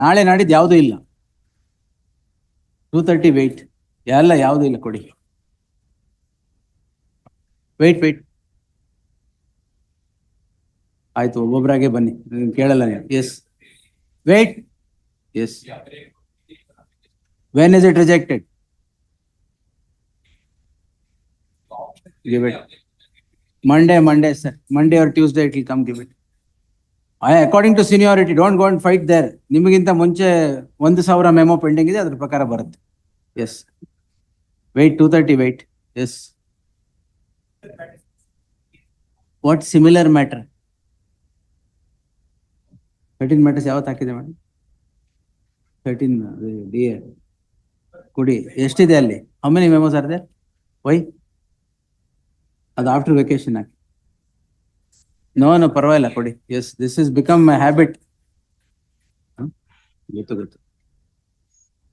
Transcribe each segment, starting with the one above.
ನಾಳೆ ನಾಡಿದ್ದು ಯಾವುದೂ ಇಲ್ಲ. 2:30 ವೆಯ್ಟ್. ಎಲ್ಲ ಯಾವುದೂ ಇಲ್ಲ ಕೊಡಿ. ವೆಯ್ಟ್ ಆಯ್ತು, ಒಬ್ಬೊಬ್ಬರಾಗೆ ಬನ್ನಿ, ಕೇಳಲ್ಲ ನೀವು. Yes wait. Yes when is it rejected? Give it. Monday sir. Monday or Tuesday it will come, give it. According to seniority, don't go and fight there. ನಿಮಗಿಂತ ಮುಂಚೆ 1,000 ಮೆಮೊ ಪೆಂಡಿಂಗ್ ಇದೆ, ಅದ್ರ ಪ್ರಕಾರ ಬರುತ್ತೆ. Yes wait. 2:30 wait. Yes what similar matter? 13 matters ಯಾವತ್ತು ಹಾಕಿದೆ madam? 13 D ಕೊಡಿ. ಎಷ್ಟಿದೆ ಅಲ್ಲಿ? How many memos are there? Why? ಅದು ಆಫ್ಟರ್ ವೆಕೇಶನ್ ಹಾಕಿ. ನೋ ಪರವಾಗಿಲ್ಲ ಕೊಡಿ. Yes this is become a habit. ಗೊತ್ತು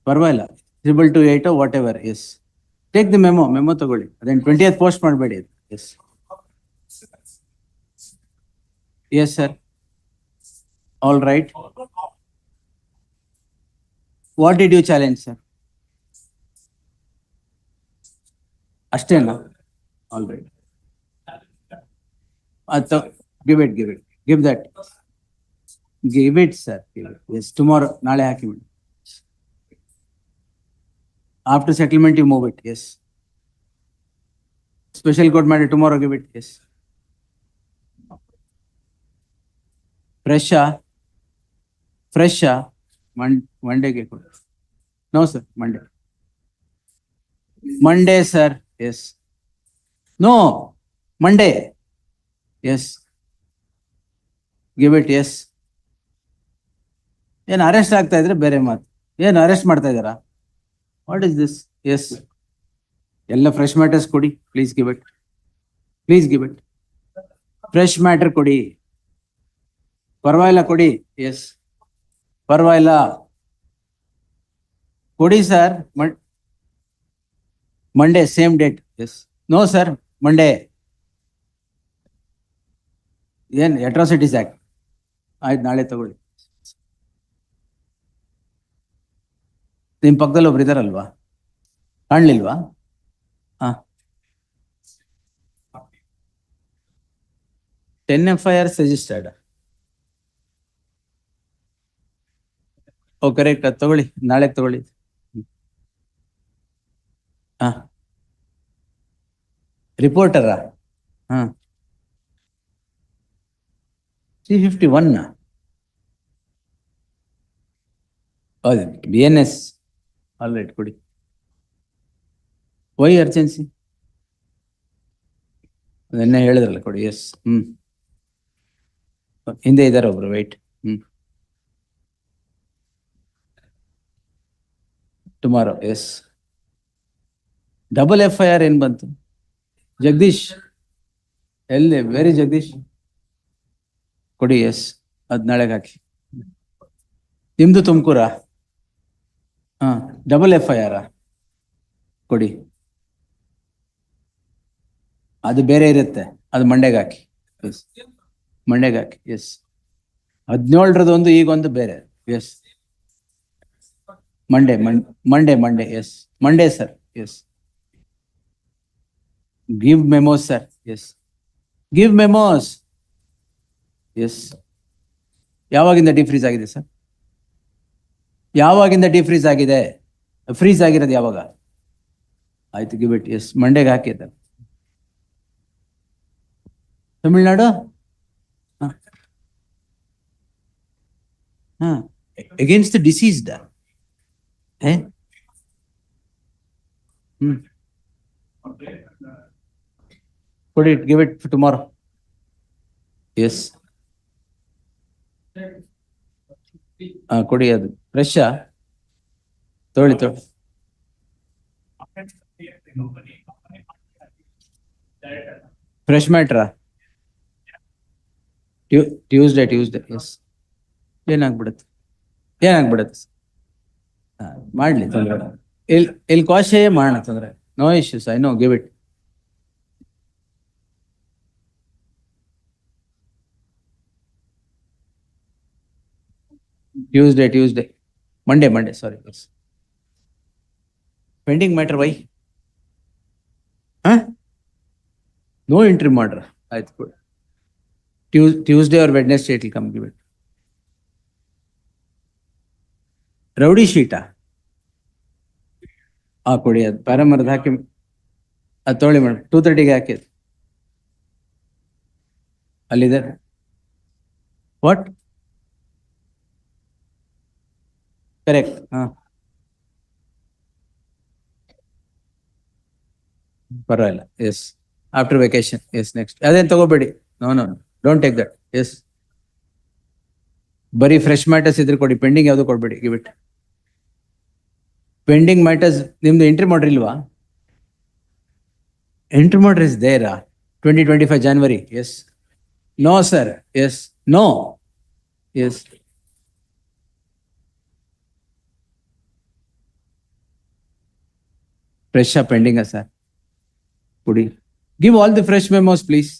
ಪರವಾಗಿಲ್ಲ. 322 whatever. Yes take the memo ತಗೊಳ್ಳಿ. ಅದೇನು 20th ಪೋಸ್ಟ್ ಮಾಡಬೇಡಿ. Yes yes sir. All right. What did you challenge sir? ಅಷ್ಟೇನಾ? All right. Give it. Give that. Give it, sir. Give it. Yes, tomorrow. Naale haki madam. After settlement, you move it. Yes. Special court matter tomorrow. Give it. Yes. Fresh. Monday ke kod. No, sir. Monday, sir. Yes. No. Monday. Yes. Give it. Yes ಏನು arrest ಆಗ್ತಾ ಇದ್ರೆ ಬೇರೆ ಮಾತು. ಏನು arrest ಮಾಡ್ತಾ ಇದ್ದಾರಾ? What is this? Yes ಎಲ್ಲ fresh matters ಕೊಡಿ. Please give it. Fresh matter ಕೊಡಿ. ಪರವಾಗಿಲ್ಲ ಕೊಡಿ. ಎಸ್ ಪರವಾಗಿಲ್ಲ ಕೊಡಿ sir. Monday same date. Yes no sir. Monday ಏನು ಅಟ್ರಾಸಿಟೀಸ್ ಆಕ್ಟ್? ಆಯ್ತು, ನಾಳೆ ತಗೊಳ್ಳಿ. ನಿಮ್ಮ ಪಕ್ಕದಲ್ಲಿ ಒಬ್ರು ಇದಾರಲ್ವಾ? ಕಾಣ್ಲಿಲ್ವಾ? 10 FIRs ರಿಜಿಸ್ಟರ್ಡ್. Oh correct. ಅದು ತಗೊಳ್ಳಿ, ನಾಳೆ ತಗೊಳ್ಳಿ. ರಿಪೋರ್ಟರಾ? 351. ಹೌದು, BNS. ಆಲ್ ರೈಟ್ ಕೊಡಿ. Why urgency? ಅದನ್ನೇ ಹೇಳಿದ್ರಲ್ಲ, ಕೊಡಿ. ಎಸ್ ಹಿಂದೆ ಇದ್ದಾರೆ ಒಬ್ರು. Wait. Tomorrow. Yes double FIR ಏನ್ ಬಂತು? ಜಗದೀಶ್ ಎಲ್ಲಿ? ವೆರಿ ಜಗದೀಶ್ ಕೊಡಿ. ಎಸ್ ಅದ್ ನಾಳೆಗೆ ಹಾಕಿ. ನಿಮ್ದು ತುಮಕೂರಾ? ಡಬಲ್ FIR ಕೊಡಿ. ಅದು ಬೇರೆ ಇರುತ್ತೆ, ಅದು ಮಂಡೆಗೆ ಹಾಕಿ. ಎಸ್ ಮಂಡೆಗೆ ಹಾಕಿ. ಎಸ್ 17ರದೊಂದು, ಈಗೊಂದು ಬೇರೆ. Yes Monday. Yes Monday sir. Yes give memos sir. Yes give memos. Yes ಯಾವಾಗಿಂದ ಡಿಫ್ರೀಸ್ ಆಗಿದೆ ಸರ್? ಯಾವಾಗಿಂದ ಡಿಫ್ರೀಸ್ ಆಗಿದೆ? ಫ್ರೀಸ್ ಆಗಿರೋದು ಯಾವಾಗ? ಆಯ್ತು, ಗಿವ್ ಇಟ್. ಎಸ್ ಮಂಡೆಗೆ ಹಾಕಿದ್ದ. Tamil Nadu against the deceased. ಕೊಡಿ. Give it tomorrow. ಎಸ್ ಕೊಡಿ. ಅದು ಫ್ರೆಶ್ ತೊಗೊಳ್ಳಿ. ಫ್ರೆಶ್ ಮ್ಯಾಟ್ರಾ? ಟ್ಯೂಸ್ಡೇ. ಎಸ್ ಏನಾಗ್ಬಿಡುತ್ತೆ? ಮಾಡ್ಲಿ, ತೊಂದರೆ. ಇಲ್ಲಿ ಕಾಶೇ ಮಾಡೋಣ, ತೊಂದರೆ. No issues. I know. Give it. Tuesday. Monday, sorry. Yes. Pending matter, why? Huh? No interim order. That's good. Tuesday or Wednesday it will come, give it. Rowdy sheet. ಕೊಡಿ ಅದು ಪ್ಯಾರಾಮರ್ದು ಹಾಕಿ ಅದು ತೊಗೊಳ್ಳಿ ಮೇಡಮ್ 2:30ಗೆ ಹಾಕಿ ಅಲ್ಲಿದೆ. What correct? ಪರವಾಗಿಲ್ಲ. Yes after vacation. Yes next ಅದೇನು ತಗೋಬೇಡಿ. No don't take that. Yes ಬರೀ ಫ್ರೆಶ್ ಮ್ಯಾಟರ್ಸ್ ಇದ್ರೆ ಕೊಡಿ, ಪೆಂಡಿಂಗ್ ಯಾವುದು ಕೊಡ್ಬೇಡಿ. Give it. ಪೆಂಡಿಂಗ್ ಮ್ಯಾಟರ್ಸ್ ನಿಮ್ದು ಎಂಟ್ರಿ ಮಾಡ್ರಿ ಇಲ್ವಾ? ಎಂಟ್ರಿ ಮಾಡ್ರಿ is there a 2025 January. Yes no sir. Yes no. Yes fresh pending sir ಕೊಡಿ. Give all the fresh memos please.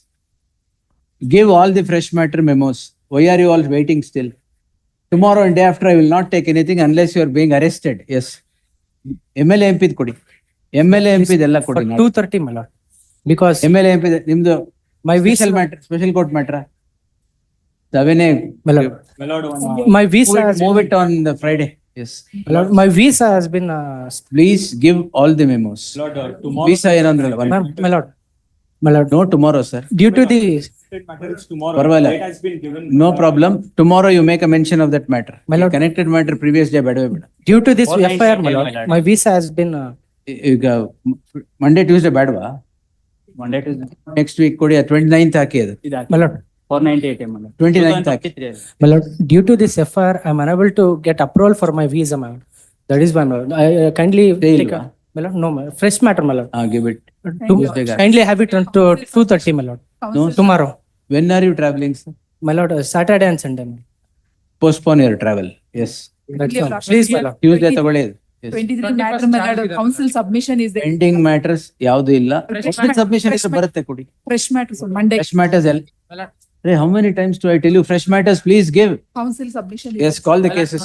Give all the fresh matter memos. Why are you all waiting still? Tomorrow and day after I will not take anything unless you are being arrested. Yes. MLA MP ಕೊಡಿ. MLA MP ಎಲ್ಲ ಕೊಡಿ. 2:30 my lord. Because MLA MP ನಿಮ್ದು my visa matter, special court matter. Davene my lord, my visa has move it on the Friday. Yes. my lord, my visa has been Please give all the memos. Lord, tomorrow. Visa ಏನಂದ್ರಲ್ಲ my lord, no tomorrow sir. due to the Matter is tomorrow. Parvala. Date has been given. No problem. Tomorrow you make a mention of that matter. My lord. Connected matter previous day ಬೇಡವೇ ಬೇಡ. due to this All lines FIR are my clear, lord, my lord. my visa has been ಈಗ Monday Tuesday ಬೇಡವಾ? Monday to next week ಕೊಡಿ. 29th ಹಾಕಿ ಅದು. my lord, 498 ML. 29th hockey. my lord, due to this FIR I am unable to get approval for my visa my lord. That is why my lord, I kindly Stay take ilva? my lord, no my fresh matter my lord. Give it. Tuesday ಗೆ. Kindly have it on to 2:30 my lord. No, Tomorrow when are you traveling sir? my lord, Saturday and Sunday my lord. Postpone your travel. Yes. That's all. Please my lord. Tuesday ತಗೊಳ್ಳಿ. Yes. 23 matter matter council submission is there. Pending matters ಯಾವುದು ಇಲ್ಲ. Submission ಇದ್ರೆ ಬರುತ್ತೆ ಕೊಡಿ. Fresh matters on Monday. Fresh matters Hey, how many times do I tell you fresh matters please give? Council submission is Yes, call the cases.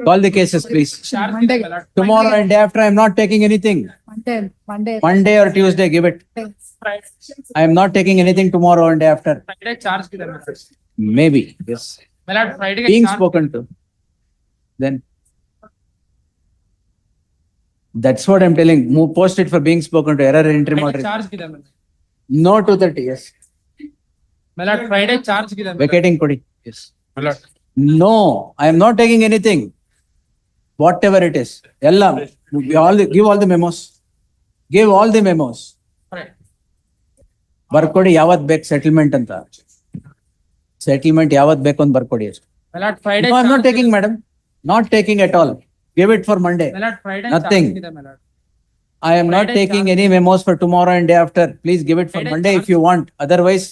Call the cases please. Monday. Tomorrow and day after I am not taking anything. Monday. Monday or Tuesday give it. I am not taking anything tomorrow and day after. Friday charge ki dena. Maybe. Yes. My lord, Friday Being charge. spoken to. Then that's what I'm telling. Move, post it for being spoken to. Error entry Friday moderate. charge ki dena. No 2:30. Yes. My lord, Friday charge ki dena. Vacating kodi. Yes. My lord. No, I am not taking anything. Whatever it is. Give all the memos. Give all the memos. Right. ಬರ್ಕೊಡಿ ಯಾವತ್ ಬೇಕು settlement ಅಂತ. Settlement ಯಾವತ್ ಬೇಕು ಅಂತ ಬರ್ಕೊಡಿ ಅಷ್ಟೇ. My lord, Friday. No, I am not charge taking, ki dena. madam. Not taking at all. Give it for Monday. My lord, Friday Nothing. charge ki dena, my lord. I am not Friday taking charge. any memos for tomorrow and day after. Please give it for Friday Monday if charge. you want. Otherwise,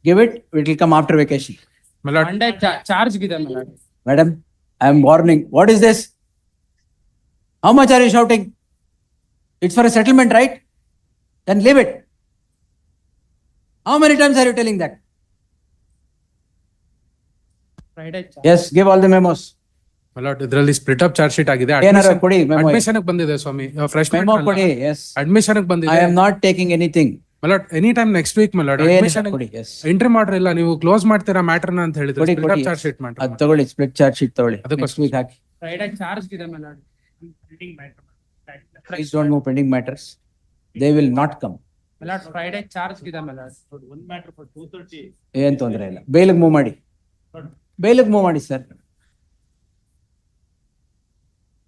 give it. It will come after vacation. My lord, Monday charge ki dena, my lord. Madam, I am warning. What is this? How much are you shouting? It's for a settlement, right? Then leave it. How many times are you telling that? Friday charge. Yes, give all the memos. My lord, ಇದರಲ್ಲಿ split up charge sheet ಆಗಿದೆ. ಏನಾರ ಕೊಡಿ memo. Admission ಬಂದಿದೆ ಸ್ವಾಮಿ. Fresh Memo ಕೊಡಿ. Yes. Admission I ಬಂದಿದೆ. am not taking anything. My lord, any time next week my lord. Admission ಕೊಡಿ. Yes. Entry ಮಾಡ್ರಿಲ್ಲ, ನೀವು close ಮಾಡ್ತೀರಾ ಮ್ಯಾಟರ್ ನ ಅಂತ ಹೇಳಿದ್ರೆ ಕೊಡಿ, ಸ್ಪ್ಲಿಟ್ ಕೊಡಿ. ಅಪ್ ಚಾರ್ಜ್ ಶೀಟ್ ಮಾಡಿ. ಅದು ತಗೊಳ್ಳಿ, ಸ್ಪ್ಲಿಟ್ ಚಾರ್ಜ್ ಶೀಟ್ ತಗೊಳ್ಳಿ. ಅದಕ್ಕೋಸ್ಕರ. Next week hockey. Friday charge ki dena, my lord. Please don't move pending matters. They will not come. My lord, Friday charge ki dena, my lord. One matter for 2:30. ಏನ್ ತೊಂದರೆ ಇಲ್ಲ. ಬೇಲಿಗೆ move ಮಾಡಿ. ಬೇಲಿಗೆ move ಮಾಡಿ sir.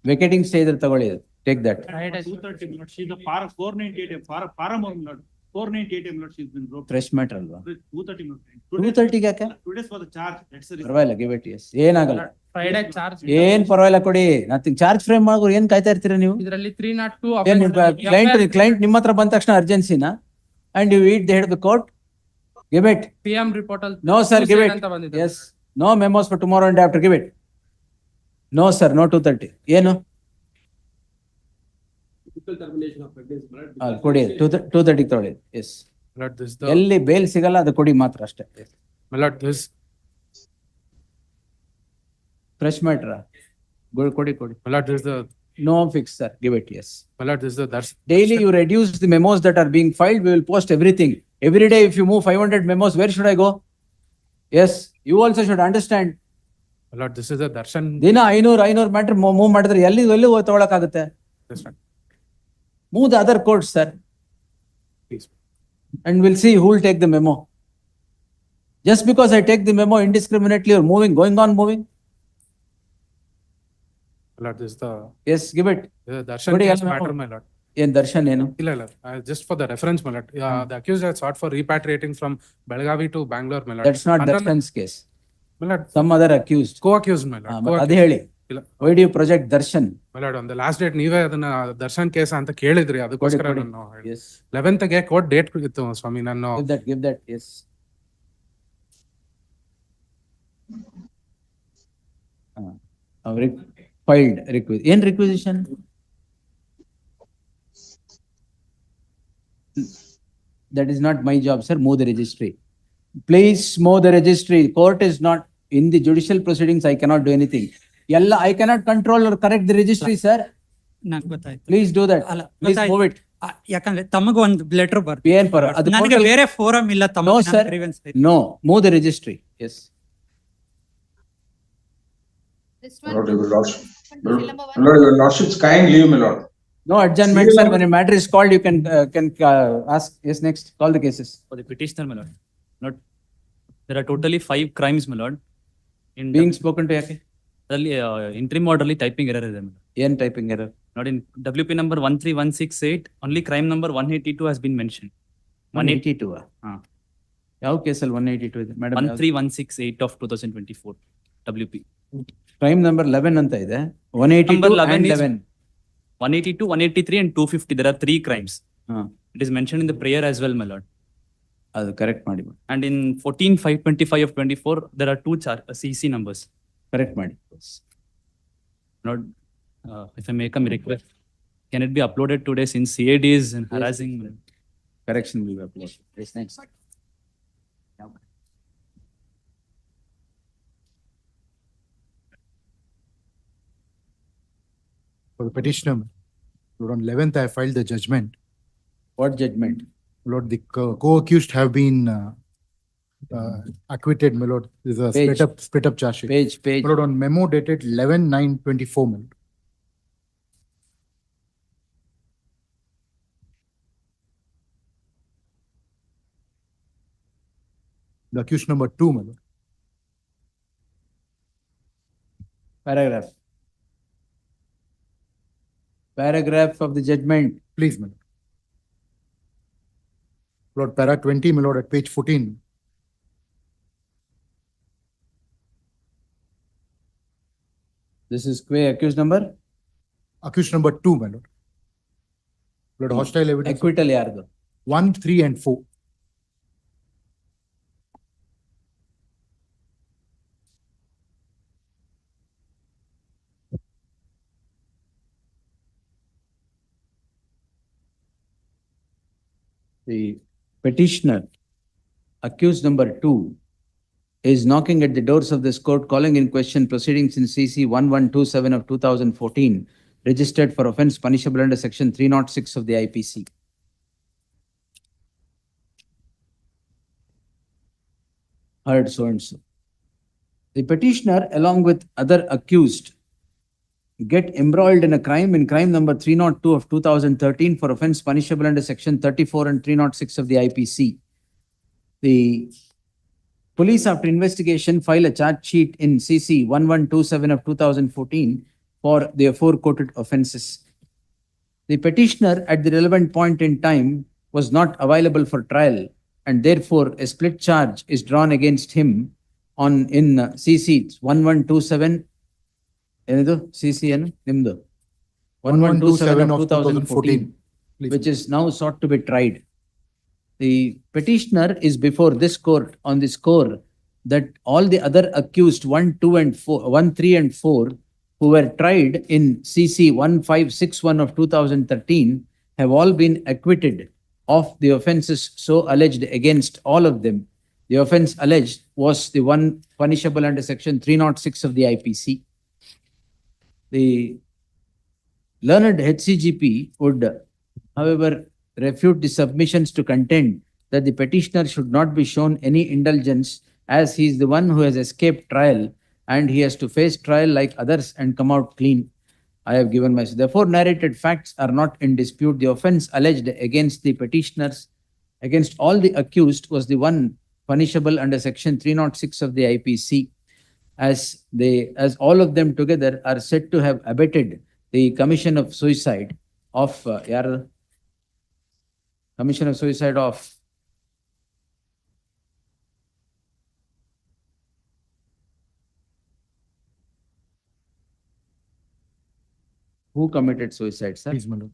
ವೆಕೇಟಿಂಗ್ stay ಇದ್ರೆ ತಗೊಳ್ಳಿ. Take that. Friday. 2:30 minutes. She's the par 498 param minute. 498 minutes she's been broken. Fresh matter ಅಲ್ವಾ? 2:30 minutes. 2:30 ಯಾಕೆ? Today's for the charge. That's the reason. ಪರವಾಗಿಲ್ಲ, ಗಿವ್ ಇಟ್. ಎಸ್ ಏನಾಗಲ್ಲ. Friday charge. ಏನ್ ಪರವಾಗಿಲ್ಲ ಕೊಡಿ. ನಥಿಂಗ್. ಚಾರ್ಜ್ ಫ್ರೇಮ್ ಮಾಡೋರು ಏನ್ ಕಾಯ್ತಾ ಇರ್ತೀರಾ ನೀವು? ಇದರಲ್ಲಿ 302 ಏನ್ ಕ್ಲೈಂಟ್ ನಿಮ್ಮ ಹತ್ರ ಬಂದ ತಕ್ಷಣ ಅರ್ಜೆನ್ಸಿನಾ? And you eat the head of the court. Give it. PM report ಅಲ್ಲಿ No sir, give it. ಅಂತ ಬಂದಿದೆ. Yes. No memos for tomorrow and day after. Give it. No sir, no 2:30. ಏನು? ಕೊಡಿ. 2:30 ತಗೊಳ್ಳಿ. Yes. My lord, this the ಎಲ್ಲಿ bail ಸಿಗಲ್ಲ ಅದು ಕೊಡಿ ಮಾತ್ರ ಅಷ್ಟೇ. my lord, this Fresh matter. Go, kodi. My lord, this is the, No fix, sir. Give it, yes. my lord, this is the Daily you reduce the memos that are being filed, we will post everything. Every day if you move 500 memos, where should I go? Yes, you also should understand. my lord, this is the darshan. ದಿನ 500 matter move ಮಾಡಿದ್ರೆ ಎಲ್ಲಿ ತಗೊಳಕಾಗುತ್ತೆ? Yes, ma'am. Move the other courts, sir. Please. And we'll see who will take the memo. Just because I take the memo indiscriminately or going on moving? My lord, this is the, Yes, give it. darshan Kodi, case ಎಲ್ಲ matter, memo. my lord. ಏನ್ ದರ್ಶನ್ ಏನು? ಇಲ್ಲ, just for the reference, my lord. The accused had sought for repatriating from Belagavi to Bangalore, my lord. That's not Under- Darshan's case. My lord, Some other accused. co-accused, my lord. ಮತ್ತೆ ಅದೇ ಹೇಳಿ. ಇಲ್ಲ. Why do you project Darshan? My lord, on the last date ನೀವೇ ಅದನ್ನ Darshan case ಅಂತ ಕೇಳಿದ್ರಿ, ಅದಕ್ಕೋಸ್ಕರ ಕೊಡಿ. ನಾನು Yes. 11th ಗೆ ಕೋರ್ಟ್ ಡೇಟ್ ಇತ್ತು ಸ್ವಾಮಿ. ನಾನು Give that, yes. Filed ಏನ್ requisition? That is not my job, sir. Move the registry. Please move the registry. Court is not, in the judicial proceedings, I cannot do anything. I cannot control or correct the registry, sir. ನಂಗೆ ಗೊತ್ತಾಯ್ತು. Please do that. ಅಲ್ಲ, Please ಗೊತ್ತಾಯ್ತು. move it. ಯಾಕಂದ್ರೆ ತಮಗೊಂದು letter ಬರ್ತೀವಿ. ಏನ್ ಪರ? ಅದು ನನಗೆ portal- ಬೇರೆ ಫೋರಂ ಇಲ್ಲ ತಮ್ಮ No, sir. Grievance. No, move the registry. Yes. This My one. lord, your lordship. Fill number one. My lord, your lordship's kind leave, my lord. No adjournment, Serial sir. number- When a matter is called, you can ask. Yes, next. Call the cases. For the petitioner, my lord. Not, there are totally 5 crimes, my lord. In Being spoken to ಯಾಕೆ? interim order ಅಲ್ಲಿ typing error ಇದೆ, my lord. ಏನ್ typing error? Not in WP number 13168, only crime number 182 has been mentioned. 182. ಹಾ. ಯಾವ ಕೇಸಲ್ಲಿ 182 ಇದೆ? Madam 13168 of 2024, WP. Crime number 11 ಅಂತ ಇದೆ. 182 Number 11 and is- 11. 182, 183 and 250, there are 3 crimes. ಹಾ, It is mentioned in the prayer as well, my lord. ಅದು correct ಮಾಡಿ. And in 14/525 of 24, there are 2 CC numbers. Correct ಮಾಡಿ. Lord, if I make a request, can it be uploaded today since CAD is harassing? my lord? Correction will be applied. Yes, next. For the petitioner, Lord, on 11th, I filed the judgment. What judgment? Lord, the co-accused have been acquitted, my lord. This is a Page. split up charge sheet. Page. My lord, on memo dated 11/9/24, my lord. The accused number 2, my lord. Paragraph. Paragraph of the judgment. Please, my lord. Lord, para 20, my lord, at page 14. This is accused number? Accused number 2, my lord. Lord, hostile evidence. Acquittal ಯಾರ್ದು? 1, 3, and 4. The petitioner, accused number 2, is knocking at the doors of this court, calling in question proceedings in CC 1127 of 2014, registered for offence punishable under section 306 of the IPC. Heard so and so. The petitioner, along with other accused, get embroiled in a crime number 302 of 2013 for offence punishable under section 34 and 306 of the IPC. The police, after investigation, file a charge sheet in CC 1127 of 2014 for the aforequoted offences. The petitioner at the relevant point in time was not available for trial, and therefore a split charge is drawn against him in CC 1127. ಏನಿದು CC ಏನು ನಿಮ್ದು 1127 of 2014, which is now sought to be tried. The petitioner is before this court on the score that all the other accused 1, 2, and 4, 1, 3, and 4 who were tried in CC 1561 of 2013 have all been acquitted of the offences so alleged against all of them. The offence alleged was the one punishable under section 306 of the IPC. The learned HCGP would, however, refute the submissions to contend that the petitioner should not be shown any indulgence, as he is the one who has escaped trial and he has to face trial like others and come out clean. I have given my, therefore narrated facts are not in dispute. The offense alleged against the petitioners, against all the accused, was the one punishable under section 306 of the IPC, as all of them together are said to have abetted the commission of suicide of commission of suicide of who committed suicide, sir? Please, my lord.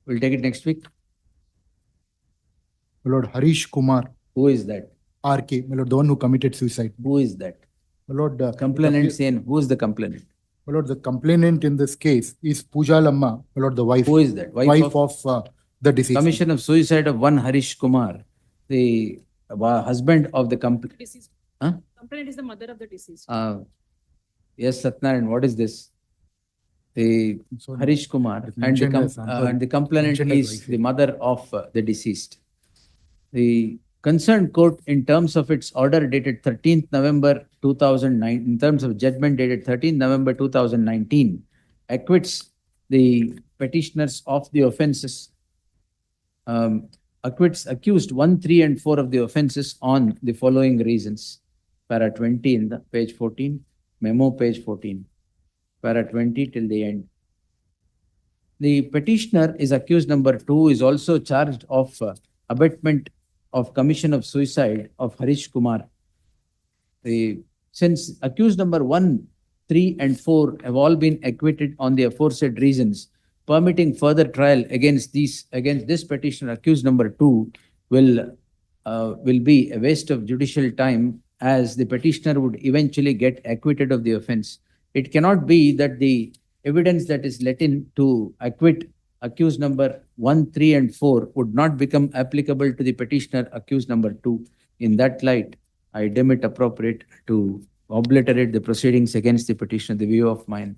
We'll take it next week. My lord, Harish Kumar, Who is that? RK, my lord, the one who committed suicide. Who is that? My lord, Complainant saying, who is the complainant? my lord, the complainant in this case is Pooja Lamma, my lord, the wife. Who is that? Wife of the deceased. Commission of suicide of one Harish Kumar, the husband of the complainant. Deceased. Huh? Complainant is the mother of the deceased. Yes, Satnarayan, what is this? The So, Harish Kumar It's and the, mentioned as, I'm sorry, and the complainant mentioned as is wife. the mother of the deceased. The concerned court, in terms of its order dated 13th November 2009, in terms of judgment dated 13th November 2019, acquits the petitioners of the offences, acquits accused 1, 3, and 4 of the offences on the following reasons. Para 20 in the page 14, memo page 14, para 20 till the end. The petitioner is accused number 2 is also charged of abetment of commission of suicide of Harish Kumar. Since accused number 1, 3, and 4 have all been acquitted on the aforesaid reasons, permitting further trial against this petitioner, accused number 2, will be a waste of judicial time, as the petitioner would eventually get acquitted of the offense. It cannot be that the evidence that is let in to acquit accused number 1, 3, and 4 would not become applicable to the petitioner accused number 2. In that light, I deem it appropriate to obliterate the proceedings against the petitioner, the view of mine.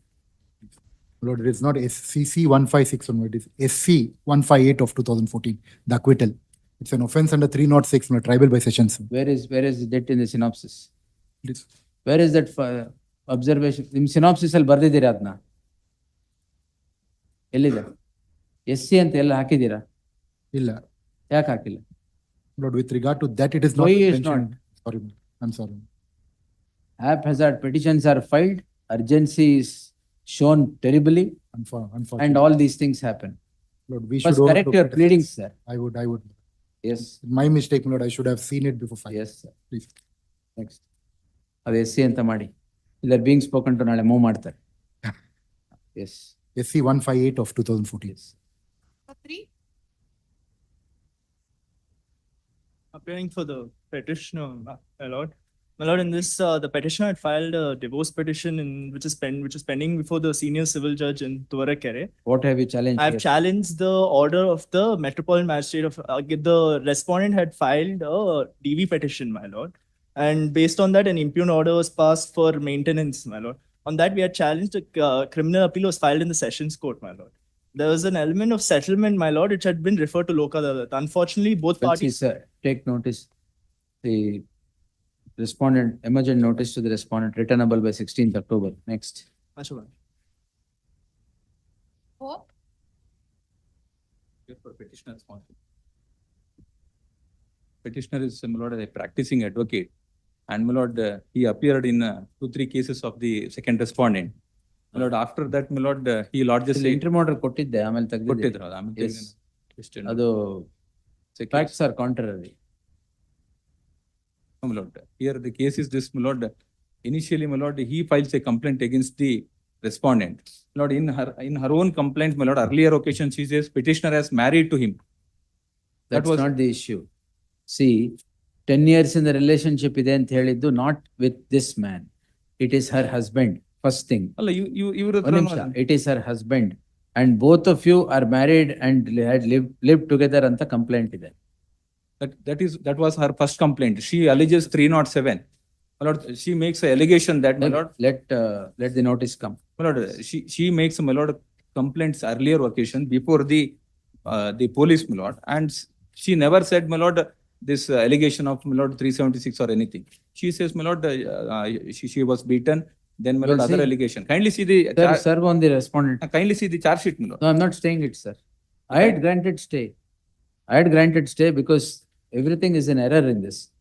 Lord, it is not SCC 156, it is SC 158 of 2014, the acquittal. It's an offense under 306, tribal by sessions. Where is that in the synopsis? Please. Where is that observation? In synopsis ಅಲ್ಲಿ ಬರ್ದಿದ್ದೀರಾ ಅದನ್ನ? ಎಲ್ಲಿದೆ? SC ಅಂತ ಎಲ್ಲ ಹಾಕಿದ್ದೀರಾ? ಇಲ್ಲ. ಯಾಕೆ ಹಾಕಿಲ್ಲ? Lord, with regard to that, it is not Why is mentioned. Sorry, I'm sorry. Haphazard petitions are filed, urgency is shown terribly, Unfortunately. and all these things happen. Lord, we should First, correct overlook your that. pleadings, sir. I would. Yes, My mistake, Lord, I should have seen it before filing. yes, sir. Please. Next. ಅದು SC ಅಂತ ಮಾಡಿ. They're being spoken to ನಾಳೆ move ಮಾಡ್ತಾರೆ. Yes, SC 158 of 2014. yes. 3. Appearing for the petitioner, my lord. My lord, in this, the petitioner had filed a divorce petition which is pending before the senior civil judge in Tuvarakere. What have you challenged? I have here? challenged the order of the Metropolitan Magistrate of, the respondent had filed a DV petition, my lord. And based on that, an impugned order was passed for maintenance, my lord. On that, we had challenged a criminal appeal was filed in the Sessions Court, my lord. There was an element of settlement, my lord, which had been referred to Loka Adalat. Unfortunately, both Well, see, parties. sir, take notice. The respondent, emergent notice to the respondent, returnable by 16th October. Next. Ashoka. 4. For petitioner sponsor. Petitioner is, my lord, a practicing advocate. And my lord, he appeared in 2-3 cases of the second respondent. My lord, after that, my lord, he lodges a interim order ಕೊಟ್ಟಿದ್ದೆ ಆಮೇಲೆ ತೆಗೆದಿದ್ದೆ. ಕೊಟ್ಟಿದ್ರು, ಆಮೇಲೆ Yes. ತೆಗ್ದಿದ್ದೀನಿ. ಅದು Second- facts are contrary. No, my lord, here the case is this, my lord. Initially, my lord, he files a complaint against the respondent. My lord, in her own complaint, my lord, earlier occasion, she says petitioner has married to him. That's was- not the issue. See, 10 years in the relationship ಇದೆ ಅಂತ ಹೇಳಿದ್ದು not with this man. It is her husband, first thing. ಅಲ್ಲ, ಇವ್ರ One ನಿಮಿಷ. It is her husband and both of you are married and had lived together ಅಂತ complaint ಇದೆ. that was her first complaint. She alleges 307. my lord, she makes an allegation that, my lord, Let the notice come. my lord, she makes, my lord, complaints earlier occasion before the police, my lord, and she never said, my lord, this allegation of, my lord, 376 or anything. She says, my lord, she was beaten, then, my lord, Well, other see. allegation. Kindly see the, Sir, serve on the respondent. kindly see the charge sheet, my lord. No, I'm not staying it, sir. I had granted stay. I had granted stay because everything is an error in this.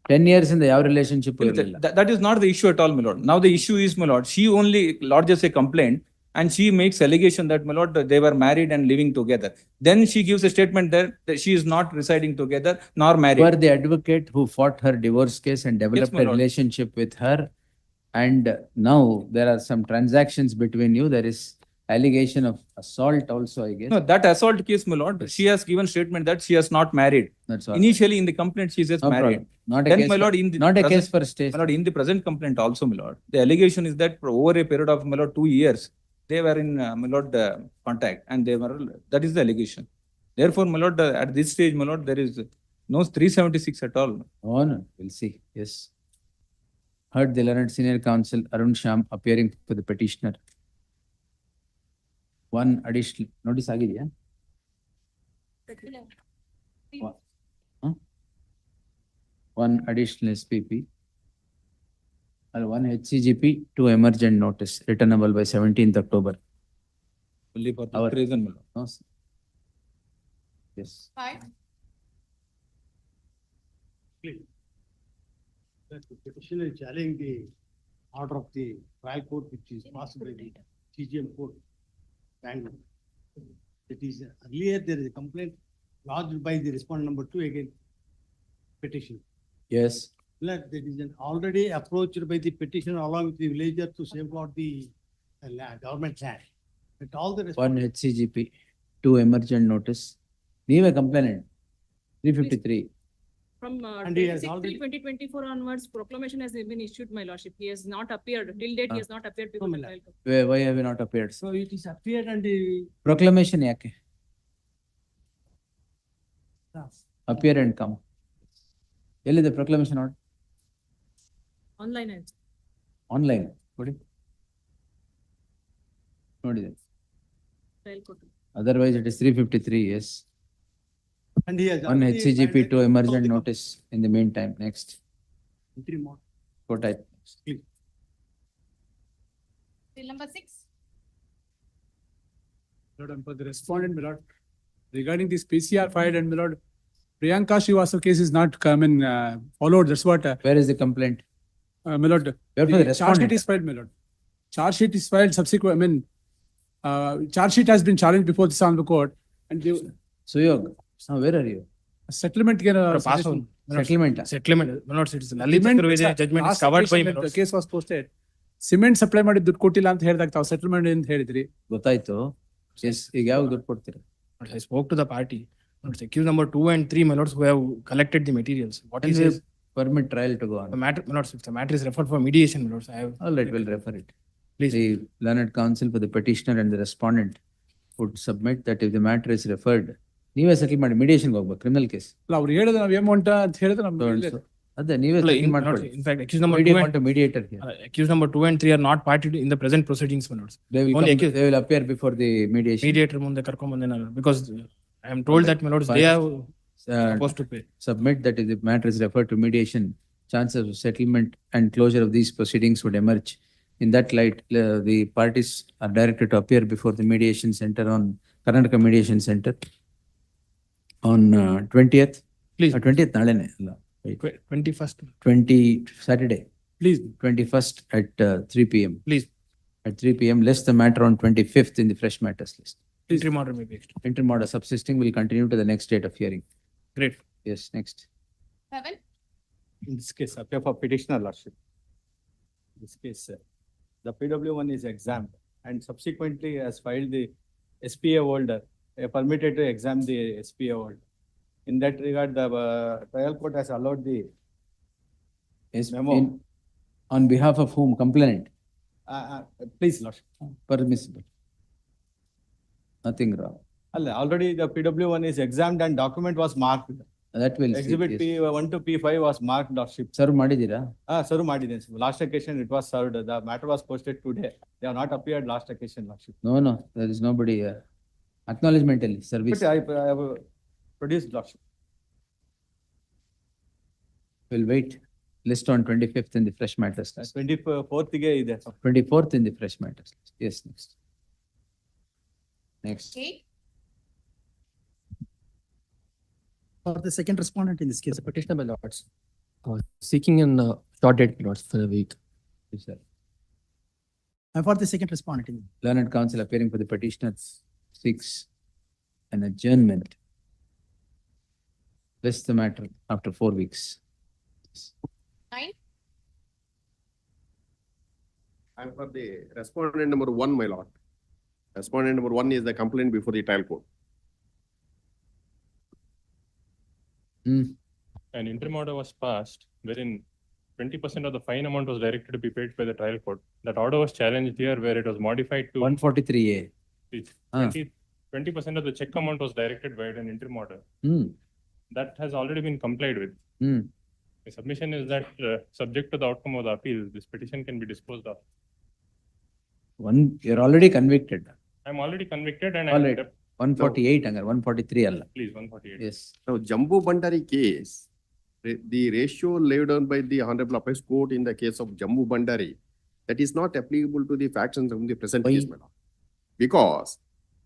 10 years in the ಯಾವ relationship ಇರಲಿಲ್ಲ. That is not the issue at all, my lord. Now the issue is, my lord, she only lodges a complaint and she makes allegation that, my lord, they were married and living together. Then she gives a statement that she is not residing together nor You married. are the advocate who fought her divorce case and developed my a lord. relationship with her. And now there are some transactions between you. There is allegation of assault also, I guess. No, that assault case, my lord, she has given statement that she has not married. That's all. Initially in the complaint, she says No married. problem. Not a Then, case my for- lord, in the not a present- case for stay. My lord, in the present complaint also, my lord, the allegation is that for over a period of, my lord, 2 years, they were in, my lord, contact and they were, that is the allegation. Therefore, my lord, at this stage, my lord, there is no 376 at all. Oh, no, we'll see. Yes. Heard the learned senior counsel Arun Sham appearing for the petitioner. One additional notice ಆಗಿದೆಯಾ? One additional SPP. And one HCGP, two emergent notice returnable by 17th October. Only for Our- this reason, my lord. No, sir. Yes. Five. That the petitioner is challenging the order of the trial court which is passed by the CGM court, Bangalore. It is earlier there is a complaint lodged by the respondent number 2 against petition. Yes. That there is an already approached by the petitioner along with the villager to safeguard the government land. But all the. One HCGP, two emergent notice. Leave a complainant. 353. From And he has 2024 onwards, proclamation has been issued, my lordship. He has not appeared. Till date, he has not appeared before the my trial court. Why have you not appeared? So it is appeared and Proclamation ಯಾಕೆ? Appear and come. ಎಲ್ಲಿದೆ proclamation order? Online answer. Online. ಕೊಡಿ. ನೋಡಿದೆ. Trial court. Otherwise it is 353, yes. and he has. One already HCGP, filed two a- emergent notice in the meantime. Next. Entry more. What type? Bill number 6. Lord, and for the respondent, my lord, regarding this PCR filed and my lord, Priyanka Srivastava case is not come in followed. That's what, Where is the complaint? my lord. Where for the The charge sheet respondent? is filed, my lord. Charge sheet is filed subsequent, I mean, charge sheet has been challenged before this on the court and the Suyog, now where are you? settlement can. Settlement. Settlement, my lord, citizen. Lalith Chaturvedi judgment is covered by, my The lord. case was posted. Cement supply ಮಾಡಿ ದುಡ್ಡು ಕೊಟ್ಟಿಲ್ಲ ಅಂತ ಹೇಳಿದಾಗ ತಾವು settlement ಅಂತ ಹೇಳಿದ್ರಿ. ಗೊತ್ತಾಯ್ತು. Yes, ಈಗ ಯಾವಾಗ ದುಡ್ಡು ಕೊಡ್ತೀರಾ? I spoke to the party. Lords, accused number 2 and 3, my lords, who have collected the materials. What he Can we says, permit trial to go the on? matter, my lords, if the matter is referred for mediation, my lords, I have. All right, we'll refer it. Please. The learned counsel for the petitioner and the respondent would submit that if the matter is referred, ನೀವೇ settle ಮಾಡಿ mediation ಹೋಗ್ಬೇಕು criminal case. ಅಲ್ಲ ಅವ್ರು ಹೇಳಿದ್ರೆ ನಾವು amount ಅಂತ ಹೇಳಿದ್ರೆ ನಮ್ಗೆ ಅದೇ ನೀವೇ In, ಸೆಟಲ್ my lords, ಮಾಡ್ಕೊಳ್ಳಿ. in fact, accused number Why do 2 you and, want a mediator here? accused number 2 and 3 are not party in the present proceedings, my lords. They will only come, accused- they will appear before the mediation. Mediator ಮುಂದೆ ಕರ್ಕೊಂಡ್ ಬಂದೆ ನಾನು, because I am told that, my lords, they are supposed to pay. Submit that if the matter is referred to mediation, chances of settlement and closure of these proceedings would emerge. In that light, the parties are directed to appear before the mediation center on Karnataka Mediation Center on 20th. Please. 20th ನಾಳೆನೆ ಅಲ್ಲ. 21st, 20 Saturday, please 21st at 3 p.m. please, At 3 p.m. List the matter on 25th in the fresh matters list. interim order may be extended. Interim order subsisting will continue to the next date of hearing. Great. Yes, next. 7. In this case, appear for petitioner lordship. In this case, the PW1 is examined and subsequently has filed the SPA holder, permitted to examine the SPA holder. In that regard, the trial court has allowed the Yes, Memo. on behalf of whom complainant? please lordship. Permissible. Nothing wrong. Already the PW1 is examined and document was marked That will see. Exhibit yes. P1 to P5 was marked, Lordship. Serve ಮಾಡಿದೀರಾ? Serve ಮಾಡಿದ್ದೀನಿ. Last occasion it was served. The matter was posted today. They have not appeared last occasion, Lordship. No, there is nobody. Acknowledgement ಅಲ್ಲಿ service. But I have produced, Lordship. We'll wait. List on 25th in the fresh matters list. 24th ಗೆ ಇದೆ. 24th in the fresh matters list. Yes, next. Next. 8, For the second respondent in this case. Petitioner, my lords, seeking an short date, my lords, for a week. Yes, sir. And for the second respondent in. Learned counsel appearing for the petitioner seeks an adjournment. List the matter after 4 weeks. 9, And for the respondent number 1, my lord. Respondent number 1 is the complaint before the trial court. An interim order was passed wherein 20% of the fine amount was directed to be paid by the trial court. That order was challenged here where it was modified to 143A. 20% of the check amount was directed by an interim order. That has already been complied with. The submission is that subject to the outcome of the appeal, this petition can be disposed of. You're already convicted. I'm already convicted and All I'm right. 148 hanga, 143 alla. please 148. Yes. Now, Jambu Bandari case, the ratio laid down by the Honorable Apex Court in the case of Jambu Bandari, that is not applicable to the factions of the present Why? case, my lord. Because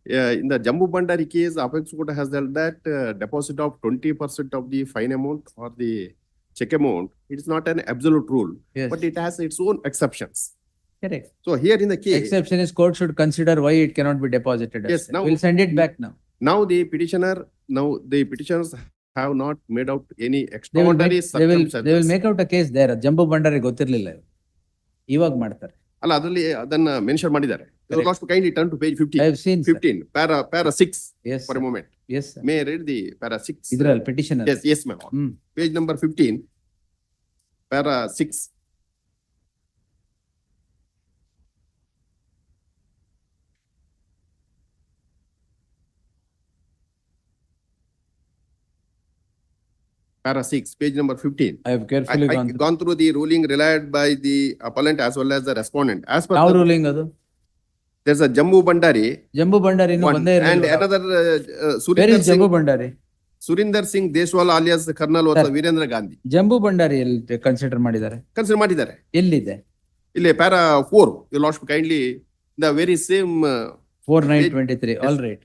in the Jambu Bandari case, Apex Court has held that deposit of 20% of the fine amount or the check amount, it is not an absolute rule, Yes. but it has its own exceptions. Correct. So here in the case, Exception is court should consider why it cannot be deposited. as Yes, such. now- We'll send it back now. now the petitioners have not made out any They will extraordinary make, they will circumstances. make out a case there. ಜಂಬು Bhandari ಗೊತ್ತಿರ್ಲಿಲ್ಲ ಇವ್ರು. ಇವಾಗ ಮಾಡ್ತಾರೆ. ಅಲ್ಲ ಅದರಲ್ಲಿ ಅದನ್ನ mention ಮಾಡಿದ್ದಾರೆ. Correct. Kindly turn to page I 15. have seen. sir. 15, para 6 Yes. for sir. a moment. Yes. sir. May I read the para 6? ಇದ್ರಲ್ಲಿ petitioner. Yes, my lord. Hmm. Page number 15, para 6. Para 6, page number 15. I have carefully I gone through. gone through the ruling relied by the appellant as well as the respondent. As per ಯಾವ the, ruling ಅದು? there's a Jambu Bandari ಜಂಬು Bhandari ಇನ್ನೂ one, ಬಂದೇ and ಇರಲಿಲ್ಲ. another Where Surinder is ಜಂಬು Singh, Bhandari? Surinder Singh Deshwal alias Colonel was Sir. Virendra Gandhi. ಜಂಬು Bhandari ಎಲ್ಲಿ consider ಮಾಡಿದ್ದಾರೆ? Consider ಮಾಡಿದ್ದಾರೆ. ಎಲ್ಲಿದೆ? ಇಲ್ಲಿ para 4, you lost kindly the very same 4923. All right.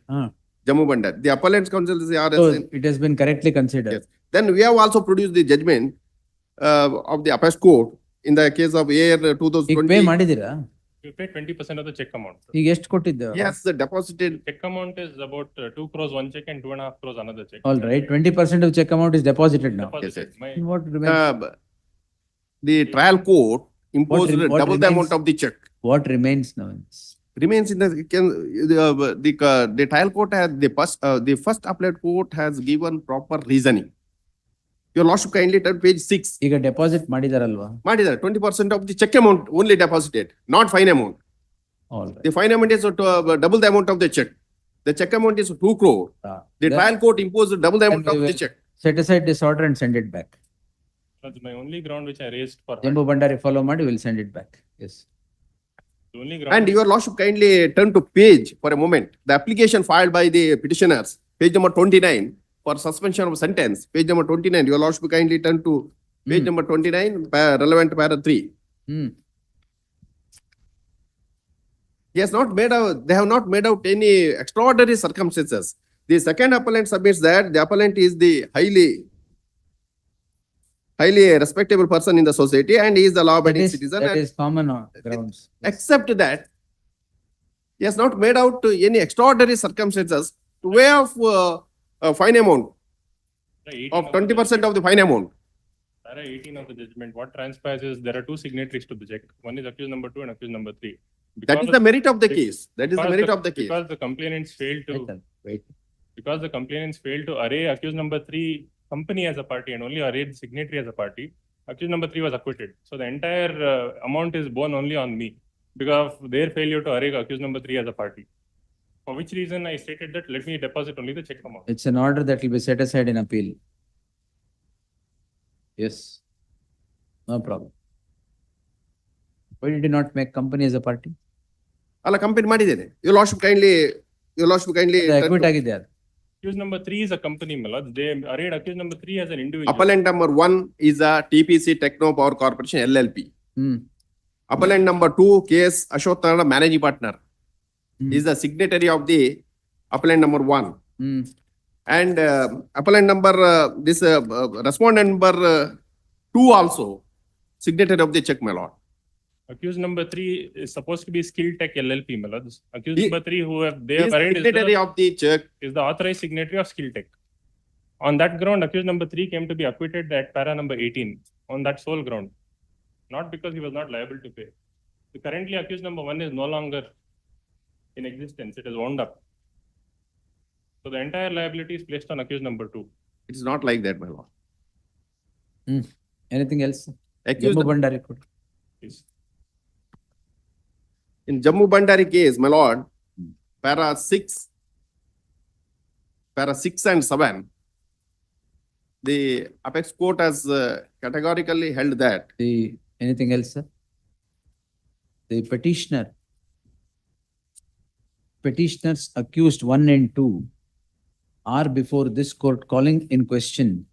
Jammu Bandari. The appellant's counsel is So RSN. it has been correctly considered. Yes. Then we have also produced the judgment of the Apex Court in the case of year ಈಗ pay 2020. ಮಾಡಿದೀರಾ? You pay 20% of the check amount. ಈಗ ಎಷ್ಟು ಕೊಟ್ಟಿದ್ದು? Yes, the deposited. Check amount is about 2 crores one check and 2.5 crores another check. All right. 20% of check amount is deposited now. Deposited. Yes, My- What remains? The trial court imposed what double the remains? amount of the check. What remains now? Remains in the trial court has the first appellate court has given proper reasoning. Your lordship kindly turn page 6. ಈಗ deposit ಮಾಡಿದಾರಲ್ವಾ? ಮಾಡಿದ್ದಾರೆ 20% of the check amount only deposited, not fine amount. All right. The fine amount is double the amount of the check. The check amount is 2 crore. The Then- trial court imposed double the amount then of we the will check. Set aside this order and send it back. That's my only ground which I raised for. ಜಂಬು Bhandari follow ಮಾಡಿ we'll send it back. Yes. The only And ground. your lordship kindly turn to page for a moment. The application filed by the petitioners, page number 29 for suspension of sentence, page number 29. Your lordship kindly turn to page number 29, relevant para 3. Hmm. He has not made out, they have not made out any extraordinary circumstances. The second appellant submits that the appellant is the highly respectable person in the society and he is the law abiding citizen. That and is common grounds. Except that he has not made out any extraordinary circumstances to way of fine amount of 20% of the fine amount. Para 18 of the judgment, what transpires is there are 2 signatories to the check. One is accused number 2 and accused number 3. That is the merit of the case. That is the merit of the case. Because the complainants failed to. Wait. Because the complainants failed to array accused number 3 company as a party and only arrayed the signatory as a party, accused number 3 was acquitted. So the entire amount is borne only on me because of their failure to array accused number 3 as a party. For which reason I stated that let me deposit only the check amount. It's an order that will be set aside in appeal. Yes. No problem. Why did you not make company as a party? ಅಲ್ಲ compare ಮಾಡಿದ್ದೇನೆ. Your lordship kindly. Acquit ಆಗಿದೆ ಅದು. Accused number 3 is a company, my lord. They arrayed accused number 3 as an individual. Appellant number 1 is a TPC Techno Power Corporation LLP. Appellant number 2, KS Ashok Kannada, managing partner, is the signatory of the appellant number 1. And appellant number, respondent number 2 also, signatory of the check, my lord. Accused number 3 is supposed to be Skill Tech LLP, my lord. Accused He- number 3 they He have is arrayed signatory of the check. is the authorized signatory of Skill Tech. On that ground, accused number 3 came to be acquitted at para number 18 on that sole ground, not because he was not liable to pay. So currently, accused number 1 is no longer in existence. It is wound up. So the entire liability is placed on accused number 2. It is not like that, my lord. Anything else? Accused Jammu Bandari court. Please. in Jammu Bandari case, my lord, para 6 and 7, the apex court has categorically held that Anything else, sir? The petitioners accused 1 and 2 are before this court calling in question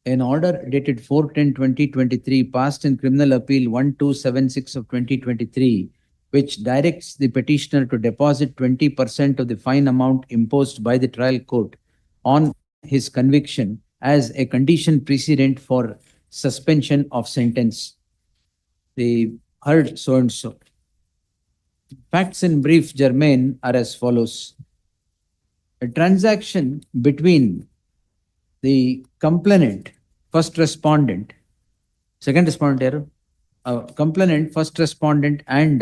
an order dated 4/10/2023 passed in Criminal Appeal 1276 of 2023, which directs the petitioner to deposit 20% of the fine amount imposed by the trial court on his conviction as a condition precedent for suspension of sentence. They heard so and so. Facts in brief, Germain, are as follows. A transaction between the complainant, first respondent, second respondent error, complainant, first respondent, and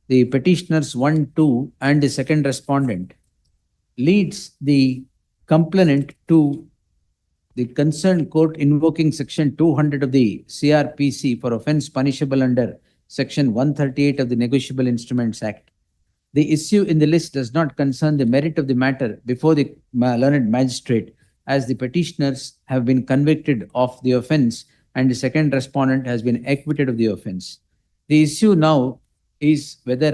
the petitioners 1, 2, and the second respondent leads the complainant to the concerned court invoking section 200 of the CRPC for offense punishable under section 138 of the Negotiable Instruments Act. The issue in the list does not concern the merit of the matter before the learned magistrate, as the petitioners have been convicted of the offense and the second respondent has been acquitted of the offense. The issue now is whether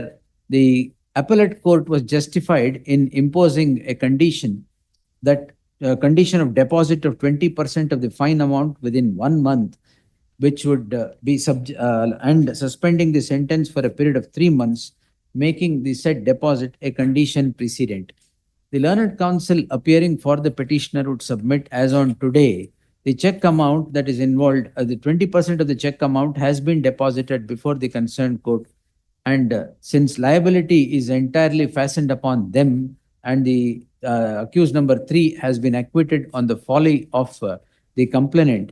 the appellate court was justified in imposing a condition condition of deposit of 20% of the fine amount within 1 month, which would be and suspending the sentence for a period of 3 months, making the said deposit a condition precedent. The learned counsel appearing for the petitioner would submit as on today the check amount that is involved, the 20% of the check amount has been deposited before the concerned court. And since liability is entirely fastened upon them and the accused number 3 has been acquitted on the folly of the complainant,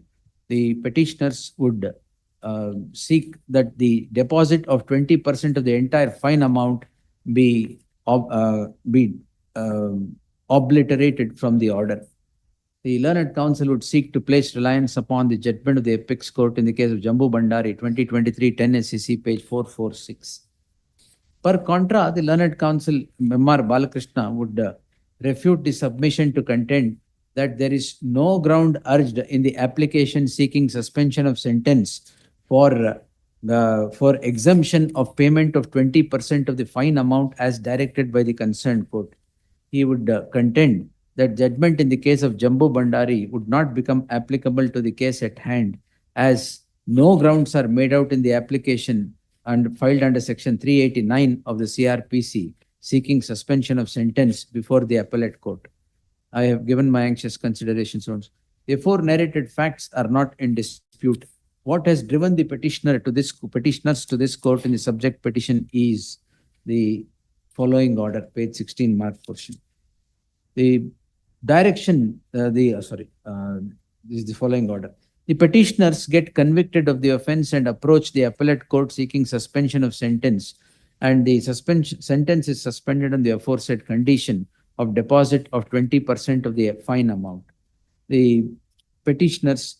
the petitioners would seek that the deposit of 20% of the entire fine amount be obliterated from the order. The learned counsel would seek to place reliance upon the judgment of the apex court in the case of Jammu Bandari 2023 10 SCC page 446. Per contra, the learned counsel M.R. Balakrishna would refute the submission to contend that there is no ground urged in the application seeking suspension of sentence for exemption of payment of 20% of the fine amount as directed by the concerned court. He would contend that judgment in the case of Jammu Bandari would not become applicable to the case at hand, as no grounds are made out in the application and filed under section 389 of the CRPC seeking suspension of sentence before the appellate court. I have given my anxious considerations on. The aforenarrated facts are not in dispute. What has driven the petitioners to this court in the subject petition is the following order, page 16, marked portion. The direction, this is the following order. The petitioners get convicted of the offense and approach the appellate court seeking suspension of sentence, and the sentence is suspended on the aforesaid condition of deposit of 20% of the fine amount. The petitioners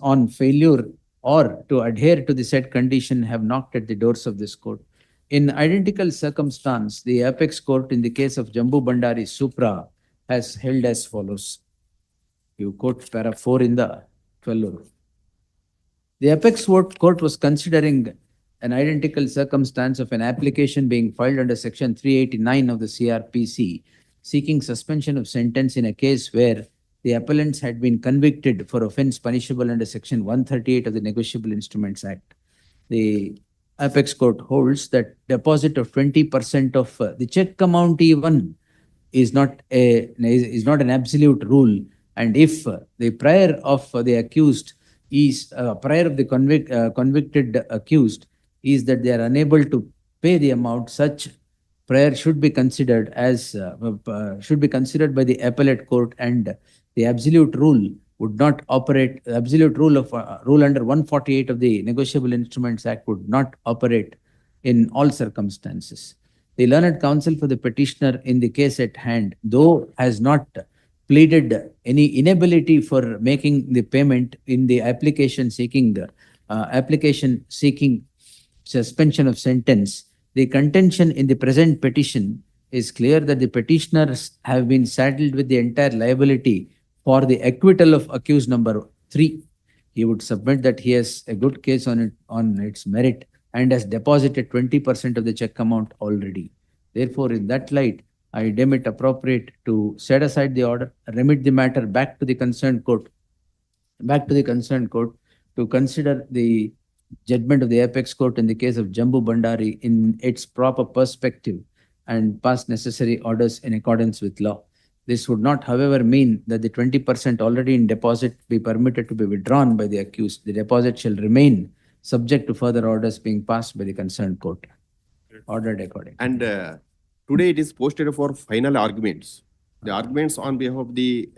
on failure or to adhere to the said condition have knocked at the doors of this court. In identical circumstance, the apex court in the case of Jammu Bandari Supra has held as follows. You quote para 4 in the 12. The apex court was considering an identical circumstance of an application being filed under section 389 of the CRPC, seeking suspension of sentence in a case where the appellants had been convicted for offense punishable under section 138 of the Negotiable Instruments Act. The apex court holds that deposit of 20% of the check amount even is not an absolute rule, and if the prior of the accused is prior of the convicted accused is that they are unable to pay the amount, such prior should be considered as should be considered by the appellate court, and the absolute rule would not operate. The absolute rule of rule under 148 of the Negotiable Instruments Act would not operate in all circumstances. The learned counsel for the petitioner in the case at hand, though has not pleaded any inability for making the payment in the application seeking suspension of sentence, the contention in the present petition is clear that the petitioners have been saddled with the entire liability for the acquittal of accused number 3. He would submit that he has a good case on its merit and has deposited 20% of the check amount already. Therefore, in that light, I deem it appropriate to set aside the order, remit the matter back to the concerned court, to consider the judgment of the apex court in the case of Jambu Bandari in its proper perspective and pass necessary orders in accordance with law. This would not, however, mean that the 20% already in deposit be permitted to be withdrawn by the accused. The deposit shall remain subject to further orders being passed by the concerned court. Ordered according. And today it is posted for final arguments. The arguments on behalf of the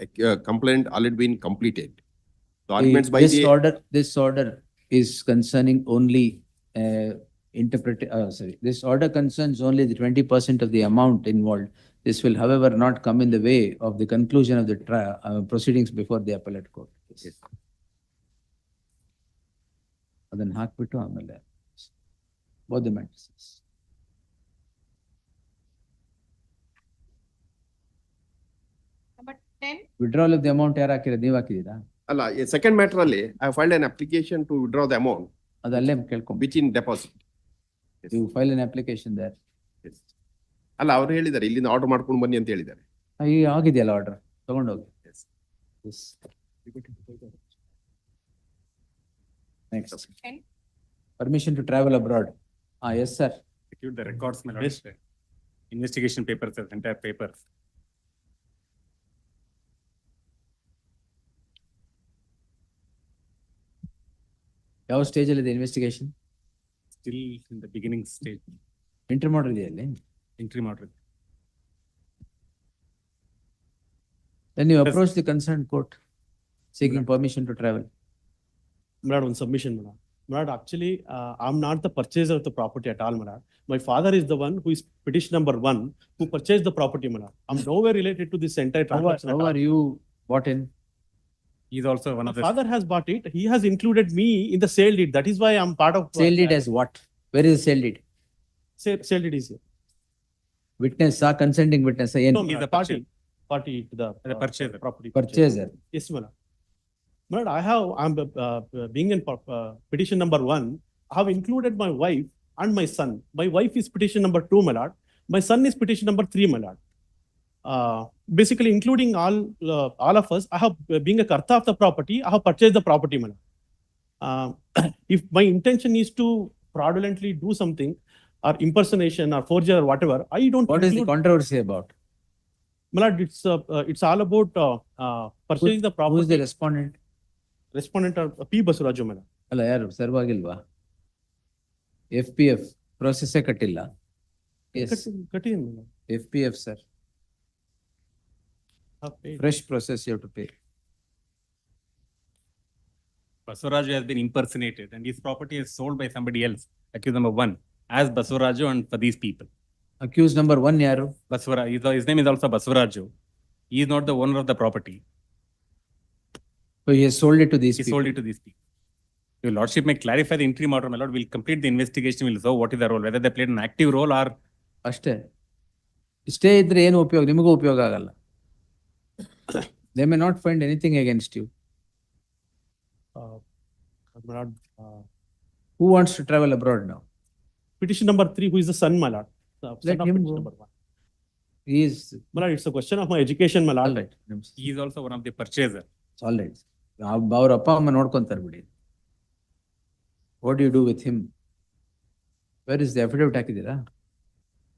complainant already been completed. The arguments by this order is concerning only this order concerns only the 20% of the amount involved. This will, however, not come in the way of the conclusion of the proceedings before the appellate court. Yes. Then ಹಾಕ್ಬಿಟ್ಟು ಆಮೇಲೆ both the matters. Number 10. Withdrawal of the amount ಯಾರು ಹಾಕಿರೋದು? ನೀವು ಹಾಕಿದ್ದೀರಾ? ಅಲ್ಲ, second matter ಅಲ್ಲಿ I filed an application to withdraw the amount. ಅದಲ್ಲೇ ಕೇಳ್ಕೊಂಡು. Which in deposit. You file an application there. Yes. ಅಲ್ಲ, ಅವ್ರು ಹೇಳಿದ್ದಾರೆ ಇಲ್ಲಿಂದ ಆರ್ಡರ್ ಮಾಡ್ಕೊಂಡು ಬನ್ನಿ ಅಂತ ಹೇಳಿದ್ದಾರೆ. ಆಗಿದೆಯಲ್ಲ ಆರ್ಡರ್, ತಗೊಂಡೋಗಿ. Yes. Next. Permission to travel abroad. Yes, sir. Execute the records, my lord. Yes. Investigation papers, the entire papers. ಯಾವ ಸ್ಟೇಜ್ ಅಲ್ಲಿ ಇದೆ investigation? Still in the beginning stage. Interim order ಇದೆಯಲ್ಲಿ? Interim order. Then you approach the concerned court seeking permission to travel. Madam, on submission, madam. Madam, actually, I'm not the purchaser of the property at all, madam. My father is the one who is petition number 1 who purchased the property, madam. I'm nowhere related to this entire transaction. How are you bought in? He is also one of the. Father has bought it. He has included me in the sale deed. That is why I'm part of. Sale deed as what? Where is the sale deed? Sale deed is here. Witness, consenting witness. No, he is the party to the purchaser. Property Purchaser. Yes, madam. Madam, I'm being in petition number 1. I have included my wife and my son. My wife is petition number 2, my lord. My son is petition number 3, my lord. Basically, including all of us, I have, being a karta of the property, I have purchased the property, my lord. If my intention is to fraudulently do something, or impersonation, or forgery, or whatever, I don't. What is the controversy about? My lord, it's all about purchasing the property. Who is the respondent? Respondent are P. Basuraju, madam. ಅಲ್ಲ, ಯಾರು serve ಆಗಿಲ್ವಾ? FPF process ಕಟ್ಟಿಲ್ಲ. Yes. ಕಟ್ಟಿದ್ದೀನಿ, madam. FPF, sir. Fresh process you have to pay. Basuraju has been impersonated and his property is sold by somebody else, accused number 1, as Basuraju and for these people. Accused number 1 ಯಾರು? His name is also Basuraju. He is not the owner of the property. So he has sold it to these people. He sold it to these people. Your lordship may clarify the interim order, my lord. We'll complete the investigation. We'll know what is the role, whether they played an active role or. ಅಷ್ಟೇ. ಇಷ್ಟೇ ಇದ್ರೆ ಏನು ಉಪಯೋಗ? ನಿಮಗೂ ಉಪಯೋಗ ಆಗಲ್ಲ. They may not find anything against you. My lord, Who wants to travel abroad now? petition number 3, who is the son, my lord? The son Let of him petition go. number 1. He is, My lord, it's a question of my education, my all lord. right. He is also one of the purchaser. It's all right. ಅವ್ರ ಅಪ್ಪ ಅಮ್ಮ ನೋಡ್ಕೊಂತಾರೆ ಬಿಡಿ. What do you do with him? Where is the affidavit ಹಾಕಿದ್ದೀರಾ?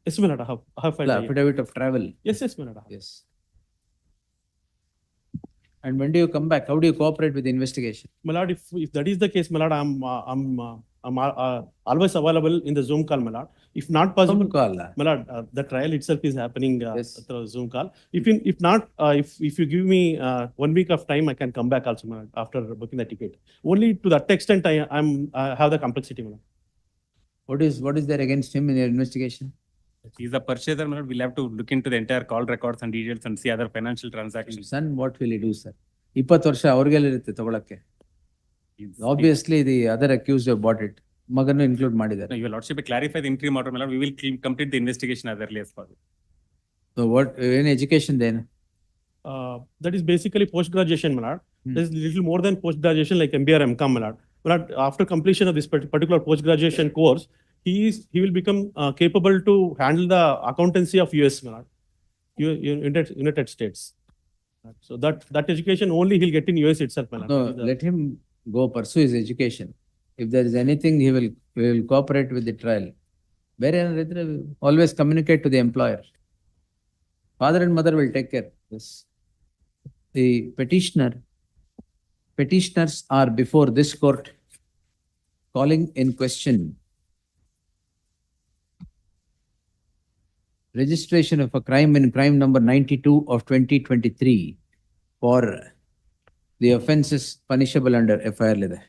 Yes, my lord, I have filed. Affidavit of travel. Yes, my lord. Yes. And when do you come back? How do you cooperate with the investigation? My lord, if that is the case, my lord, I'm always available in the Zoom call, my lord. If not possible, Zoom call. my lord, the trial itself is happening Yes. through Zoom call. If not, if you give me 1 week of time, I can come back also, my lord, after booking the ticket. Only to that extent I have the complexity, my lord. What is there against him in your investigation? He is a purchaser, my lord. We'll have to look into the entire call records and details and see other financial transactions. Son, what will he do, sir? 20 ವರ್ಷ ಅವ್ರಿಗೆಲ್ಲಿರುತ್ತೆ ತಗೊಳಕ್ಕೆ. Obviously, the other accused have bought it. ಮಗನ್ನು include ಮಾಡಿದ್ದಾರೆ. No, your lordship clarify the interim order, my lord. We will complete the investigation as early as possible. So what, any education then? That is basically post-graduation, my lord. There's little more than post-graduation like MBA or MCOM, my lord. My lord, after completion of this particular post-graduation course, he will become capable to handle the accountancy of US, my lord, United States. So that education only he'll get in US itself, my lord. No, let him go pursue his education. If there is anything, we will cooperate with the trial. Always communicate to the employer. Father and mother will take care. Yes. The petitioners are before this court calling in question registration of a crime in crime number 92 of 2023 for the offenses punishable under FIR.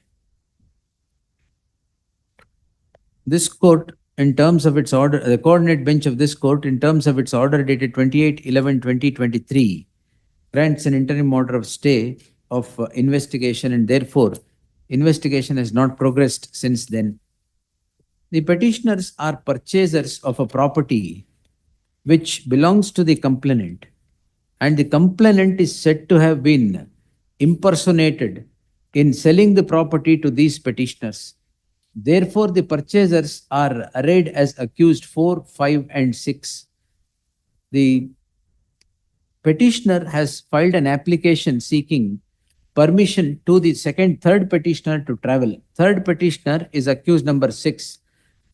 This court, in terms of its order, the coordinate bench of this court, in terms of its order dated 28/11/2023, grants an interim order of stay of investigation, and therefore investigation has not progressed since then. The petitioners are purchasers of a property which belongs to the complainant, and the complainant is said to have been impersonated in selling the property to these petitioners. Therefore, the purchasers are arrayed as accused 4, 5, and 6. The petitioner has filed an application seeking permission to the third petitioner to travel. Third petitioner is accused number 6.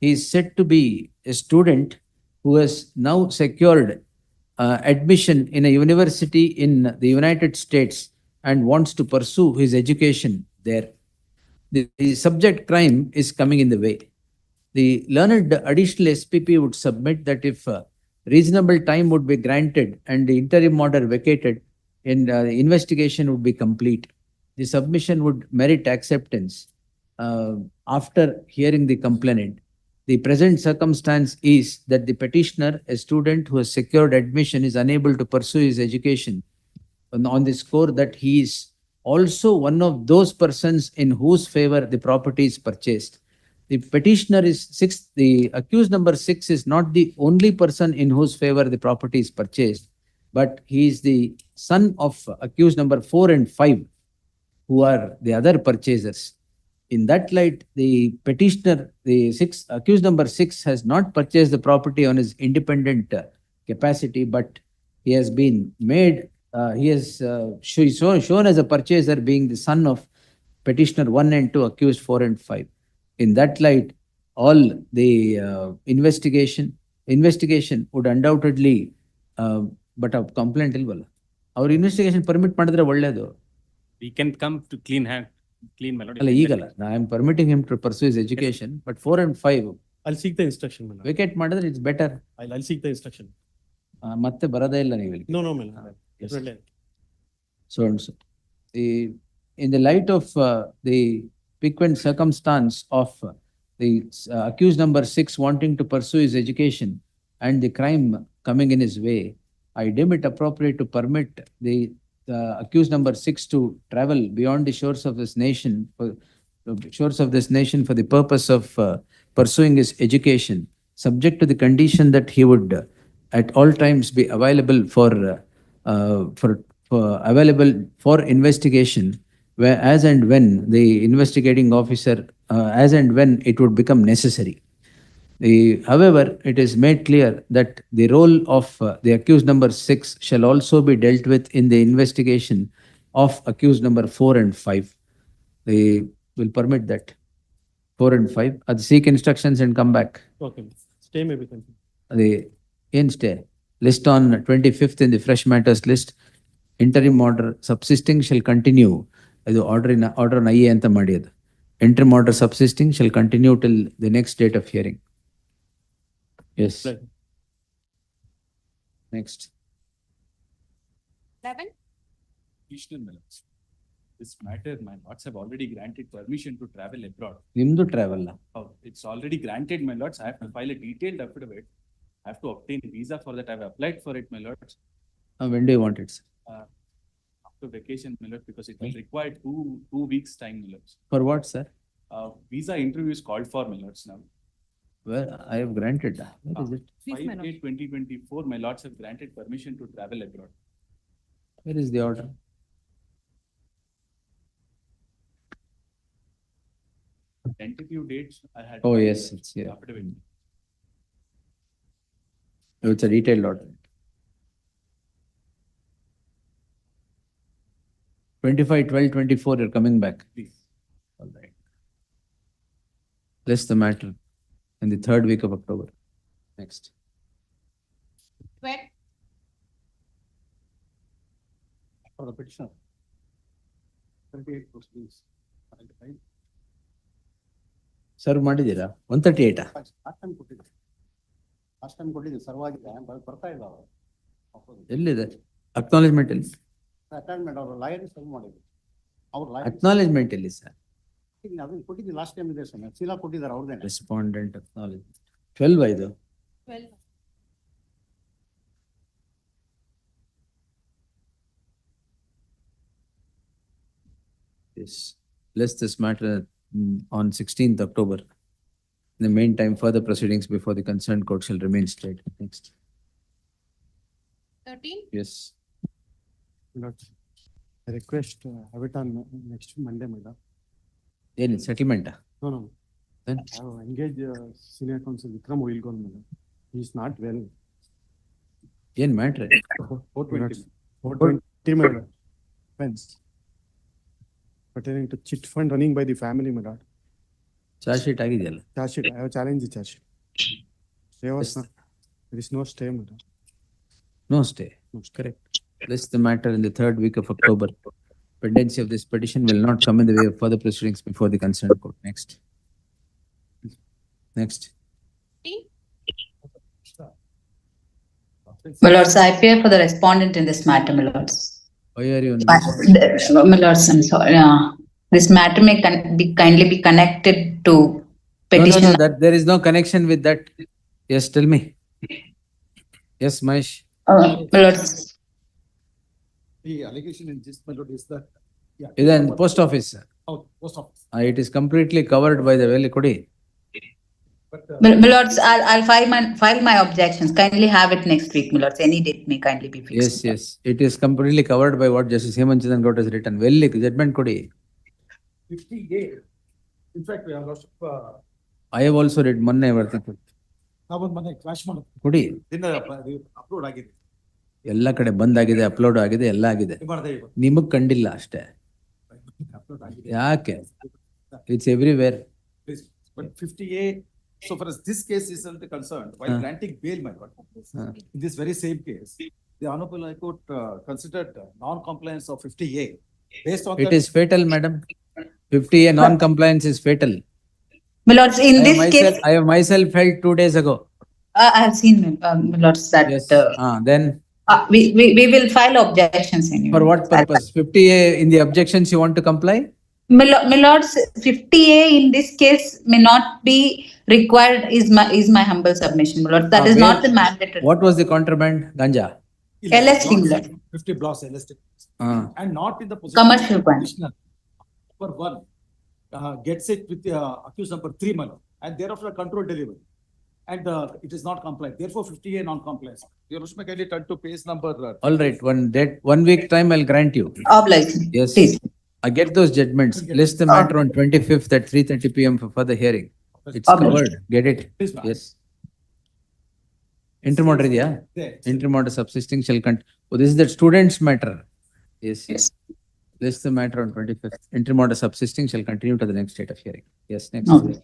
He is said to be a student who has now secured admission in a university in the United States and wants to pursue his education there. The subject crime is coming in the way. The learned additional SPP would submit that if reasonable time would be granted and the interim order vacated, and the investigation would be complete. The submission would merit acceptance after hearing the complainant. The present circumstance is that the petitioner, a student who has secured admission, is unable to pursue his education on the score that he is also one of those persons in whose favor the property is purchased. The petitioner is 6, the accused number 6 is not the only person in whose favor the property is purchased, but he is the son of accused number 4 and 5, who are the other purchasers. In that light, the petitioner, accused number 6, has not purchased the property on his independent capacity, but he has been made, he is shown as a purchaser, being the son of petitioner 1 and 2, accused 4 and 5. In that light, all the investigation would undoubtedly, but a complaint ilvalla. Our investigation permit madidre ಒಳ್ಳೆಯದು. We can come to clean my lord. ಅಲ್ಲ ಈಗಲ್ಲ, I am permitting him to pursue his education, but 4 and 5 I'll seek the instruction, my lord. vacate ಮಾಡಿದ್ರೆ it's better. I'll seek the instruction. ಮತ್ತೆ ಬರೋದೇ ಇಲ್ಲ ನೀವು ಇಲ್ಲಿ. No, my lord. Definitely. So and so. In the light of the piquant circumstance of the accused number 6 wanting to pursue his education and the crime coming in his way, I deem it appropriate to permit the accused number 6 to travel beyond the shores of this nation for the purpose of pursuing his education, subject to the condition that he would at all times be available for available for investigation where as and when the investigating officer, as and when it would become necessary. However, it is made clear that the role of the accused number 6 shall also be dealt with in the investigation of accused number 4 and 5. They will permit that. 4 and 5. Seek instructions and come back. Okay, stay maybe continue. The in stay. List on 25th in the fresh matters list. Interim order subsisting shall continue. The order on IE anta madiyadu. Interim order subsisting shall continue till the next date of hearing. Yes. Right. Next. 11. Additional minutes. This matter, my lords have already granted permission to travel abroad. Nimdu travel. Oh, it's already granted, my lords. I have to file a detailed affidavit. I have to obtain visa for that. I have applied for it, my lords. When do you want it, sir? After vacation, my lord, because it will require two weeks time, my lords. For what, sir? Visa interview is called for, my lords, now. Well, I have granted. Where is it? 5/8/2024, my lords have granted permission to travel abroad. Where is the order? Tentative dates, I had. Oh, yes, it's here. Affidavit. It's a detailed order. 25/12/24, you're coming back. Please. All right. List the matter in the 3rd week of October. Next. 12. For the petitioner. 38 proceedings. Serve ಮಾಡಿದ್ದೀರಾ 138. Last time ಕೊಟ್ಟಿದ್ದೀವಿ serve ಆಗಿದೆ ಬರ್ತಾ ಇಲ್ಲ ಅವರು ಎಲ್ಲಿದೆ acknowledgement ಇಲ್ಲಿ? ಅಟೆಂಡ್ಮೆಂಟ್ ಅವರು lawyer serve ಮಾಡಿದ್ರು ಅವ್ರು ಅಕ್ನಾಲೇಜ್ಮೆಂಟ್ ಇಲ್ಲಿ ಸರ್? ಅದನ್ನ ಕೊಟ್ಟಿದ್ದೀವಿ ಲಾಸ್ಟ್ ಟೈಮ್ ಇದೆ ಸರ್ ಚೀಲ ಕೊಟ್ಟಿದ್ದಾರೆ ಅವ್ರದ್ದೇನೆ. ರೆಸ್ಪಾಂಡೆಂಟ್ ಅಕ್ನಾಲೇಜ್ಮೆಂಟ್ 12 ಇದು. 12. Yes. List this matter on 16th October. In the meantime, further proceedings before the concerned court shall remain stayed. Next. 13. Yes. I request have it on next Monday, madam. Any settlement? No. Then? I have engaged senior counsel Vikram Oilgon, madam. He is not well. ಏನು matter? 420 madam. Fence. Pertaining to chit fund running by the family, madam. Charge sheet ಆಗಿದೆಯಲ್ಲ? Charge sheet. I have challenged the charge sheet. There is no stay, madam. No stay. Correct. List the matter in the 3rd week of October. Pendency of this petition will not come in the way of further proceedings before the concerned court. Next. Next. My lords, I appear for the respondent in this matter, my lords. Why are you? My lords, I'm sorry. This matter may kindly be connected to petition. No, that there is no connection with that. Yes, tell me. Yes, Mahesh. My lords. The allegation in this, my lord, is that. Then post office. Oh, post office. It is completely covered by the Valley Kodi. My lords, I'll file my objections. Kindly have it next week, my lords. Any date may kindly be fixed. Yes. It is completely covered by what Justice Hemanchidan Gaut has written. Valley judgment Kodi. 58. In fact, we have lost. I have also read ಮೊನ್ನೆ ಬರ್ತಿತ್ತು. ನಾವು ಮೊನ್ನೆ clash ಮಾಡೋದು. ಕೊಡಿ. Upload ಆಗಿದೆ. ಎಲ್ಲ ಕಡೆ ಬಂದ್ ಆಗಿದೆ, ಅಪ್ಲೋಡ್ ಆಗಿದೆ, ಎಲ್ಲ ಆಗಿದೆ. ನಿಮಗ್ ಕಂಡಿಲ್ಲ ಅಷ್ಟೇ. ಯಾಕೆ? It's everywhere. But 50A, so far as this case is concerned, while granting bail, my lord, in this very same case, the Honorable High Court considered non-compliance of 50A. Based on It is fatal, madam. 50A non-compliance is fatal. My lords, in this case, I have myself held 2 days ago. I have seen, my lords, that. Yes. Then. We will file objections anyway. For what purpose? 50A in the objections you want to comply? My lords, 50A in this case may not be required is my humble submission, my lord. That is not the mandatory. What was the contraband? Ganja. LSD, my lord. 50 blocks LSD. And not in the possession Commercial of the petitioner. Number 1 gets it with accused number 3, my lord, and thereafter control delivery. and it is not compliant. Therefore, 50A non-compliance. Your Lordship, may kindly turn to page number. All right, 1 week time I'll grant you. Obliged. Yes. Please. I get those judgments. List the matter on 25th at 3:30 PM for further hearing. It's Obliged. covered. Get it? Please, ma'am. Yes. Intermod idea? There. Intermod subsisting shall oh, this is the students' matter. Yes. Yes. List the matter on 25th. Intermod subsisting shall continue to the next date of hearing. Yes, next. Okay.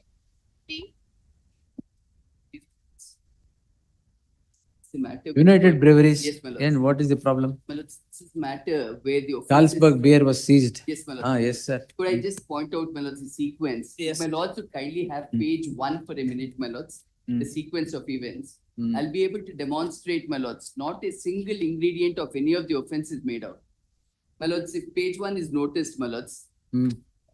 The matter. United Breweries. Yes, my lord. And what is the problem? My lord, this is matter where the offense is- Carlsberg beer was seized. Yes, my lord. Ah, yes, sir. Could I just point out, my lords, the sequence? Yes. My lords would kindly have page 1 for a minute, my lords, the sequence of events. I'll be able to demonstrate, my lords, not a single ingredient of any of the offenses made out. My lords, if page 1 is noticed, my lords,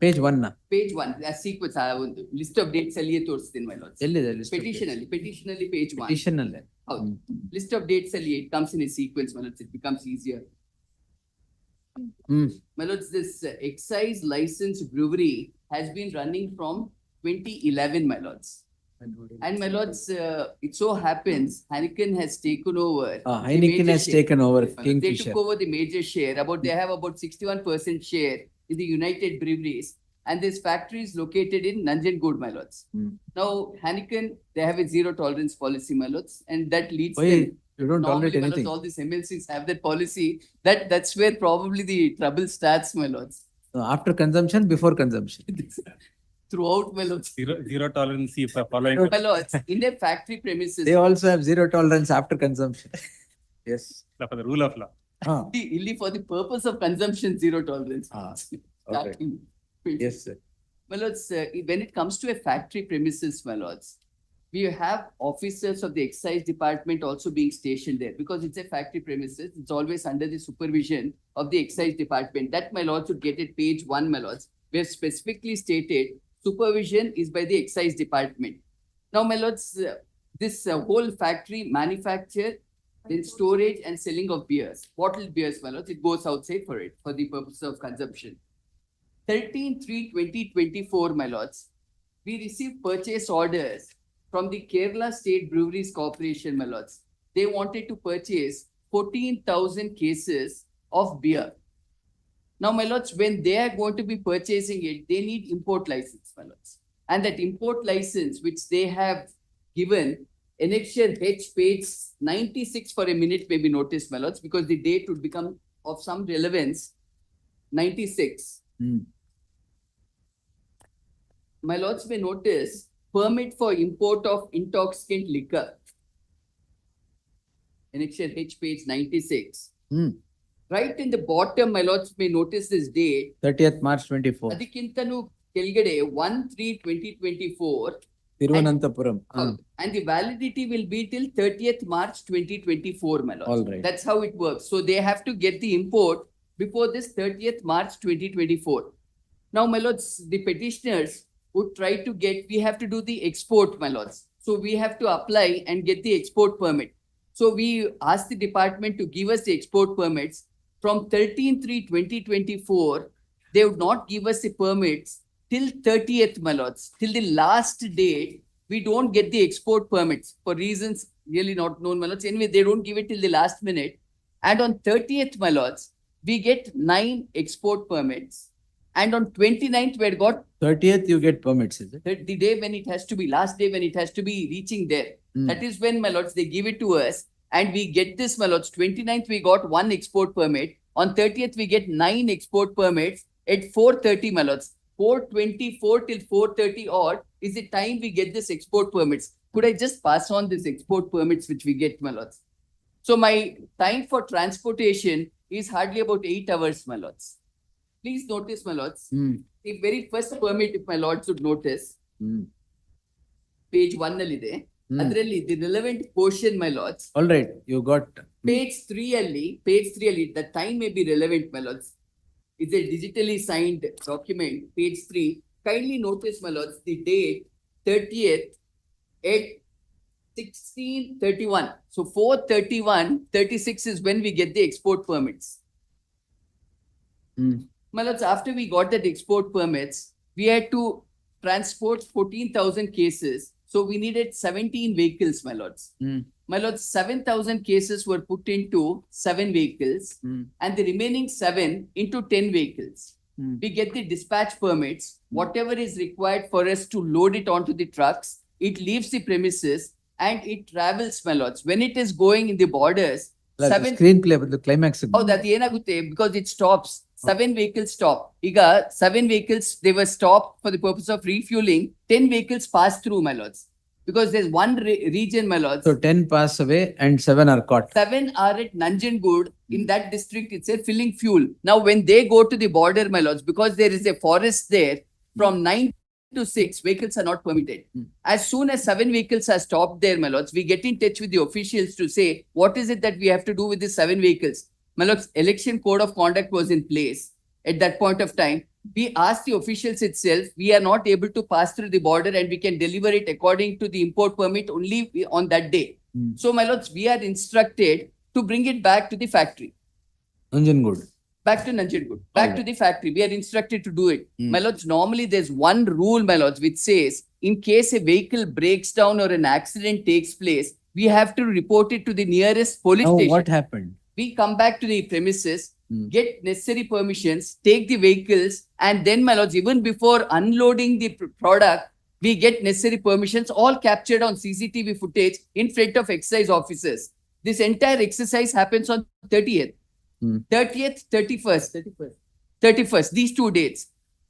Page 1 na. page 1, a sequence, I have ಒಂದು list of dates ಅಲ್ಲಿ ತೋರಿಸ್ತೀನಿ, my lords. ಎಲ್ಲಿದೆ list of Petition ಅಲ್ಲಿ page 1. Petition ಅಲ್ಲೇ. ಹೌದು. List of dates ಅಲ್ಲಿ it comes in a sequence, my lords, it becomes easier. My lords, this excise license brewery has been running from 2011, my lords. And my lords, it so happens Heineken has taken over. the Heineken major has share. taken over Yes, my lords. They Kingfisher. took over the major share. They have about 61% share in the United Breweries. And this factory is located in Nanjangud, my lords. Now, Heineken, they have a zero tolerance policy, my lords. And that leads Why them. you don't Normally, tolerate my lords, anything? all these MLCs have that policy. That's where probably the trouble starts, my lords. After consumption, before consumption. Throughout, my lords. Zero tolerance for following. My lords, in their factory premises. They also have zero tolerance after consumption. Yes. For the rule of law. Only for the purpose of consumption, zero tolerance. Okay. Starting. Yes, sir. My lords, when it comes to a factory premises, my lords, we have officers of the excise department also being stationed there because it's a factory premises. It's always under the supervision of the excise department. That, my lords, would get at page 1, my lords, where specifically stated supervision is by the excise department. Now, my lords, this whole factory manufacture, then storage and selling of beers, bottled beers, my lords, it goes outside for it, for the purpose of consumption. 13/3/2024, my lords, we received purchase orders from the Kerala State Breweries Corporation, my lords. They wanted to purchase 14,000 cases of beer. Now, my lords, when they are going to be purchasing it, they need import license, my lords. And that import license, which they have given, annexure H page 96 for a minute may be noticed, my lords, because the date would become of some relevance. 96. My lords may notice permit for import of intoxicant liquor. Annexure H page 96. Right in the bottom, my lords may notice this date. 30th March 24. ಅದಕ್ಕಿಂತನೂ ಕೆಳಗಡೆ 1/3/2024. Tiruvananthapuram. And the validity will be till 30th March 2024, my lords. All right. That's how it works. So they have to get the import before this 30th March 2024. Now, my lords, the petitioners would try to get, we have to do the export, my lords. So we have to apply and get the export permit. So we asked the department to give us the export permits. From 13/3/2024, they would not give us the permits till 30th, my lords. Till the last date, we don't get the export permits for reasons really not known, my lords. Anyway, they don't give it till the last minute. And on 30th, my lords, we get 9 export permits. And on 29th, we had got 30th, you get permits, is it? the day when it has to be, last day when it has to be reaching there. That is when, my lords, they give it to us. And we get this, my lords. 29th, we got 1 export permit. On 30th, we get 9 export permits at 4:30, my lords. 4:24 till 4:30 odd is the time we get this export permits. Could I just pass on this export permits which we get, my lords? So my time for transportation is hardly about 8 hours, my lords. Please notice, my lords. The very first permit, if my lords would notice, page 1 alide. Adralli, the relevant portion, my lords. All right, you got. Page 3 alli, the time may be relevant, my lords. It's a digitally signed document, page 3. Kindly notice, my lords, the date 30th at 16:31. So 4:31:36 is when we get the export permits. My lords, after we got that export permits, we had to transport 14,000 cases. So we needed 17 vehicles, my lords. Hmm. My lords, 7,000 cases were put into 7 vehicles Hmm. and the remaining 7 into 10 vehicles. Hmm. We get the dispatch permits, whatever is required for us to load it onto the trucks, it leaves the premises and it travels, my lords. When it is going in the borders, Like 7 screenplay, but the climax. Oh, that ಏನಾಗುತ್ತೆ because it stops. 7 vehicles stop. ಈಗ 7 vehicles, they were stopped for the purpose of refueling. 10 vehicles pass through, my lords. Because there's one region, my lords. So 10 pass away and 7 are caught. 7 are at Nanjangud. In that district, it's a filling fuel. Now, when they go to the border, my lords, because there is a forest there, from 9 to 6, vehicles are not permitted. As soon as 7 vehicles are stopped there, my lords, we get in touch with the officials to say, what is it that we have to do with the 7 vehicles? My lords, election code of conduct was in place at that point of time. We asked the officials itself, we are not able to pass through the border and we can deliver it according to the import permit only on that day. So, my lords, we are instructed to bring it back to the factory. Nanjangud. Back to Nanjangud, back to the factory. We are instructed to do it. My lords, normally there's one rule, my lords, which says in case a vehicle breaks down or an accident takes place, we have to report it to the nearest police Now station. what happened? We come back to the premises, get necessary permissions, take the vehicles, and then, my lords, even before unloading the product, we get necessary permissions, all captured on CCTV footage in front of excise officers. This entire exercise happens on 30th. 30th, 31st, these 2 dates.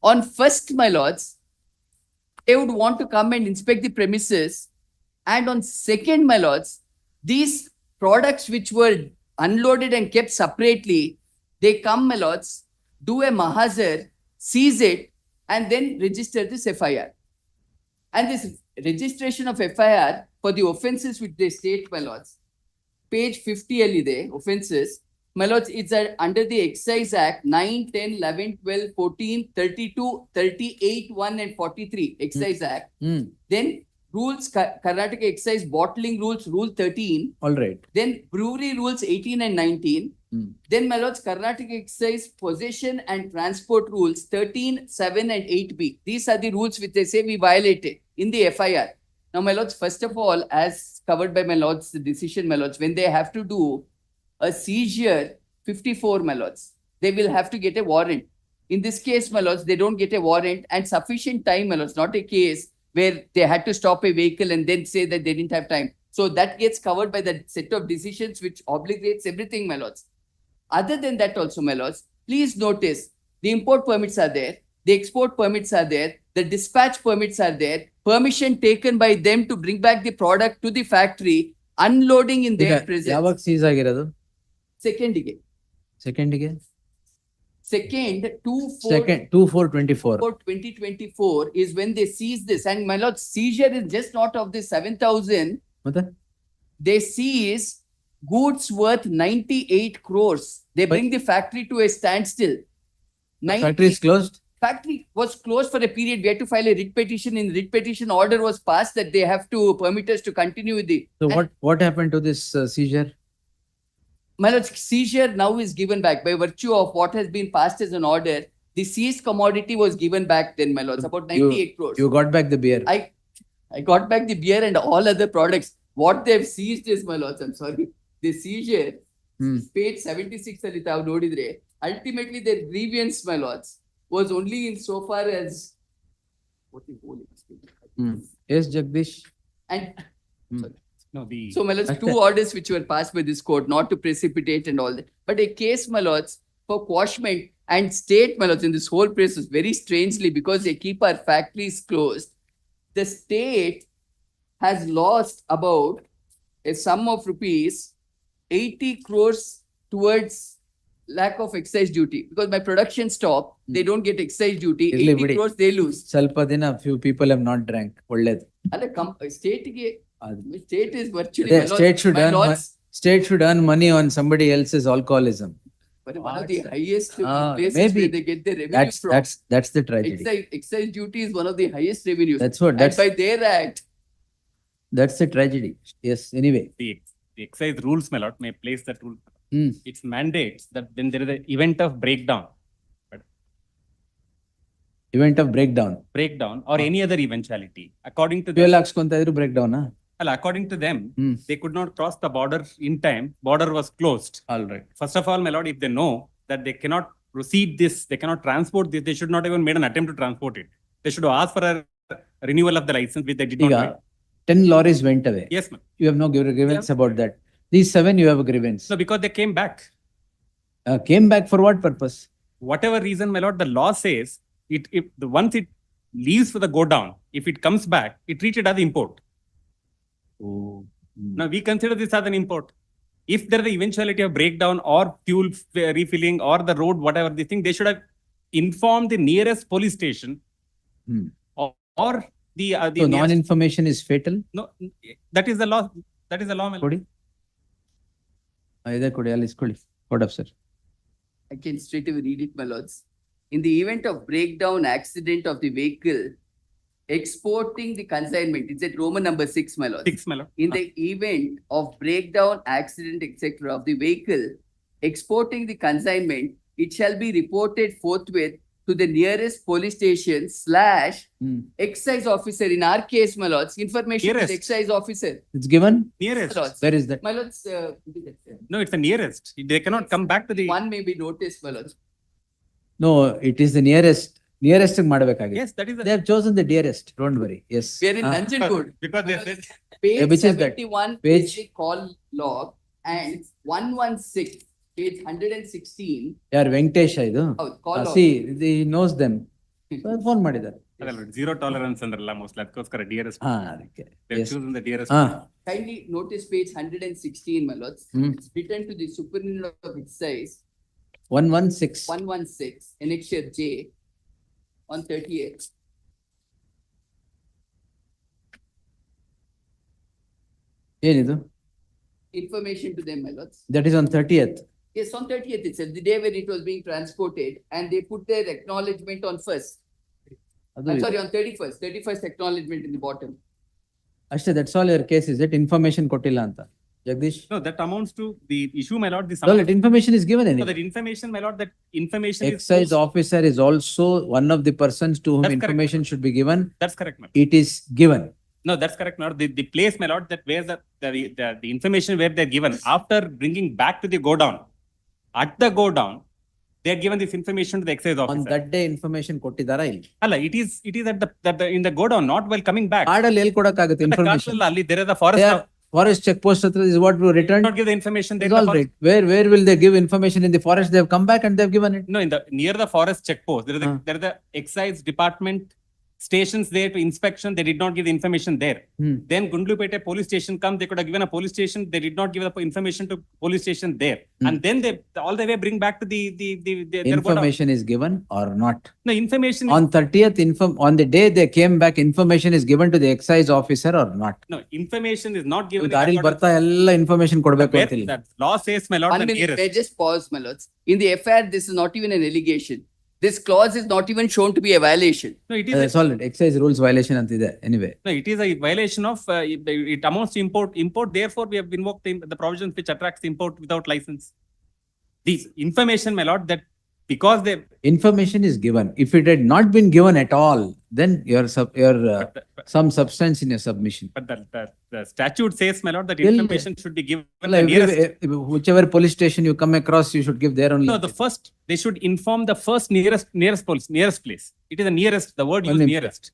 On 1st, my lords, they would want to come and inspect the premises. And on 2nd, my lords, these products which were unloaded and kept separately, they come, my lords, do a mahazar, seize it, and then register this FIR. And this registration of FIR for the offences which they state, my lords, page 50 LID, offences, my lords, it's under the Excise Act 9, 10, 11, 12, 14, 32, 38, 1 and 43, Excise Act. Then rules, Karnataka Excise Bottling Rules, Rule 13. All right. Then Brewery Rules 18 and 19. Then, my lords, Karnataka Excise Possession and Transport Rules 13, 7 and 8B. These are the rules which they say we violated in the FIR. Now, my lords, first of all, as covered by my lords, the decision, my lords, when they have to do a seizure 54, my lords, they will have to get a warrant. In this case, my lords, they don't get a warrant and sufficient time, my lords, not a case where they had to stop a vehicle and then say that they didn't have time. So that gets covered by the set of decisions which obligates everything, my lords. Other than that also, my lords, please notice the import permits are there, the export permits are there, the dispatch permits are there, permission taken by them to bring back the product to the factory, unloading in their presence. ಯಾವಾಗ seize ಆಗಿರೋದು? Second ಗೆ. Second ಗೆ? Second, 2/4/24. 2024 is when they seize this. And my lord, seizure is just not of the 7,000. ಮತ್ತೆ? They seize goods worth 98 crores. They bring the factory to a standstill. Factory is closed? Factory was closed for a period. We had to file a writ petition. In writ petition, order was passed that they have to permit us to continue with the. So what happened to this seizure? My lord, seizure now is given back by virtue of what has been passed as an order. The seized commodity was given back then, my lords, about 98 crores. You got back the beer. I got back the beer and all other products. What they've seized is, my lords, I'm sorry, the seizure, page 76 ali tavu nodidre, ultimately their grievance, my lords, was only in so far as what the whole Yes, Jagdish. And No, so, my lords, 2 orders which were passed by this court, not to precipitate and all that. But a case, my lords, for quashment and state, my lords, in this whole process, very strangely, because they keep our factories closed, the state has lost about a sum of rupees 80 crores towards lack of excise duty. Because my production stop, they don't get excise duty, 80 crores they lose. ಸ್ವಲ್ಪ ದಿನ few people have not drank. ಒಳ್ಳೇದು. ಅಲ್ಲ, state is virtually, Yeah, state should earn money on somebody else's alcoholism. But one of the highest places maybe. where they get their revenue from. That's the tragedy. Excise duty is one of the highest revenues. That's what. And by their act. That's the tragedy. Yes. Anyway. The excise rules, my lord, may place that rule. It mandates that when there is an event of breakdown, Event of breakdown. breakdown or any other eventuality. According to Fuel them, ಹಾಕ್ಸ್ಕೊಂತ ಇದ್ರು breakdown. according to them, Hmm. they could not cross the border in time. Border was closed. All right. First of all, my lord, if they know that they cannot proceed this, they cannot transport this, they should not even made an attempt to transport it. They should have asked for a renewal of the license, which they did not. ಈಗ make. 10 lorries went away. Yes, ma'am. You have no grievance about that. These 7 you have a grievance. No, because they came back. Came back for what purpose? Whatever reason, my lord, the law says it, if the once it leaves for the go down, if it comes back, it treated as import. Oh. Now we consider this as an import. If there is the eventuality of breakdown or fuel refilling or the road, whatever the thing, they should have informed the nearest police station Hmm. or the So nearest- non-information is fatal? No, that is the law. That is the law, my lord. ಕೊಡಿ. ಇದೆ ಕೊಡಿ, ಅಲ್ಲಿ ಇಸ್ಕೊಳ್ಳಿ. Court officer. I can straight away read it, my lords. In the event of breakdown accident of the vehicle, exporting the consignment, it's at Roman number 6, my lords. 6, my lord. In the event of breakdown, accident, etc. of the vehicle, exporting the consignment, it shall be reported forthwith to the nearest police station / excise officer. In our case, my lords, information to the Nearest. excise officer. It's given? Nearest. My lords. Where is that? My lords, No, it's the nearest. They cannot come back to the. one may be noticed, my lords. No, it is the nearest. Nearest ಮಾಡಬೇಕಾಗಿದೆ. Yes, that is the. They have chosen the dearest. Don't worry. Yes. We are in Nanjangud. Because they said. Page which is that? 71 Page? is the call log and 116, page 116. ಯಾರು ವೆಂಕಟೇಶ ಇದು? Call log. See, he knows them. Phone ಮಾಡಿದ್ದಾರೆ. ಅದಲ್ಲ, zero tolerance ಅಂದ್ರಲ್ಲ mostly ಅದಕ್ಕೋಸ್ಕರ dearest. ಹಾ, ಅದಕ್ಕೆ. They've Yes. chosen the dearest. ಹಾ. Kindly notice page 116, my lords. Hmm. It's written to the Superintendent of Excise, 116. 116, annexure J, on 38. ಏನಿದು? Information to them, my lords. That is on 30th. Yes, on 30th itself, the day when it was being transported, and they put their acknowledgement on 1st. ಅದು I'm sorry, on 31st acknowledgement in the bottom. ಅಷ್ಟೇ, that's all your case is it? Information ಕೊಟ್ಟಿಲ್ಲ ಅಂತ. Jagadish? No, that amounts to the issue, my lord. No, that information is given So anyway. that information, my lord, that information Excise is. officer is also one of the persons to whom That's correct. information should be given. That's correct, ma'am. It is given. No, that's correct, my lord. The place, my lord, that where the information where they're given after bringing back to the go down, at the go down, they're given this information to the excise On officer. that day information ಕೊಟ್ಟಿದ್ದಾರಾ ಇಲ್ಲಿ? Alla, it is at the in the go down, not while coming back. ಕಾರ್ಡಲ್ಲಿ ಎಲ್ಲಿ ಕೊಡಕ್ಕಾಗುತ್ತೆ The information? card ಅಲ್ಲಿ there is a forest. Forest check post hatra is what we returned. Not give the information. It's all right. Where will they give information in the forest? They have come back and they have given it. No, in the near the forest check post, there is the excise department stations there to inspection. They did not give the information there. Then Gundlupete police station come. They could have given a police station. They did not give the information to police station there. And then they all the way bring back to their Information is given or not? No, information. On 30th, on the day they came back, information is given to the excise officer or not? No, information is not given. ದಾರಿಲಿ ಬರ್ತಾ ಎಲ್ಲ information ಕೊಡ್ಬೇಕು Where ಅಂತಿಲ್ಲ. that law says, my lord, 1 the minute, nearest. may I just pause, my lords. In the FIR, this is not even an allegation. This clause is not even shown to be a violation. No, it is. That's all right. Excise rules violation ಅಂತಿದೆ. Anyway. No, it is a violation of it amounts to import. Therefore, we have invoked the provisions which attracts import without license. These information, my lord, that because they Information is given. If it had not been given at all, then some substance in your submission. but the statute says, my lord, that Till- information should be given. Well, the nearest. whichever police station you come across, you should give there only. No, the first they should inform the first nearest place. It is the nearest. The word One used minute. nearest.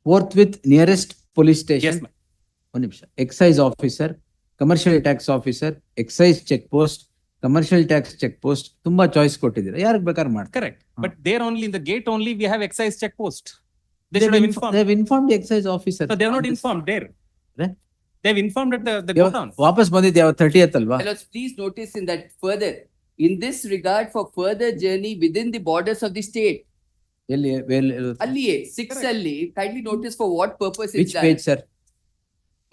Forthwith nearest police station. Yes, ma'am. ಒಂದು ನಿಮಿಷ. Excise officer, commercial tax officer, excise check post, commercial tax check post, ತುಂಬಾ choice ಕೊಟ್ಟಿದ್ದೀರಾ. ಯಾರಿಗೆ ಬೇಕಾದ್ರೆ ಮಾಡ್ತಾರೆ. Correct. But there only in the gate only we have excise check post. They They've should have informed. They've informed the excise officer. So they have not informed there. Eh? They've informed at the go down. ವಾಪಸ್ ಬಂದಿದ್ದು ಯಾವ 30th ಅಲ್ವಾ? My lords, please notice in that further, in this regard for further journey within the borders of the state. ಎಲ್ಲಿ Alliye, 6 alli, kindly notice for what purpose it's which done. page sir?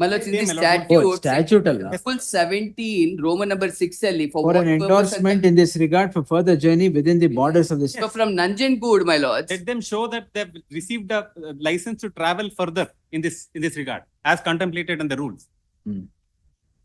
My lords, in the Same, my lord. Oh, statute, statute ಅಲ್ವಾ? Article 17, Roman number 6 alli, for For what an purpose? endorsement in this regard for further journey within the borders of the So state. from Nanjangud, my lords, Let them show that they've received a license to travel further in this regard, as contemplated in the rules.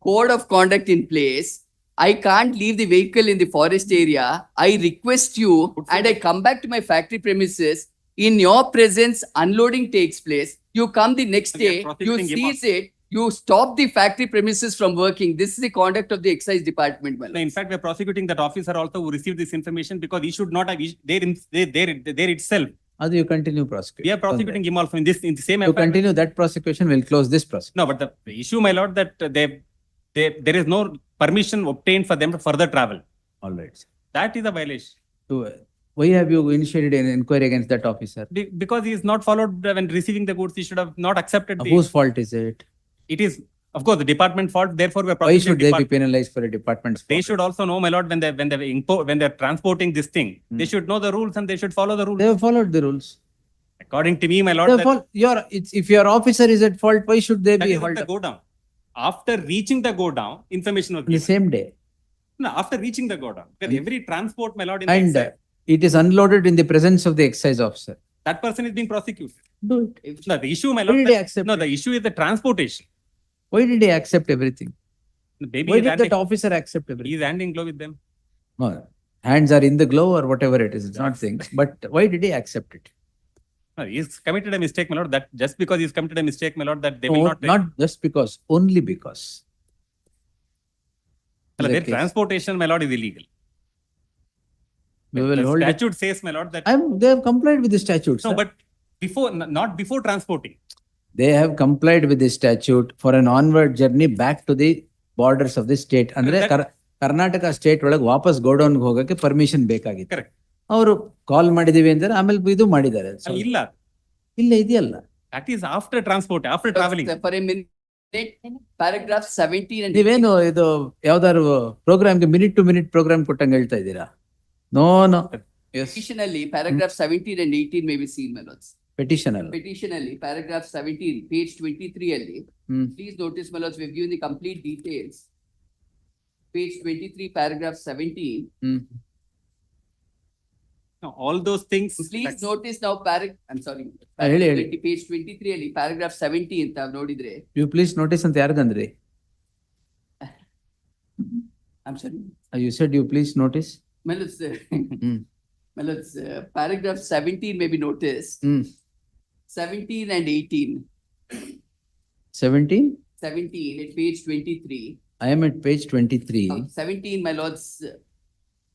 code of conduct in place. I can't leave the vehicle in the forest area. I request you and I come back to my factory premises. in your presence, unloading takes place. You come the next We are day, you prosecuting him seize it, you stop the factory premises from working. This is the conduct of the excise department, my No, lord. in fact, we're prosecuting that officer also who received this information because he should not have, there itself. How do you continue prosecuting? We are prosecuting him also in the same You FIR. continue that prosecution, we'll close this prosecution. No, but the issue, my lord, that there is no permission obtained for them to further travel. All right. That is a violation. So, why have you initiated an inquiry against that officer? Because he is not followed when receiving the goods, he should have not accepted the. Whose fault is it? It is, of course, the department fault, therefore we are Why prosecuting. should they be penalized for a department's They fault? should also know, my lord, when they're transporting this thing, they should know the rules and they should follow the rules. They have followed the rules. According to me, my lord, They that, have if your officer is at fault, why should they that be is at held the up? go down. After reaching the go down, information was The given. same day? No, after reaching the go down, because every transport, my lord, in the And excise, it is unloaded in the presence of the excise officer. that person is being prosecuted. Do it. No, the issue, my Why lord, did he accept no, the issue is the transportation. Why did he accept everything? Maybe Why he's did handing, that officer accept everything? he's handing glove with them. No, hands are in the glove or whatever it is, it's not things. But why did he accept it? No, he's committed a mistake, my lord, that just because he's committed a mistake, my lord, that they will No, not. not just because, only because. No, The their case. transportation, my lord, is illegal. We will The hold it. statute says, my lord, that. They have complied with the statute, No, sir. but before, not before transporting. They have complied with the statute for an onward journey back to the borders of the state. ಅಂದ್ರೆ Karnataka state ಒಳಗೆ ವಾಪಸ್ godown ಹೋಗಕ್ಕೆ permission ಬೇಕಾಗಿತ್ತು. Correct. ಅವರು ಕಾಲ್ ಮಾಡಿದೀವಿ ಅಂದ್ರೆ ಆಮೇಲೆ ಇದು ಮಾಡಿದ್ದಾರೆ. So, ಇಲ್ಲ. ಇಲ್ಲ ಇದೆಯಲ್ಲ. That is after transport, after traveling. For a minute, paragraph 17 and ನೀವೇನು ಇದು ಯಾವ್ದಾದ್ರು ಪ್ರೋಗ್ರಾಮ್ಗೆ ಮಿನಿಟ್ ಟು ಮಿನಿಟ್ ಪ್ರೋಗ್ರಾಮ್ ಕೊಟ್ಟಂಗೆ ಹೇಳ್ತಾ ಇದ್ದೀರಾ? No no. Yes. Additionally, paragraph 17 and 18 may be seen, my lords. Petition ಅಲ್ಲ. Petitionally, paragraph 17, page 23 ಅಲ್ಲಿ. Hmm. Please notice, my lords, we've given the complete details. Page 23, paragraph 17. Hmm. No, all those things. Please notice now, I'm sorry. ಹೇಳಿ ಹೇಳಿ. Page 23 ಅಲ್ಲಿ, paragraph 17 ತಾವ್ ನೋಡಿದ್ರೆ. You please notice ಅಂತ ಯಾರ್ಗಂದ್ರಿ? I'm sorry. You said you please notice. My lords, my lords, paragraph 17 may be noticed. 17 and 18. 17? 17 at page 23. I am at page 23. 17, my lords.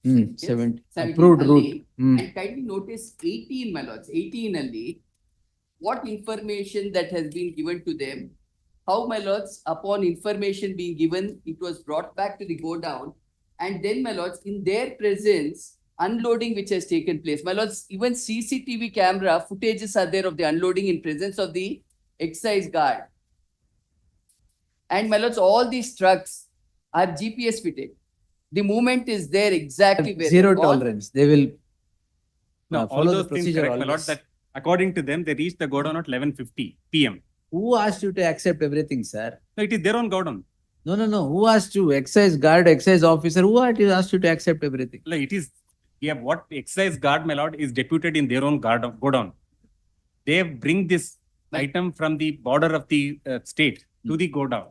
17. 17 Approved ಅಲ್ಲಿ. route. And kindly notice 18, my lords, 18 ali, what information that has been given to them, how, my lords, upon information being given, it was brought back to the go down, and then, my lords, in their presence, unloading which has taken place. My lords, even CCTV camera footages are there of the unloading in presence of the excise guard. And, my lords, all these trucks are GPS fitted. The movement is there exactly where Zero they've gone. tolerance. They will No, all follow the those things procedure correct, my lord, always. that according to them, they reached the go down at 11:50 PM. Who asked you to accept everything, sir? No, it is their own go down. No. Who asked you? Excise guard, excise officer. Who asked you to accept everything? Like it is, yeah, what excise guard, my lord, is deputed in their own go down. They bring this item from the border of the state to the go down.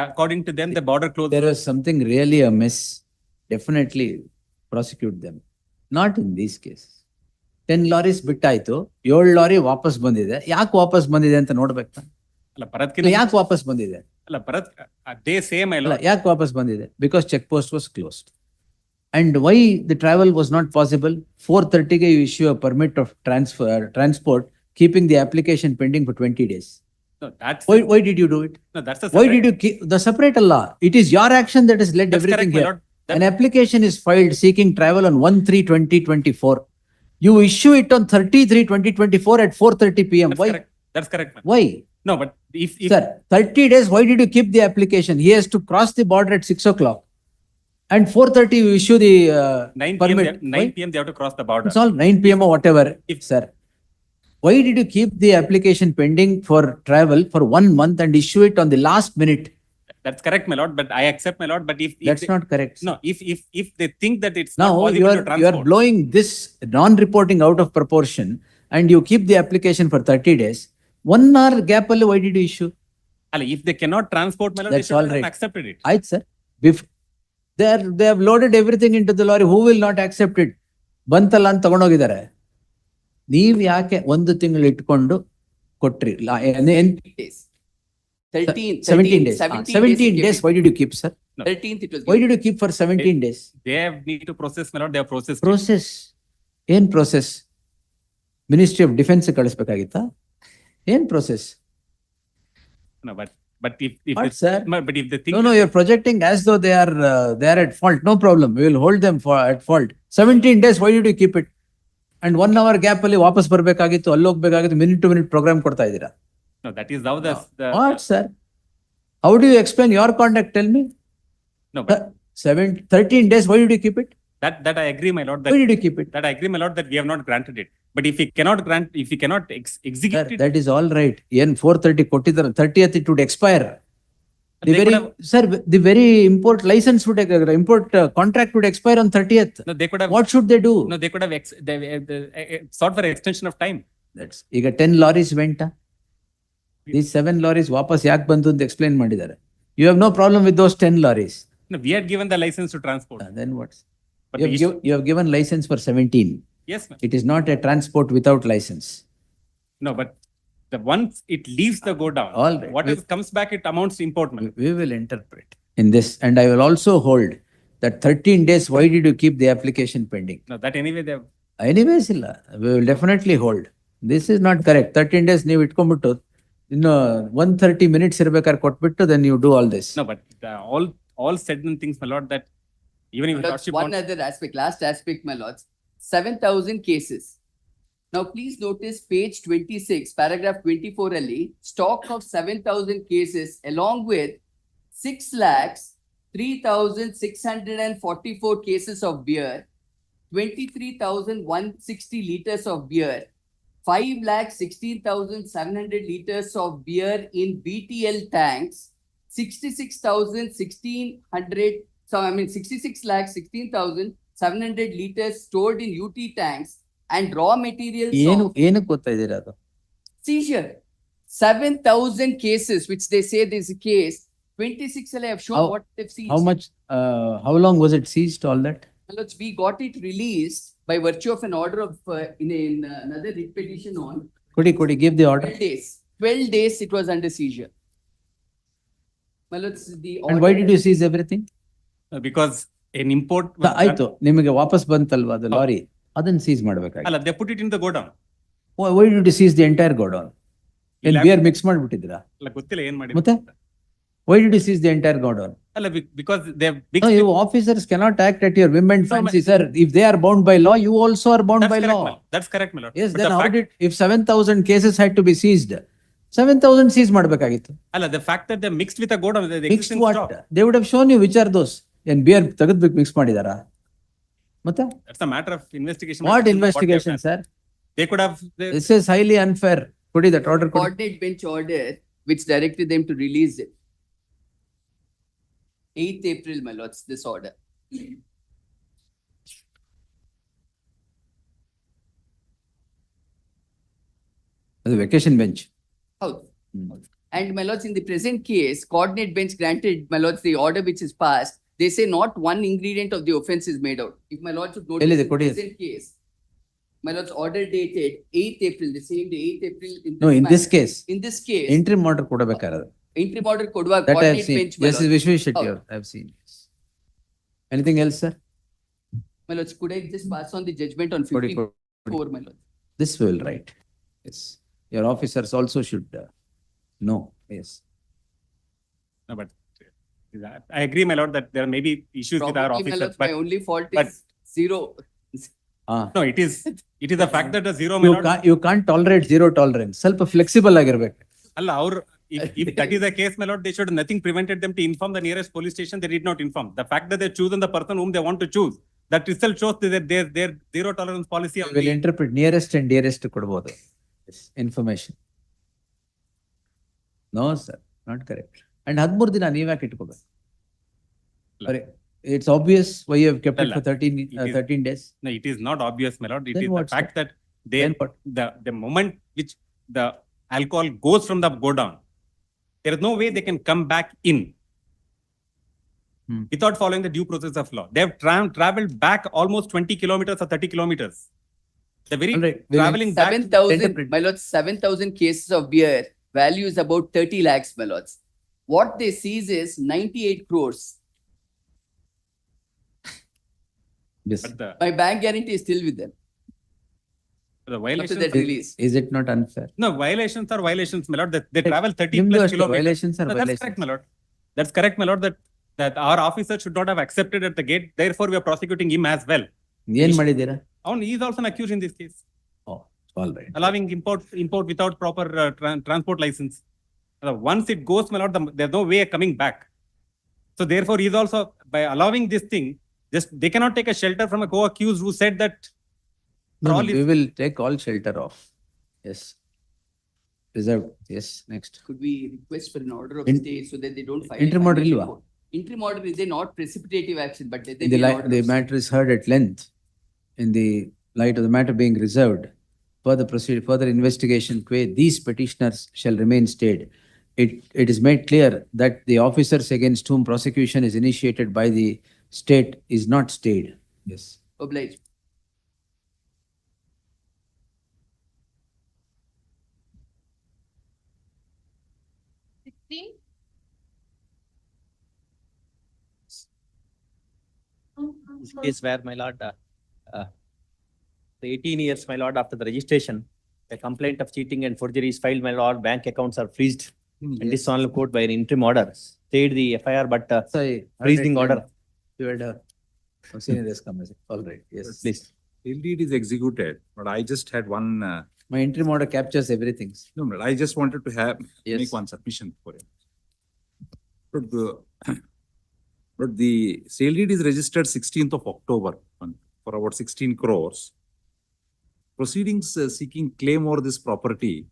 According to them, the border closed. There was something really amiss. Definitely prosecute them. Not in these cases. 10 lorries ಬಿಟ್ಟಾಯ್ತು, 7 lorry ವಾಪಸ್ ಬಂದಿದೆ. ಯಾಕೆ ವಾಪಸ್ ಬಂದಿದೆ ಅಂತ ನೋಡ್ಬೇಕು. ಅಲ್ಲ, ಭರತ್ಕಿನ ಯಾಕೆ ವಾಪಸ್ ಬಂದಿದೆ? ಅಲ್ಲ, Bharat, they say, my lord. ಯಾಕೆ ವಾಪಸ್ ಬಂದಿದೆ? Because check post was closed. And why the travel was not possible? 4:30 ಗೆ you issue a permit of transport, keeping the application pending for 20 days. No, that's Why did you do it? no, that's a Why did you keep the separate law? It is your action that has led That's everything correct, my here. lord. An application is filed seeking travel on 1/3/2024. You issue it on 30/3/2024 at 4:30 PM. That's Why? correct. That's correct, man. Why? No, but if Sir, 30 days, why did you keep the application? He has to cross the border at 6 o'clock. And 4:30 you issue the 9 PM, permit. 9 PM, they have to cross the border. It's all 9 PM or whatever, sir. Why did you keep the application pending for travel for 1 month and issue it on the last minute? That's correct, my lord, but I accept, my lord, but if That's they, not correct. no, if they think that it's Now not you possible to are transport. blowing this non-reporting out of proportion and you keep the application for 30 days. 1 hour gap alli, why did you issue? Alla, if they cannot transport, my lord, they That's should all have right. accepted it. Right, sir. They have loaded everything into the lorry. Who will not accept it? Bantala ಅಂತ ತಗೊಂಡೋಗಿದ್ದಾರೆ. ನೀವ್ ಯಾಕೆ ಒಂದು ತಿಂಗಳು ಇಟ್ಕೊಂಡು ಕೊಟ್ರಿ? days. 13, 17 days. 17 days, why did you keep, sir? 13th it was Why given. did you keep for 17 days? They have need to process, my lord, they have processed. Process. ಏನ್ process? Ministry of Defense ಕಳಿಸ್ಬೇಕಾಗಿತ್ತಾ? ಏನ್ process? No, but if What, the- sir? but if the thing. No, you're projecting as though they are at fault. No problem. We will hold them at fault. 17 days, why did you keep it? And 1 hour gap ಅಲ್ಲಿ ವಾಪಸ್ ಬರ್ಬೇಕಾಗಿತ್ತು, ಅಲ್ಲಿ ಹೋಗ್ಬೇಕಾಗಿತ್ತು, minute to minute program ಕೊಡ್ತಾ ಇದ್ದೀರಾ. No, that is how the. What, sir? How do you explain your conduct? Tell me. No, but 13 days, why did you keep it? that I agree, my lord, Why did you keep it? that I agree, my lord, that we have not granted it. But if we cannot grant, if we cannot execute Sir, it. that is all right. ಏನ್ 430 ಕೊಟ್ಟಿದ್ದಾರೆ, 30th it would expire. The They very, could have- sir, the very import license would, import contract would expire on 30th. No, they could have. What should they do? No, they could have sought for extension of time. That's, ಈಗ 10 lorries went. These 7 lorries ವಾಪಸ್ ಯಾಕೆ ಬಂತು ಅಂತ explain ಮಾಡಿದ್ದಾರೆ. You have no problem with those 10 lorries. No, we had given the license to transport. Then what? But You have given license for 17. yes, ma'am. It is not a transport without license. No, but the once it leaves the go down, All right. whatever comes back, it amounts to import, ma'am. We will interpret in this, and I will also hold that 13 days, why did you keep the application pending? No, that anyway they have. Anyways, ಇಲ್ಲ, we will definitely hold. This is not correct. 13 days ನೀವು ಇಟ್ಕೊಂಡ್ಬಿಟ್ಟು ಇನ್ನು 130 minutes ಇರ್ಬೇಕಾದ್ರೆ ಕೊಟ್ಬಿಟ್ಟು then you do all this. No, but all said and things, my lord, that even if That's lordship one wants. other aspect, last aspect, my lords. 7,000 cases. Now, please notice page 26, paragraph 24 ali, stock of 7,000 cases along with 6,03,644 cases of beer, 23,160 liters of beer, 5,16,700 liters of beer in BTL tanks, 66,16,700 liters stored in UT tanks and raw materials ಏನು of ಏನಕ್ಕೆ ಗೊತ್ತಾ ಇದ್ದೀರಾ ಅದು? seizure. 7,000 cases, which they say there is a case. 26 I have shown How- what they've seized. How much, how long was it seized, all that? Let's, we got it released by virtue of an order of, in another writ petition on Could you give the order? 12 days. 12 days it was under seizure. Well, it's the And why order- did you seize everything? Because an import. was done- ಆಯ್ತು, ನಿಮಗೆ ವಾಪಸ್ ಬಂತಲ್ವಾ ಅದು lorry, ಅದನ್ನ seize ಮಾಡ್ಬೇಕಾಗಿ. ಅಲ್ಲ, they put it in the go down. Why did you seize the entire godown? ಏನ್ ಇಲ್ಲ. Beer mix ಮಾಡ್ಬಿಟ್ಟಿದ್ದೀರಾ? ಅಲ್ಲ, ಗೊತ್ತಿಲ್ಲ ಏನ್ ಮಾಡಿ. ಮತ್ತೆ? Why did you seize the entire godown? ಅಲ್ಲ, because they have big. No, you officers cannot act at your whim and fancy, sir. If they are bound by law, you also are bound That's by correct, law. my lord. That's correct, my lord. Yes, But then the how fact- did, if 7,000 cases had to be seized, 7,000 seize ಮಾಡ್ಬೇಕಾಗಿತ್ತು. ಅಲ್ಲ, the fact that they mixed with a go down, the Mixed existing what? stock. They would have shown you which are those. ಏನ್ beer ತೆಗೆದ್ಬಿಟ್ಟು mix ಮಾಡಿದಾರಾ? ಮತ್ತೆ? That's a matter of investigation. What they have investigation, done. sir? They could have. This is highly unfair. Could that order? coordinate bench order which directed them to release it. 8th April, my lords, this order. The vacation bench. Howದು. And my lords, in the present case, coordinate bench granted, my lords, the order which is passed, they say not one ingredient of the offense is made out. If my lords would notice, ಎಲ್ಲಿದೆ? in the ಕೊಡಿ. present case, my lords, order dated 8th April, the same day, 8th April. No, in this matter. case. In this case, Interim order ಕೊಡಬೇಕಾದ್ರೆ. interim order ಕೊಡುವ That I have coordinate seen. bench, my Yes, lords. Vishwesh Shetty, ಹೌದು. I have seen. Anything else, sir? My lords, could I just pass on the judgment on ಕೊಡಿ, 54, my lords? This we will write. Yes. Your officers also should know. Yes. No, but I agree, my lord, that there may be issues with our Probably, my officers, lords, but my only fault but- is zero. no, it is the fact that the zero, my lord. You can't tolerate zero tolerance. ಸ್ವಲ್ಪ flexible ಆಗಿರ್ಬೇಕು. ಅಲ್ಲ, if that is the case, my lord, they should, nothing prevented them to inform the nearest police station. They did not inform. The fact that they chosen the person whom they want to choose, that itself shows that their zero tolerance policy. We will interpret nearest and dearest ಕೊಡ್ಬೋದು. Information. No, sir, not correct. And 13 ದಿನ ನೀವ್ ಯಾಕೆ ಇಟ್ಕೋಬೇಕು? Sorry, it's obvious why you have kept it for 13 days. No, it is not obvious, my lord. It Then is the what's fact that they, Then what? the moment which the alcohol goes from the go down, there is no way they can come back in without following the due process of law. They have traveled back almost 20 kilometers or 30 kilometers. The very Alright, we will- traveling back. 7,000, my lords, 7,000 cases of beer, value is about 30 lakhs, my lords. What they seize is 98 crores. Yes. But the, My bank guarantee is still with them. the After violations. that release. Is it not unfair? No, violations are violations, my lord. They travel 30 Nimdu plus ashte, kilometers. violations are No, that's violations. correct, my lord. That's correct, my lord, that our officer should not have accepted at the gate. Therefore, we are prosecuting him as well. ಏನ್ ಮಾಡಿದ್ದೀರಾ? He is also an accused in this case, Oh, all right. allowing import without proper transport license. Once it goes, my lord, there's no way coming back. So therefore, he is also, by allowing this thing, just they cannot take a shelter from a co-accused who said that. No, all no, is- we will take all shelter off. Yes. Reserved. Yes, next. Could we request for an order of In- stay so that they don't file? interim a order final ilva? report? Interim order is not precipitative action, but they In the light, the matter is heard at length. In the light of the matter being reserved, further investigation, these petitioners shall remain stayed. It is made clear that the officers against whom prosecution is initiated by the state is not stayed. Yes. Oblige. This case where, my lord, the 18 years, my lord, after the registration, a complaint of cheating and forgery is filed, my lord, bank accounts are freezed. And this honorable court by an interim order stayed the FIR, but freezing order. You had a senior has come. All right. Yes. Please. Indeed is executed, but I just had one, My interim order captures everything. no, but I just wanted to Yes. make one submission for it. But the sale deed is registered 16th of October for about 16 crores. Proceedings seeking claim over this property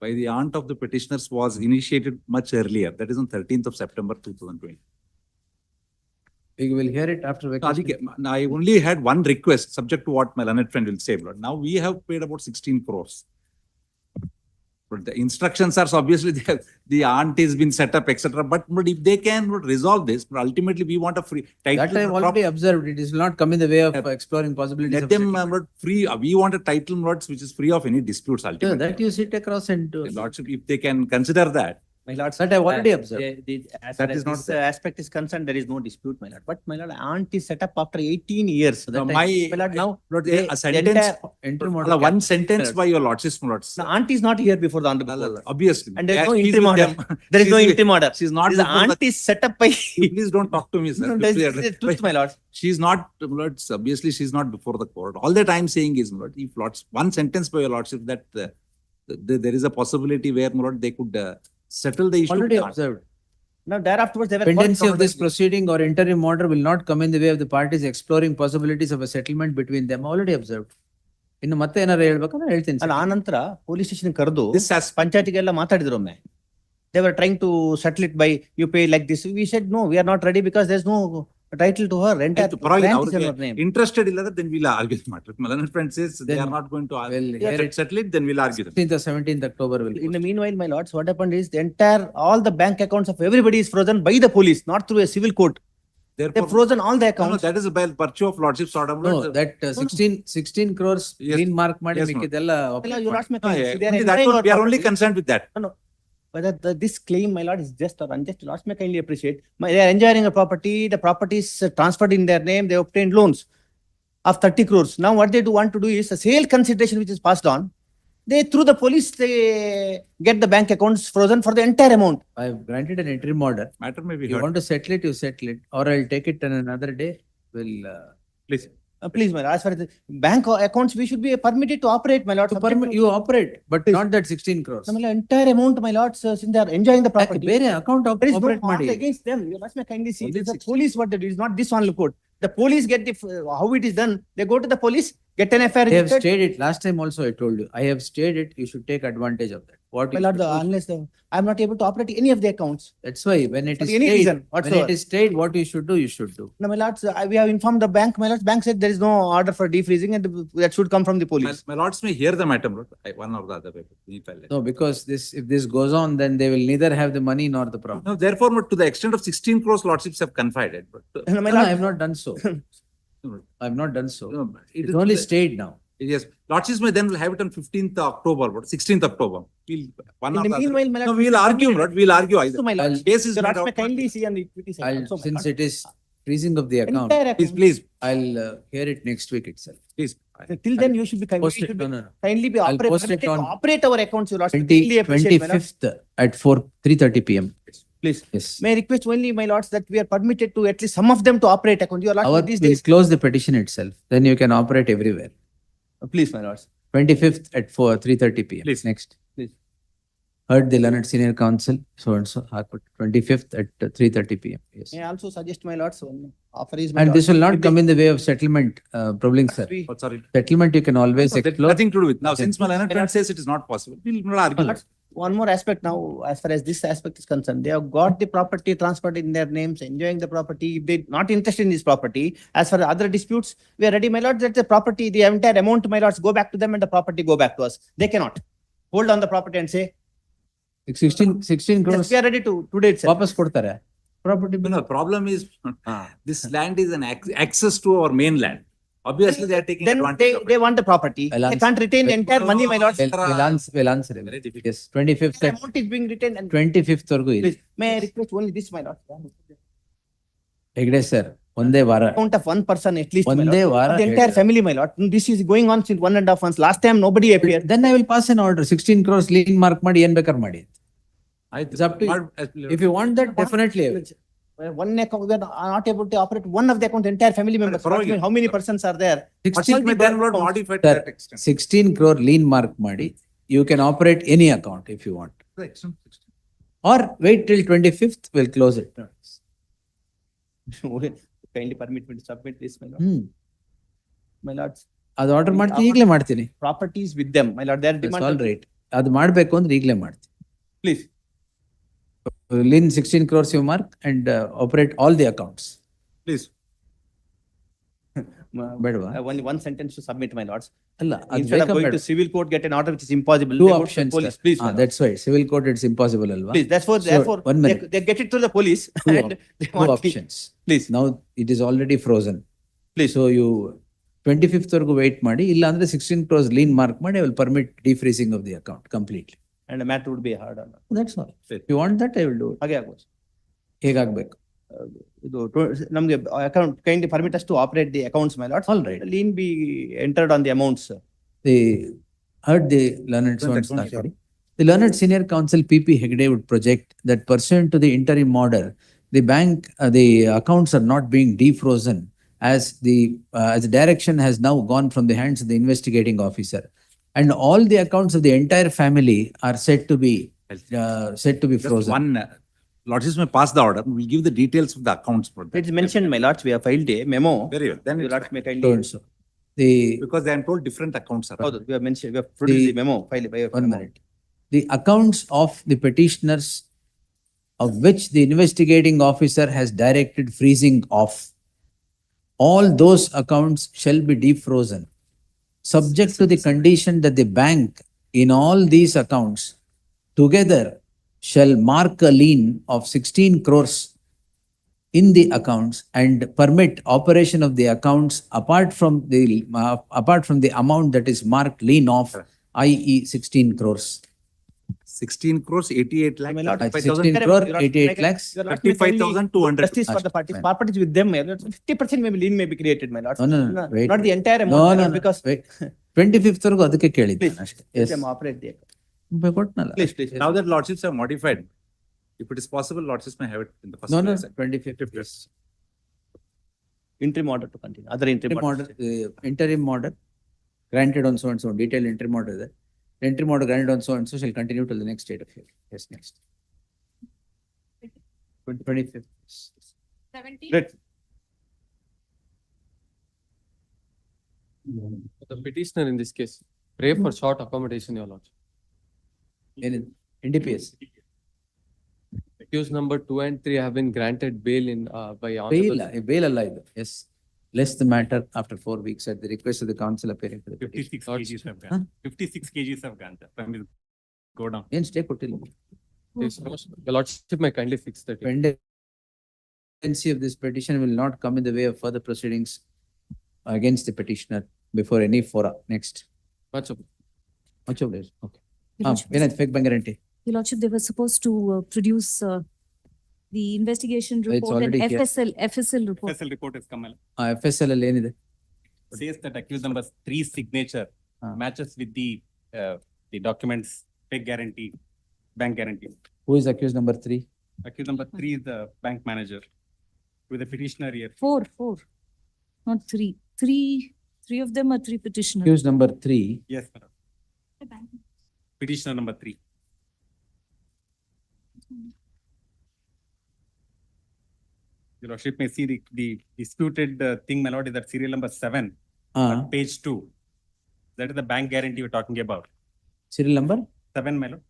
by the aunt of the petitioners was initiated much earlier, that is on 13th of September 2020. We will hear it after vacation. Adike, I only had one request, subject to what my learned friend will say. But now we have paid about 16 crores. But the instructions are so obviously the aunt has been set up, etc. But if they can resolve this, but ultimately we want a free title. That I have already observed. It will not come in the way of exploring possibilities. Let of them settlement. free. We want a title which is free of any disputes Yeah, ultimately. that you sit across and do. Lordship, if they can consider that. My lord, That I've already observed. As That far is as not this there. aspect is concerned, there is no dispute, my lord. But my lord, aunt is set up after 18 years. No, That my lord, now Lord, they- a sentence, Interim order one captures. sentence by your lordship's lords. the aunt is not here before the honorable court. Obviously. And there is Yeah, no she's interim with order. them. There is no She's with- interim order. She's not The before aunt the- is set up by. Please don't talk to me, sir. No, this is the truth, my lord. She's not, Lords, obviously she's not before the court. All that I'm saying is, Lord, if Lords, one sentence by your Lordship that there is a possibility where, Lord, they could settle the issue. Already observed. Now thereafter, they were. Pendency of this proceeding or interim order will not come in the way of the parties exploring possibilities of a settlement between them. Already observed. ಇನ್ನು ಮತ್ತೆ ಏನಾರು ಹೇಳ್ಬೇಕಂದ್ರೆ ಹೇಳ್ತೀನಿ ಅಲ್ಲ ಆ ನಂತರ police station ಕರೆದು This has ಪಂಚಾಯತಿಗೆಲ್ಲ ಮಾತಾಡಿದ್ರು ಒಮ್ಮೆ. They were trying to settle it by you pay like this. We said no, we are not ready because there's no title to her. Entire grant is in her name. interested ಇಲ್ಲ then we'll argue the matter. My learned friend says they are not going to settle it, then we'll argue them. 16th or 17th October will. In the meanwhile, my lords, what happened is the entire, all the bank accounts of everybody is frozen by the police, not through a civil court. They've frozen all the No, accounts. that is by virtue of Lordship's order. No, that 16 crores green mark ಮಾಡಿ Yes, ಮಿಕ್ಕಿದೆಲ್ಲ You lost my No, point. yeah, They are only that enjoying one, our we are only property. concerned with that. No, no. Whether this claim, my lord, is just or unjust, Lords may kindly appreciate. They are enjoying a property, the property is transferred in their name, they obtained loans of 30 crores. Now what they do want to do is a sale consideration which is passed on. They, through the police, they get the bank accounts frozen for the entire amount. I have granted an interim order. Matter may be You heard. want to settle it, you settle it. Or I'll take it on another day. We'll. Please. Please, my lord, as far as the bank accounts, we should be permitted to operate, my lord. You operate, but not that 16 crores. No, my lord, entire amount, my lords, since they are enjoying the property. ಬೇರೆ account There is no operate harm ಮಾಡಿ. against them. You must kindly see. It is the police what they do. It is not this one court. The police get the, how it is done. They go to the police, get an FIR They have registered. stayed it. Last time also I told you. I have stayed it. You should take advantage of that. What My you lord, should do- unless I am not able to operate any of the accounts. That's why when it For is any stayed, reason when it whatsoever. is stayed, what you should do, you should do. No, my lords, we have informed the bank. My lords, bank said there is no order for defreezing and that should come from the police. My lords may hear the matter, Lord. One or the other way. No, because if this goes on, then they will neither have the money nor the problem. No, therefore, to the extent of 16 crores, Lordships have confided. But No, my No, lord, I have not done so. I have not done so. No, it It's is only the- stayed now. Yes, Lordship may then will have it on 15th October, but 16th October. In the meanwhile, my No, lord, we'll argue, Lord, we'll argue either. So, my lord, Case is the made lords may out. kindly see on the equity side I'll, also, my since lord. it is freezing of the account, Entire account. Please, I'll hear it next week itself. please. Till then, you should be kindly, Post it. No, no, no. kindly be I'll operate, post it permitted to on operate our accounts, your lords. Kindly appreciate, my lord. 25th at 3:30 PM. Please. Yes. May I request only, my lords, that we are permitted to at least some of them to operate account. Your lords, Our, these we'll days. close the petition itself. Then you can operate everywhere. Please, my lords. 25th at 3:30 PM. Please. Next. Please. Heard the learned senior counsel, so and so, 25th at 3:30 PM. Yes. May I also suggest, my lords, one offer is, my And lords, this will not if come they- in the way of settlement, Prabling sir. we- Oh, sorry. Settlement you can always No, that explore. nothing to do with. Now, Okay. since my learned friend says it is not possible, we'll not argue. Lords, one more aspect now, as far as this aspect is concerned, they have got the property transferred in their names, enjoying the property. If they not interested in this property, as for other disputes, we are ready, my lords, that the property, the entire amount, my lords, go back to them and the property go back to us. They cannot hold on the property and say, 16 crores. yes, we are ready to today itself. ವಾಪಸ್ ಕೊಡ್ತಾರೆ. Property. No, problem is this land is an access to our mainland. Obviously, they are taking Then advantage of it. they want the property. I'll They answer. can't retain the entire money, my lords. We'll answer it. Very difficult. Yes, 25th The at amount is being retained and 25th ವರೆಗೂ ಇದೆ. please, may I request only this, my lord. Hegde sir, ಒಂದೇ ವಾರ. Account of one person at least, my ಒಂದೇ lord. ವಾರ The entire family, my lord. This is going on since 1.5 months. Last time nobody appeared. Then I will pass an order, 16 crores lien mark ಮಾಡಿ ಏನ್ ಬೇಕಾದ್ರೆ ಮಾಡಿ. It's up to you. If you want that, definitely I will. One account, we are not able to operate one of the account, entire family members. Provide. How many persons are there? 16 may then not modify to Sir, that extent. 16 crore lien mark ಮಾಡಿ, you can operate any account if you want. Or wait till 25th, we'll close it. Kindly permit me to submit this, my lord. My lords, ಅದು order ಮಾಡ್ತೀನಿ, ಈಗಲೇ ಮಾಡ್ತೀನಿ. properties with them, my lord, they are That's all demanding. right. ಅದು ಮಾಡ್ಬೇಕು ಅಂದ್ರೆ ಈಗಲೇ ಮಾಡ್ತೀನಿ. Please. Lien 16 crores you mark and operate all the accounts. Please. ಬೇಡವಾ? Only one sentence to submit, my lords. ಅಲ್ಲ, ಅದು Instead of ಬೇಕಾ going ಬೇಡ? to civil court, get an order which is impossible. Two they go to options. Police, sir. please, my lord. That's why civil court it's impossible alwa. Please, therefore, So, one they, minute. they get it to the police Two and they Two want options. Please. Now it is already frozen. Please. So you 25th ವರೆಗೂ wait ಮಾಡಿ, ಇಲ್ಲ ಅಂದ್ರೆ 16 crores lien mark ಮಾಡಿ, I will permit defreezing of the account completely. And the matter would be hard on. That's all. If you want that, I will do it. ಹಾಗೆ ಆಗ್ಬೋದು. ಹೇಗಾಗ್ಬೇಕು? ಇದು ನಮ್ಗೆ account kindly permit us to operate the accounts, my lords. All right. Lien be entered on the amounts. They heard the learned The learned senior counsel PP Hegde would project that pursuant to the interim order, the bank, the accounts are not being defrozen as the direction has now gone from the hands of the investigating officer. And all the accounts of the entire family are said to be Just frozen. one, Lordship may pass the order. We'll give the details of the accounts for that. It's mentioned, my lords, we have filed a memo. Very well. Then Your it's lords may So kindly. and so. The because I am told different accounts are. ಹೌದು, we have mentioned, we have produced the memo, filed by. one minute. The accounts of the petitioners of which the investigating officer has directed freezing off, all those accounts shall be defrozen, subject to the condition that the bank in all these accounts together shall mark a lien of 16 crores in the accounts and permit operation of the accounts apart from the amount that is marked lien of, i.e. 16 crores. 16 crores, 88 lakhs. My lord, 16 crore, 88 lakhs. 35,200. Justice for the parties. Properties with them, my lord. 50% maybe lien may be created, my lord. No, wait. Not the entire No, amount, my no, lord, no. because. Wait. 25th ವರೆಗೂ ಅದಕ್ಕೆ ಕೇಳಿದ್ದೆ Please, ಅಷ್ಟೇ. let Yes. them operate the. ಕೊಟ್ನಲ್ಲ. Please, please. Now that Lordships have modified, if it is possible, Lordships may have it in the first No, place. 25th. Yes. Interim order to continue, other interim Interim orders. order, interim order granted on so and so, detailed interim order there. The interim order granted on so and so shall continue till the next date of hearing. Yes, next. 25th. 17. Great. The petitioner in this case, pray for short accommodation, your lordship. In NDPS. Accused number 2 and 3 have been granted bail in by honorable. Bail ಅಲ್ಲ ಇದು. Yes. Less the matter after 4 weeks at the request of the council appearing for the petition. 56 kgs have gone. 56 kgs have gone. The time will go down. ಏನ್ stay ಕೊಟ್ಟಿಲ್ಲ. Yes, your lordship may kindly fix that. Pendency of this petition will not come in the way of further proceedings against the petitioner. before any fora. Next. Much of Much of this. Okay. Your Lordship, Vinay, fake bank guarantee. Your Lordship, they were supposed to produce the investigation report and already here. FSL report. FSL report is come. FSL ಅಲ್ಲಿ ಏನಿದೆ? Says that accused number 3 signature matches with the documents, fake guarantee, bank guarantee. Who is accused number 3? Accused number 3 is the bank manager with the petitioner here. Four, not three. Three of them are three petitioners. Accused number 3. Yes, madam. Petitioner number 3. Your Lordship may see the disputed thing, my lord, is that serial number 7, at page 2. That is the bank guarantee we're talking about. Serial number? 7, my lord.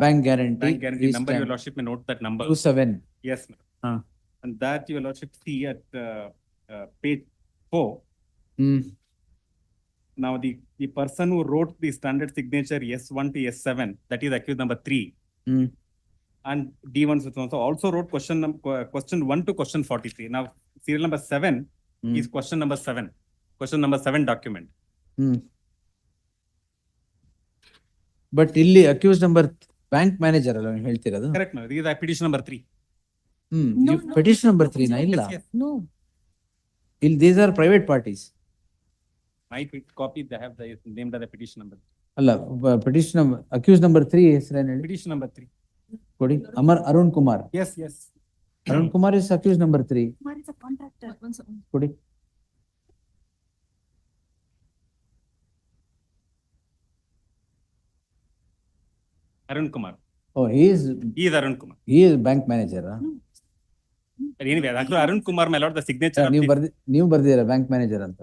Bank guarantee. Bank guarantee is number, your time. Lordship may note that number. 27. Yes, madam. And that your Lordship see at page 4. Now the person who wrote the standard signature S1 to S7, that is accused number 3. And D1 also wrote question 1 to question 43. Now serial number 7 is question number 7. Question number 7 document. But ಇಲ್ಲಿ accused number bank manager ಅಲ್ಲ ನೀವು ಹೇಳ್ತಿರೋದು? Correct, no. This is petition number 3. Petition number 3 ನಾ ಇಲ್ಲ? No. These are private parties. Might copy, they have the named as the petition number. ಅಲ್ಲ petition number accused number 3 ಹೆಸರೇನು ಹೇಳಿ? Petition number 3. ಕೊಡಿ. Arun Kumar. Yes. Arun Kumar is accused number 3. Kumar is a contractor. ಕೊಡಿ. Arun Kumar. Oh, he is Arun Kumar. He is bank manager. Anyway, Arun Kumar, my lord, the signature. ನೀವು ಬರ್ದಿರ bank manager ಅಂತ?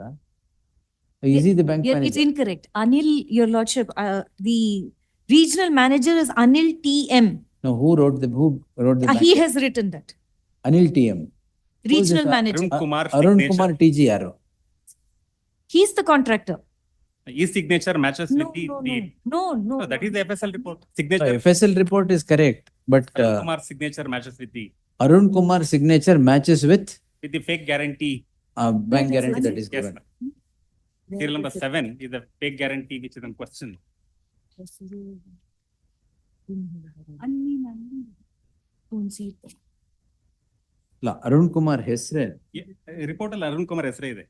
Is he the bank Yeah, manager? it's incorrect. Anil, your Lordship, the regional manager is Anil TM. No, who wrote the bank? He has written that. Anil TM. Regional manager. Arun Kumar TG ಯಾರು? He's the contractor. His signature matches with the. No. That is the FSL report. Signature. FSL report is correct, but Arun Kumar signature matches with the. Arun Kumar signature matches with the fake guarantee. Bank guarantee that is given. Serial number 7 is the fake guarantee which is in question. Arun Kumar ಹೆಸರೇ report ಅಲ್ಲಿ ಅರುಣ್ ಕುಮಾರ್ ಹೆಸರೇ ಇದೆ.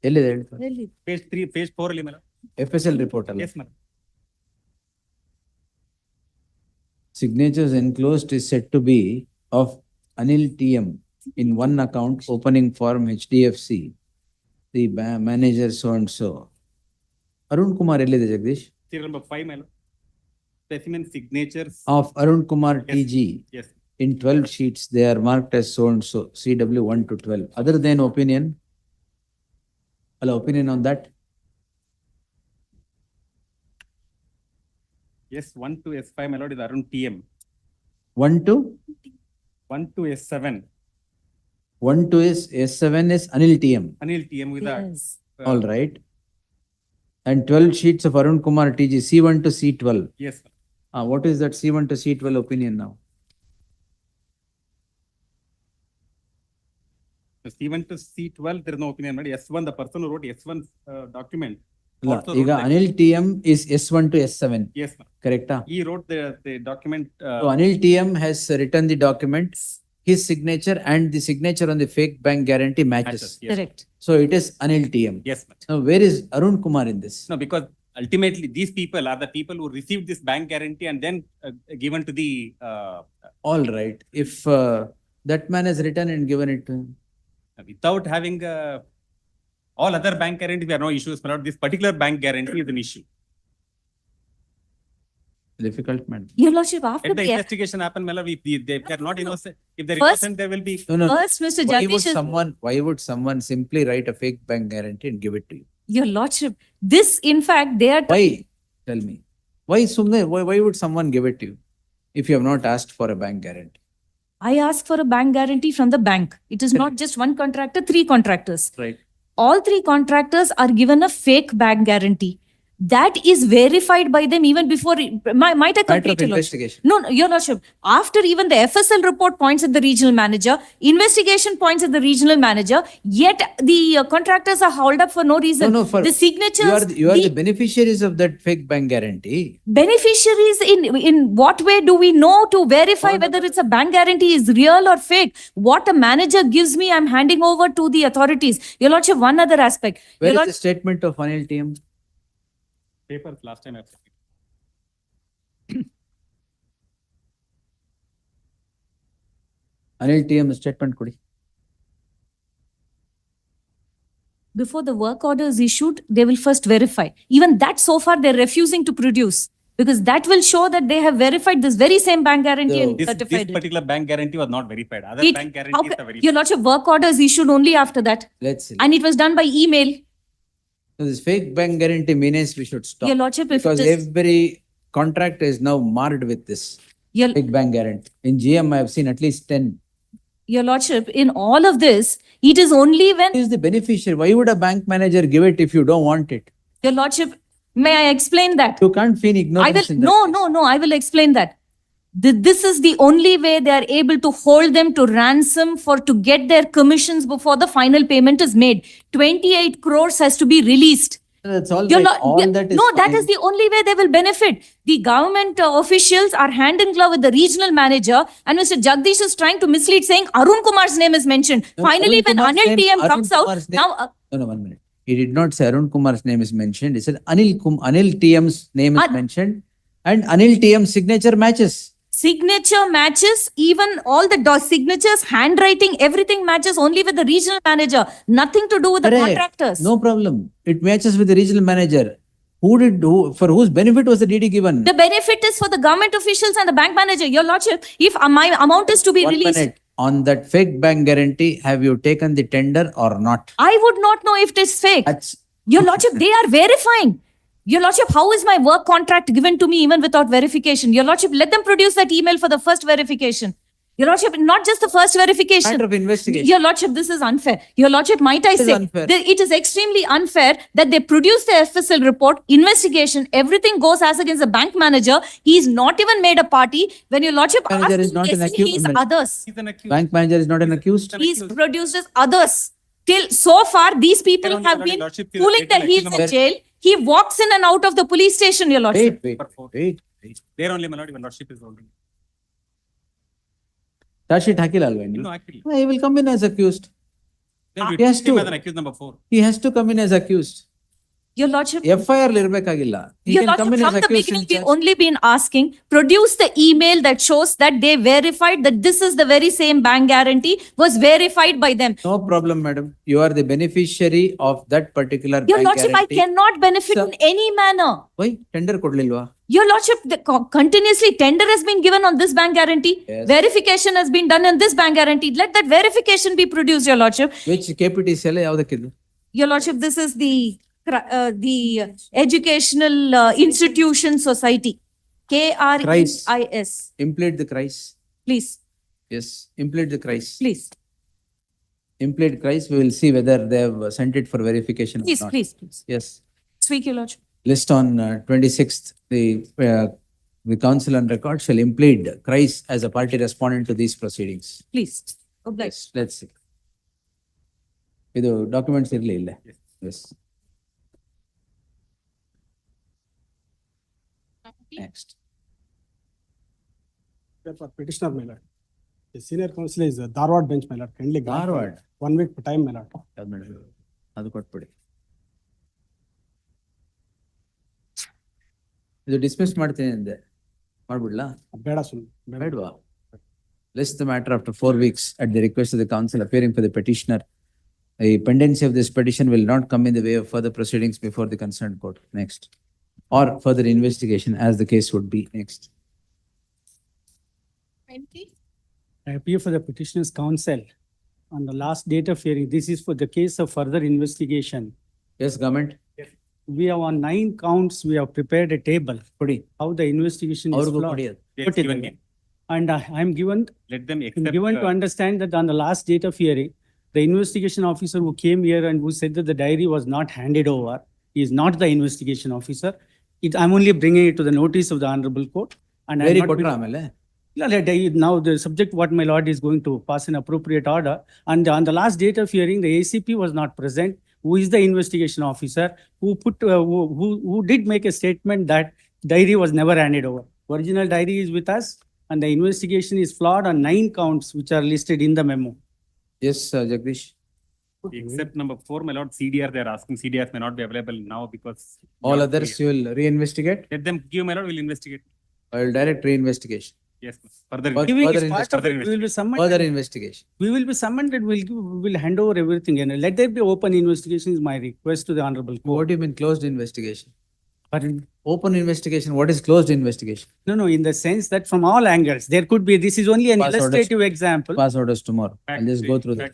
ಎಲ್ಲಿದೆ? Page 3 page 4 ಅಲ್ಲಿ madam. FSL report ಅಲ್ಲ? Yes, madam. Signatures enclosed is said to be of Anil TM in one account opening form HDFC. The manager so and so. Arun Kumar ಎಲ್ಲಿದೆ Jagadish? Serial number 5 madam. Specimen signatures of Arun Kumar TG. Yes. In 12 sheets, they are marked as so and so, CW 1 to 12. Other than opinion? Hello, opinion on that? Yes, 1 to S5, my lord, is Arun TM. 1 to? 1 to S7. 1 to S7 is Anil TM. Anil TM with that. All right. And 12 sheets of Arun Kumar TG, C1 to C12. Yes, sir. What is that C1 to C12 opinion now? So C1 to C12, there is no opinion. But S1, the person who wrote S1 document. ಈಗ Anil TM is S1 to S7. Yes, ma'am. Correct? He wrote the document. So Anil TM has written the document, his signature and the signature on the fake bank guarantee matches. Yes. Correct. So it is Anil TM. Yes, ma'am. Now where is Arun Kumar in this? No, because ultimately these people are the people who received this bank guarantee and then given to the. All right. If that man has written and given it to him. Without having all other bank guarantees, there are no issues. But this particular bank guarantee is an issue. Difficult man. Your Lordship, after Let the the investigation happen, Mela, if they are not innocent, if they're First- innocent, there will be. No. First, Mr. Why would Jagdish, why would someone simply write a fake bank guarantee and give it to you? Your Lordship, this in fact, they are. Why? Tell me. Why would someone give it to you if you have not asked for a bank guarantee? I asked for a bank guarantee from the bank. It is not just one contractor, 3 contractors. Right. All 3 contractors are given a fake bank guarantee. That is verified by them even before, might I Matter complete, of Your Lordship? investigation. No, Your Lordship, after even the FSL report points at the regional manager, investigation points at the regional manager, yet the contractors are hauled up for no reason. No, for The signatures. you are the beneficiaries of that fake bank guarantee. Beneficiaries in what way do we know to verify whether it's a bank guarantee is real or fake? What a manager gives me, I'm handing over to the authorities. Your Lordship, one other aspect. Where Your is the statement of Anil TM? Papers last time I've seen. Anil TM statement kodi. Before the work order is issued, they will first verify. Even that so far they're refusing to produce because that will show that they have verified this very same bank guarantee and This certified it. particular bank guarantee was not verified. Other It- bank how guarantees ca- are verified. Your Lordship, work order is issued only after that. Let's see. And it was done by email. So this fake bank guarantee means we should stop. Your Lordship, if Because it is- every contract is now marred with this Your- fake bank guarantee. In GM, I have seen at least 10. Your Lordship, in all of this, it is only when, Who is the beneficiary? Why would a bank manager give it if you don't want it? Your Lordship, may I explain that? You can't feign I ignorance will, in that. no, I will explain that. This is the only way they are able to hold them to ransom to get their commissions before the final payment is made. 28 crores has to be released. That's all You're right. not- All that is No, that fine. is the only way they will benefit. The government officials are hand in glove with the regional manager, and Mr. Jagdish is trying to mislead, saying Arun Kumar's name is mentioned. No, Finally, Arun when Kumar's Anil name- TM Arun comes out, Kumar's name- now, No, 1 minute. He did not say Arun Kumar's name is mentioned. He said Anil TM's name is mentioned and Anil TM's signature matches. signature matches, even all the signatures, handwriting, everything matches only with the regional manager. Nothing to do with the Correct. contractors. No problem. It matches with the regional manager. For whose benefit was the DD given? The benefit is for the government officials and the bank manager. Your Lordship, if my amount is to be 1 released, minute. On that fake bank guarantee, have you taken the tender or not? I would not know if it is fake. Your Lordship, they are verifying. Your Lordship, how is my work contract given to me even without verification? Your Lordship, let them produce that email for the first verification. Your Lordship, not just the first verification. Matter of investigation. Your Lordship, this is unfair. Your Lordship, might I It is say, unfair. it is extremely unfair that they produce the FSL report, investigation, everything goes as against the bank manager. He is not even made a party. When Your Lordship Manager asks is not an him, accused. he's others. Bank manager is not an accused. He's produced as others. Till so far, these people have been pulling their heels in jail. He walks in and out of the police station, Your Lordship. Wait. There only, my lord, even lordship is holding. Charge sheet hakila alva No, innu? actually. He will come in as accused. Then we He has treat him to. as an accused number 4. He has to come in as accused. Your Lordship, FIR ಇರ್ಬೇಕಾಗಿಲ್ಲ. He Your can Lordship, come in from as the accused. beginning, in we've charge. only been asking, produce the email that shows that they verified that this is the very same bank guarantee was verified by them. No problem, madam. You are the beneficiary of that particular Your bank Lordship, I guarantee. cannot benefit in any manner. Why? Tender ಕೊಡ್ಲಿಲ್ವಾ? Your Lordship, continuously tender has been given on this bank guarantee. Yes. Verification has been done on this bank guarantee. Let that verification be produced, Your Lordship. Which KPTC ಎಲ್ಲ ಯಾವ್ದಕ್ಕಿದು? Your Lordship, this is the Educational Institution Society. KREIS. Implead the CRIS. Please, Yes, implead the CRIS. please, Implead CRIS. We will see whether they have sent it for verification please, or not. please. Yes. Speak, Your Lordship. List on 26th, the council on record shall implead CRIS as a party respondent to these proceedings. Please. Oblige. Let's see. ಇದು documents ಇರಲಿ ಇಲ್ಲ. Yes. Next. For petitioner, my lord. The senior counsel is Dharwad bench, my lord. Kindly grant Dharwad? 1 week time, my lord. ಅದು ಕೊಟ್ಬಿಡಿ. ಇದು dismiss ಮಾಡ್ತೀನಿ ಅಂದೆ. ಮಾಡ್ಬಿಡ್ಲಾ? ಬೇಡ ಸುಮ್ಮನೆ. ಬೇಡವಾ? List the matter after 4 weeks at the request of the council appearing for the petitioner. A pendency of this petition will not come in the way of further proceedings before the concerned court. Next. Or further investigation as the case would be. Next. 20. I appear for the petitioner's counsel on the last date of hearing. This is for the case of further investigation. Yes, government. We have on 9 counts, we have prepared a table. ಕೊಡಿ. How the investigation is ಅವ್ರಿಗೂ flawed. ಕೊಡಿ ಅದು. Yes, given name. And I am given Let them I'm accept. given to understand that on the last date of hearing, the investigation officer who came here and who said that the diary was not handed over, He is not the investigation officer. I'm only bringing it to the notice of the honorable court. And I'm Very not kotra amele. now the subject what my lord is going to pass an appropriate order. And on the last date of hearing, the ACP was not present, who is the investigation officer, who did make a statement that diary was never handed over. Original diary is with us and the investigation is flawed on 9 counts which are listed in the memo. Yes, Jagdish. Except number 4, my lord, CDR, they're asking CDRs may not be available now because. All others you will reinvestigate? Let them give, my lord, we'll investigate. I will direct reinvestigation. Yes, further. Further investigation. We will be summoned and we will hand over everything and let there be open investigation is my request to the honorable court. What do you mean closed investigation? Pardon? Open investigation, what is closed investigation? No, in the sense that from all angles, there could be, this is only an illustrative example. Pass orders tomorrow. I'll just go through that.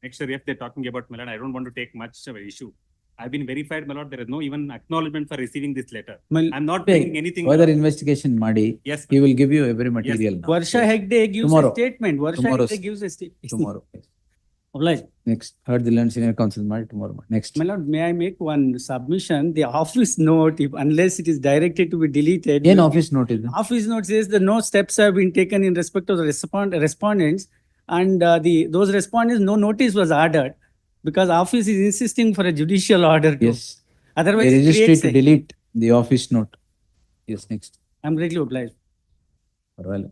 Next year, if they're talking about, my lord, I don't want to take much of an issue. I've been verified, my lord, there is no even acknowledgement for receiving this letter. I'm not bringing anything. Further investigation Madi. Yes. He will give you every material now. Varsha Hegde gives Tomorrow. a statement. Varsha Tomorrow. Hegde gives a statement. Tomorrow. Oblige. Next, heard the Land Senior Council Madi tomorrow. Next. My lord, may I make one submission? The office note, if unless it is directed to be deleted. An office note is. Office note says that no steps have been taken in respect of the respondents and those respondents, no notice was ordered because office is insisting for a judicial order. Yes. Otherwise, They it register creates to delete the office note. Yes, next. I'm greatly obliged. Well,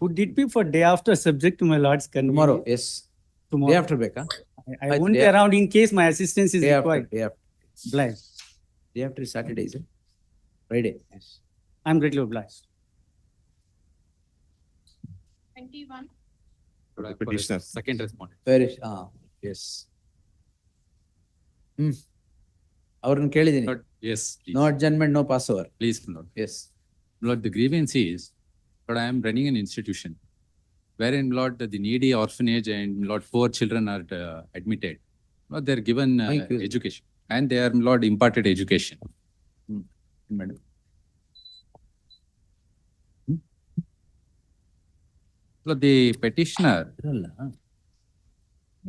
Would it be for day after subject to my lord's convenience? tomorrow, yes. Tomorrow. Day after Becca. I won't be around in case my assistance is Day required. after, day after. Obliged. Day after is Saturday, is it? Friday. Yes. I'm greatly obliged. 21. Petitioner. Second respondent. Where is, yes. ಅವ್ರನ್ನ ಕೇಳಿದ್ದೀನಿ. Yes, please. No adjournment, no passover. Please, my lord. Yes. Lord, the grievance is, Lord, I am running an institution wherein, Lord, the needy orphanage and, Lord, poor children are admitted. Lord, they are given education and they are, Lord, imparted education. Madam. Lord, the petitioner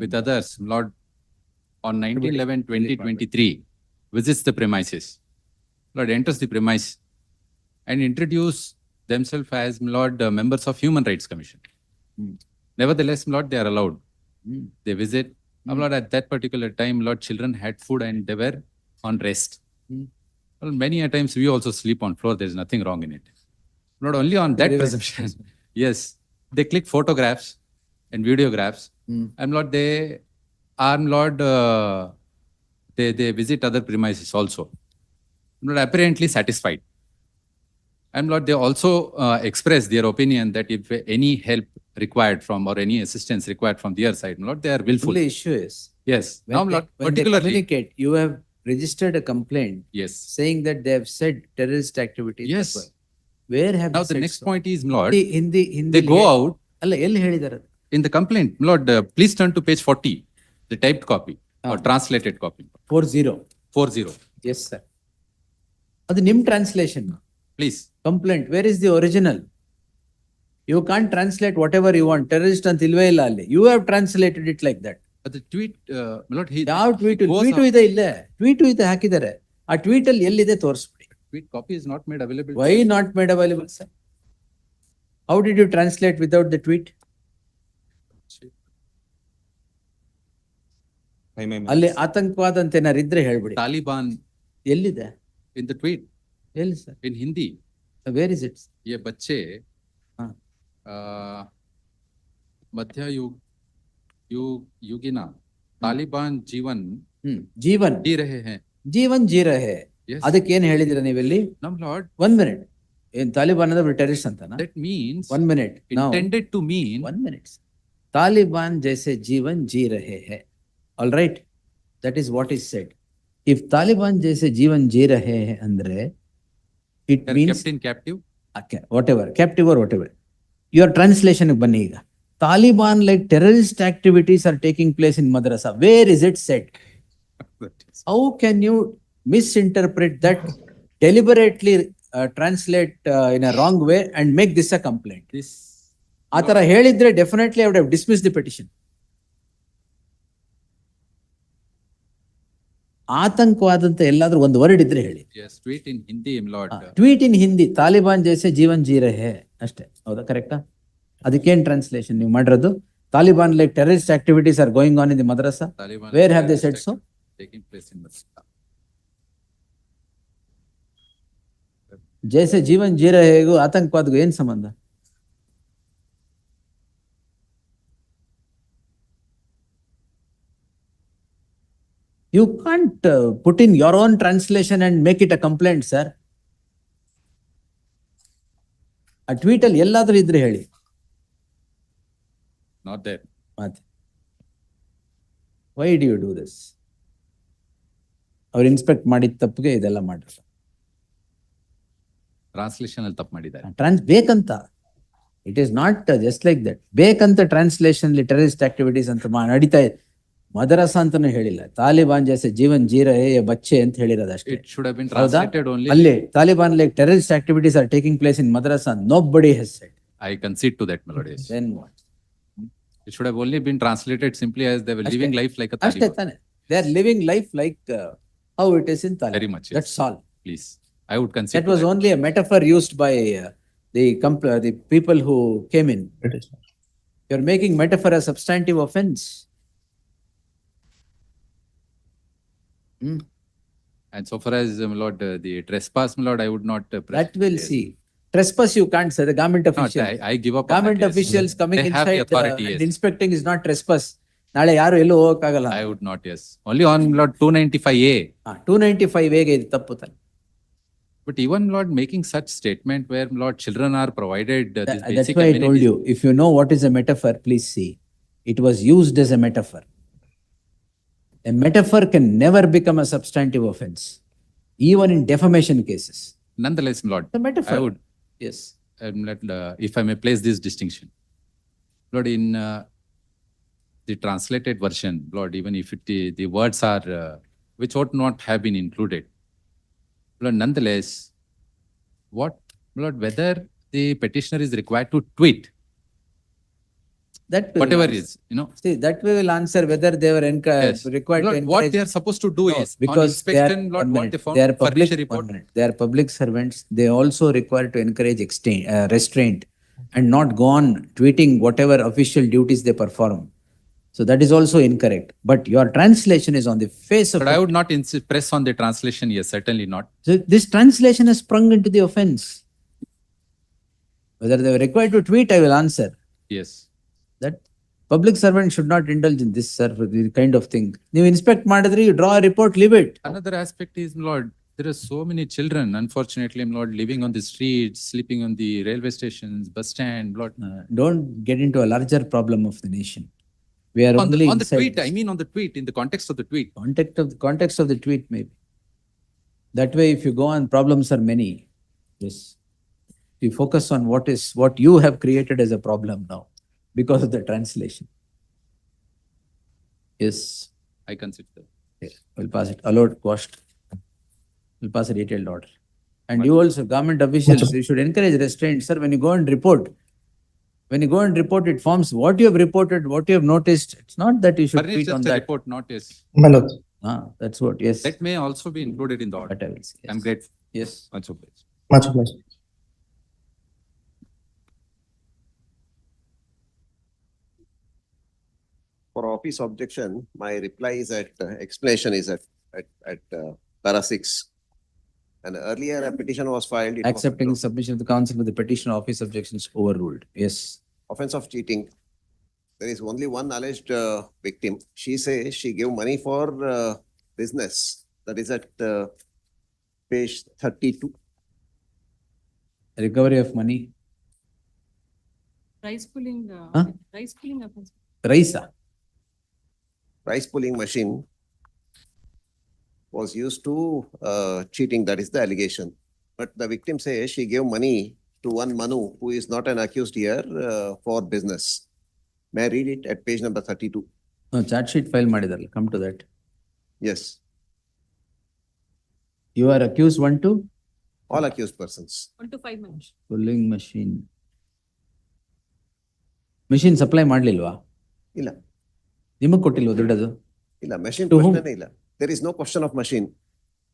with others, Lord, on 19/11/2023 visits the premises. Lord, enters the premise and introduce themselves as, Lord, members of Human Rights Commission. Nevertheless, Lord, they are allowed. They visit. Lord, at that particular time, Lord, children had food and they were on rest. Well, many a times we also sleep on floor. There is nothing wrong in it. Lord, only on that presumption. Yes, they click photographs and videographs. And Lord, they are, Lord, they visit other premises also. Lord, apparently satisfied. And Lord, they also express their opinion that if any help required from or any assistance required from their side, Lord, they are willful. Only issue is. Yes. When Now, they, Lord, when they particularly. communicate, you have registered a complaint. Yes. Saying that they have said terrorist activities. Yes. Where have Now, they the said next so? point is, Lord, they go out. ಅಲ್ಲ ಎಲ್ಲಿ ಹೇಳಿದ್ದಾರೆ? In the complaint, Lord, please turn to page 40, the typed copy or translated copy. 40. Yes, sir. ಅದು ನಿಮ್ translation. Please. Complaint. Where is the original? You can't translate whatever you want. Terrorist ಅಂತ ಇಲ್ವೇ ಇಲ್ಲ ಅಲ್ಲಿ. You have translated it like that. But the tweet, Lord, ಯಾವ tweet ಇದೆ ಇಲ್ಲೇ tweet ಇದೆ ಹಾಕಿದ್ದಾರೆ. ಆ ಟ್ವೀಟ್ ಅಲ್ಲಿ ಎಲ್ಲಿದೆ ತೋರಿಸ್ಬಿಡಿ. Tweet copy is not made available. Why not made available, sir? How did you translate without the tweet? ಅಲ್ಲಿ ಆತಂಕವಾದ ಅಂತ ಏನಾರು ಇದ್ರೆ ಹೇಳ್ಬಿಡಿ. Taliban. ಎಲ್ಲಿದೆ? In the tweet. ಎಲ್ಲಿ sir? In Hindi. Where is it? ये बच्चे मध्य युगिना तालिबान जीवन जी रहे हैं. ಜೀವನ್ ಜೀ ರಹೆ. ಅದಕ್ಕೆ ಏನ್ ಹೇಳಿದಿರ ನೀವೆಲ್ಲಿ? Nam Lord. 1 minute. ಏನ್ ತಾಲಿಬಾನ್ ಅಂದ್ರೆ ಟೆರರಿಸ್ಟ್ ಅಂತನಾ? That means 1 minute. Intended to mean 1 minute. Taliban जैसे जीवन जी रहे हैं. All right. That is what is said. If Taliban जैसे जीवन जी रहे हैं andre, it means kept in captive. Okay, whatever, captive or whatever. Your translation ಬನ್ನಿ ಈಗ. Taliban like terrorist activities are taking place in madrasa. Where is it said? How can you misinterpret that, deliberately translate in a wrong way and make this a complaint? ಆ ತರ ಹೇಳಿದ್ರೆ definitely I would have dismissed the petition. ಆತಂಕವಾದ ಅಂತ ಎಲ್ಲಾದ್ರೂ ಒಂದು word ಇದ್ರೆ ಹೇಳಿ. Yes, tweet in Hindi, my lord. Tweet in Hindi, Taliban ಜೈಸೆ ಜೀವನ್ ಜೀ ರಹೆ ಅಷ್ಟೇ. ಹೌದಾ? ಕರೆಕ್ಟಾ? ಅದಕ್ಕೇನ್ ಟ್ರಾನ್ಸ್ಲೇಷನ್ ನೀವು ಮಾಡಿರೋದು? Taliban like terrorist activities are going on in the madrasa. Taliban Where have they said so? taking place in Madrasa. ಜೈಸೆ ಜೀವನ್ ಜೀ ರಹೆಗೂ ಆತಂಕವಾದಗೂ ಏನ್ ಸಂಬಂಧ? You can't put in your own translation and make it a complaint, sir. ಆ tweet ಅಲ್ಲಿ ಎಲ್ಲಾದ್ರೂ ಇದ್ರೆ ಹೇಳಿ. Not there. ಮತ್ತೆ why do you do this? ಅವ್ರು ಇನ್ಸ್ಪೆಕ್ಟ್ ಮಾಡಿದ ತಪ್ಪಿಗೆ ಇದೆಲ್ಲ ಮಾಡ್ರಿ. Translation ಅಲ್ಲಿ ತಪ್ಪು ಮಾಡಿದ್ದಾರೆ. ಬೇಕಂತ. It is not just like that. ಬೇಕಂತ ಟ್ರಾನ್ಸ್ಲೇಷನ್ ಟೆರರಿಸ್ಟ್ ಆಕ್ಟಿವಿಟೀಸ್ ಅಂತ ನಡೀತಾ ಇದೆ. ಮದರಸ ಅಂತಾನು ಹೇಳಿಲ್ಲ. ತಾಲಿಬಾನ್ ಜೈಸೆ ಜೀವನ್ ಜೀ ರಹೆ ಬಚ್ಚೆ ಅಂತ ಹೇಳಿರೋದು ಅಷ್ಟೇ. It should have been translated only. ಅಲ್ಲಿ Taliban like terrorist activities are taking place in madrasa. Nobody has said. I concede to that, my lord. Yes. Then what? It should have only been translated simply as they were living life like a ಅಷ್ಟೇ Taliban. ತಾನೆ. They are living life like how it is in Taliban. Very much. Yes. That's all. Please, I would concede. That was only a metaphor used by the people who came in. You're making metaphor a substantive offense. And so far as, my lord, the trespass, my lord, I would not. That will see. Trespass you can't say. The government officials. I give up. on Government that, yes. officials coming They have the inside authority, and yes. inspecting is not trespass. ನಾಳೆ ಯಾರು ಎಲ್ಲೂ ಹೋಗಕ್ಕಾಗಲ್ಲ. I would not, yes. Only on, my lord, 295A. 295A ಗೆ ಇದು ತಪ್ಪು ತಾನೆ. But even, my lord, making such statement where, my lord, children are provided this That's basic why I told amenities. you, if you know what is a metaphor, please see. It was used as a metaphor. A metaphor can never become a substantive offense, even in defamation cases. Nonetheless, my lord, The metaphor. I would, Yes. if I may place this distinction, Lord, in the translated version, Lord, even if the words are which ought not have been included, Lord, nonetheless, Lord, whether the petitioner is required to tweet, That will whatever answer. is, you know. See, that we will answer whether they were Yes. required to Lord, encourage. what they are supposed to do No, is, because on inspection, they are, Lord, one what minute, they found, they are furnish public, a report. 1 minute, they are public servants. They also require to encourage restraint and not go on tweeting whatever official duties they perform. So that is also incorrect. But your translation is on the face of But I it. would not press on the translation, yes, certainly not. So this translation has sprung into the offense. Whether they were required to tweet, I will answer. Yes. That public servant should not indulge in this, sir, this kind of thing. You inspect madadri, you draw a report, leave it. Another aspect is, Lord, there are so many children, unfortunately, Lord, living on the streets, sleeping on the railway stations, bus stand, Lord. Don't get into a larger problem of the nation. We are On the, only on the inside tweet, this. I mean on the tweet, in the context of the tweet. Context of the tweet, maybe. That way, if you go on, problems are many. Yes. You focus on what you have created as a problem now because of the translation. Yes. I consider. Yes. We'll pass it. Allowed, quashed. We'll pass a detailed order. And you also, government officials, you should encourage restraint. Sir, when you go and report, it forms what you have reported, what you have noticed. It's not that you should Furnish tweet on just a that. report, not yes. That's what, yes. That may also be included in the order. That I will say, yes. I'm grateful. Yes. Much obliged. Much obliged. For office objection, my reply is explanation is at para 6. And earlier a petition was filed. It was Accepting submission of the council with the petition office objections overruled. Yes. offense of cheating. There is only one alleged victim. She says she gave money for business. That is at page 32. Recovery of money. Rice pulling, Huh? rice pulling offense. Raisa. Rice pulling machine was used to cheating. That is the allegation. But the victim says she gave money to one Manu, who is not an accused here, for business. May I read it at page number 32? No, chat sheet file ಮಾಡಿದಾರಲ್ಲ. Come to that. Yes. You are accused 1 to? All accused persons. 1 to 5 minutes. Pulling machine. Machine supply ಮಾಡ್ಲಿಲ್ವಾ? ಇಲ್ಲ. ನಿಮಗೆ ಕೊಟ್ಟಿಲ್ವಾ ದುಡ್ಡದು? ಇಲ್ಲ, machine To whom? ಪ್ರಶ್ನೆನೇ ಇಲ್ಲ. There is no question of machine.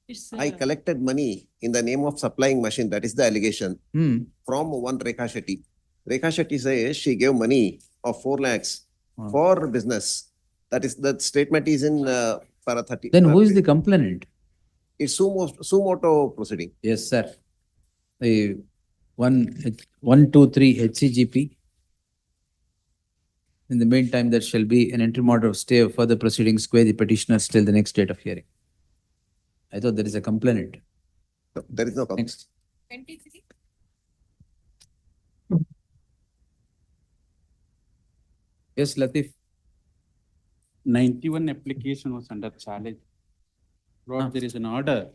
It's, I collected money in the name of supplying machine. That is the allegation from one Rekha Shetty. Rekha Shetty says she gave money of 4 lakhs for business. That is, the statement is in para 30. Then who is the complainant? It's sumoto proceeding. Yes, sir. The 123 HCGP. In the meantime, there shall be an interim order of stay of further proceedings, square the petitioners till the next date of hearing. I thought there is a complainant. No, there is no complaint. Next. 23. Yes, Latif. 91 application was under challenge. Lord, there is an order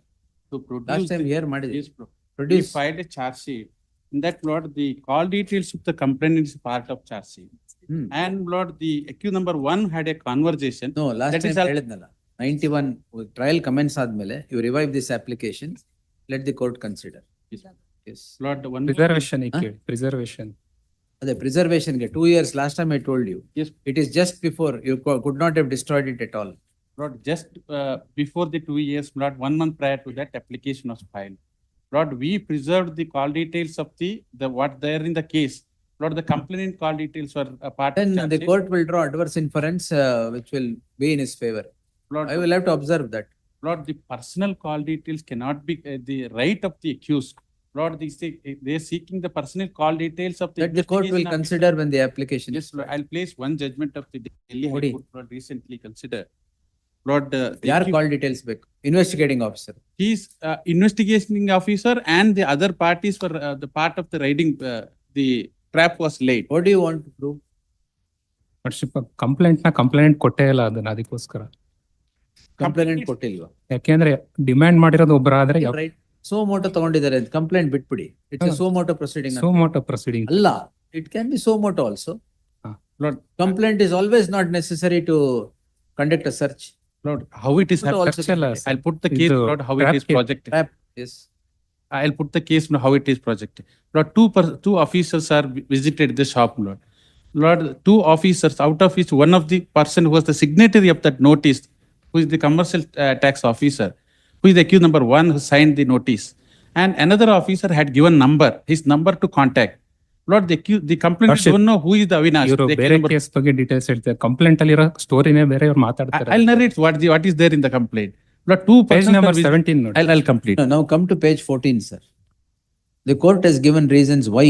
to produce. Last time the- here, Madi. Yes, bro. We Produce. filed a charge sheet. In that, Lord, the call details of the complainant is part of charge sheet. And Lord, the accused number 1 had a conversation. No, last That time is all- ಹೇಳಿದ್ನಲ್ಲ, 91 trial commence ಆದ್ಮೇಲೆ, you revive this application, let the court consider. Yes. Lord, one. Preservation, Huh? preservation. The preservation, 2 years, last time I told you. Yes. It is just before, you could not have destroyed it at all. Lord, just before the 2 years, Lord, 1 month prior to that, application was filed. Lord, we preserved the call details of the what there in the case. Lord, the complainant call details were a part of Then charge the sheet. court will draw adverse inference, which will be in his favor. Lord, I will have to observe that. Lord, the personal call details cannot be the right of the accused. Lord, they are seeking the personal call details of the. That the court will investigation consider when the application. Yes, Lord, I'll place one judgment of the Delhi High Modi. Court, Lord, recently considered. Lord, the Yaar accused- call details ಬೇಕು? Investigating officer. He's investigating officer and the other parties were the part of the riding, the trap was laid. What do you want to prove? Complaint ಕೊಟ್ಟೇ ಇಲ್ಲ ಅದನ್ನ ಅದಕ್ಕೋಸ್ಕರ. Complainant ಕೊಟ್ಟಿಲ್ವಾ? ಯಾಕೆಂದ್ರೆ demand ಮಾಡಿರೋದು ಒಬ್ಬರಾದ್ರೆ Right. So moto ತಗೊಂಡಿದ್ದಾರೆ, complaint ಬಿಟ್ಬಿಡಿ. It's a so moto proceeding. Suo motu proceeding. ಅಲ್ಲ, it can be so moto also. Lord, Complaint is always not necessary to conduct a search. Lord, how it is, But also I'll put the case, Lord, how it is projected. Yes. I'll put the case, how it is projected. Lord, two officers are visited the shop, Lord. Lord, 2 officers, out of which one of the person who was the signatory of that notice, who is the commercial tax officer, who is the accused number 1 who signed the notice. And another officer had given his number to contact. Lord, the complainant don't know who is the Avinash. ಇವರು the ಬೇರೆ accused number- case ಬಗ್ಗೆ details ಹೇಳ್ತಾರೆ. Complaint ಅಲ್ಲಿರೋ ಸ್ಟೋರಿನೇ ಬೇರೆ ಅವ್ರು ಮಾತಾಡ್ತಾರೆ. I'll narrate what is there in the complaint. Lord, 2 Page persons number are visit- 17 ನೋಡಿ. I'll complete. No, now come to page 14, sir. The court has given reasons why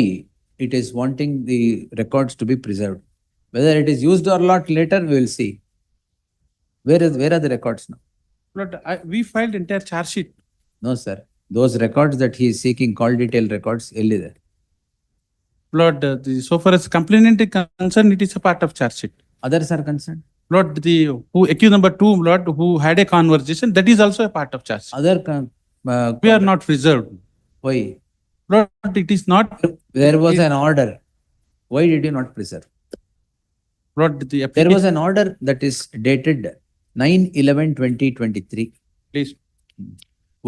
it is wanting the records to be preserved. Whether it is used or not later, we will see. Where are the records now? Lord, we filed entire charge sheet. No, sir. Those records that he is seeking, call detail records, ellide. Lord, so far as complainant is concerned, it is a part of charge sheet. Others are concerned. Lord, who accused number 2, Lord, who had a conversation, that is also a part of charge sheet. Other, We are not reserved. why? Lord, it is not. There was an order. Why did you not preserve? Lord, There was an order that is dated 9/11/2023. Please.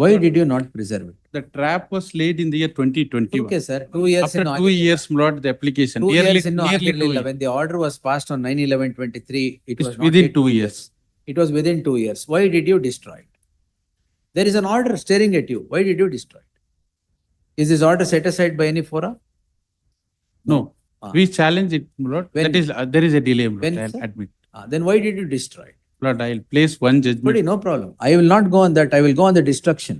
Why did you not preserve it? The trap was laid in the year 2021. Okay, sir. 2 years After in 2 years, Lord, the application. 2 Nearly years in 2 When years. the order was passed on 9/11/23, it It's was not within yet 2 years. It was within 2 years. Why did you destroy it? There is an order staring at you. Why did you destroy it? Is this order set aside by any fora? No, Ah. we challenge it, Lord. When- That is, there is a delay, Lord, When, I'll sir? admit. Then why did you destroy it? Lord, I'll place one judgment. Buddy, no problem. I will not go on that. I will go on the destruction.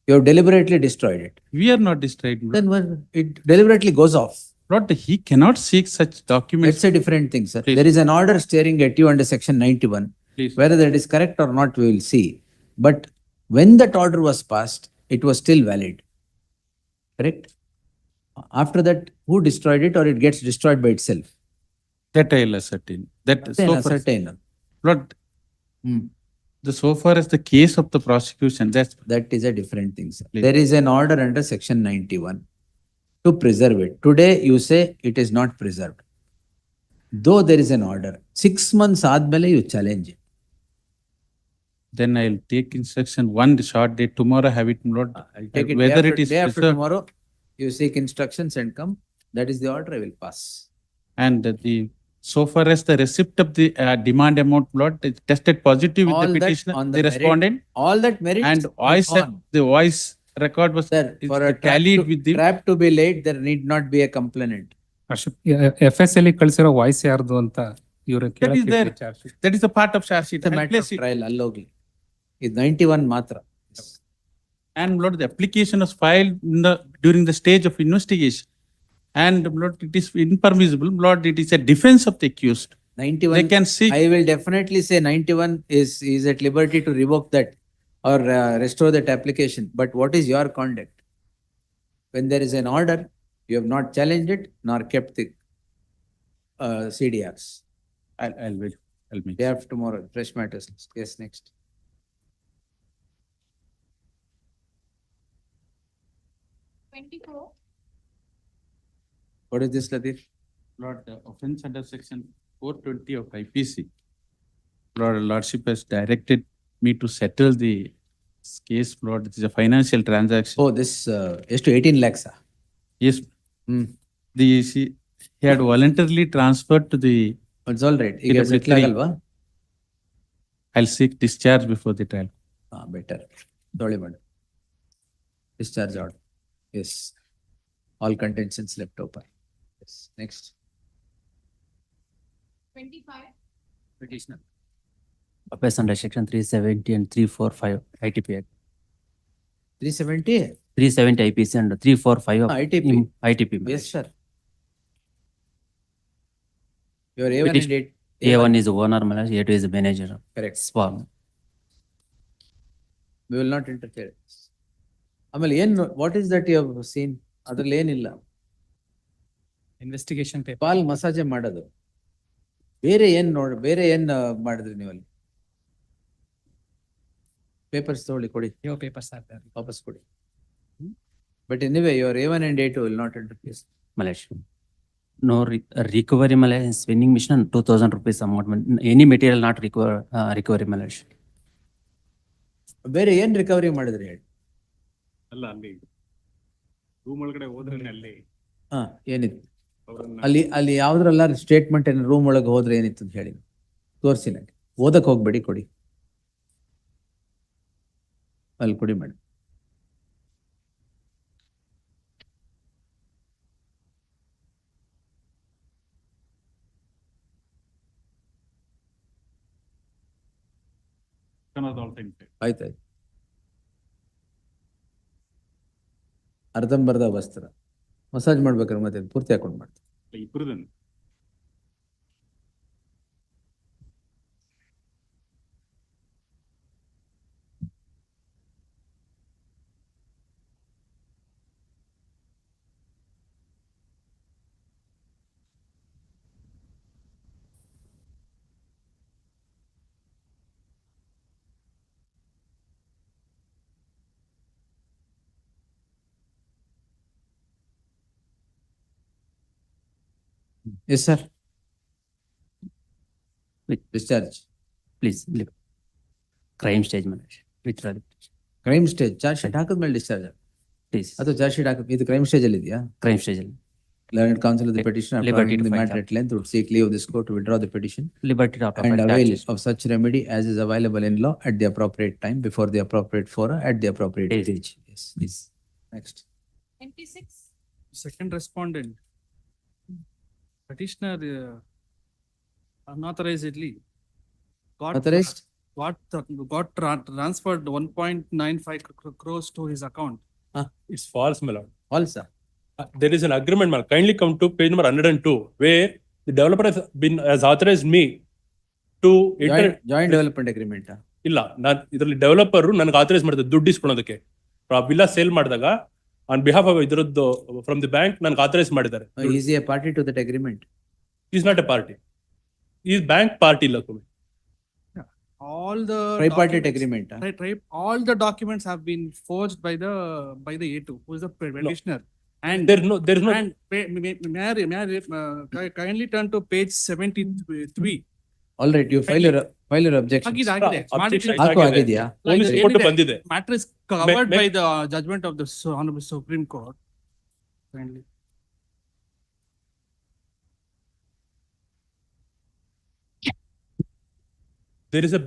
You have deliberately destroyed it. We are not destroyed, Lord. Then it deliberately goes off. Lord, he cannot seek such documents. It's a different thing, sir. Please. There is an order staring at you under section 91. Please. Whether that is correct or not, we will see. But when that order was passed, it was still valid. Correct? After that, who destroyed it or it gets destroyed by itself? That I'll ascertain. That Then so far, ascertain. Lord, so far as the case of the prosecution, That is a different thing, sir. Please. There is an order under section 91 to preserve it. Today, you say it is not preserved. Though there is an order, 6 months admele you challenge it. then I'll take instruction one short day. Tomorrow have it, Lord. I'll take it Whether day it after, is day after preserved tomorrow, you seek instructions and come. That is the order I will pass. and the so far as the receipt of the demand amount, my lord, it tested positive with All the that petitioner, on the the merit- respondent. All that merit. And voice, the voice record was For a tallied with the. trap to be laid, there need not be a complainant. FSL ಕಳಿಸಿರೋ voice ಯಾರ್ದು ಅಂತ ಇವರು That is there. That is a part of charge sheet. It's a I'll matter place of it. trial, allogli. It's 91 matra. And my lord, the application was filed in during the stage of investigation. And my lord, it is impermissible. My lord, it is a defense of the accused. 91. They can seek. I will definitely say 91 is at liberty to revoke that or restore that application. But what is your conduct? When there is an order, you have not challenged it nor kept the CDRs. I'll wait. I'll make. Day after tomorrow, fresh matters. Yes, next. What is this, Latif? Lord, the offense under section 420 of IPC. Lord, Lordship has directed me to settle the case. Lord, it is a financial transaction. Oh, this is to 18 lakhs. Yes. He had voluntarily transferred to the. It's all right. ಈಗ PW3. settle ಆಗಲ್ವಾ? I'll seek discharge before the trial. Better. Sorry, madam. Discharge order. Yes. All contentions left open. Yes. Next. 25. Petitioner. Offense under section 370 and 345 ITP Act. 370? 370 IPC and 345 of ITP. ITP. Yes, sir. Your A1 and Petition- A1 is owner, A2 is manager. Correct. Swarm. We will not interfere. ಆಮೇಲೆ what is that you have seen? ಅದ್ರಲ್ಲಿ ಏನಿಲ್ಲ. Investigation paper. Pal ಮಸಾಜೆ ಮಾಡೋದು. ಬೇರೆ ಏನ್ ಮಾಡಿದ್ರಿ ನೀವಲ್ಲಿ? Papers ತಗೊಳ್ಳಿ ಕೊಡಿ. Your papers are there. ವಾಪಸ್ ಕೊಡಿ. But anyway, your A1 and A2 will not interfere. Malaysia. No recovery Malaysia spending mission 2,000 rupees amount. Any material not recovery Malaysia. ಬೇರೆ ಏನ್ ರಿಕವರಿ ಮಾಡಿದ್ರಿ ಹೇಳಿ? ಅಲ್ಲ ಅಲ್ಲಿ ರೂಮ್ ಒಳಗಡೆ ಹೋದ್ರೆ ಅಲ್ಲಿ ಏನಿತ್ತು? ಅಲ್ಲಿ ಯಾವ್ದ್ರಲ್ಲ ಸ್ಟೇಟ್ಮೆಂಟ್ ಏನ್ ರೂಮ್ ಒಳಗೆ ಹೋದ್ರೆ ಏನಿತ್ತು ಅಂತ ಹೇಳಿ ತೋರಿಸಿ ನನಗೆ. ಓದಕ್ ಹೋಗ್ಬೇಡಿ, ಕೊಡಿ. ಅಲ್ಲಿ ಕೊಡಿ ಮೇಡಮ್. ಆಯ್ತಾಯ್ತು. ಅರ್ಧಂಬರ್ಧ ವಸ್ತ್ರ ಮಸಾಜ್ ಮಾಡ್ಬೇಕಾದ್ರೆ ಮತ್ತೆ ಪೂರ್ತಿ ಹಾಕೊಂಡು ಮಾಡ್ತಾರೆ. ಇಬ್ಬರದನ್ನು Yes, sir. Discharge. Please leave. Crime stage Malaysia. Withdraw. Crime stage charge sheet ಹಾಕಿದ್ಮೇಲೆ ಡಿಸ್ಚಾರ್ಜ್. Please. ಅಥವಾ ಚಾರ್ಜ್ ಶೀಟ್ ಹಾಕಿ ಇದು ಕ್ರೈಮ್ ಸ್ಟೇಜ್ ಅಲ್ಲಿ ಇದೆಯಾ? Crime stage. Learned counsel of the petitioner Liberty applying to the file matter at length would seek leave of this court to withdraw the petition Liberty to and apply avail charges. of such remedy as is available in law at the appropriate time before the appropriate fora at the appropriate stage. Yes, please. Next. 26. second respondent petitioner unauthorizedly Authorized? got transferred 1.95 crores to his account. It's false, my lord. False, sir. There is an agreement, my lord. Kindly come to page number 102, where the developer has authorized me to Joint development agreement. ಇಲ್ಲ ನಾನು ಇದರಲ್ಲಿ developer ನನಗೆ authorise ಮಾಡಿದೆ ದುಡ್ಡು ಇಸ್ಕೊಳೋದಕ್ಕೆ. ಆ villa sale ಮಾಡಿದಾಗ on behalf of ಇದರದ್ದು from the bank ನನಗೆ ಆಥರೈಸ್ ಮಾಡಿದ್ದಾರೆ. Is he a party to that agreement? Is not A party. Is bank party ಇಲ್ಲ. All the Tripartite documents- agreement. All the documents have been forged by the A2, who is the petitioner. And there is no. And may I kindly turn to page 73. All right, you file your objection. ಆಗಿದೆ. ಹಾಕು ಆಗಿದೆಯಾ? Police report ಬಂದಿದೆ. Matter is covered by the judgment of the Honorable Supreme Court. Kindly. there is a,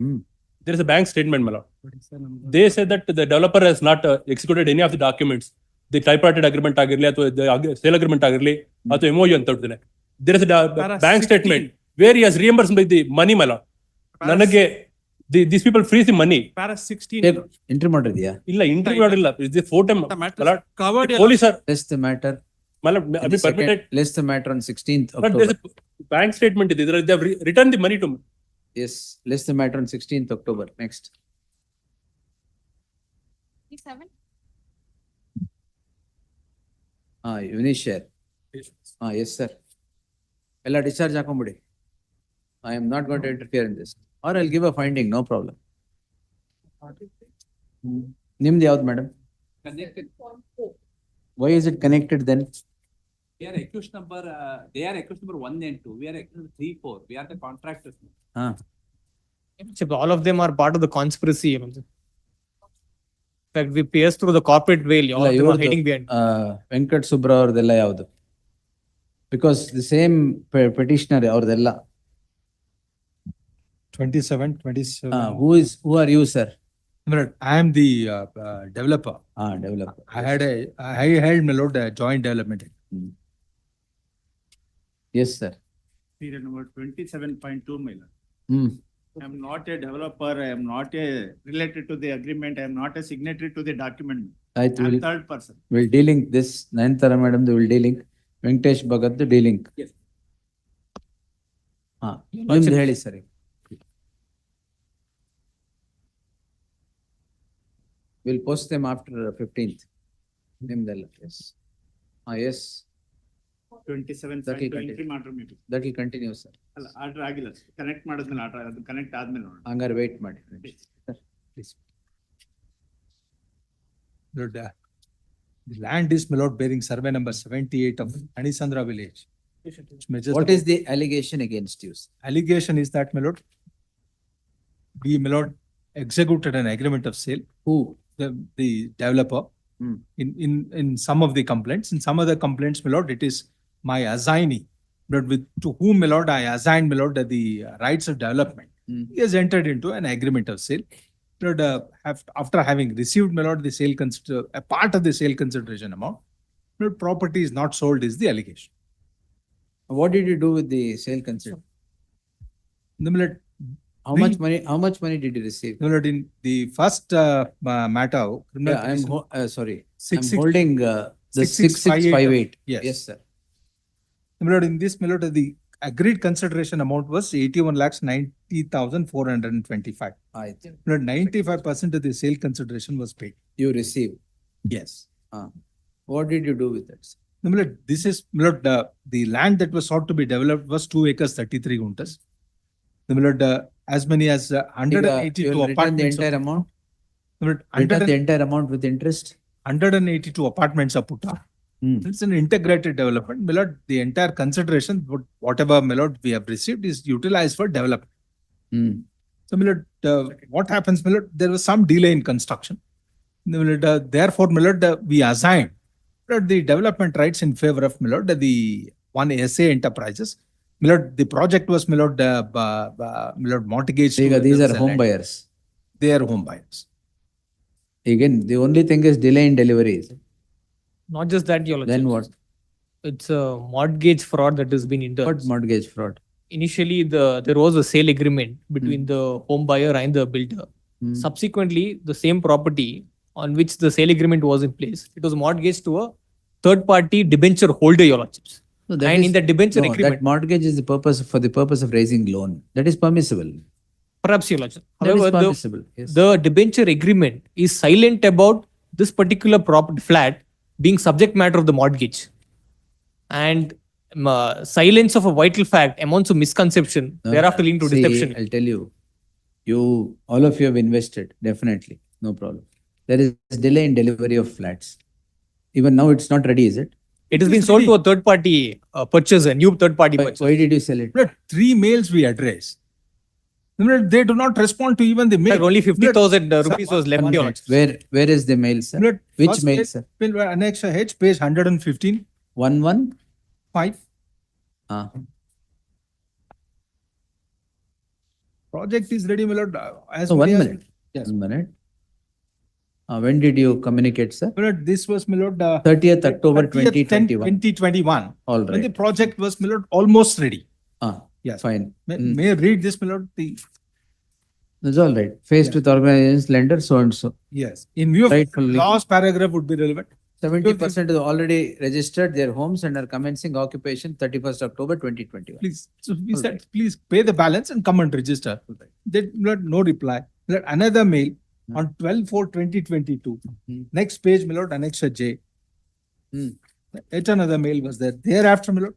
Hmm. there is a bank statement, my lord. They said that the developer has not executed any of the documents. The tripartite agreement agirli ಅಥವಾ the sale agreement agirli ಅಥವಾ MOU ಅಂತ ಹೇಳ್ತೇನೆ. There is a bank statement where he has reimbursed by the money, my lord. ನನಗೆ these people freeze the money. Para 16. Entry ಮಾಡಿದ್ಯಾ? ಇಲ್ಲ interview ಮಾಡಿಲ್ಲ. It's the photo, my lord. Covered. Police are, Less the matter. my lord, I mean permitted. Less the matter on 16th But there's October. a bank statement. They have returned the money to me. Yes, less the matter on 16th October. Next. 57. Unish share. Yes, sir. Ella discharge ಹಾಕೊಂಬಿಡಿ. I am not going to interfere in this. Or I'll give a finding, no problem. ನಿಮ್ದು ಯಾವ್ದು madam? Connected. Why is it connected then? We are accused number, they are accused number 1 and 2. We are accused number 3, 4. We are the contractors. All of them are part of the conspiracy. In fact, we pierce through the corporate veil. All of them are hiding behind. Venkat ಸುಬ್ರ ಅವ್ರದೆಲ್ಲ ಯಾವುದು? Because the same petitioner ಅವ್ರದೆಲ್ಲ. 27. Who are you, sir? I am the developer. Developer. I held my lord joint development. Yes, sir. Period number 27.2, my lord. I am not a developer. I am not related to the agreement. I am not a signatory to the document. I am third person. We'll delink this. Nayantara madam, they will delink. Venkatesh Bhagat, the delink. Yes. ನಿಮ್ದು ಹೇಳಿ ಸರಿ. We'll post them after 15th. ನಿಮ್ದೆಲ್ಲ. Yes. Yes. 27.2 entry matter maybe. That will continue, sir. ಅಲ್ಲ order ಆಗಿಲ್ಲ connect ಮಾಡಿದ್ಮೇಲೆ order ಅದು connect ಆದ್ಮೇಲೆ ನೋಡಿ. ಹಂಗಾರೆ ವೇಟ್ ಮಾಡಿ. Please. Lord, the land is my lord bearing survey number 78 of Anisandra village. What is the allegation against you? Allegation is that my lord, we my lord executed an agreement of sale. Who? The developer. In some of the complaints, in some other complaints, my lord, it is my assignee, but with to whom, my lord, I assigned, my lord, the rights of development. He has entered into an agreement of sale. Lord, after having received, my lord, the sale a part of the sale consideration amount, lord, property is not sold is the allegation. What did you do with the sale consideration? My lord, How much money did you receive? my lord, in the first matter, criminal I'm petition, sorry. Six- I'm six- holding the 6658. Yes. Yes, sir. my lord, in this, my lord, the agreed consideration amount was 81,90,425. My lord, 95% of the sale consideration was paid. You received. Yes. What did you do with it? My lord, this is, my lord, the land that was sought to be developed was 2 acres, 33 guntas. My lord, as many as You 182 will return the apartments. entire amount? My lord, Return the entire amount with interest? 182 apartments are put up. It's an integrated development. My lord, the entire consideration, whatever, my lord, we have received is utilized for development. So, my lord, what happens, my lord, there was some delay in construction. My lord, therefore, my lord, we assigned the development rights in favor of, my lord, the one SA Enterprises. My lord, the project was, my lord, mortgage. These are home buyers. They are home buyers. Again, the only thing is delay in deliveries. Not just that, your Then lordship. what? It's a mortgage fraud that has been indulged. What mortgage fraud? Initially, there was a sale agreement between the home buyer and the builder. Subsequently, the same property on which the sale agreement was in place, it was mortgaged to a third-party debenture holder, your lordships. No, that And is- in the debenture no, agreement, that mortgage is for the purpose of raising loan. That is permissible. perhaps, your lordship. That is However, permissible. Yes. the debenture agreement is silent about this particular property flat being subject matter of the mortgage. And silence of a vital fact amounts to misconception, thereafter leading to See, deception. I'll tell you, all of you have invested, definitely, no problem. There is delay in delivery of flats. Even now, it's not ready, is it? It has been sold to a third party purchaser, new third party purchaser. Why did you sell it? Lord, 3 mails we address. Lord, they do not respond to even the mail. Only 50,000 rupees was left. Your lordship. Where is the mail, sir? Lord, Which first mail, page, sir? Annex H, page 115. 115. 5. project is ready, my lord, as. So one we are- minute. Yes. 1 minute. When did you communicate, sir? My lord, this was, my lord. 30th October 30th 2021. 2021. All When the right. project was, my lord, almost ready. Yes. Fine. May I read this, my lord? That's all right. Faced with organizations, lender, so and so. Yes. In view of Rightfully. last paragraph would be relevant. 70% is already registered their homes and are commencing occupation 31st October 2021. Please, so we said, please pay the balance and come and register. They no reply. Another mail on 12/4/2022. Next page, my lord, Annexure J. Yet another mail was there. Thereafter, my lord.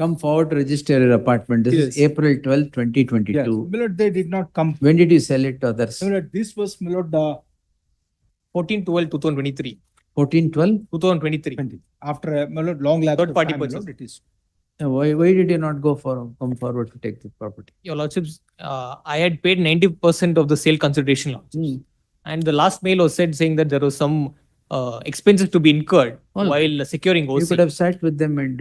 Come forward to register your apartment. This is Yes. April 12, 2022. Yes, my lord, they did not come. When did you sell it to others? My lord, this was, my lord, 14/12/2023. 14/12? 2023. After my lord, long lapse. Third party of time, my purchase. lord, it is. Why did you not come forward to take the property? Your lordships, I had paid 90% of the sale consideration, lordships. And the last mail was saying that there was some expenses to be incurred while securing OC. You could have sat with them and.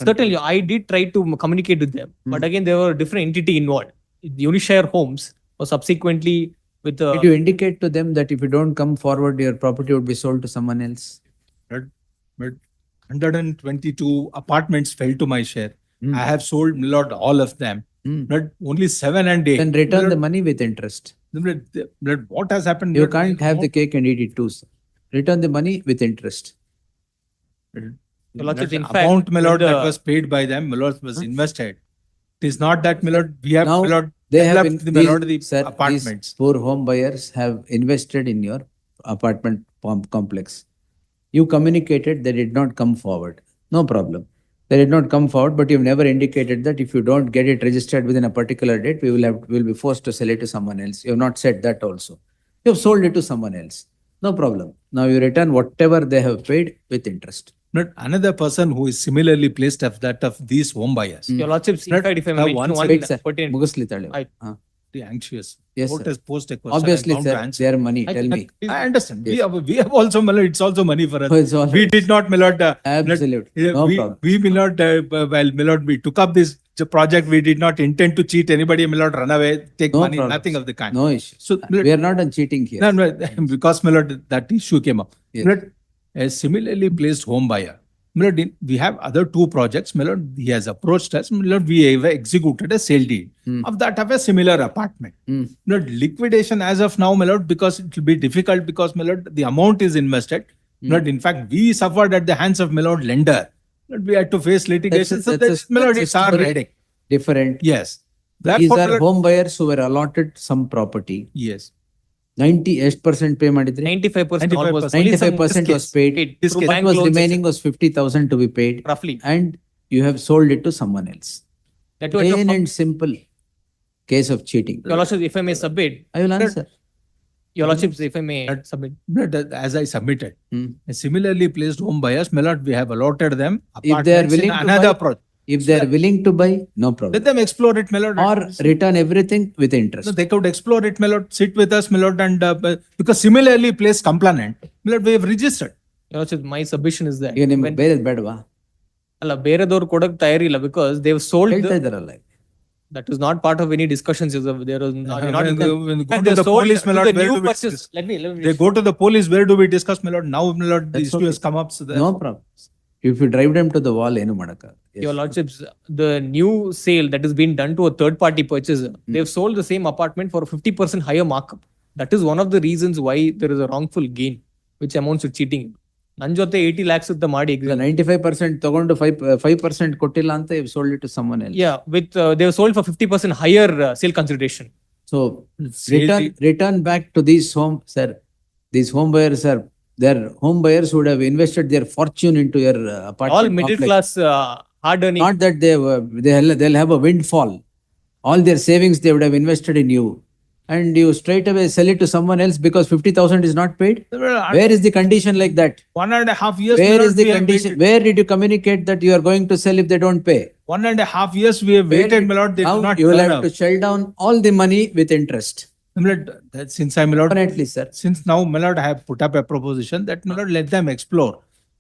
Certainly, I did try to communicate with them, but again, there were a different entity involved. The Unishare Homes was subsequently with the. Did you indicate to them that if you don't come forward, your property would be sold to someone else? But 122 apartments fell to my share. I have sold, my lord, all of them. But only 7 and 8. Then return the money with interest. What has happened? You can't have the cake and eat it too, sir. Return the money with interest. Your lordships, The in fact, amount, my lord, when that the- was paid by them, my lord, was invested. It is not that, my lord, we have, Now my lord, they have developed my lord, the sir, apartments. these poor home buyers have invested in your apartment complex. You communicated, they did not come forward. No problem. They did not come forward, but you've never indicated that if you don't get it registered within a particular date, we will be forced to sell it to someone else. You have not said that also. You have sold it to someone else. No problem. Now you return whatever they have paid with interest. Not another person who is similarly placed of that of these home buyers. Your lordships, in fact, if I may mention one Wait, sir. pertinent- ಮುಗಿಸ್ಲಿ ತಾಳಿ. I- The anxious. Yes, Court sir. has posed a question. Obviously, I'm bound to sir, answer. their money. Tell me. I understand. Yes. We have also, my lord, it's also money for us. Oh, it's all We right. did not, my lord. Absolute. No problem. We, my lord, well, my lord, we took up this project. We did not intend to cheat anybody, my lord, run away, take No money, problem. nothing of the kind. No issue. So, We are not on cheating here. no, because, my lord, that issue came up. Yes. My lord, a similarly placed home buyer. My lord, we have other 2 projects. My lord, he has approached us. My lord, we have executed a sale deed of that of a similar apartment. My lord, liquidation as of now, my lord, because it will be difficult because, my lord, the amount is invested. My lord, in fact, we suffered at the hands of, my lord, lender. My lord, we had to face litigation. So That's my lord, a it's our story headache. Different. Yes. These Therefore, my are lord- home buyers who were allotted some property. Yes. 98% pay ಮಾಡಿದ್ರಿ? 95% almost. 95% was paid. Through What bank was loans, remaining was 50,000 to be paid. Roughly. And you have sold it to someone else. That too at your Plain pub- and simple case of cheating. Your lordships, if I may submit. I will answer. Your lordships, if I may submit. But as I submitted, a similarly placed home buyers, my lord, we have allotted them If they are apartments willing in to another buy, project. if they are willing to buy, no problem. Let them explore it, my lord. Or return everything with interest. No, they could explore it, my lord, sit with us, my lord, and because similarly placed complainant, my lord, we have registered. Your lordships, my submission is that. ಈಗ ನಿಮ್ಗೆ ಬೇರೆದು ಬೇಡವಾ? ಅಲ್ಲ ಬೇರೆದವ್ರು ಕೊಡಕ್ ತಯಾರಿಲ್ಲ because they have sold ಹೇಳ್ತಾ ಇದ್ದಾರಲ್ಲ. that is not part of any discussions. There was not, not When they go and to they the sold police, my to lord, the where new do we purchase. discuss? Let me They go to the police, where do we discuss, my lord? Now, my lord, the That's issue okay. has come up. So No problem. If you drive them to the wall, ಏನು ಮಾಡಕ್ಕ? Your lordships, the new sale that has been done to a third party purchaser, they've sold the same apartment for a 50% higher markup. That is one of the reasons why there is a wrongful gain, which amounts to cheating. ನನ್ ಜೊತೆ 80 lakhs ಅಂತ ಮಾಡಿ ಈಗ 95% ತಗೊಂಡು 5% ಕೊಟ್ಟಿಲ್ಲ ಅಂತ you sold it to someone else. Yeah, with they were sold for 50% higher sale consideration. So return back to these home, sir. These home buyers are their home buyers would have invested their fortune into your apartment. All middle complex. class hard earning. Not that they'll have a windfall. All their savings they would have invested in you, and you straight away sell it to someone else because 50,000 is not paid. Where is the condition like that? 1.5 years. Where my is lord, the we have condition? waited. Where did you communicate that you are going to sell if they don't pay? 1.5 years we have waited, my lord. They Now do not you will turn have up. to shell down all the money with interest. My lord, since I, my lord, Definitely, sir. since now, my lord, I have put up a proposition that, my lord, let them explore.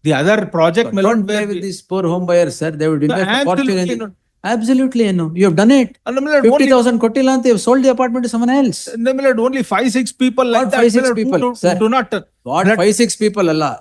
The other project, my lord, Don't play with these poor home buyers, sir. They would invest a fortune in absolutely the, not. Absolutely, I know. You have done it. And my lord, only, 50,000 kottila anta, you have sold the apartment to someone else. my lord, only 5-6 people like What that. 5-6 my lord, who people? do- Sir, who do not. What Blood- 5-6 people Allah?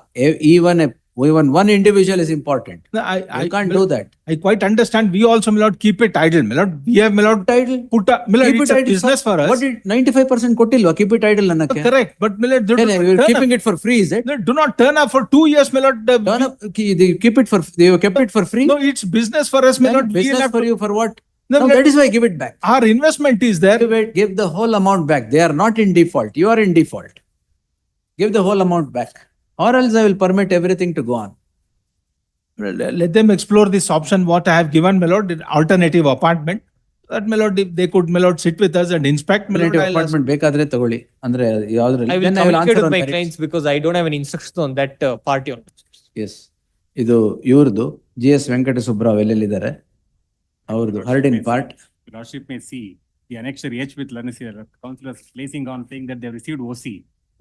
Even one individual is important. You can't do that. I quite understand. We also, my lord, keep it idle. My lord, we have, my lord, Idle. put a, my lord, Keep it's it a idle. business for us. What did 95% kottilwa? Keep it idle annake. Correct. But, my lord, they do not You're turn keeping up. it for free, is it? No, do not turn up for 2 years, my lord. Turn up, they keep it for, they have kept it for free? No, it's business for us, my Then lord. We'll business have for to- you for what? No, No, my that lord, is why give it back. our investment is there. Give the whole amount back. They are not in default. You are in default. Give the whole amount back. Or else I will permit everything to go on. Let them explore this option, what I have given, my lord, an alternative apartment. That, my lord, if they could, my lord, sit with us and inspect, my lord. Alternative apartment ಬೇಕಾದ್ರೆ ತಗೊಳ್ಳಿ. ಅಂದ್ರೆ ಯಾವ್ದ್ರಲ್ಲಿ? I will Then I will communicate answer with on my merits. clients because I don't have any instructions on that part. Your Lordship. Yes. ಇದು ಇವ್ರದ್ದು GS Venkata Subrao ಎಲ್ಲೆಲ್ಲಿದ್ದಾರೆ ಅವ್ರದ್ದು ಹರ್ಡಿನ್ part. Your Lordship may see the annexure H with Lanisia, councillors placing on saying that they have received OC.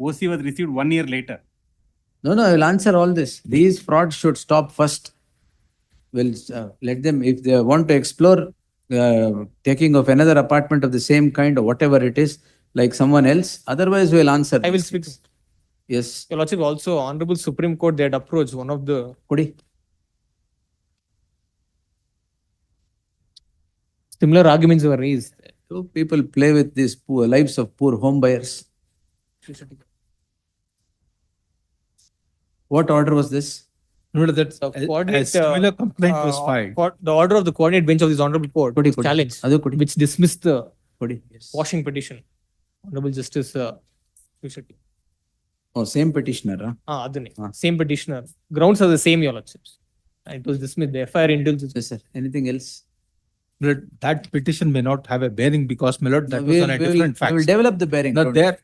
OC was received 1 year later. No, I will answer all this. These frauds should stop first. We'll let them, if they want to explore taking of another apartment of the same kind or whatever it is, like someone else. Otherwise, we'll answer. I will these speak. things. Yes. Your Lordship, also Honorable Supreme Court, they had approached one of the Kodi. similar arguments were raised. So people play with these poor lives of poor home buyers. What order was this? Remember that coordinate, a similar complaint was filed. The order of the coordinate bench of this Honorable Court was challenged, which dismissed the washing petition. Honorable Justice Shetty. Oh, same petitioner. Huh? Adane. Same petitioner. Grounds are the same, Your Lordships. It was dismissed. The FIR indulgence. Yes, sir. Anything else? But that petition may not have a bearing because, my lord, that was on a different fact. We will develop the bearing. Not there.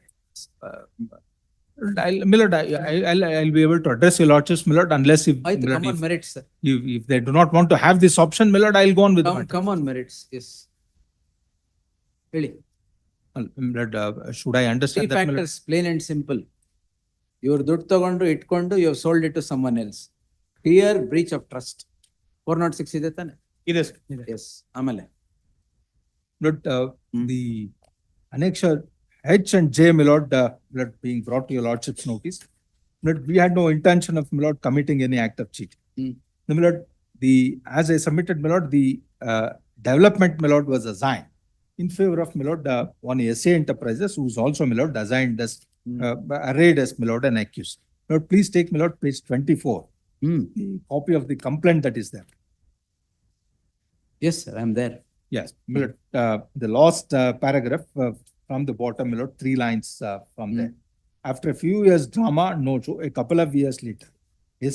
My lord, I'll be able to address your lordships, my lord, unless if, my lord, Come on merits, sir. if they do not want to have this option, my lord, I'll go on with the matter. Come on merits. Yes. Really. My lord, should I understand Three that, my lord? factors, plain and simple. Your ದುಡ್ಡು ತಗೊಂಡು ಇಟ್ಕೊಂಡು you have sold it to someone else. Clear breach of trust. 406 ಇದೆ ತಾನೆ? It is. Yes. ಆಮೇಲೆ But the annexure H and J, my lord, being brought to your lordship's notice, but we had no intention of, my lord, committing any act of cheating. My lord, as I submitted, my lord, the development, my lord, was assigned in favor of, my lord, one SA Enterprises, who is also, my lord, assigned as, arrayed as, my lord, an accused. Lord, please take, my lord, page 24, the copy of the complaint that is there. Yes, sir, I am there. Yes, my lord, the last paragraph from the bottom, my lord, 3 lines from there. After a few years drama, no show, a couple of years later,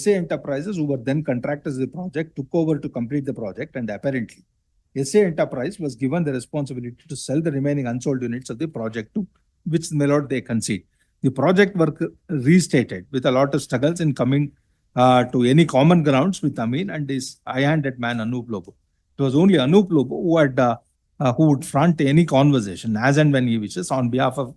SA Enterprises, who were then contractors of the project, took over to complete the project, and apparently, SA Enterprise was given the responsibility to sell the remaining unsold units of the project to which, my lord, they concede. The project work restated with a lot of struggles in coming to any common grounds with Amin and his high-handed man Anup Lobo. It was only Anup Lobo who would front any conversation as and when he wishes on behalf of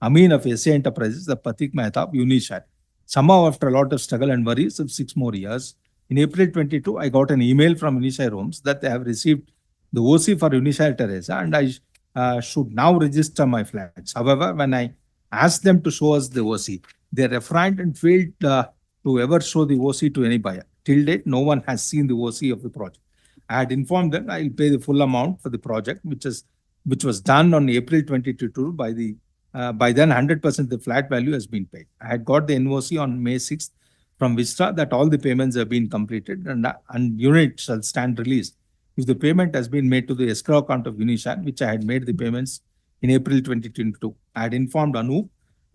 Amin of SA Enterprises, the Patik Mehta of Unishar. Somehow, after a lot of struggle and worries of 6 more years, in April 22, I got an email from Unishar Homes that they have received the OC for Unishar Teresa and I should now register my flats. However, when I asked them to show us the OC, they refrained and failed to ever show the OC to any buyer. Till date, no one has seen the OC of the project. I had informed them I will pay the full amount for the project, which was done on April 2022 by then 100% the flat value has been paid. I had got the NOC on May 6th from Vista that all the payments have been completed and unit shall stand released if the payment has been made to the escrow account of Unishan, which I had made the payments in April 2022. I had informed Anup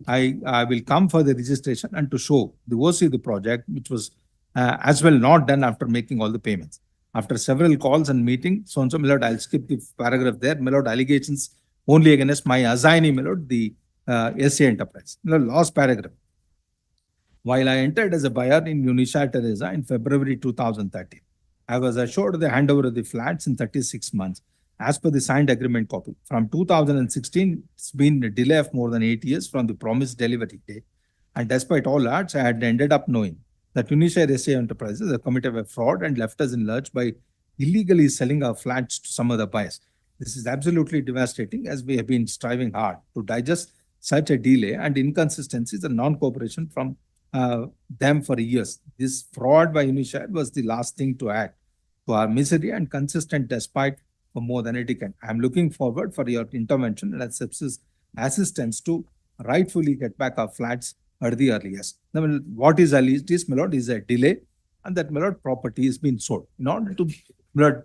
I will come for the registration and to show the OC of the project, which was as well not done after making all the payments. After several calls and meetings, so my lord, I'll skip the paragraph there. My lord, allegations only against my assignee, my lord, the SA Enterprise. My lord, last paragraph. While I entered as a buyer in Unisha Teresa in February 2013, I was assured the handover of the flats in 36 months as per the signed agreement copy. From 2016, it's been a delay of more than 8 years from the promised delivery date. And despite all odds, I had ended up knowing that Unisha SA Enterprises have committed a fraud and left us in lurch by illegally selling our flats to some other buyers. This is absolutely devastating, as we have been striving hard to digest such a delay and inconsistencies and non-cooperation from them for years. This fraud by Unisha was the last thing to add to our misery and consistent despite for more than a decade. I am looking forward for your intervention and assistance to rightfully get back our flats at the earliest. Now, what is alleged is, my lord, is a delay, and that, my lord, property is being sold. In order to, my lord,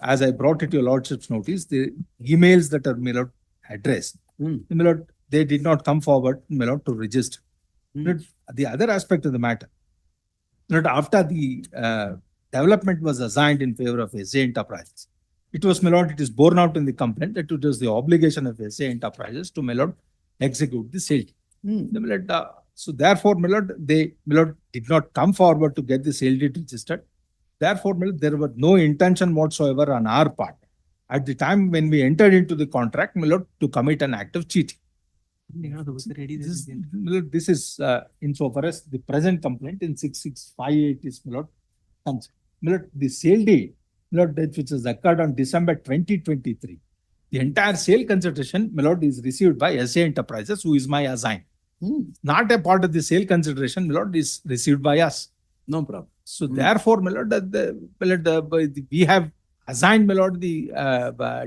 as I brought it to your lordship's notice, the emails that are, my lord, addressed, my lord, they did not come forward, my lord, to register. But the other aspect of the matter, that after the development was assigned in favor of SA Enterprises, it was, my lord, it is borne out in the complaint that it was the obligation of SA Enterprises to, my lord, execute the sale. So therefore, my lord, they, my lord, did not come forward to get the sale deed registered. Therefore, my lord, there was no intention whatsoever on our part at the time when we entered into the contract, my lord, to commit an act of cheating. This is insofar as the present complaint in 6658 is, my lord, concerned. My lord, the sale deed, my lord, which has occurred on December 2023, the entire sale consideration, my lord, is received by SA Enterprises, who is my assign. Not a part of the sale consideration, my lord, is received by us. No problem. So therefore, my lord, we have assigned, my lord, the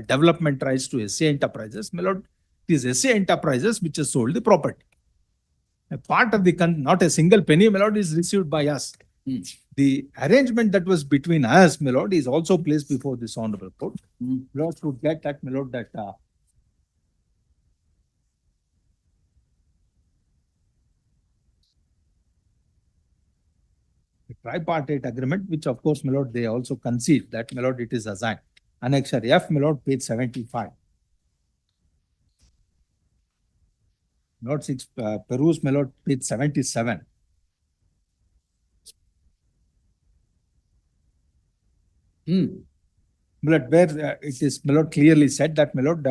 development rights to SA Enterprises. My lord, it is SA Enterprises which has sold the property. A part of the, not a single penny, my lord, is received by us. The arrangement that was between us, my lord, is also placed before this honorable court. My lord, to get that, my lord, that the tripartite agreement, which of course, my lord, they also concede that, my lord, it is assigned. Annexure F, my lord, page 75. Note 6, peruse, my lord, page 77. My lord, where it is, my lord, clearly said that, my lord,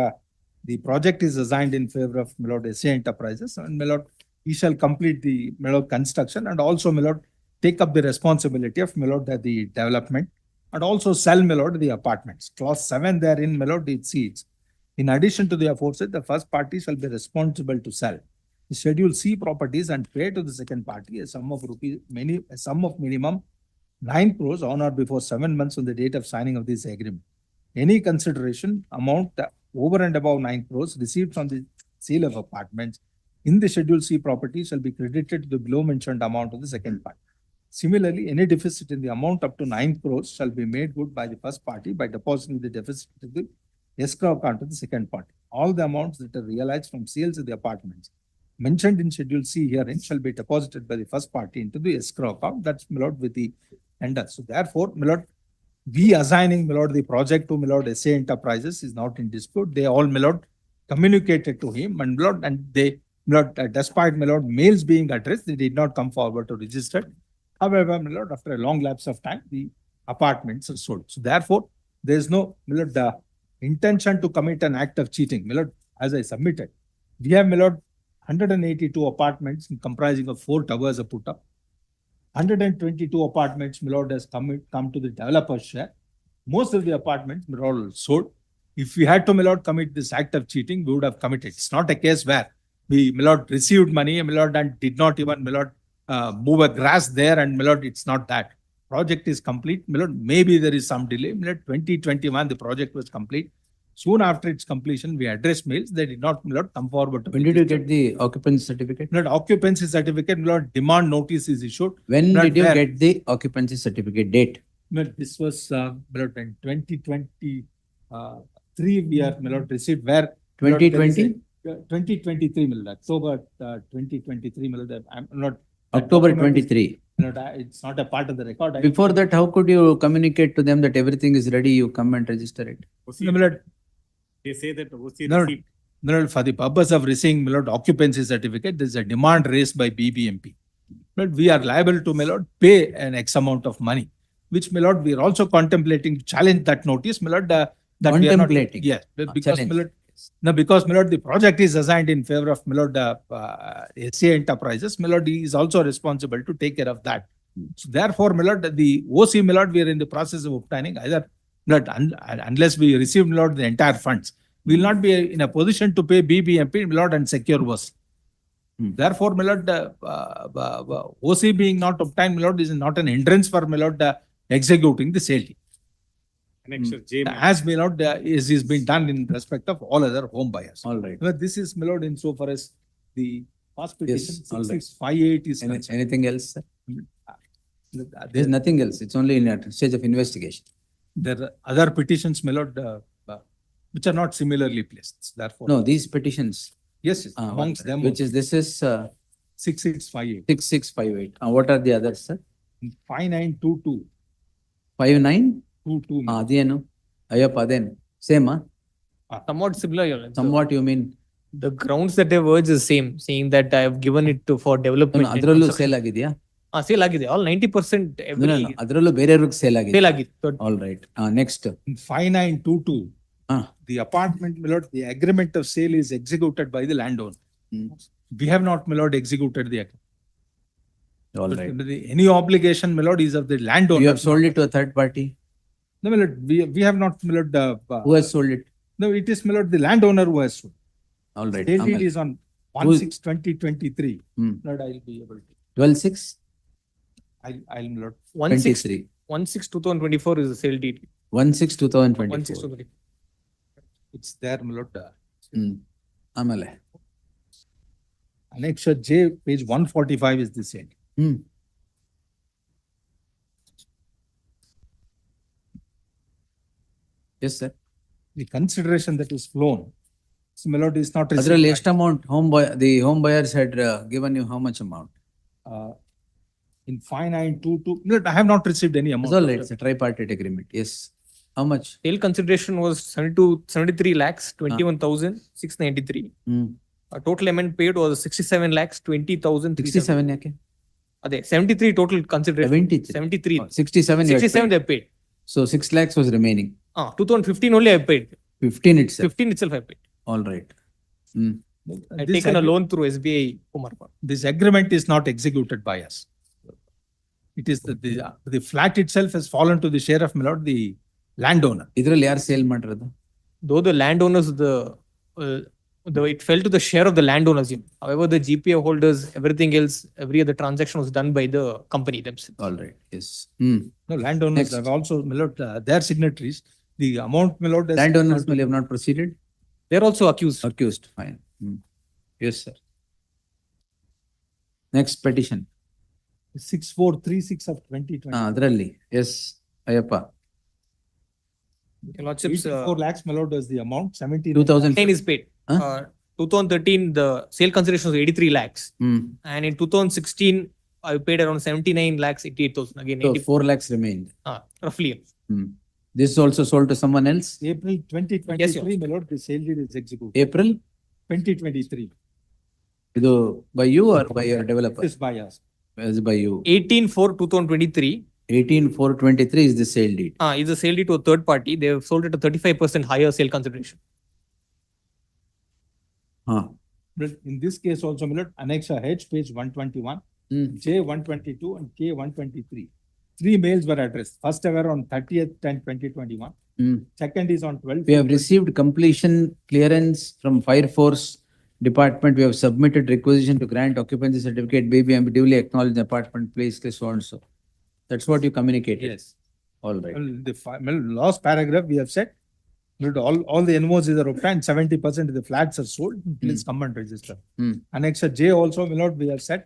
the project is assigned in favor of, my lord, SA Enterprises, and, my lord, he shall complete the, my lord, construction, and also, my lord, take up the responsibility of, my lord, the development, and also sell, my lord, the apartments. Clause 7 therein, my lord, it sees. In addition to the aforesaid, the first party shall be responsible to sell the Schedule C properties and pay to the second party a sum of minimum 9 crores on or before 7 months from the date of signing of this agreement. Any consideration amount over and above 9 crores received from the sale of apartments in the Schedule C property shall be credited to the below mentioned amount of the second party. Similarly, any deficit in the amount up to 9 crores shall be made good by the first party by depositing the deficit to the escrow account of the second party. All the amounts that are realized from sales of the apartments mentioned in Schedule C herein shall be deposited by the first party into the escrow account. That's, my lord, with the lender. So therefore, my lord, we assigning, my lord, the project to, my lord, SA Enterprises is not in dispute. They all, my lord, communicated to him, and, my lord, and they, my lord, despite, my lord, mails being addressed, they did not come forward to register. However, my lord, after a long lapse of time, the apartments are sold. So therefore, there is no, my lord, the intention to commit an act of cheating. My lord, as I submitted, we have, my lord, 182 apartments comprising of 4 towers are put up. 122 apartments, my lord, has come to the developer's share. Most of the apartments were all sold. If we had to, my lord, commit this act of cheating, we would have committed. It's not a case where we, my lord, received money, my lord, and did not even, my lord, move a grass there, and, my lord, it's not that. Project is complete, my lord. Maybe there is some delay. My lord, 2021, the project was complete. Soon after its completion, we addressed mails. They did not, my lord, come forward. When did you get the occupancy certificate? My lord, occupancy certificate, my lord, demand notice is issued. When did you get the occupancy certificate date? My lord, this was, my lord, in 2023, we are, my lord, received where 2020? 2023, my lord, October 2023, my lord, I'm not. October 23. My lord, it's not a part of the record. Before that, how could you communicate to them that everything is ready, you come and register it? My lord, they say that OC no, received. no, for the purpose of receiving, my lord, occupancy certificate, there is a demand raised by BBMP. But we are liable to, my lord, pay an X amount of money, which, my lord, we are also contemplating to challenge that notice, my lord. That Contemplating? We are not, yes, because, my lord, no, because, my lord, the project is assigned in favor of, my lord, SA Enterprises. My lord, he is also responsible to take care of that. So therefore, my lord, the OC, my lord, we are in the process of obtaining either But unless we receive, my lord, the entire funds, we will not be in a position to pay BBMP, my lord, and secure was. Therefore, my lord, OC being not obtained, my lord, is not an hindrance for, my lord, executing the sale deed. Annexure J. As, my lord, is being done in respect of all other home buyers. All right. But this is, my lord, insofar as the past petition Yes, all right. 6658 is concerned. Anything else, sir? There's There nothing else. It's only in a stage of investigation. are other petitions, my lord, which are not similarly placed. Therefore. No, these petitions. Yes, yes, amongst them. Which is, this is 6658. 6658. What are the others, sir? 5922. 5922. 22. Adenu. Ayappa, then. Same, huh? Somewhat similar, Your Honor. Somewhat you mean? The grounds that they urge is same, saying that I have given it to for development. and Adrallu construction. sale ಆಗಿದೆಯಾ? Sale ಆಗಿದೆ. All 90% every. No. ಅದರಲ್ಲೂ ಬೇರೆಯವ್ರಿಗೆ sale ಆಗಿದೆ. Sale ಆಗಿದೆ. Third. All right. Next. In 5922. The apartment, my lord, the agreement of sale is executed by the landowner. We have not, my lord, executed the agreement. All right. Any obligation, my lord, is of the landowner. You have sold it to a third party? No, my lord, we have not, my lord. Who has sold it? No, it is, my lord, the landowner who has sold. All right. Sale deed is on 1/6/2023. Lord, I'll be able to. 12/6? I'll, my lord. 23. 1/6/2024 is the sale deed. 1/6/2024. 1/6/2024. It's there, my lord. ಆಮೇಲೆ Annexure J, page 145 is the same. Yes, sir. The consideration that is flown, so my lord, is not received. ಅದರಲ್ಲಿ ಎಷ್ಟು amount the home buyers had given you how much amount? In 5922, no, I have not received any amount. That's all right. It's a tripartite agreement. Yes. How much? Sale consideration was 73 lakhs 21,693. Total amount paid was 67 lakhs 20,000. 67 ಯಾಕೆ? ಅದೇ 73 total consideration. 73. 67 you had 67 they paid. So 6 lakhs was remaining. 2015 only I paid. 15 itself. 15 itself I paid. All right. I taken a loan through SBI Kumarpur. This agreement is not executed by us. It is the flat itself has fallen to the share of, my lord, the landowner. ಇದರಲ್ಲಿ ಯಾರು sale ಮಾಡಿರೋದು? Though the landowners, it fell to the share of the landowners. However, the GPA holders, everything else, every other transaction was done by the company themselves. All right. Yes. No, landowners have also, my lord, their signatories. The amount, my lord, Landowners will have not proceeded? They're also accused. Accused. Fine. Yes, sir. Next petition. 6436 of 2020. ಅದರಲ್ಲಿ. Yes. Ayyappa. Your Lordships, 84 lakhs, my lord, was the amount. 2009 is paid. 2013, the sale consideration was 83 lakhs. And in 2016, I paid around 79 lakhs 88,000. Again, So 4 lakhs remained. Roughly. This is also sold to someone else? April 2023, Yes, Your my lord, the sale deed is executed. April? 2023. ಇದು by you or by your developer? This by us. It's by you. 18/4/2023. 18/4/23 is the sale deed. Is a sale deed to a third party. They have sold it at 35% higher sale consideration. But in this case also, my lord, Annexure H, page 121, J 122 and K 123. 3 mails were addressed. First ever on 30/10/2021. Second is on 12th. We have received completion clearance from Fire Force Department. We have submitted requisition to grant occupancy certificate. BBMP duly acknowledged the apartment, place, so and so. That's what you communicated. Yes. All right. The last paragraph we have said, all the NOCs are obtained, 70% of the flats are sold. Please come and register. Annexure J also, my lord, we have said.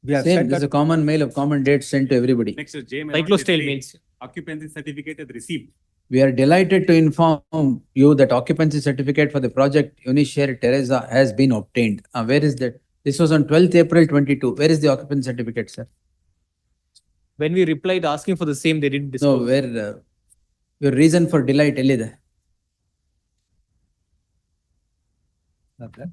We have Same, said there's that a common mail of common date sent to everybody. Annexure J, my lord, Cyclostyle they say mails. Occupancy certificate is received. We are delighted to inform you that occupancy certificate for the project Unishare Teresa has been obtained. Where is that? This was on 12th April 22. Where is the occupancy certificate, sir? When we replied asking for the same, they didn't No, disclose. where your reason for delight ಎಲ್ಲಿದೆ?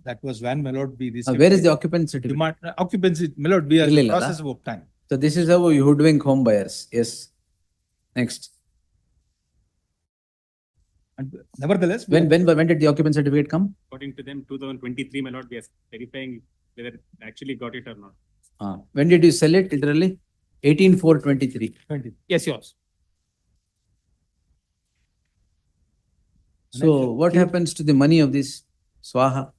That was when, my lord, we received. Where is the occupancy certificate? Occupancy, my lord, we are in the ಇರ್ಲಿಲ್ಲ ಅಲ್ಲ? process of obtaining. So this is how you hoodwink home buyers. Yes. Next. And nevertheless, When did the occupancy certificate come? According to them, 2023, my lord, we are verifying whether they actually got it or not. When did you sell it? Literally 18/4/23. 20. Yes, yours. So what happens to the money of this Swaha?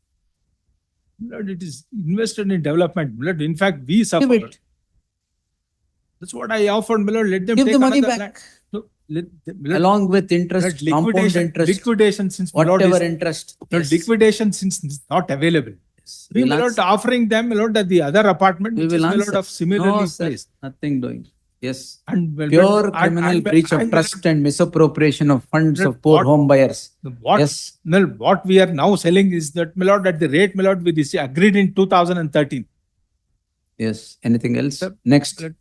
Lord, it is invested in development. Lord, in fact, we suffer. it. That's what I offered, my Lord. Let them Give take the money another back. land. No, Lord, Along with interest, Lord, compound interest, liquidation since my Lord whatever is- interest. Lord, Yes. liquidation since it's not available. We, We'll my Lord, answer. offering them, my Lord, that the other apartment, We which will is, my Lord, answer. of similarly No, sir, placed. nothing doing. Yes. And well, Pure but- criminal and- breach of and- trust and misappropriation of funds Lord, of poor what- home buyers. What, Yes. well, what we are now selling is that, my Lord, at the rate, my Lord, we agreed in 2013. Yes. Anything else? Sir, Next. let-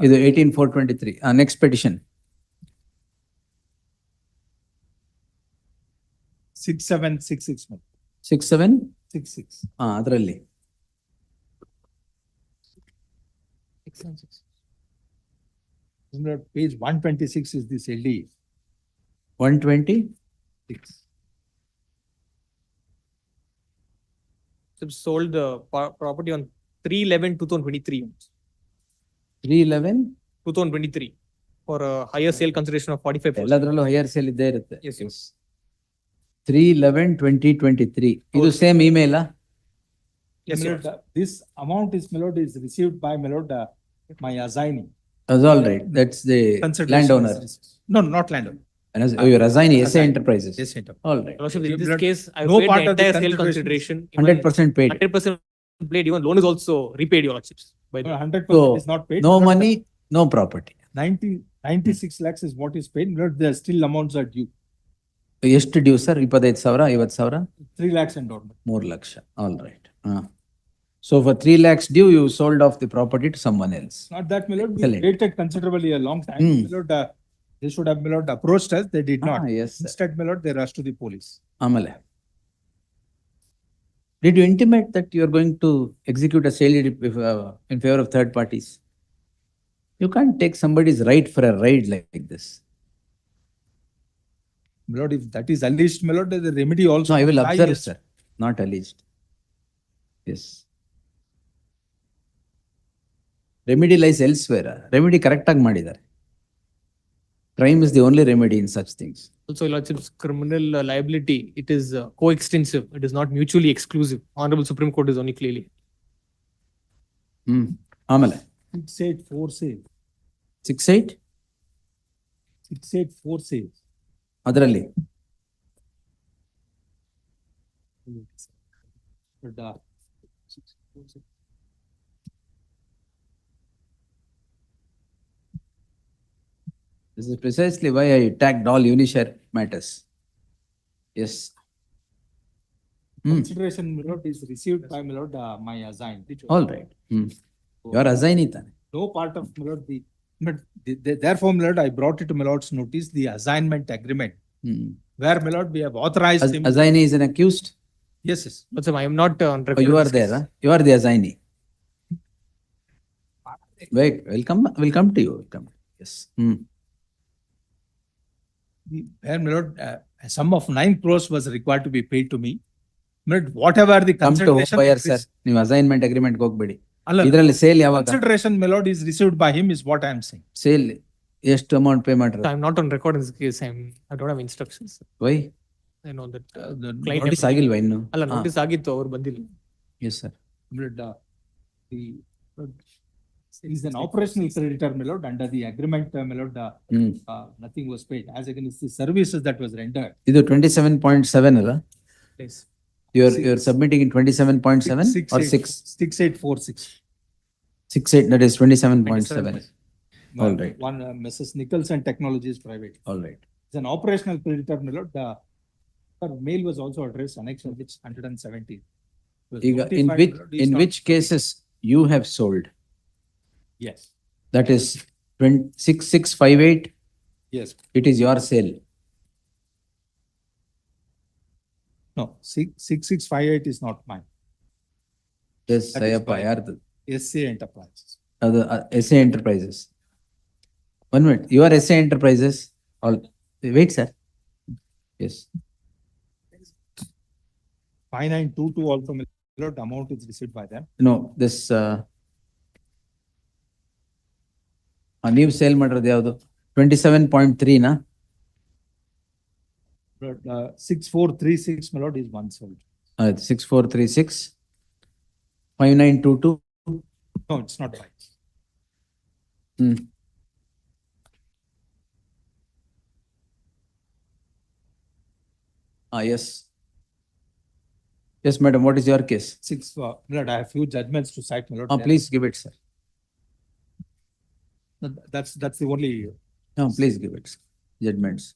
Either 18,423. Next petition. 6766. 67? 66. Adralli. Page 126 is this LD. 120? Sold the property on 3/11/2023. 311? 2023 for a higher sale consideration of 45%. ಎಲ್ಲದರಲ್ಲೂ higher sale ಇದ್ದೇ ಇರುತ್ತೆ. Yes, yes. 3/11/2023. ಇದು same email Yes, My sir. Lord, this amount is, my Lord, is received by, my Lord, my assignee. That's all right. That's the Consideration landowner. is received. No, not landowner. Your assignee, SA Assignee. Enterprises. SA Enterprises. All right. Lordship, in Your this Lord, case, I no paid part the of the entire sale consideration. consideration. 100% paid. 100% paid. Even loan is also repaid, Your Lordships. By the 100% is not paid. No My Lord, money, no property. 96 lakhs is what is paid. My Lord, there are still amounts are due. ಎಷ್ಟು due sir? 25,000, 50,000? 3 lakhs and all. 3 ಲಕ್ಷ. All right. So for 3 lakhs due, you sold off the property to someone else. Not that, my Lord, we Excellent. waited considerably a long time. My Lord, they should have, my Lord, approached us. They did not. Yes, sir. Instead, my Lord, they rushed to the police. ಆಮೇಲೆ did you intimate that you are going to execute a sale deed in favor of third parties? You can't take somebody's right for a ride like this. My Lord, if that is alleged, my Lord, the remedy also. No, I will apply observe, is- sir. Not alleged. Yes. Remedy lies elsewhere. Remedy correct ಆಗಿ ಮಾಡಿದ್ದಾರೆ. Crime is the only remedy in such things. Also, Your Lordship's criminal liability, it is coextensive. It is not mutually exclusive. Honorable Supreme Court is only clearly. ಆಮೇಲೆ 6846. 68? 6846. ಅದರಲ್ಲಿ But, this is precisely why I tagged all Unishare matters. Yes. Consideration, my Lord, is received by, my Lord, my assigned. All right. Your assignee ತಾನೆ. No part of, my Lord, but therefore, my Lord, I brought it to my Lord's notice, the assignment agreement, where, my Lord, we have authorized him. Assignee is an accused? Yes, yes. But sir, I am not on record. Oh, you in are this there, case. huh? You are the assignee. Wait, we'll come to you. Welcome. Yes. Where, my Lord, a sum of 9 crores was required to be paid to me. My Lord, whatever the Come to home consideration. buyer, sir. ನೀವು assignment agreement ಹೋಗ್ಬೇಡಿ. ಅಲ್ಲ, ಇದರಲ್ಲಿ sale ಯಾವಾಗ? Consideration, my Lord, is received by him is what I am saying. Sale ಎಷ್ಟು amount pay ಮಾಡ್ರಿ? I am not on record in this case. I don't have instructions. Why? I know that the client. Notice ಆಗಿಲ್ವಾ ಇನ್ನು? ಅಲ್ಲ, notice ಆಗಿತ್ತು, ಅವ್ರು ಬಂದಿಲ್ಲ. Yes, sir. My Lord, is an operational creditor, my Lord, under the agreement, my Lord, nothing was paid as against the services that was rendered. ಇದು 27.7 ಅಲ್ಲ? Yes. You're submitting in 27.7 or 6? 6846. 68, that is 27.7. All right. One Mrs. Nicholson Technologies Private. All right. It's an operational creditor, my Lord. Her mail was also addressed, annex of which 170. ಈಗ in which cases you have sold? Yes. That is 6658. Yes. It is your sale. No, 6658 is not mine. Yes, That is Sayappa, by ಯಾರ್ದು? SA Enterprises. ಅದು SA Enterprises. 1 minute. You are SA Enterprises? All. Wait, sir. Yes. 5922 also, my Lord, the amount is received by them. No, this ನೀವು sale ಮಾಡಿರೋದು ಯಾವುದು? 27.3 ನಾ? But 6436, my lord, is one sold. 6436, 5922. No, it's not right. Yes. Yes, madam, what is your case? My lord, I have few judgments to cite, my lord. Please give it, sir. That's the only. No, please give it, sir. Judgments.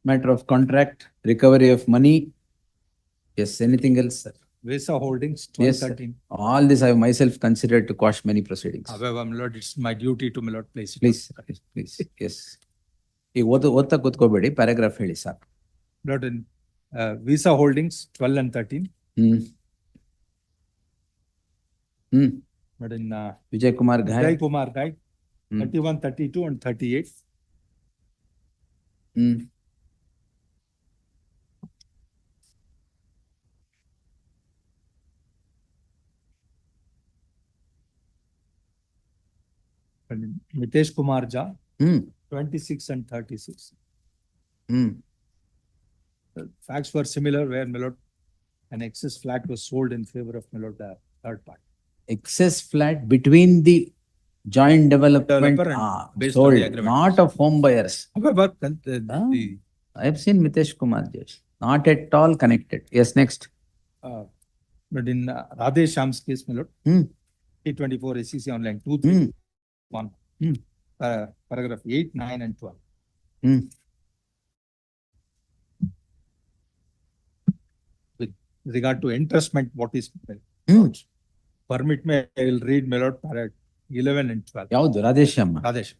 Matter of contract, recovery of money. Yes, anything else, sir? Visa Holdings, Yes, sir. 1213. All this I have myself considered to quash many proceedings. However, my lord, it's my duty to, my lord, place it. Please, please, yes. ಈಗ ಓದ್ತಾ ಕೂತ್ಕೋಬೇಡಿ, paragraph ಹೇಳಿ ಸಾಕು. Lord, in Visa Holdings, 12 and 13. But in Vijay Kumar Ghai. Vijay Kumar Ghai, 31, 32 and 38. And in Mitesh Kumar Jha, 26 and 36. The facts were similar where, my lord, an excess flat was sold in favor of, my lord, the third party. Excess flat between the joint development Developer and based on sold, the agreement. not of home buyers. However, I have seen Mitesh Kumar Jash, not at all connected. Yes, next. But in Radhe Shyam's case, my lord, 824 SEC online 231, paragraph 8, 9 and 12. With regard to entrustment, what is permit me, I will read, my lord, paragraph 11 and 12. ಯಾವುದು ರಾಧೇಶ್ಯಾಮ? Radhesham.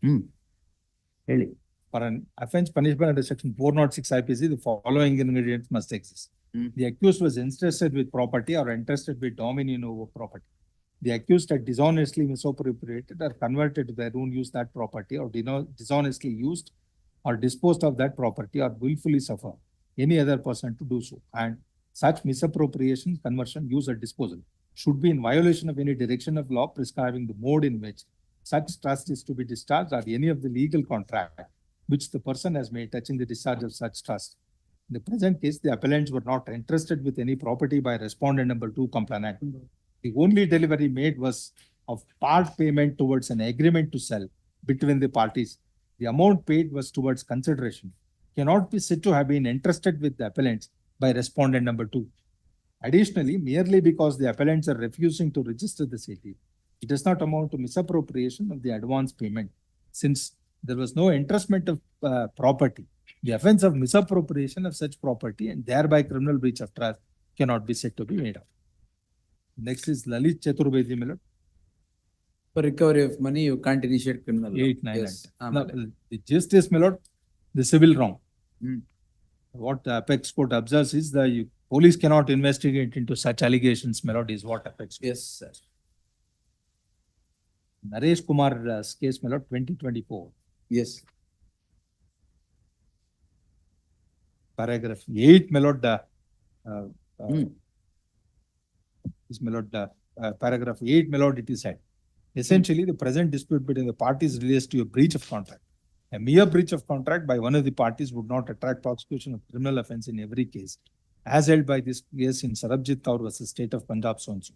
ಹೇಳಿ. For an offense punishable under section 406 IPC, the following ingredients must exist. The accused was entrusted with property or entrusted with dominion over property. The accused had dishonestly misappropriated or converted to their own use that property, or dishonestly used or disposed of that property, or willfully suffer any other person to do so. And such misappropriation, conversion, use or disposal should be in violation of any direction of law prescribing the mode in which such trust is to be discharged, or any of the legal contract which the person has made touching the discharge of such trust. In the present case, the appellants were not entrusted with any property by respondent number 2 complainant. The only delivery made was of part payment towards an agreement to sell between the parties. The amount paid was towards consideration. Cannot be said to have been entrusted with the appellants by respondent number 2. Additionally, merely because the appellants are refusing to register the sale, it does not amount to misappropriation of the advance payment, since there was no entrustment of property. The offense of misappropriation of such property and thereby criminal breach of trust cannot be said to be made of. Next is Lalit Chaturvedi, my lord. For recovery of money, you can't initiate criminal law. 8, 9, Yes. and 10. Now, the justice, my lord, the civil wrong. What the apex court observes is the police cannot investigate into such allegations, my lord, is what apex. Yes, sir. Naresh Kumar's case, my lord, 2024. Yes. Paragraph 8, my lord, is, my lord, paragraph 8, my lord, it is said. Essentially, the present dispute between the parties relates to a breach of contract. A mere breach of contract by one of the parties would not attract prosecution of criminal offense in every case, as held by this case in Sarabjit Kaur versus State of Punjab so-and-so.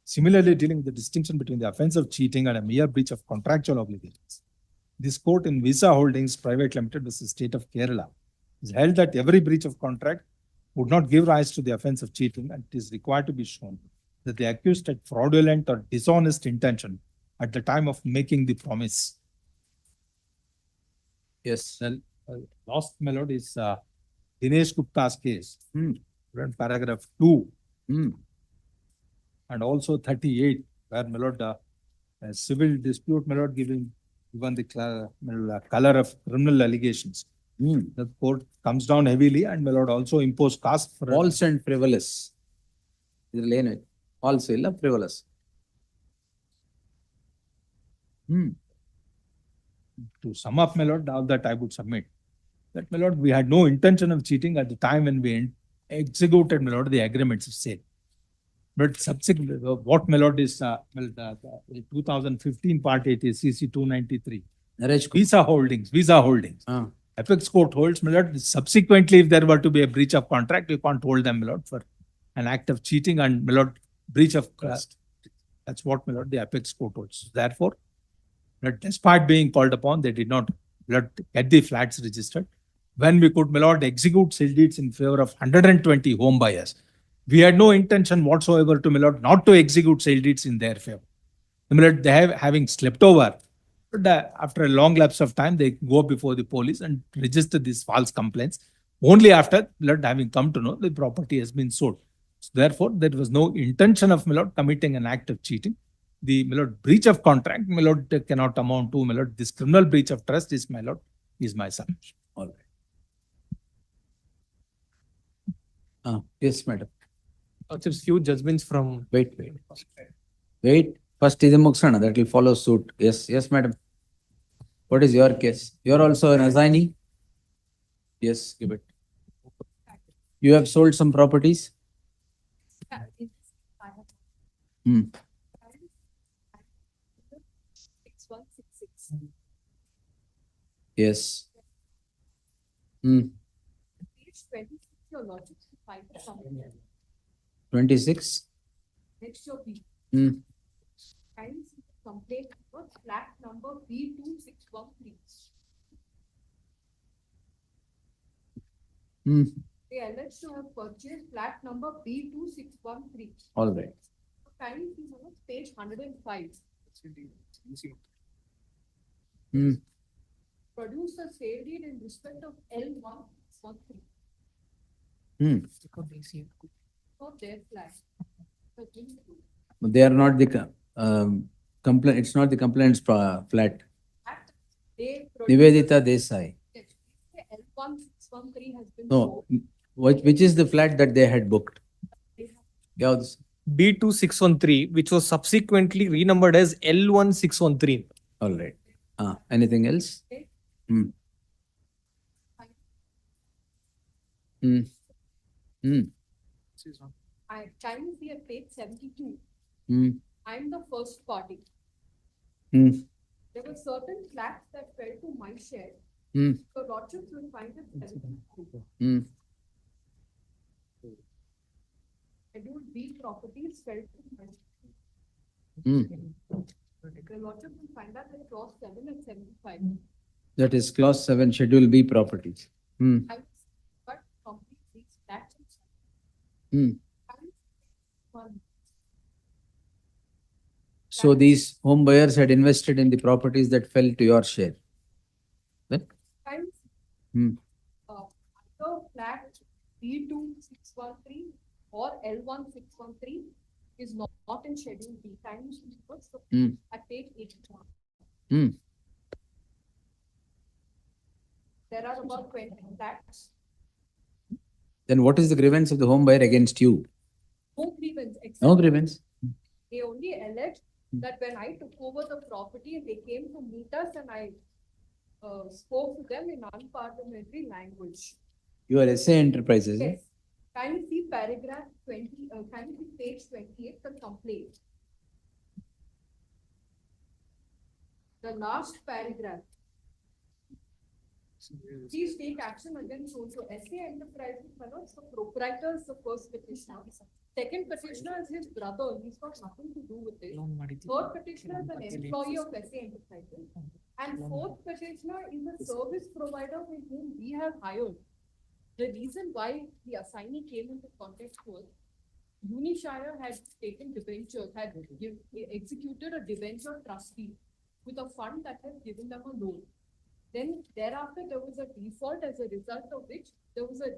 Similarly, dealing with the distinction between the offense of cheating and a mere breach of contractual obligations. This court in Visa Holdings Private Limited versus State of Kerala is held that every breach of contract would not give rise to the offense of cheating, and it is required to be shown that the accused had fraudulent or dishonest intention at the time of making the promise. Yes. The last, my lord, is Dinesh Gupta's case, paragraph 2 and also 38, where, my lord, a civil dispute, my lord, given the color of criminal allegations. The court comes down heavily and, my lord, also impose cost for false and frivolous. ಇದರಲ್ಲಿ ಏನು false ಇಲ್ಲ frivolous. to sum up, my lord, all that I would submit. That, my lord, we had no intention of cheating at the time when we executed, my lord, the agreements of sale. But subsequently, what, my lord, is, the 2015 Part 8 is CC 293. Visa holdings. Apex Court holds, my lord, subsequently, if there were to be a breach of contract, you can't hold them, my lord, for an act of cheating and, my lord, breach of trust. That's what, my lord, the Apex Court holds. Therefore, but despite being called upon, they did not, my lord, get the flats registered. When we could, my lord, execute sale deeds in favor of 120 home buyers, we had no intention whatsoever to, my lord, not to execute sale deeds in their favor. My lord, having slept over, but after a long lapse of time, they go before the police and register these false complaints. Only after, my lord, having come to know the property has been sold. So therefore, there was no intention of, my lord, committing an act of cheating. The, my lord, breach of contract, my lord, cannot amount to, my lord, this criminal breach of trust is, my lord, is my submission. All right. Yes, madam. There's few judgments from. Wait. First is Muksana, that will follow suit. Yes, madam. What is your case? You are also an assignee? Yes, give it. You have sold some properties? Hmm. 6166. Yes. Page 26, your logic to find the somewhere. 26? Next your B. Hmm. Kindly see the complaint number, flat number B2613. Hmm. They allege to have purchased flat number B2613. All right. Kindly see page 105. Hmm. Produce a sale deed in respect of L113. Hmm. For their flat. They are not the complaint. It's not the complaint's flat. They Nivedita Desai. L1613 has been No. Which is the flat that they had booked? Yeah. B2613, which was subsequently renumbered as L1613. All right. Anything else? Hmm. Hmm. Hmm. I can see at page 72. Hmm. I'm the first party. Hmm. There were certain flats that fell to my share. Hmm. So Lordship will find it 72. Hmm. Schedule B properties fell to my share. Hmm. The Lordship will find that at clause 7 and 75. That is clause 7, schedule B properties. Hmm. I will but complete these flats. Hmm. So these home buyers had invested in the properties that fell to your share. Then? Hmm. Either flat B2613 or L1613 is not in schedule B. At page 81. Hmm. There are about 20 flats. Then what is the grievance of the home buyer against you? No grievance. No grievance. They only allege that when I took over the property, they came to meet us and I spoke to them in unparliamentary language. Your SA Enterprises. Yes. Can you see paragraph 20, can you see page 28, the complaint? The last paragraph. Please take action against also SA Enterprises, the proprietor is the first petitioner. Second petitioner is his brother, he's got nothing to do with it. Third petitioner is an employee of SA Enterprises. And fourth petitioner is a service provider with whom we have hired. The reason why the assignee came into context was Unishire had taken debentures, had executed a debenture trustee with a fund that had given them a loan. Then thereafter, there was a default, as a result of which there was a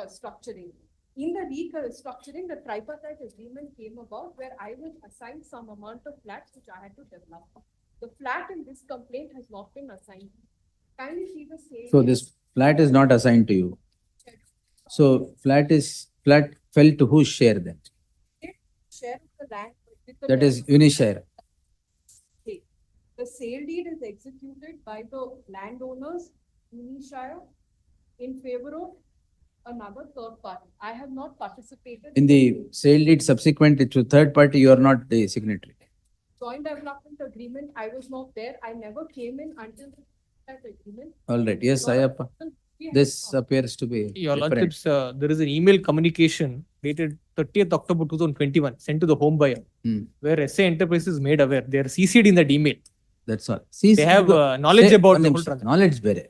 restructuring. In the restructuring, the tripartite agreement came about where I was assigned some amount of flats which I had to develop. The flat in this complaint has not been assigned. Kindly see the same. So this flat is not assigned to you. So flat fell to whose share then? Share of the land. That is Unishare. The The sale deed is executed by the landowners, Shire, in favor of another third party. I have not participated In the sale deed subsequent to third party, you are not the signatory. joint development agreement. I was not there. I never came in until that agreement. All right. Yes, Ayappa. This appears to be Your different. Lordships, there is an email communication dated 30th October 2021 sent to the home buyer, where SA Enterprises made aware. They are CC'd in that email. That's all. They have knowledge about the whole transaction. Knowledge ಬೇರೆ.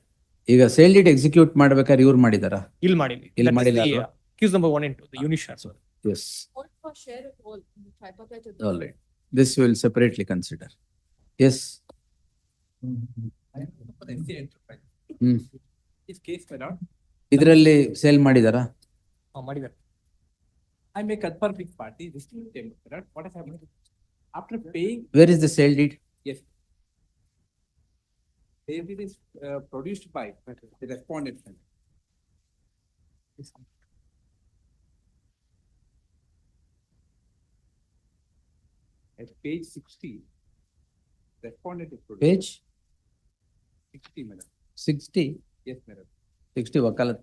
ಈಗ sale deed execute ಮಾಡ್ಬೇಕಾದ್ರೆ ಇವ್ರು ಮಾಡಿದಾರಾ? ಇಲ್ಲಿ ಮಾಡಿಲ್ಲ. ಇಲ್ಲಿ ಮಾಡಿಲ್ಲ. Accused number 1 and 2, the Unishare. Yes. What for share at all in the tripartite All right. This will separately consider. Yes. This case, my lord, ಇದರಲ್ಲಿ sale ಮಾಡಿದಾರಾ? ಮಾಡಿದ್ದಾರೆ. I'm a confirming party. This will tell me, my lord, what has happened. After paying. Where is the sale deed? Yes. Sale deed is produced by the respondent. At page 60, respondent is produced. Page 60, madam. 60? Yes, madam. 60 ವಕಾಲತ್.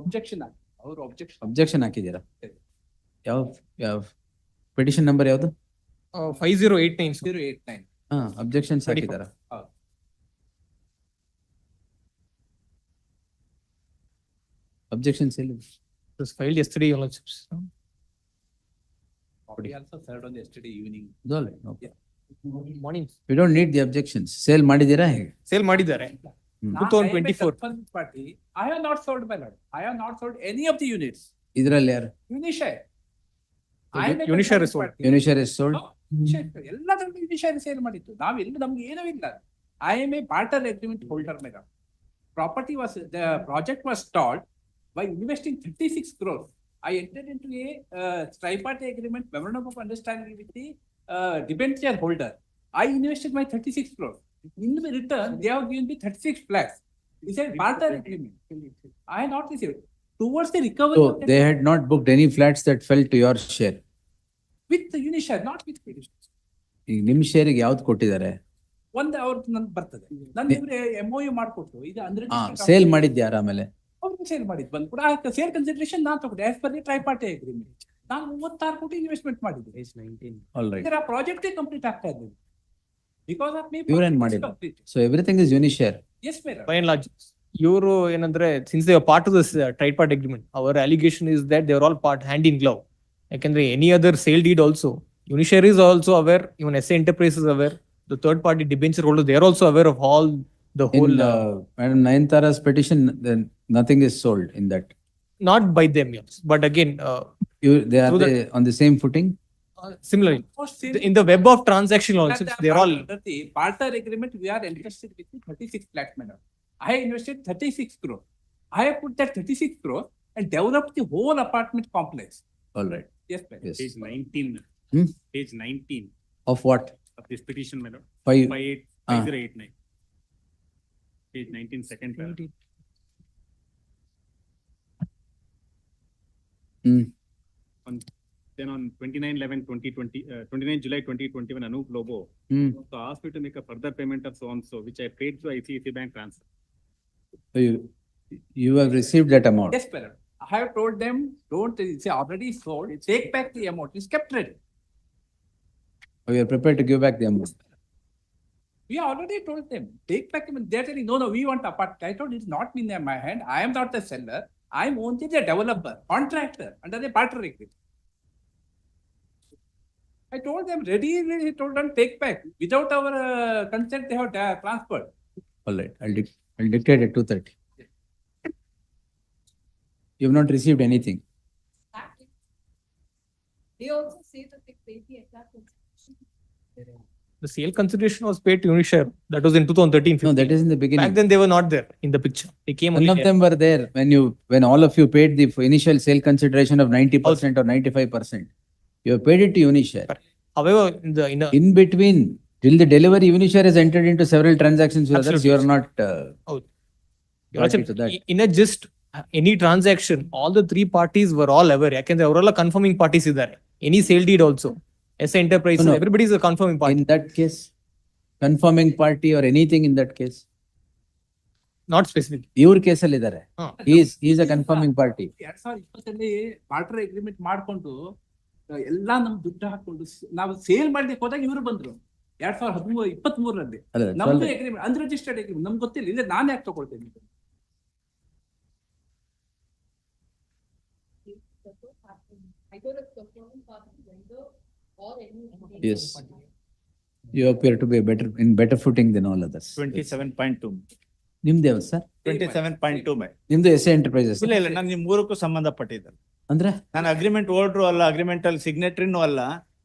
Objection. Our objection. Objection ಹಾಕಿದ್ದೀರಾ? ಯಾವ petition number ಯಾವುದು? 5089. 089. Objections ಹಾಕಿದ್ದಾರಾ? Objections It was filed yesterday, Your Lordships. We also served on yesterday evening. Okay. Morning. We don't need the objections. Sale ಮಾಡಿದ್ದೀರಾ ಹೇಗೆ? Sale ಮಾಡಿದ್ದಾರೆ. Now, 2024. I am a confirmed party. I have not sold, my lord. I have not sold any of the units. ಇದರಲ್ಲಿ ಯಾರು? Unishare. Unishare is sold. Unishare is sold. ಎಲ್ಲದರಲ್ಲೂ Unishare sale ಮಾಡಿತ್ತು. ನಾವೆಲ್ಲ ನಮ್ಗೆ ಏನೂ ಇಲ್ಲ. I am a barter agreement holder, madam. The project was stalled by investing 36 crores. I entered into a tripartite agreement, memorandum of understanding with the debenture holder. I invested my 36 crores. In return, they have given me 36 flats. It's a barter agreement. I have not received. Towards the recovery. So they had not booked any flats that fell to your share. With the Unishare, not with petitions. ಈಗ ನಿಮ್ ಶೇರಿಗೆ ಯಾವ್ದು ಕೊಟ್ಟಿದ್ದಾರೆ? ಒಂದು ಅವ್ರದ್ದು ನನ್ಗೆ ಬರ್ತದೆ. ನನ್ನ ಇವ್ರೆ MOU ಮಾಡ್ಕೊಟ್ಟು ಇದು ಅಂದ್ರೆ ಸೇಲ್ ಮಾಡಿದ್ಯಾರ ಆಮೇಲೆ? ಅವ್ರಿಗೆ ಸೇಲ್ ಮಾಡಿದ್ ಬಂದ್ ಕೂಡ ಸೇಲ್ ಕನ್ಸಿಡರೇಷನ್ ನಾನು ತಗೊಂಡೆ ಆಸ್ ಪರ್ ದಿ ಟ್ರೈಪಾರ್ಟೈಟ್ ಅಗ್ರಿಮೆಂಟ್. ನಾನು 36 ಕೋಟಿ ಇನ್ವೆಸ್ಟ್ಮೆಂಟ್ ಮಾಡಿದ್ದೆ. All right. ಆ ಪ್ರಾಜೆಕ್ಟ್ ಕಂಪ್ಲೀಟ್ ಆಗ್ತಾ ಇರ್ಲಿಲ್ಲ. Because of me. ಇವ್ರೇನ್ ಮಾಡಿಲ್ಲ. So everything is Unishare. Yes, madam. By and large, ಇವರು ಏನಂದ್ರೆ since they are part of this tripartite agreement, our allegation is that they are all part hand in glove. ಯಾಕಂದ್ರೆ any other sale deed also, Unishare is also aware, even SA Enterprises is aware, the third party debenture holder, they are also aware of all the whole. Madam Nayanthara's petition, then nothing is sold in that. Not by them, yes. But again, they are on the same footing? Similarly, in the web of transaction also, they are all. Under the barter agreement, we are interested with the 36 lakhs, madam. I invested 36 crores. I have put that 36 crores and developed the whole apartment complex. All right. Yes, madam. Yes. Page 19. Page 19 Of what? of this petition, madam. 5089. Page 19, second paragraph. Then on 29 July 2021, Anup Lobo so asked me to make a further payment of so and so, which I paid through ICICI Bank transfer. So you have received that amount? Yes, madam. I have told them, don't, it's already sold, take back the amount, it's kept ready. Oh, you are prepared to give back the amount? We already told them, take back the amount. They're telling, no, we want apartment. I told, it's not in my hand. I am not the seller. I am only the developer, contractor under the barter agreement. I told them, ready, he told them, take back. Without our consent, they have transferred. All right, I'll dictate at 2:30. You have not received anything? They also say that they paid the exact consideration. The sale consideration was paid to Unishare. That was in 2013. No, that is in the beginning. Back then they were not there in the picture. They came None only of them were there when all of you paid the initial sale consideration of 90% or 95%. You have paid it to Unishare. However, in between, till the delivery, Unishare has entered into several transactions with others. You are not party to that. In a just any transaction, all the three parties were all aware. ಯಾಕಂದ್ರೆ ಅವರೆಲ್ಲ confirming parties ಇದ್ದಾರೆ. Any sale deed also. SA Enterprises, everybody is a confirming party. In that case, Confirming party or anything in that case? Not specific. ಇವ್ರ ಕೇಸಲ್ಲಿ ಇದ್ದಾರೆ. He is a confirming party. 2020 barter agreement ಮಾಡ್ಕೊಂಡು ಎಲ್ಲಾ ನಮ್ ದುಡ್ಡು ಹಾಕೊಂಡು ನಾವು ಸೇಲ್ ಮಾಡ್ಲಿಕ್ಕೆ ಹೋದಾಗ ಇವರು ಬಂದ್ರು 2023 ನಮ್ದು ಅಗ್ರಿಮೆಂಟ್ ಅನ್ರಿಜಿಸ್ಟರ್ಡ್ ಅಗ್ರಿಮೆಂಟ್ ನಮ್ಗೆ ಗೊತ್ತಿಲ್ಲ. ಇಲ್ಲ ನಾನು ಯಾಕೆ ತಗೊಳ್ತೇನೆ? Yes. You appear to be in better footing than all others. 27.2. ನಿಮ್ದು ಯಾವ್ದು ಸರ್? 27.2 ನಿಮ್ದು ಎಸ್ ಎಂಟರ್ಪ್ರೈಸಸ್. ಇಲ್ಲ ನಾನು ನಿಮ್ ಮೂರಕ್ಕೂ ಸಂಬಂಧಪಟ್ಟಿದ್ದೆ. ಅಂದ್ರೆ ನಾನು ಅಗ್ರಿಮೆಂಟ್ ಹೋಲ್ಡ್ರು ಅಲ್ಲ, ಅಗ್ರಿಮೆಂಟ್ ಅಲ್ಲಿ ಸಿಗ್ನೇಟರಿನೂ ಅಲ್ಲ.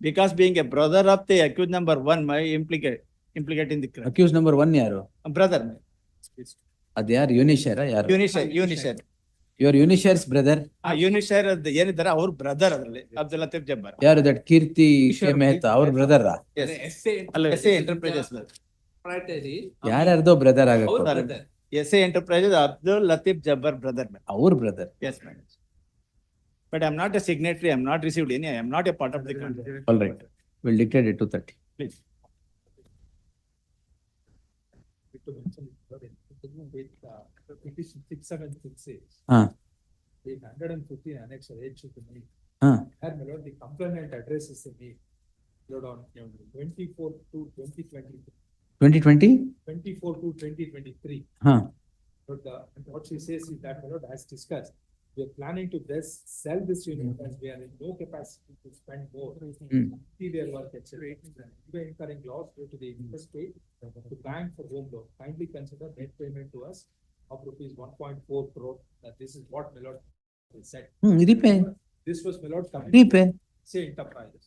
Because being a brother of the accused number 1 may implicate in the crime. Accused number 1 ಯಾರು? ಬ್ರದರ್. ಅದ್ ಯಾರು? ಯುನಿಶೇರ್ ಯಾರು? ಯುನಿಶೇರ್. Your ಯುನಿಶೇರ್ಸ್ brother. ಯುನಿಶೇರ್ ಏನಿದ್ದಾರೆ ಅವ್ರ ಬ್ರದರ್ ಅದರಲ್ಲಿ ಅಬ್ದುಲ್ ಲತೀಫ್ ಜಬ್ಬಾರ್. ಯಾರು? ದಟ್ ಕೀರ್ತಿ ಮೆಹ್ತಾ ಅವ್ರ ಬ್ರದರ್? ಎಸ್ ಎ ಎಂಟರ್ಪ್ರೈಸಸ್ ಯಾರ್ಯಾರ್ದೋ ಬ್ರದರ್ ಆಗಕ್ಕೆ? S A enterprises Abdul Latif Jabbar brother. ಅವ್ರ brother. Yes, madam. But I am not a signatory. I am not received any. I am not a part of the contract. All right. We'll dictate it to 30. Please. Petition 6766. The 115 annex H to me. Here, my lord, the complainant addresses me. Lord, on 24 to 2023. 2020? 24 to 2023. But and what she says is that, my lord, as discussed, we are planning to sell this unit as we are in no capacity to spend more. Interior work, etc. We are incurring loss due to the interest paid to bank for home loan. Kindly consider net payment to us of rupees 1.4 crore. That this is what my lord said. Repay. This was my lord Repay. SA Enterprises.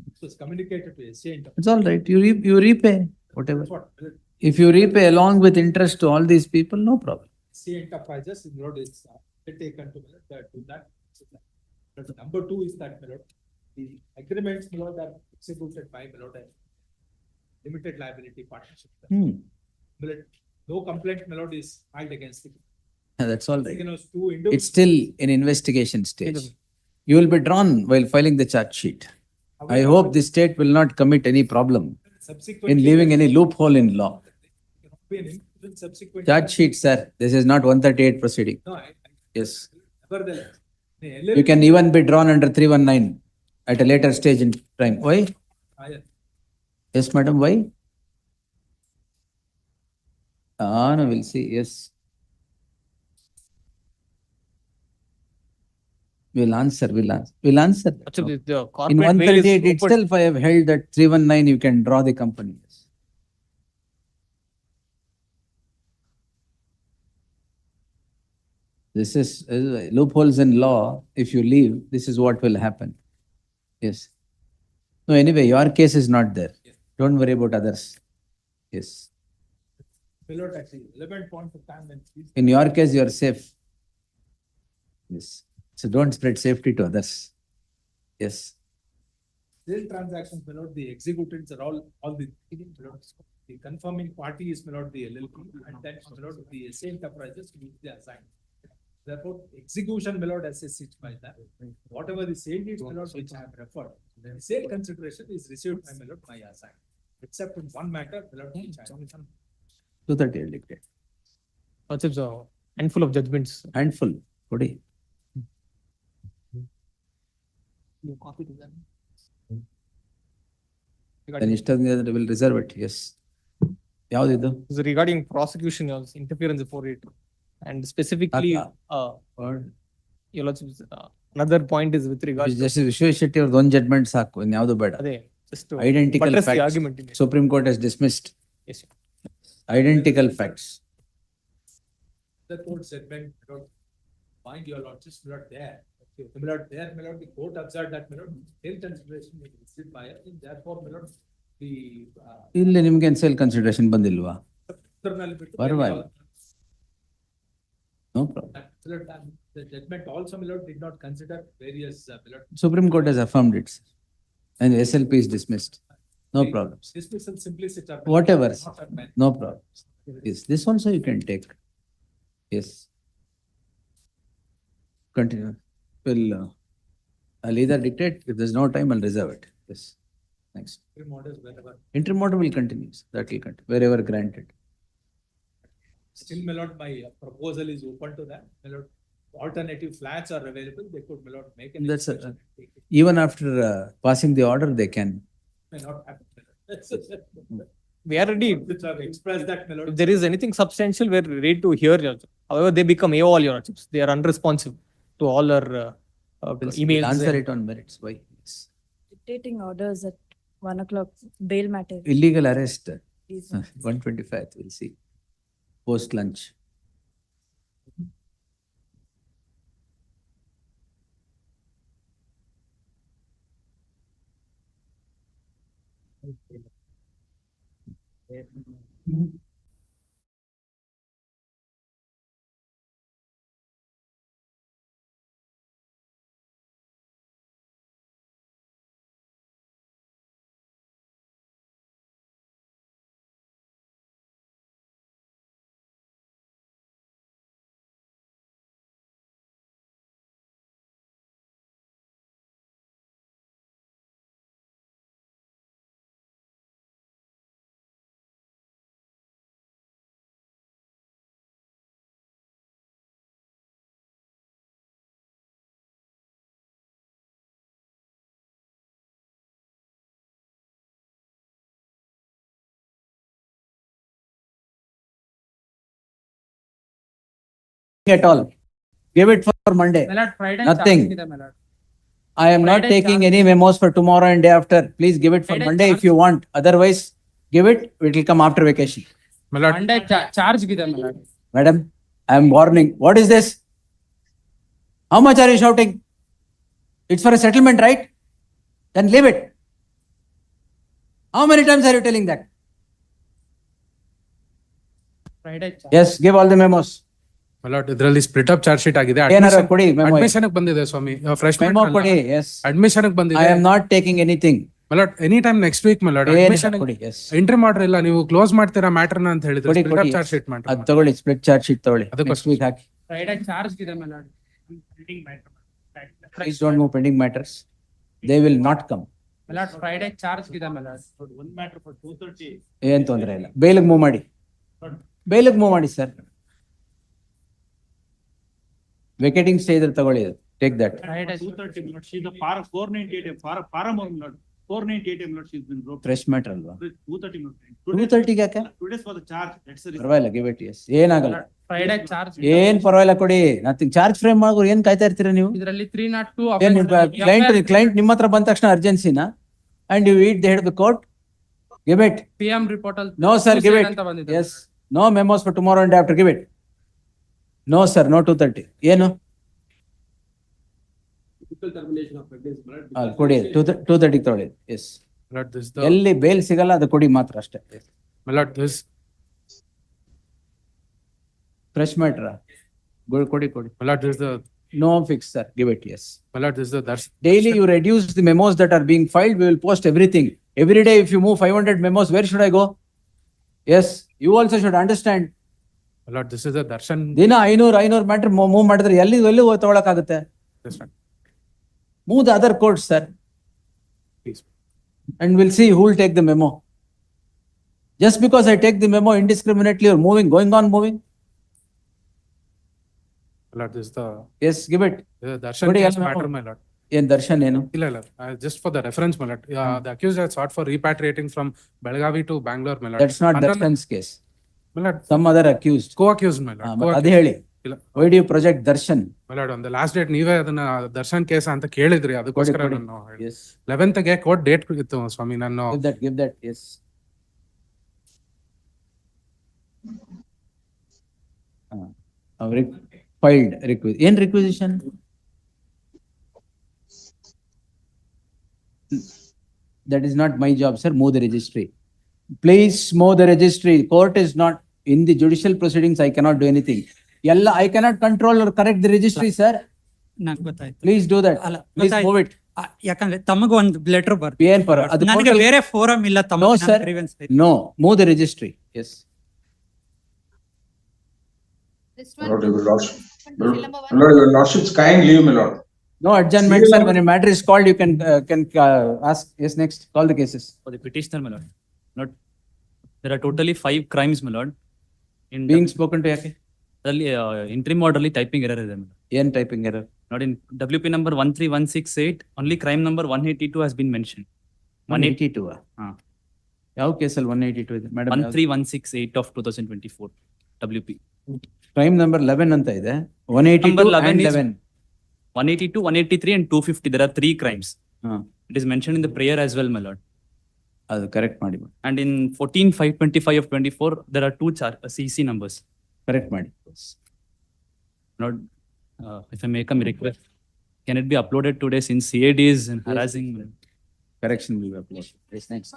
This was communicated to SA Enterprises. It's all right. You repay whatever. That's what, If you repay along with interest to all these people, no problem. SA Enterprises, my lord, is taken to do that. But number 2 is that, my lord, the agreements, my lord, are executed by, my lord, a limited liability partnership. My lord, no complaint, my lord, is filed against it. That's all right. It's It's still in investigation stage. You will be drawn while filing the charge sheet. I hope the state will not commit any problem in leaving any loophole in law. Subsequent Charge sheet, sir. This is not 138 proceeding. No, Yes. nevertheless, You can even be drawn under 319 at a later stage in time. Why? Yes, madam, why? No, we'll see. Yes. We'll answer. Actually, the In corporate mail is 138 open. itself, I have held that 319, you can draw the company. This is loopholes in law. If you leave, this is what will happen. Yes. No, anyway, your case is not there. Don't worry about others. Yes. my lord, actually, 11 points of time and In your case, you are safe. Yes. So don't spread safety to others. Yes. sale transactions, my lord, the executants are all the, my lord, the confirming party is, my lord, the LLP, and then, my lord, the SA Enterprises which they assigned. Therefore, execution, my lord, assessed by that. Whatever the sale deeds, my lord, which I have referred, the sale consideration is received by, my lord, my assigned. Except in one matter, my lord, which I have. 230 dictate. It's a handful of judgments. Handful. What is? You copy to them. Then Ishtadan will reserve it. Yes. ಯಾವ್ದಿದು? It's regarding prosecution, interference before it. And specifically, your lordship, another point is with regard Just Vishwesh Shetty ಅವ್ರದ್ದು ಒಂದು judgment ಸಾಕು, ಇನ್ಯಾವುದು ಬೇಡ. ಅದೇ, just to Identical buttress the facts. argument in it. Supreme Court has dismissed. Yes, sir. Identical facts. The court said, when, my lord, find your lordship, my lord, there. Okay, my lord, there, my lord, the court observed that, my lord, sale consideration is received by us, and therefore, my lord, the ಇಲ್ಲಿ ನಿಮ್ಗೇನು sale consideration ಬಂದಿಲ್ವಾ? ಪರವಾಗಿಲ್ಲ. No problem. The judgment also, my lord, did not consider various, my lord. Supreme Court has affirmed it. And SLP is dismissed. No problems. Dismissal simplicity. Whatever. No problems. Yes, this also you can take. Yes. Continue. I'll either dictate. If there's no time, I'll reserve it. Yes. Next. Interim orders wherever. Interim order will continue. That will continue wherever granted. Still, my lord, my proposal is open to that. My lord, alternative flats are available. They could, my lord, make an That's exception. even after passing the order, they can. May not happen. We are ready. Express that, my lord. If there is anything substantial, we're ready to hear. Your Lordship. However, they become AOL, Your Lordships. They are unresponsive to all our emails. Answer and- it on merits. Why? Yes. Dictating orders at 1 o'clock, bail matter. Illegal arrest. Please. 125th, we'll see. Post lunch. At all. Give it for Monday. Nothing. I am not taking any memos for tomorrow and day after. Please give it for Monday if you want. Otherwise, give it. It will come after vacation. Madam, I am warning. What is this? How much are you shouting? It's for a settlement, right? Then leave it. How many times are you telling that? Yes, give all the memos. ಇದರಲ್ಲಿ split up charge sheet ಆಗಿದೆ ಏನಾರ ಕೊಡಿ memo. Admission ಬಂದಿದೆ ಸ್ವಾಮಿ fresh Memo ಕೊಡಿ. Yes. Admission ಬಂದಿದೆ. I am not taking anything. ಮಲಾಡ್ any time next week ಮಲಾಡ್ admission ಕೊಡಿ. Yes. Entry ಮಾಡ್ರಿ ಇಲ್ಲ ನೀವು ಕ್ಲೋಸ್ ಮಾಡ್ತೀರಾ ಮ್ಯಾಟರ್ನ ಅಂತ ಹೇಳಿದ್ರೆ ಕೊಡಿ, ಸ್ಪ್ಲಿಟ್ ಅಪ್ ಕೊಡಿ. ಚಾರ್ಜ್ ಶೀಟ್ ಮಾಡಿ ಅದು ತಗೊಳ್ಳಿ, ಸ್ಪ್ಲಿಟ್ ಚಾರ್ಜ್ ಶೀಟ್ ತಗೊಳ್ಳಿ. ಅದಕ್ಕೋಸ್ಕರ. Next week ಹಾಕಿ. ಫ್ರೈಡೆ ಚಾರ್ಜ್ ಇದೆ my lord Please don't move pending matters. They will not come. My lord Friday charge ಇದೆ ಮೇಲಾಡ್ One matter for 2:30. ಏನ್ ತೊಂದರೆ ಇಲ್ಲ. ಬೇಲಿಗೆ ಮೂವ್ ಮಾಡಿ. ಬೇಲಿಗೆ ಮೂವ್ ಮಾಡಿ ಸರ್. ವೆಕೇಟಿಂಗ್ ಸ್ಟೇ ಇದ್ರೆ ತಗೊಳ್ಳಿ. Take that. 2:30 minutes. She's the par 498 param minute. 498 minutes she's been broken. Fresh matter ಅಲ್ವಾ? 2:30 minutes. 2:30 ಯಾಕೆ? Today's for the charge. That's the reason. ಪರವಾಗಿಲ್ಲ, ಗಿವ್ ಇಟ್. ಎಸ್. ಏನಾಗಲ್ಲ. ಫ್ರೈಡೆ ಚಾರ್ಜ್ ಏನ್ ಪರವಾಗಿಲ್ಲ, ಕೊಡಿ. ನಥಿಂಗ್. ಚಾರ್ಜ್ ಫ್ರೇಮ್ ಮಾಡೋರು ಏನ್ ಕಾಯ್ತಾ ಇರ್ತೀರಾ ನೀವು? ಇದರಲ್ಲಿ 302 ಏನ್ ಕ್ಲೈಂಟ್ ನಿಮ್ಮ ಹತ್ರ ಬಂದ ತಕ್ಷಣ ಅರ್ಜೆನ್ಸಿನಾ? And you eat the head of the court? Give it. PM report ಅಲ್ಲಿ No sir, give it. ಅಂತ ಬಂದಿದೆ. Yes. No memos for tomorrow and day after. Give it. No sir, no 2:30. ಏನು? Termination of pregnancy. ಕೊಡಿ. 2:30 ತಗೊಳ್ಳಿ. S. ಎಲ್ಲಿ bail ಸಿಗಲ್ಲ ಅದು ಕೊಡಿ ಮಾತ್ರ ಅಷ್ಟೇ. ಮಲಾಡ್ ದಿಸ್ ಫ್ರೆಶ್ ಮ್ಯಾಟರ್ ಕೊಡಿ. My lord this the No fix sir. Give it. Yes. My lord this the Darshan Daily you reduce the memos that are being filed. We will post everything. Every day if you move 500 memos, where should I go? Yes. You also should understand. ಮಲಾಡ್ this is the Darshan ದಿನ 500 matter move ಮಾಡಿದ್ರೆ ಎಲ್ಲಿ ತಗೊಳಕಾಗುತ್ತೆ? Move the other courts, sir. Please. And we'll see who will take the memo. Just because I take the memo indiscriminately or going on moving. ಮಲಾಡ್ this the Yes, give it. Darshan ಕೊಡಿ case ಎಲ್ಲ matter memo. ಮಲಾಡ್ ಏನ್ ದರ್ಶನ್ ಏನು? ಇಲ್ಲ just for the reference ಮಲಾಡ್ the accused had sought for repatriating from Belagavi to Bangalore ಮಲಾಡ್. That's not Darshan's case. ಮಲಾಡ್ Some other accused. co-accused ಮಲಾಡ್. ಅದೇ ಹೇಳಿ. ಇಲ್ಲ Why do you project Darshan? ಮಲಾಡ್ on the last date ನೀವೇ ಅದನ್ನ Darshan case ಅಂತ ಕೇಳಿದ್ರಿ, ಅದಕ್ಕೋಸ್ಕರ ಕೊಡಿ. ನಾನು Yes. 11th ಗೆ ಕೋರ್ಟ್ ಡೇಟ್ ಇತ್ತು ಸ್ವಾಮಿ. ನಾನು Give that. Yes. Filed ಏನ್ requisition? That is not my job, sir. Move the registry. Please move the registry. Court is not in the judicial proceedings. I cannot do anything. I cannot control or correct the registry, sir. ನಂಗೆ ಗೊತ್ತಾಯ್ತು. Please do that. Please move it. ಯಾಕಂದ್ರೆ ತಮಗೆ ಒಂದು letter ಬರ್ತದೆ. ಏನ್ ಪರ? ಅದು ನನಗೆ ಬೇರೆ ಫೋರಂ ಇಲ್ಲ. No, sir. No. Move the registry. Yes. Your lordship's kind leave, my lord. No adjournment, sir. When a matter is called, you can ask. Yes, next. Call the cases. For the petitioner, my lord. Not, there are totally 5 crimes, my lord. In Being spoken to yake? interim orderly typing error is there, my lord. Yen typing error. Not in WP number 13168, only crime number 182 has been mentioned. 182. How case 182 madam? 13168 of 2024 WP. Crime number 11 anta ide. 182 Number 11 and is 11. 182, 183 and 250. There are 3 crimes. It is mentioned in the prayer as well, my lord. That's correct, Madi. And in 14,525 of 24, there are 2 CC numbers. Correct, Madi. Not, if I make a request, can it be uploaded today since CAD is harassing? Correction will be uploaded. Yes, next.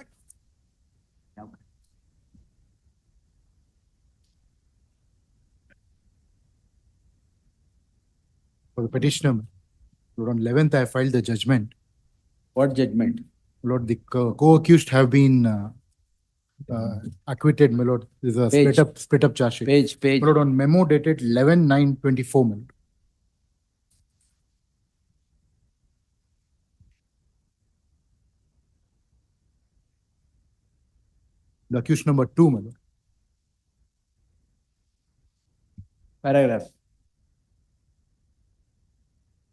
For the petitioner, Lord, on 11th, I filed the judgment. What judgment? Lord, the co-accused have been acquitted, my lord. This is a split up charge sheet. Page. My lord, on memo dated 11/9/24, my lord. The accused number 2, my lord.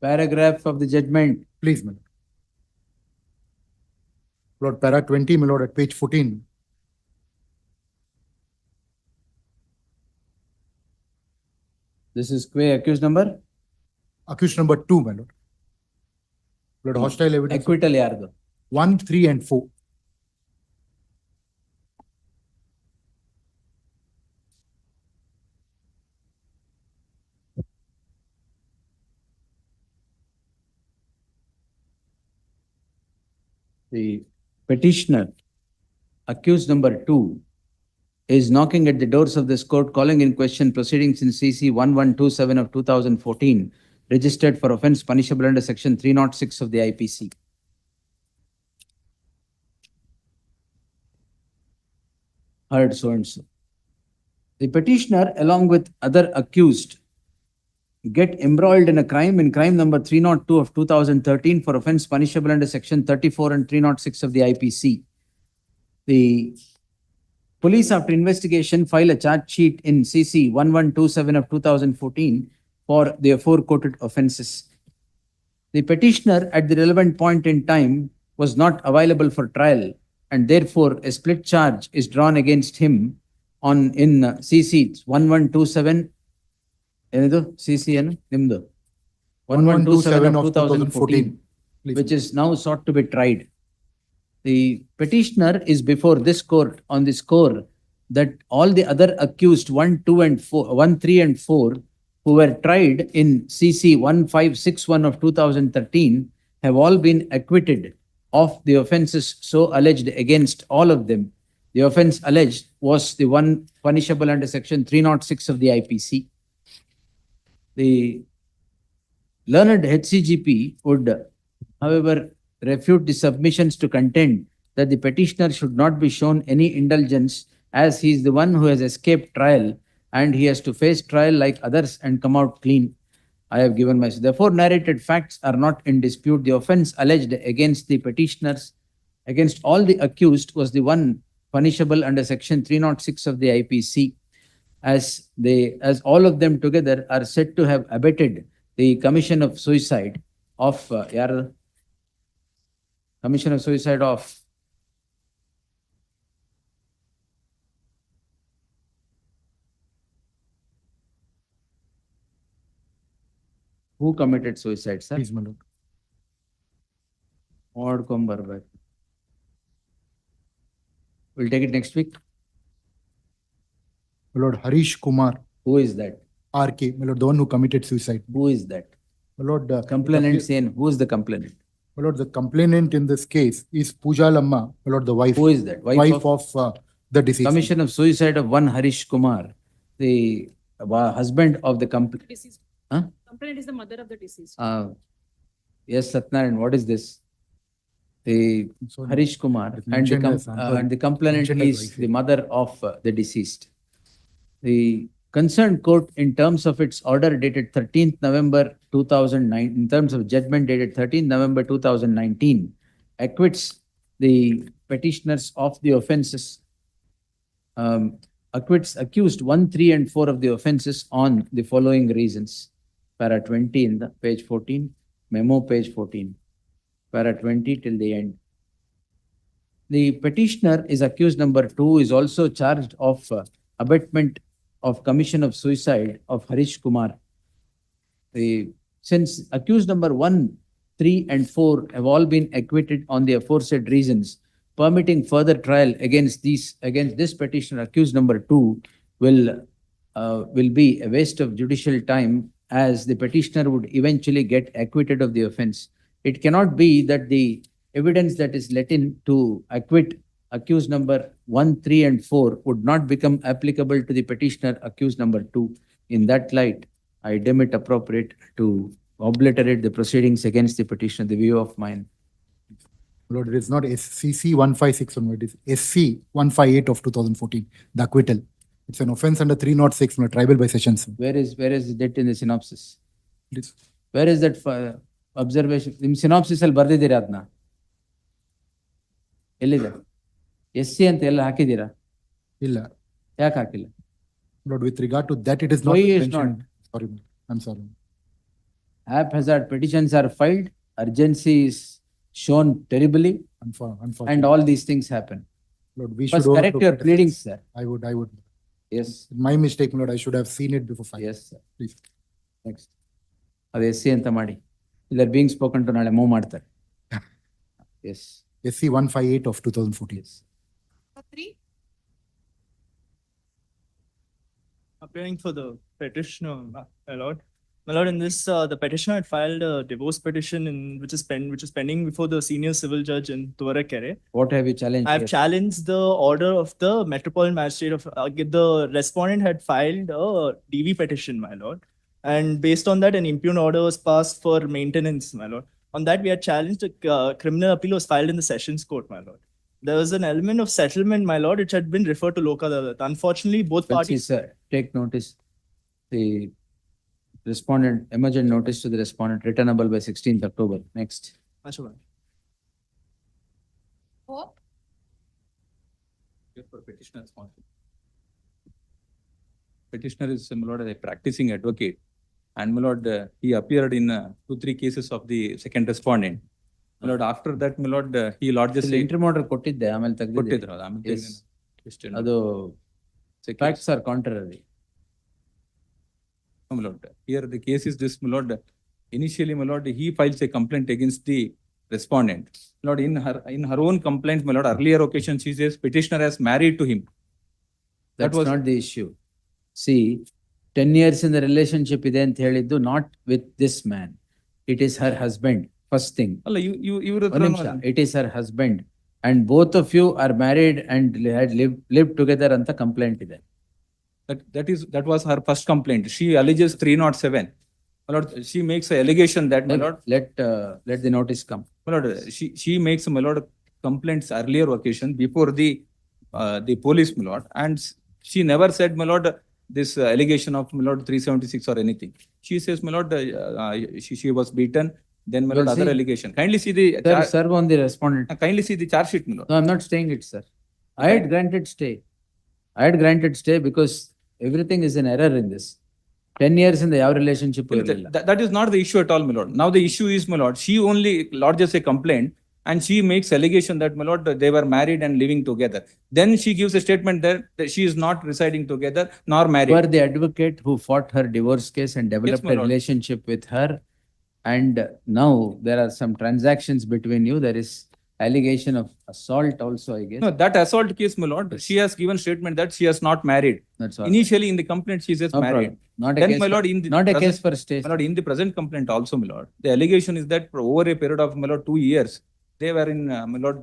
Paragraph of the judgment. Please, my lord. Lord, para 20, my lord, at page 14. This is accused number? Accused number 2, my lord. Lord, hostile evidence. Acquittal yardu? 1, 3 and 4. The petitioner, accused number 2, is knocking at the doors of this court, calling in question proceedings in CC 1127 of 2014, registered for offence punishable under section 306 of the IPC. Heard so and so. The petitioner, along with other accused, get embroiled in a crime number 302 of 2013 for offence punishable under section 34 and 306 of the IPC. The police, after investigation, file a charge sheet in CC 1127 of 2014 for the aforequoted offences. The petitioner at the relevant point in time was not available for trial, and therefore a split charge is drawn against him in CC 1127 CCN Nimdu 1127 of 2014, which is now sought to be tried. The petitioner is before this court on the score that all the other accused 1, 2 and 4, 1, 3 and 4 who were tried in CC 1561 of 2013 have all been acquitted of the offences so alleged against all of them. The offence alleged was the one punishable under section 306 of the IPC. The learned HCGP would, however, refute the submissions to contend that the petitioner should not be shown any indulgence, as he is the one who has escaped trial and he has to face trial like others and come out clean. I have given my... Therefore, narrated facts are not in dispute. The offence alleged against the petitioners, against all the accused, was the one punishable under section 306 of the IPC, as all of them together are said to have abetted the commission of suicide of commission of suicide of who committed suicide, sir? Please, my lord. We'll take it next week. My lord, Harish Kumar. Who is that? RK, my lord, the one who committed suicide. Who is that? My lord, complainant saying, who is the complainant? My lord, the complainant in this case is Pooja Lamma, my lord, the wife. Who is that? Wife of the deceased. Commission of suicide of one Harish Kumar, the husband of the complainant. Deceased. Huh? Complainant is the mother of the deceased. Yes, Satnarayan, what is this? The Harish Kumar and the complainant is the mother of the deceased. The concerned court, in terms of its order dated 13th November 2009, in terms of judgment dated 13th November 2019, acquits the petitioners of the offences, acquits accused 1, 3, and 4 of the offences on the following reasons. Para 20 in the page 14, memo page 14, para 20 till the end. The petitioner is accused number 2 is also charged of abetment of commission of suicide of Harish Kumar. Since accused number 1, 3, and 4 have all been acquitted on the aforesaid reasons, permitting further trial against this petitioner, accused number 2, will be a waste of judicial time, as the petitioner would eventually get acquitted of the offence. It cannot be that the evidence that is let in to acquit accused number 1, 3, and 4 would not become applicable to the petitioner accused number 2. In that light, I deem it appropriate to obliterate the proceedings against the petitioner, the view of mine. Lord, it is not SCC 156, it is SC 158 of 2014, the acquittal. It's an offense under 306, tribal by sessions. Where is that in the synopsis? Where is that observation? In synopsis ಅಲ್ಲಿ ಬರ್ದಿದ್ದೀರಾ ಅದನ್ನ? ಎಲ್ಲಿದೆ? SC ಅಂತ ಎಲ್ಲ ಹಾಕಿದ್ದೀರಾ? ಇಲ್ಲ. ಯಾಕೆ ಹಾಕಿಲ್ಲ? Lord, with regard to that, it is not Why is mentioned. not? Sorry, I'm sorry. Haphazard petitions are filed, urgency is shown terribly, Unfortunately. and all these things happen. Lord, we First should correct overlook your the pleadings, facts. sir. I would. Yes. My mistake, Lord. I should have seen it before filing. Yes, sir. Please. Next. ಅದು SC ಅಂತ ಮಾಡಿ. They are being spoken to, ನಾಳೆ move ಮಾಡ್ತಾರೆ. Yes. SC 158 of 2014. Appearing for the petitioner, my lord. My lord, in this, the petitioner had filed a divorce petition which is pending before the senior civil judge in Tuvarakere. What have you challenged? I have challenged the order of the Metropolitan Magistrate of the respondent had filed a DV petition, my lord. And based on that, an impugn order was passed for maintenance, my lord. On that, we had challenged a criminal appeal was filed in the Sessions Court, my lord. There was an element of settlement, my lord, which had been referred to Lok Adalat. Unfortunately, both parties. Sir, take notice. The respondent, emergent notice to the respondent, returnable by 16th October. Next. For petitioner sponsor. Petitioner is, my lord, a practicing advocate, and my lord, he appeared in 2-3 cases of the second respondent. My lord, after that, my lord, he lodges a interim order ಕೊಟ್ಟಿದ್ದೆ, ಆಮೇಲೆ ತೆಗೆದಿದ್ದೆ. ಕೊಟ್ಟಿದ್ರು, ಅದು facts are contrary. My lord, here the case is this, my lord. Initially, my lord, he files a complaint against the respondent. My lord, in her own complaint, my lord, earlier occasion she says petitioner has married to him. That was not the issue. See, 10 years in the relationship ಇದೆ ಅಂತ ಹೇಳಿದ್ದು, not with this man. It is her husband. First thing. It is her husband, and both of you are married and had lived together ಅಂತ complaint ಇದೆ. That was her first complaint. She alleges 307. My lord, she makes an allegation that, my lord. Let the notice come. My lord, she makes, my lord, complaints earlier occasion before the police, my lord, and she never said, my lord, this allegation of, my lord, 376 or anything. She says, my lord, she was beaten. Then, my lord, other allegation. Kindly see the serve on the respondent. Kindly see the charge sheet, my lord. No, I'm not staying it, sir. I had granted stay because everything is in error in this. 10 years in the relationship. That is not the issue at all, my lord. Now the issue is, my lord, she only lodges a complaint and she makes allegation that, my lord, they were married and living together. Then she gives a statement that she is not residing together nor married. You are the advocate who fought her divorce case and developed a relationship with her. And now there are some transactions between you. There is allegation of assault also, I guess. No, that assault case, my lord, she has given statement that she has not married. That's all. Initially in the complaint, she says married. Not a Then, case my lord, not a case for stay. My lord, in the present complaint also, my lord, the allegation is that for over a period of, my lord, 2 years, they were in, my lord,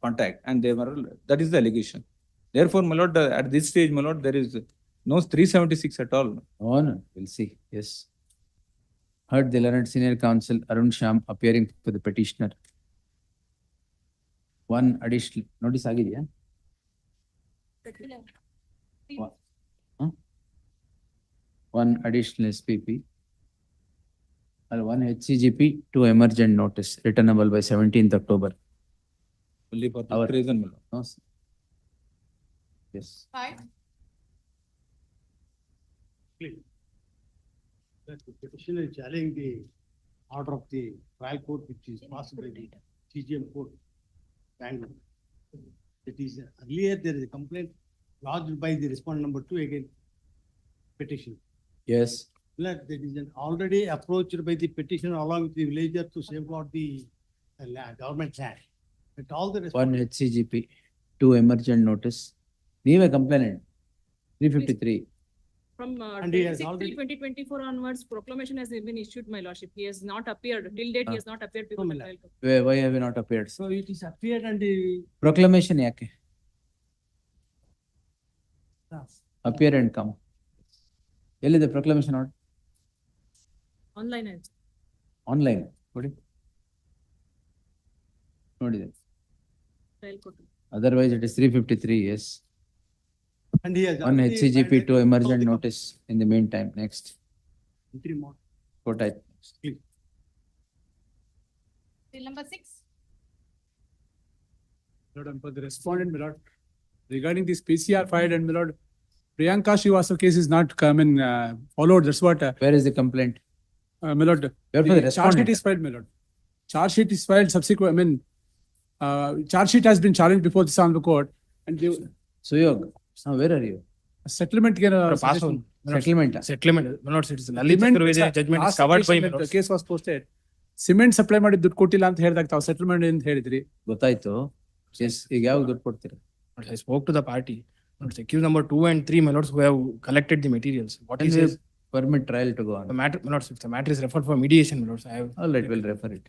contact, and that is the allegation. Therefore, my lord, at this stage, my lord, there is no 376 at all. Oh, no, we'll see. Yes. Heard the learned senior counsel Arun Sham appearing for the petitioner. One additional notice ಆಗಿದೆಯಾ? one additional SPP, and one HCGP, 2 emergent notice returnable by 17th October. Only for Our- this reason, my lord. No, sir. Yes. Fine. That the petitioner is challenging the order of the trial court which is passed by the CGM court, Bangalore. It is earlier there is a complaint lodged by the respondent number 2 against petition. Yes. That is an already approached by the petitioner along with the villager to safeguard the government land. But all the One respondent, HCGP, 2 emergent notice. Leave a complainant. 353. From And he has 26 already- till 2024 onwards, proclamation has been issued, my lordship. He has not appeared, till date he has not appeared before the my trial court. Why have you not appeared? so it is appeared and the Proclamation yake? Appear and come. Eಲ್ಲಿ the proclamation out? Online and Online. Kodi. Nodide. trial court. Otherwise it is 353, yes. and he has. One already HCGP, filed 2 a- emergent notice in the meantime. Next. Interim order. Kotai. Bill number 6. Lord, and for the respondent, my lord, regarding this PCR filed and my lord, Priyanka Srivastava case is not come in followed. That's what, Where is the complaint? my lord. Where for the Charge sheet respondent? is filed, my lord. Charge sheet is filed subsequent, charge sheet has been challenged before the Honorable Court and the Suyog. Now where are you? settlement. Settlement. Settlement, my lord, it's Judgment is covered by the case was posted. Cement supply ಮಾಡಿ ದುಡ್ಡು ಕೊಟ್ಟಿಲ್ಲ ಅಂತ ಹೇಳಿದಾಗ ತಾವು settlement ಅಂತ ಹೇಳಿದ್ರಿ. ಗೊತ್ತಾಯ್ತು. Yes, ಈಗ ಯಾವಾಗ ದುಡ್ಡು ಕೊಡ್ತೀರಾ? I spoke to the party. Accused number 2 and 3, my lords, who have collected the materials. What he says, Permit trial to go on. the matter, my lords, if the matter is referred for mediation, my lords, I have. All right, we'll refer it.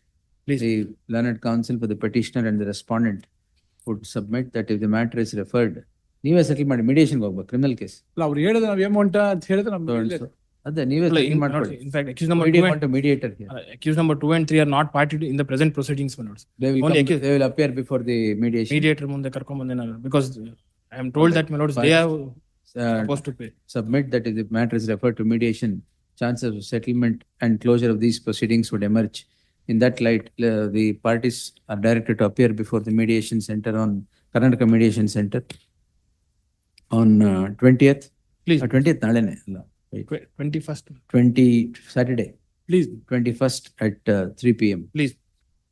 Please. The learned counsel for the petitioner and the respondent would submit that if the matter is referred, ನೀವೇ settle ಮಾಡಿ mediation ಹೋಗ್ಬೇಕು criminal case. ಅಲ್ಲ ಅವ್ರು ಹೇಳಿದ್ರೆ ನಾವು amount ಅಂತ ಹೇಳಿದ್ರೆ ನಮ್ಗೆ ಅದೇ ನೀವೇ settle ಮಾಡ್ಕೊಳ್ಳಿ. In fact, accused number Mediate 2 want to mediator here. accused number 2 and 3 are not party in the present proceedings, my lords. They will Only come, accused. they will appear before the mediation. Mediator ಮುಂದೆ ಕರ್ಕೊಂಡ್ ಬಂದೆ ನಾನು, because I am told that, my lords, they are supposed to pay. Submit that if the matter is referred to mediation, chances of settlement and closure of these proceedings would emerge. In that light, the parties are directed to appear before the mediation center on Karnataka Mediation Center on 20th. Please. 20th ನಾಳೆನೆ ಅಲ್ಲ. 21st. 20 Saturday. Please. 21st at 3 p.m. Please.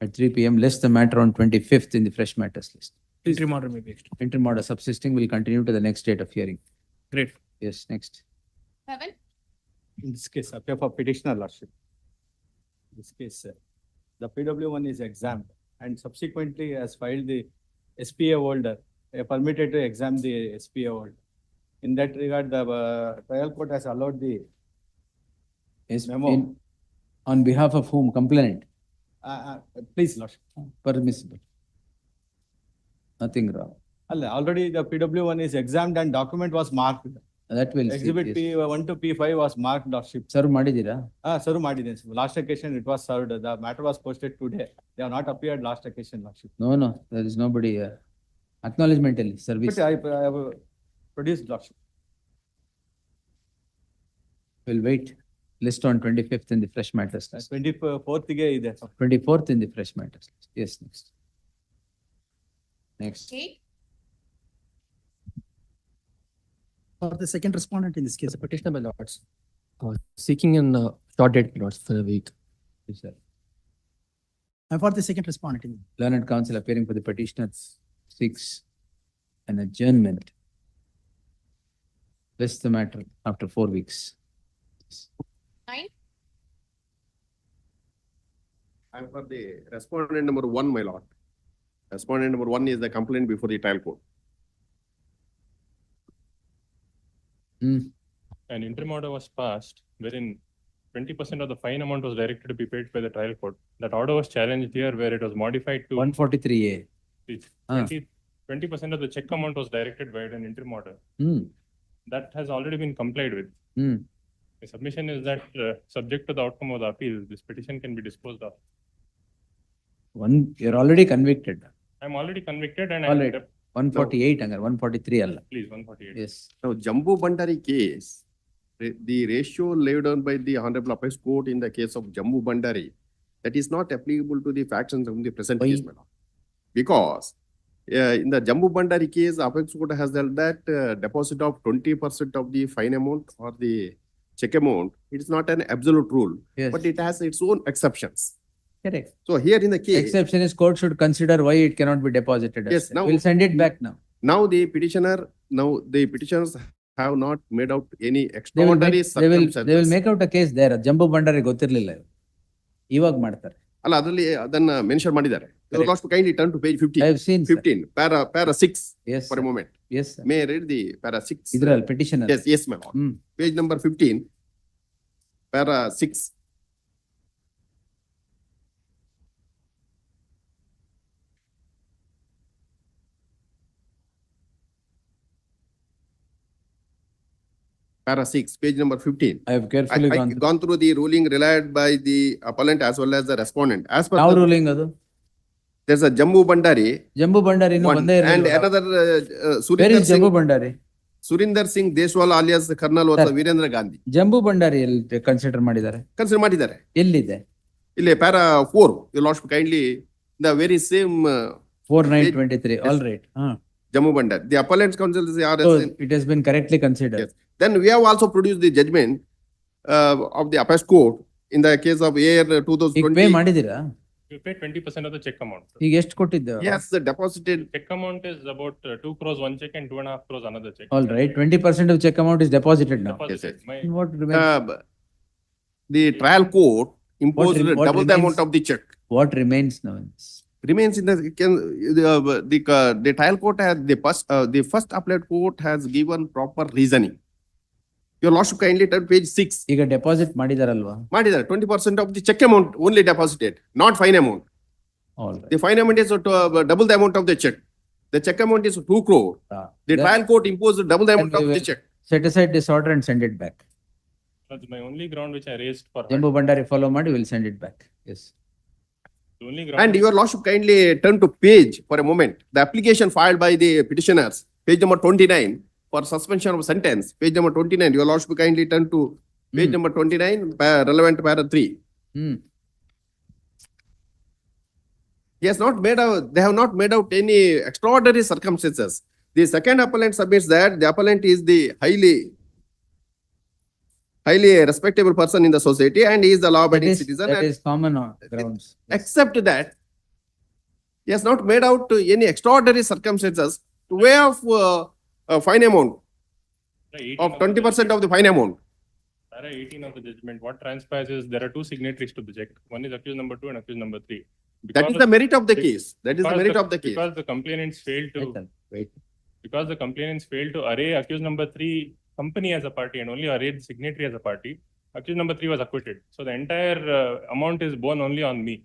At 3 p.m. List the matter on 25th in the fresh matters list. Interim order may be extended. Interim order subsisting will continue to the next date of hearing. Great. Yes, next. 7. In this case, appear for petitioner lordship. This case, the PW1 is examined and subsequently has filed the SPA holder, permitted to examine the SPA holder. In that regard, the trial court has allowed the Yes, memo. on behalf of whom? Complainant. Please, lordship. Permissible. Nothing wrong. Already the PW1 is examined and document was marked. That will see, Exhibit yes. P1 to P5 was marked lordship. Serve ಮಾಡಿದ್ದೀರಾ? Serve ಮಾಡಿದ್ದೇನೆ. Last occasion it was served. The matter was posted today. They have not appeared last occasion lordship. No, there is nobody. Acknowledgement ಅಲ್ಲಿ service. But I have produced lordship. We'll wait. List on 25th in the fresh matters list. 24th ಗೆ ಇದೆ. 24th in the fresh matters list. Yes, next. Next. 8. For the second respondent in this case, The petitioner, my lords, seeking an short date, my lords, for a week. Yes, sir. and for the second respondent in Learned counsel appearing for the petitioner seeks an adjournment. List the matter after 4 weeks. 9. And for the respondent number 1, my lord. Respondent number 1 is the complaint before the trial court. An interim order was passed wherein 20% of the fine amount was directed to be paid by the trial court. That order was challenged here where it was modified to 143A. 20% of the check amount was directed by an interim order. That has already been complied with. The submission is that subject to the outcome of the appeal, this petition can be disposed of. You're already convicted. I'm already convicted and All right. 148 ಹಂಗಾರೆ 143 ಅಲ್ಲ. Please, 148. Yes. Now, Jambu Bandari case, the ratio laid down by the Honorable Apex Court in the case of Jammu Bandari, that is not applicable to the factions of the present case, my lord. Because in the Jammu Bandari case, Apex Court has held that deposit of 20% of the fine amount or the check amount, it is not an absolute rule, Yes. but it has its own exceptions. Correct. So here in the case, Exception is court should consider why it cannot be deposited. Yes, now- We'll send it back now. now the petitioners have not made out any They will extraordinary make, they will circumstances. make out a case there. ಜಂಬೂ ಬಂಡಾರಿ ಗೊತ್ತಿರ್ಲಿಲ್ಲ ಇವ್ರು. ಇವಾಗ ಮಾಡ್ತಾರೆ. ಅಲ್ಲ ಅದರಲ್ಲಿ ಅದನ್ನ mention ಮಾಡಿದ್ದಾರೆ. You Correct. lost to kindly turn to page 15. I have seen, sir. 15, para 6 Yes, for sir. a moment. Yes, sir. May I read the para 6? ಇದ್ರಲ್ಲಿ petition ಅಲ್ಲಿ. Yes, yes, my lord. Page number 15, para 6. Para 6, page number 15. I have carefully I gone through. gone through the ruling relied by the appellant as well as the respondent. As per ಯಾವ the, ruling ಅದು? there's a Jammu Bandari ಜಂಬೂ ಬಂಡಾರಿ ಇನ್ನೂ one, ಬಂದೇ and ಇರಲಿಲ್ಲ. another Where Surinder is Jamboo Singh, Bhandari? Surinder Singh Deshwal alias Karnal was Sir. Virendra Gandhi. ಜಂಬೂ ಬಂಡಾರಿ ಎಲ್ಲಿ consider ಮಾಡಿದ್ದಾರೆ? Consider ಮಾಡಿದ್ದಾರೆ. ಎಲ್ಲಿದೆ? ಇಲ್ಲಿ para 4, you lost kindly the very same 4923. All right. Jammu Bandari. The appellant's counsel is the So RSN. it has been correctly considered. Yes. Then we have also produced the judgment of the Apex Court in the case of year ಈಗ 2020. Pay ಮಾಡಿದ್ದೀರಾ? You pay 20% of the check amount. ಈಗ ಎಷ್ಟು ಕೊಟ್ಟಿದ್ದು? Yes, the deposited. Check amount is about 2 crores one check and 2.5 crores another check. All right. 20% of check amount is deposited now. Yes, yes. What remains? The trial court imposed what double the remains? amount of the check. What remains now? Remains in the trial court has the first appellate court has given proper reasoning. You lost to kindly turn page 6. ಈಗ deposit ಮಾಡಿದಾರಲ್ವಾ? ಮಾಡಿದ್ದಾರೆ 20% of the check amount only deposited, not fine amount. All right. The fine amount is double the amount of the check. The check amount is 2 crore. The trial court imposed double the amount of the check. Set aside this order and send it back. That's my only ground which I raised for. Jambu Bhandari follow ಮಾಡಿ will send it back. Yes. The only ground. And your lordship kindly turn to page for a moment. The application filed by the petitioners, page number 29 for suspension of sentence, page number 29. Your lordship kindly turn to page number 29, relevant para 3. He has not made out, they have not made out any extraordinary circumstances. The second appellant submits that the appellant is the highly respectable person in the society and he is the law-abiding citizen. That and is common grounds. except that he has not made out any extraordinary circumstances to way of fine amount of 20% of the fine amount. Para 18 of the judgment, what transpires is there are two signatories to the check. One is accused number 2 and accused number 3. That is the merit of the case. That is the merit of the case. Because the complainants failed to. Wait. Because the complainants failed to array accused number 3 company as a party and only arrayed signatory as a party, accused number 3 was acquitted. So the entire amount is borne only on me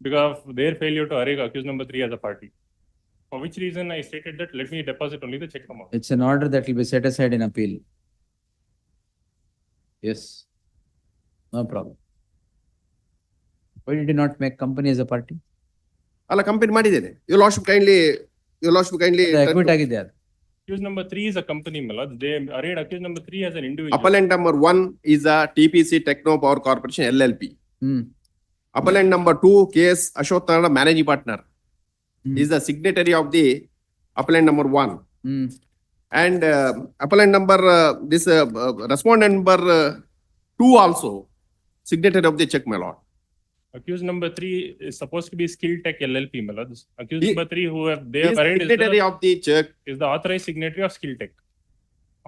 because of their failure to array accused number 3 as a party. For which reason I stated that let me deposit only the check amount. It's an order that will be set aside in appeal. Yes. No problem. Why did you not make company as a party? ಅಲ್ಲ company ಮಾಡಿದ್ದೇನೆ. Your lordship kindly acquit ಆಗಿದೆ ಅದು. Accused number 3 is a company, Malad. They arrayed accused number 3 as an individual. Appellant number 1 is a TPC Techno Power Corporation LLP. Appellant number 2 KS Ashok Kannada managing partner is the signatory of the appellant number 1. And appellant number respondent number 2 also signatory of the check, my lord. Accused number 3 is supposed to be Skill Tech LLP, Malad. Accused number 3 who have they have arrayed signatory of the check is the authorized signatory of Skill Tech.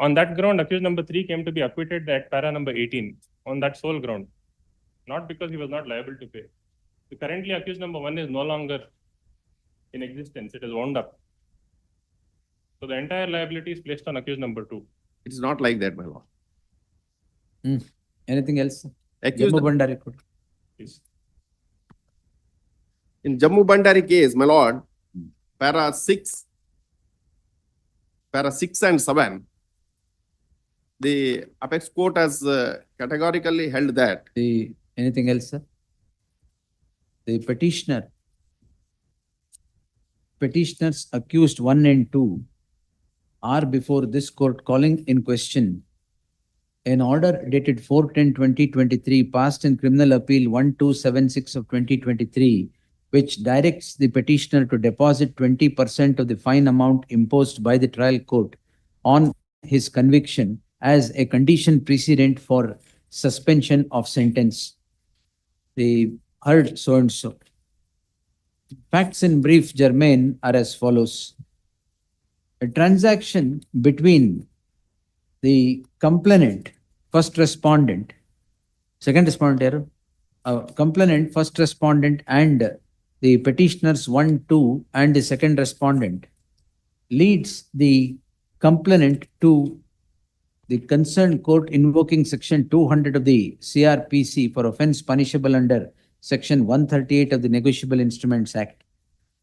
On that ground, accused number 3 came to be acquitted at para number 18 on that sole ground, not because he was not liable to pay. So currently, accused number 1 is no longer in existence; it is wound up. So the entire liability is placed on accused number 2. It is not like that, my lord. Anything else? Accused Jammu Bandari court. Yes. In Jammu Bandari case, my lord, para 6 and 7, the apex court has categorically held that. Anything else, sir? The petitioners accused 1 and 2 are before this court calling in question an order dated 4/10/2023 passed in Criminal Appeal 1276 of 2023, which directs the petitioner to deposit 20% of the fine amount imposed by the trial court on his conviction as a condition precedent for suspension of sentence. The heard so and so. Facts in brief, Germain, are as follows. A transaction between the complainant, first respondent, second respondent, complainant, first respondent, and the petitioners 1, 2, and the second respondent leads the complainant to the concerned court invoking section 200 of the CRPC for offense punishable under section 138 of the Negotiable Instruments Act.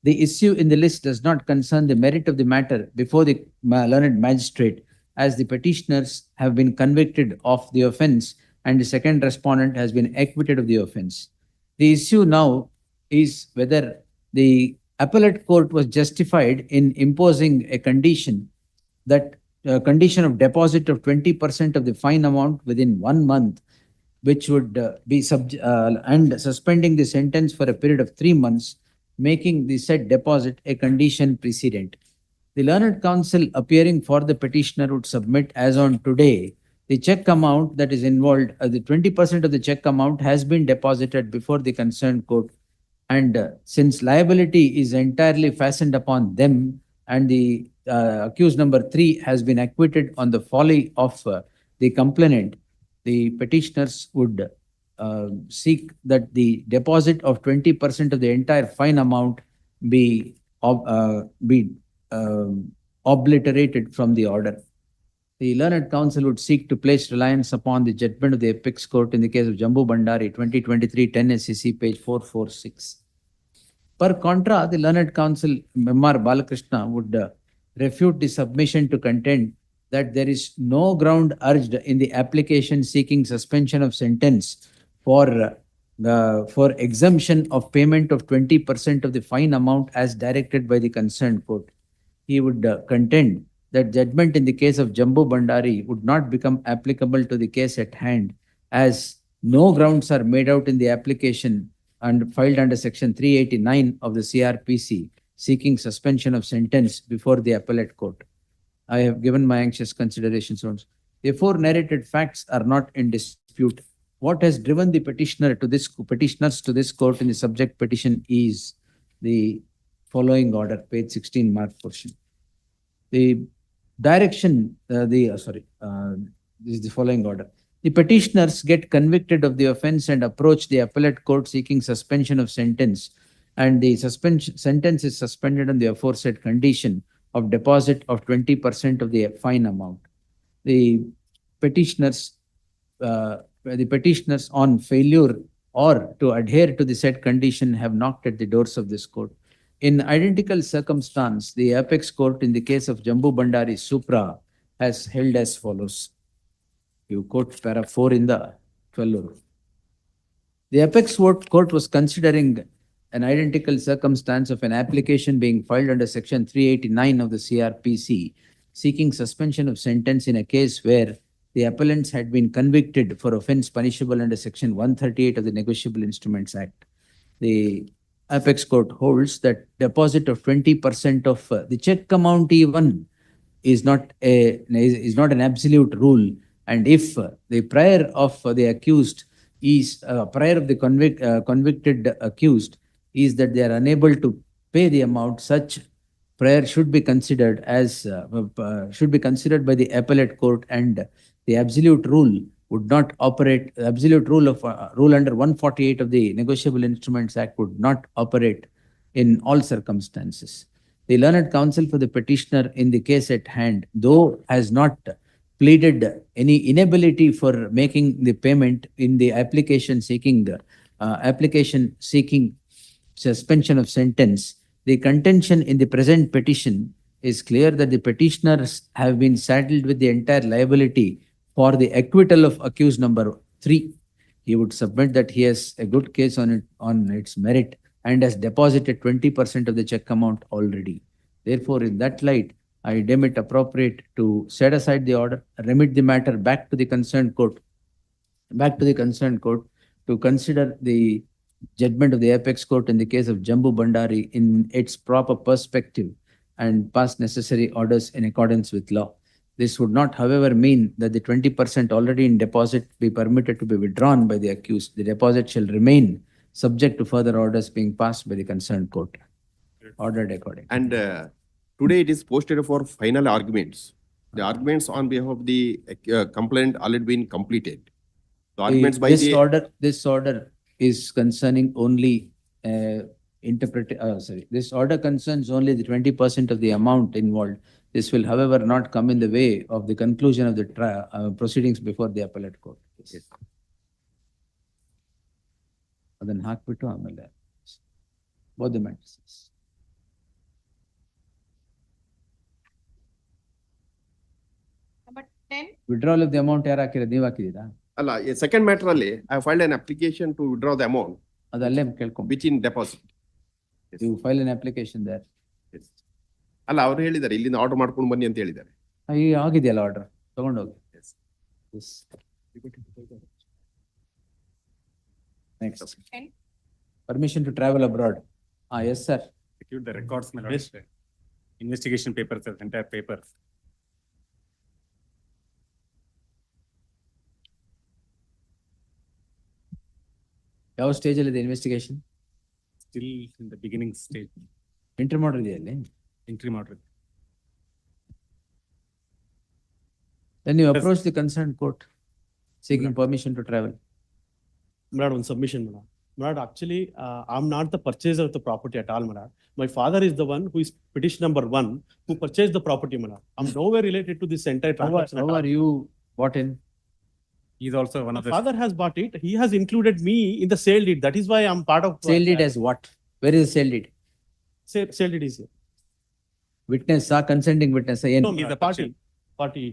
The issue in the list does not concern the merit of the matter before the learned magistrate, as the petitioners have been convicted of the offense and the second respondent has been acquitted of the offense. The issue now is whether the appellate court was justified in imposing a condition that condition of deposit of 20% of the fine amount within 1 month, which would be and suspending the sentence for a period of 3 months, making the said deposit a condition precedent. The learned counsel appearing for the petitioner would submit as on today the check amount that is involved, the 20% of the check amount has been deposited before the concerned court, and since liability is entirely fastened upon them and the accused number 3 has been acquitted on the folly of the complainant, the petitioners would seek that the deposit of 20% of the entire fine amount be obliterated from the order. The learned counsel would seek to place reliance upon the judgment of the Apex Court in the case of Jambu Bandari, 2023, 10 SEC, page 446. Per contra, the learned counsel, M.R. Balakrishna, would refute the submission to contend that there is no ground urged in the application seeking suspension of sentence for exemption of payment of 20% of the fine amount as directed by the concerned court. He would contend that judgment in the case of Jambu Bandari would not become applicable to the case at hand, as no grounds are made out in the application and filed under section 389 of the CRPC seeking suspension of sentence before the appellate court. I have given my anxious considerations on. The aforenarrated facts are not in dispute. What has driven the petitioners to this court in the subject petition is the following order, page 16, marked portion. The direction, this is the following order. The petitioners get convicted of the offense and approach the appellate court seeking suspension of sentence, and the sentence is suspended on the aforesaid condition of deposit of 20% of the fine amount. The petitioners on failure or to adhere to the said condition have knocked at the doors of this court. In identical circumstance, the Apex Court in the case of Jambu Bandari Supra has held as follows. You quote para 4 in the 12. The Apex Court was considering an identical circumstance of an application being filed under section 389 of the CRPC seeking suspension of sentence in a case where the appellants had been convicted for offense punishable under section 138 of the Negotiable Instruments Act. The Apex Court holds that deposit of 20% of the check amount even is not an absolute rule, and if the prior of the accused is prior of the convicted accused is that they are unable to pay the amount, such prior should be considered as by the appellate court, and the absolute rule would not operate. The absolute rule of rule under 148 of the Negotiable Instruments Act would not operate in all circumstances. The learned counsel for the petitioner in the case at hand, though has not pleaded any inability for making the payment in the application seeking suspension of sentence, the contention in the present petition is clear that the petitioners have been saddled with the entire liability for the acquittal of accused number 3. He would submit that he has a good case on its merit and has deposited 20% of the check amount already. Therefore, in that light, I deem it appropriate to set aside the order, remit the matter back to the concerned court, to consider the judgment of the apex court in the case of Jambu Bandari in its proper perspective and pass necessary orders in accordance with law. This would not, however, mean that the 20% already in deposit be permitted to be withdrawn by the accused. The deposit shall remain subject to further orders being passed by the concerned court. Ordered according. And today it is posted for final arguments. The arguments on behalf of the complainant already been completed. The arguments by This order is concerning only this order concerns only the 20% of the amount involved. This will, however, not come in the way of the conclusion of the proceedings before the appellate court. Yes. Then ಹಾಕ್ಬಿಟ್ಟು ಆಮೇಲೆ both the matters. Number 10. Withdrawal of the amount ಯಾರು ಹಾಕಿರೋದು? ನೀವು ಹಾಕಿದ್ದೀರಾ? ಅಲ್ಲ, second matter ಅಲ್ಲಿ I filed an application to withdraw the amount. ಅದಲ್ಲೇ ಕೇಳ್ಕೊಂಡು. Which in deposit. You file an application there. Yes. ಅಲ್ಲ, ಅವ್ರು ಹೇಳಿದ್ದಾರೆ ಇಲ್ಲಿಂದ ಆರ್ಡರ್ ಮಾಡ್ಕೊಂಡು ಬನ್ನಿ ಅಂತ ಹೇಳಿದ್ದಾರೆ. ಈಗ ಆಗಿದೆಯಲ್ಲ ಆರ್ಡರ್, ತಗೊಂಡೋಗಿ. Yes. Next. Permission to travel abroad. Yes, sir. Execute the records, my lord. Investigation papers, entire papers. ಯಾವ ಸ್ಟೇಜ್ ಅಲ್ಲಿ ಇದೆ investigation? Still in the beginning stage. Interim order ಇದೆಯಲ್ಲಿ? Interim order. Then you approach the concerned court seeking permission to travel. Madam, one submission, madam. Madam, actually, I'm not the purchaser of the property at all, madam. My father is the one who is petition number 1 who purchased the property, madam. I'm nowhere related to this entire transaction. How are you bought in? He's also one of the. My father has bought it. He has included me in the sale deed. That is why I'm part of. Sale deed as what? Where is the sale deed? Sale deed is here. Witness, consenting witness. No, he's the party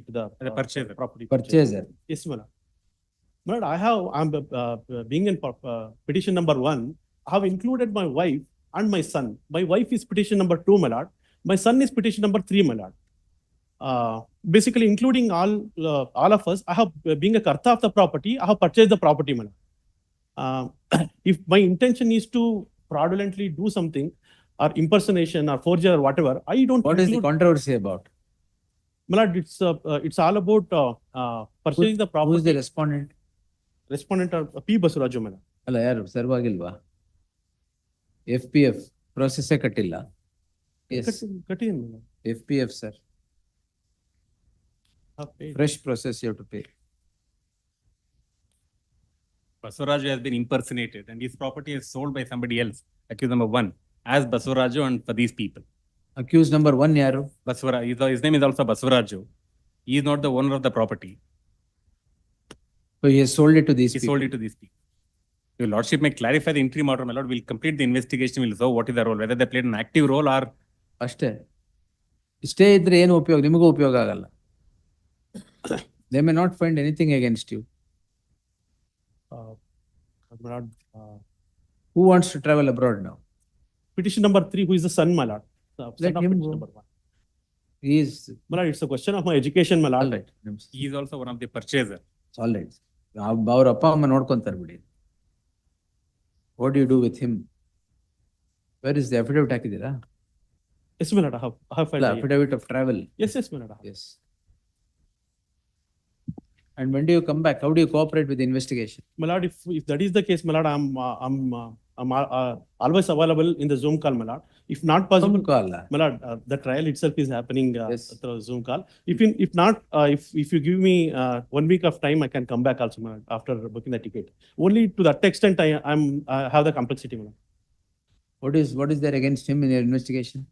to the purchaser. Property Purchaser. Yes, madam. Madam, I'm being in petition number 1. I have included my wife and my son. My wife is petition number 2, my lord. My son is petition number 3, my lord. Basically, including all of us, I have, being a karta of the property, I have purchased the property, my lord. If my intention is to fraudulently do something, or impersonation, or forgery, or whatever, I don't. What is the controversy about? My lord, it's all about purchasing the property. Who is the respondent? Respondent are P. Basuraju, madam. ಅಲ್ಲ, ಯಾರು serve ಆಗಿಲ್ವಾ? FPF process ಕಟ್ಟಿಲ್ಲ. Yes. ಕಟ್ಟಿದ್ದೀನಿ, madam. FPF, sir. Fresh process you have to pay. Basuraju has been impersonated and his property is sold by somebody else. Accused number 1 as Basuraju and for these people. Accused number 1 ಯಾರು? His name is also Basuraju. He is not the owner of the property. So he has sold it to these people. He sold it to these people. Your lordship may clarify the interim order, my lord. We'll complete the investigation. We'll know what is the role, whether they played an active role or. ಅಷ್ಟೇ. ಇಷ್ಟೇ ಇದ್ರೆ ಏನು ಉಪಯೋಗ? ನಿಮಗೂ ಉಪಯೋಗ ಆಗಲ್ಲ. They may not find anything against you. Who wants to travel abroad now? Petition number 3, who is the son, my lord. Let him go. He is. My lord, it's a question of my education, my lord. All right. He is also one of the purchaser. It's all right. ಅವ್ರ ಅಪ್ಪ ಅಮ್ಮ ನೋಡ್ಕೊಂತಾರೆ ಬಿಡಿ. What do you do with him? Where is the affidavit ಹಾಕಿದ್ದೀರಾ? Yes, my lord. I have filed. Affidavit of travel. Yes, my lord. Yes. And when do you come back? How do you cooperate with the investigation? My lord, if that is the case, my lord, I'm always available in the Zoom call, my lord. If not possible, Zoom call. My lord, the trial itself is happening through Zoom call. If not, if you give me 1 week of time, I can come back also, my lord, after booking the ticket. Only to that extent I have the complexity, my lord. What is there against him in your investigation?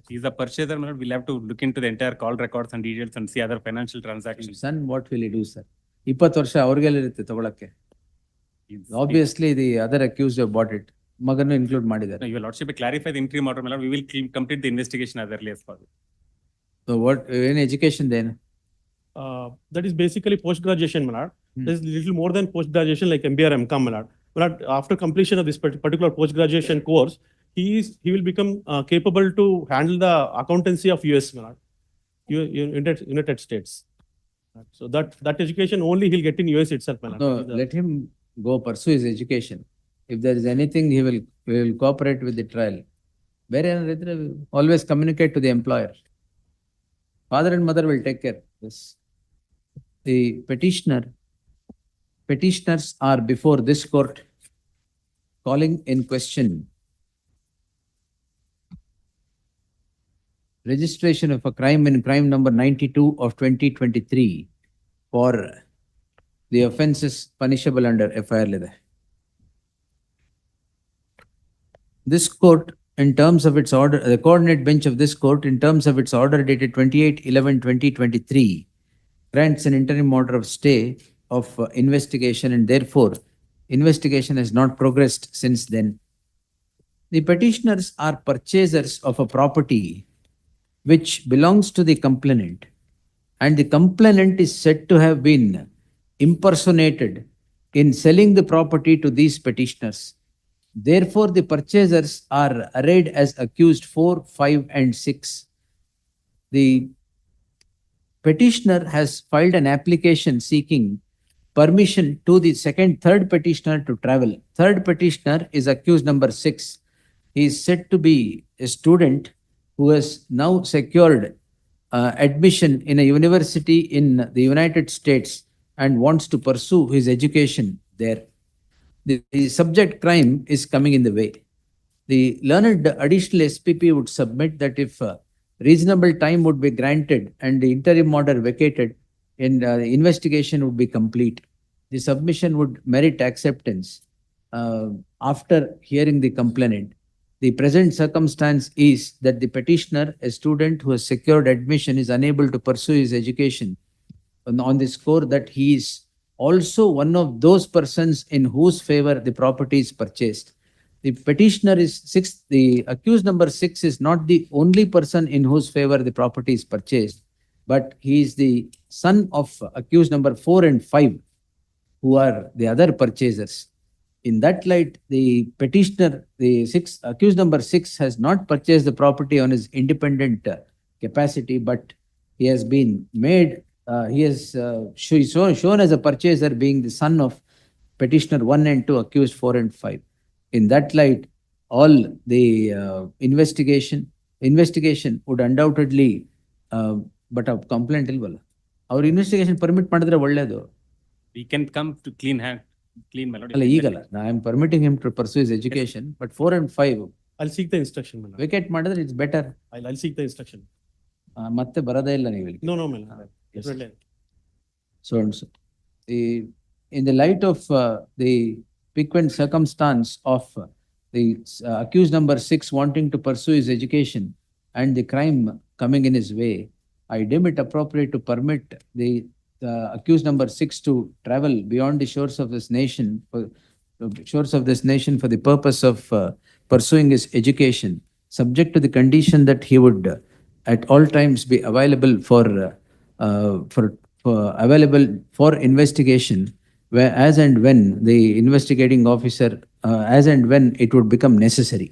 He's a purchaser, my lord. We'll have to look into the entire call records and details and see other financial transactions. Son, what will he do, sir? 20 ವರ್ಷ ಅವ್ರಿಗೆಲ್ಲಿರುತ್ತೆ ತಗೊಳಕ್ಕೆ. Obviously, the other accused have bought it. ಮಗನ್ನು include ಮಾಡಿದ್ದಾರೆ. Your lordship clarify the interim order, my lord. We will complete the investigation as early as possible. So what, in education then? That is basically post-graduation, my lord. There's little more than post-graduation like MBA or MCOM, my lord. But after completion of this particular post-graduation course, he will become capable to handle the accountancy of US, my lord. United States. So that education only he'll get in US itself, my lord. No, That is the- let him go pursue his education. If there is anything, we will cooperate with the trial. Always communicate to the employer. Father and mother will take care. Yes. The petitioners are before this court calling in question registration of a crime in crime number 92 of 2023 for the offenses punishable under FIR. This court, in terms of its order, the coordinate bench of this court, in terms of its order dated 28/11/2023, grants an interim order of stay of investigation, and therefore investigation has not progressed since then. The petitioners are purchasers of a property which belongs to the complainant, and the complainant is said to have been impersonated in selling the property to these petitioners. Therefore, the purchasers are arrayed as accused 4, 5, and 6. The petitioner has filed an application seeking permission to the third petitioner to travel. Third petitioner is accused number 6. He is said to be a student who has now secured admission in a university in the United States and wants to pursue his education there. The subject crime is coming in the way. The learned additional SPP would submit that if reasonable time would be granted and the interim order vacated, and the investigation would be complete. The submission would merit acceptance after hearing the complainant. The present circumstance is that the petitioner, a student who has secured admission, is unable to pursue his education on the score that he is also one of those persons in whose favor the property is purchased. The petitioner is 6, the accused number 6 is not the only person in whose favor the property is purchased, but he is the son of accused number 4 and 5, who are the other purchasers. In that light, the petitioner, accused number 6, has not purchased the property on his independent capacity, but he has been made, he has shown as a purchaser, being the son of petitioner 1 and 2, accused 4 and 5. In that light, all the investigation would undoubtedly, but a complaint ilvalla. Our investigation permit madidre ಒಳ್ಳೆಯದು. We can come to clean melody. ಅಲ್ಲ ಈಗಲ್ಲ, I am permitting him to pursue his education, but 4 and 5 I'll seek the instruction, my lord. vacate ಮಾಡಿದ್ರೆ it's better. I'll seek the instruction. ಮತ್ತೆ ಬರದೇ ಇಲ್ಲ ನೀವು ಇಲ್ಲಿ. No, my lord. Definitely. So and so. In the light of the piquant circumstance of the accused number 6 wanting to pursue his education and the crime coming in his way, I deem it appropriate to permit the accused number 6 to travel beyond the shores of this nation for the purpose of pursuing his education, subject to the condition that he would at all times be available for investigation, where as and when the investigating officer, as and when it would become necessary.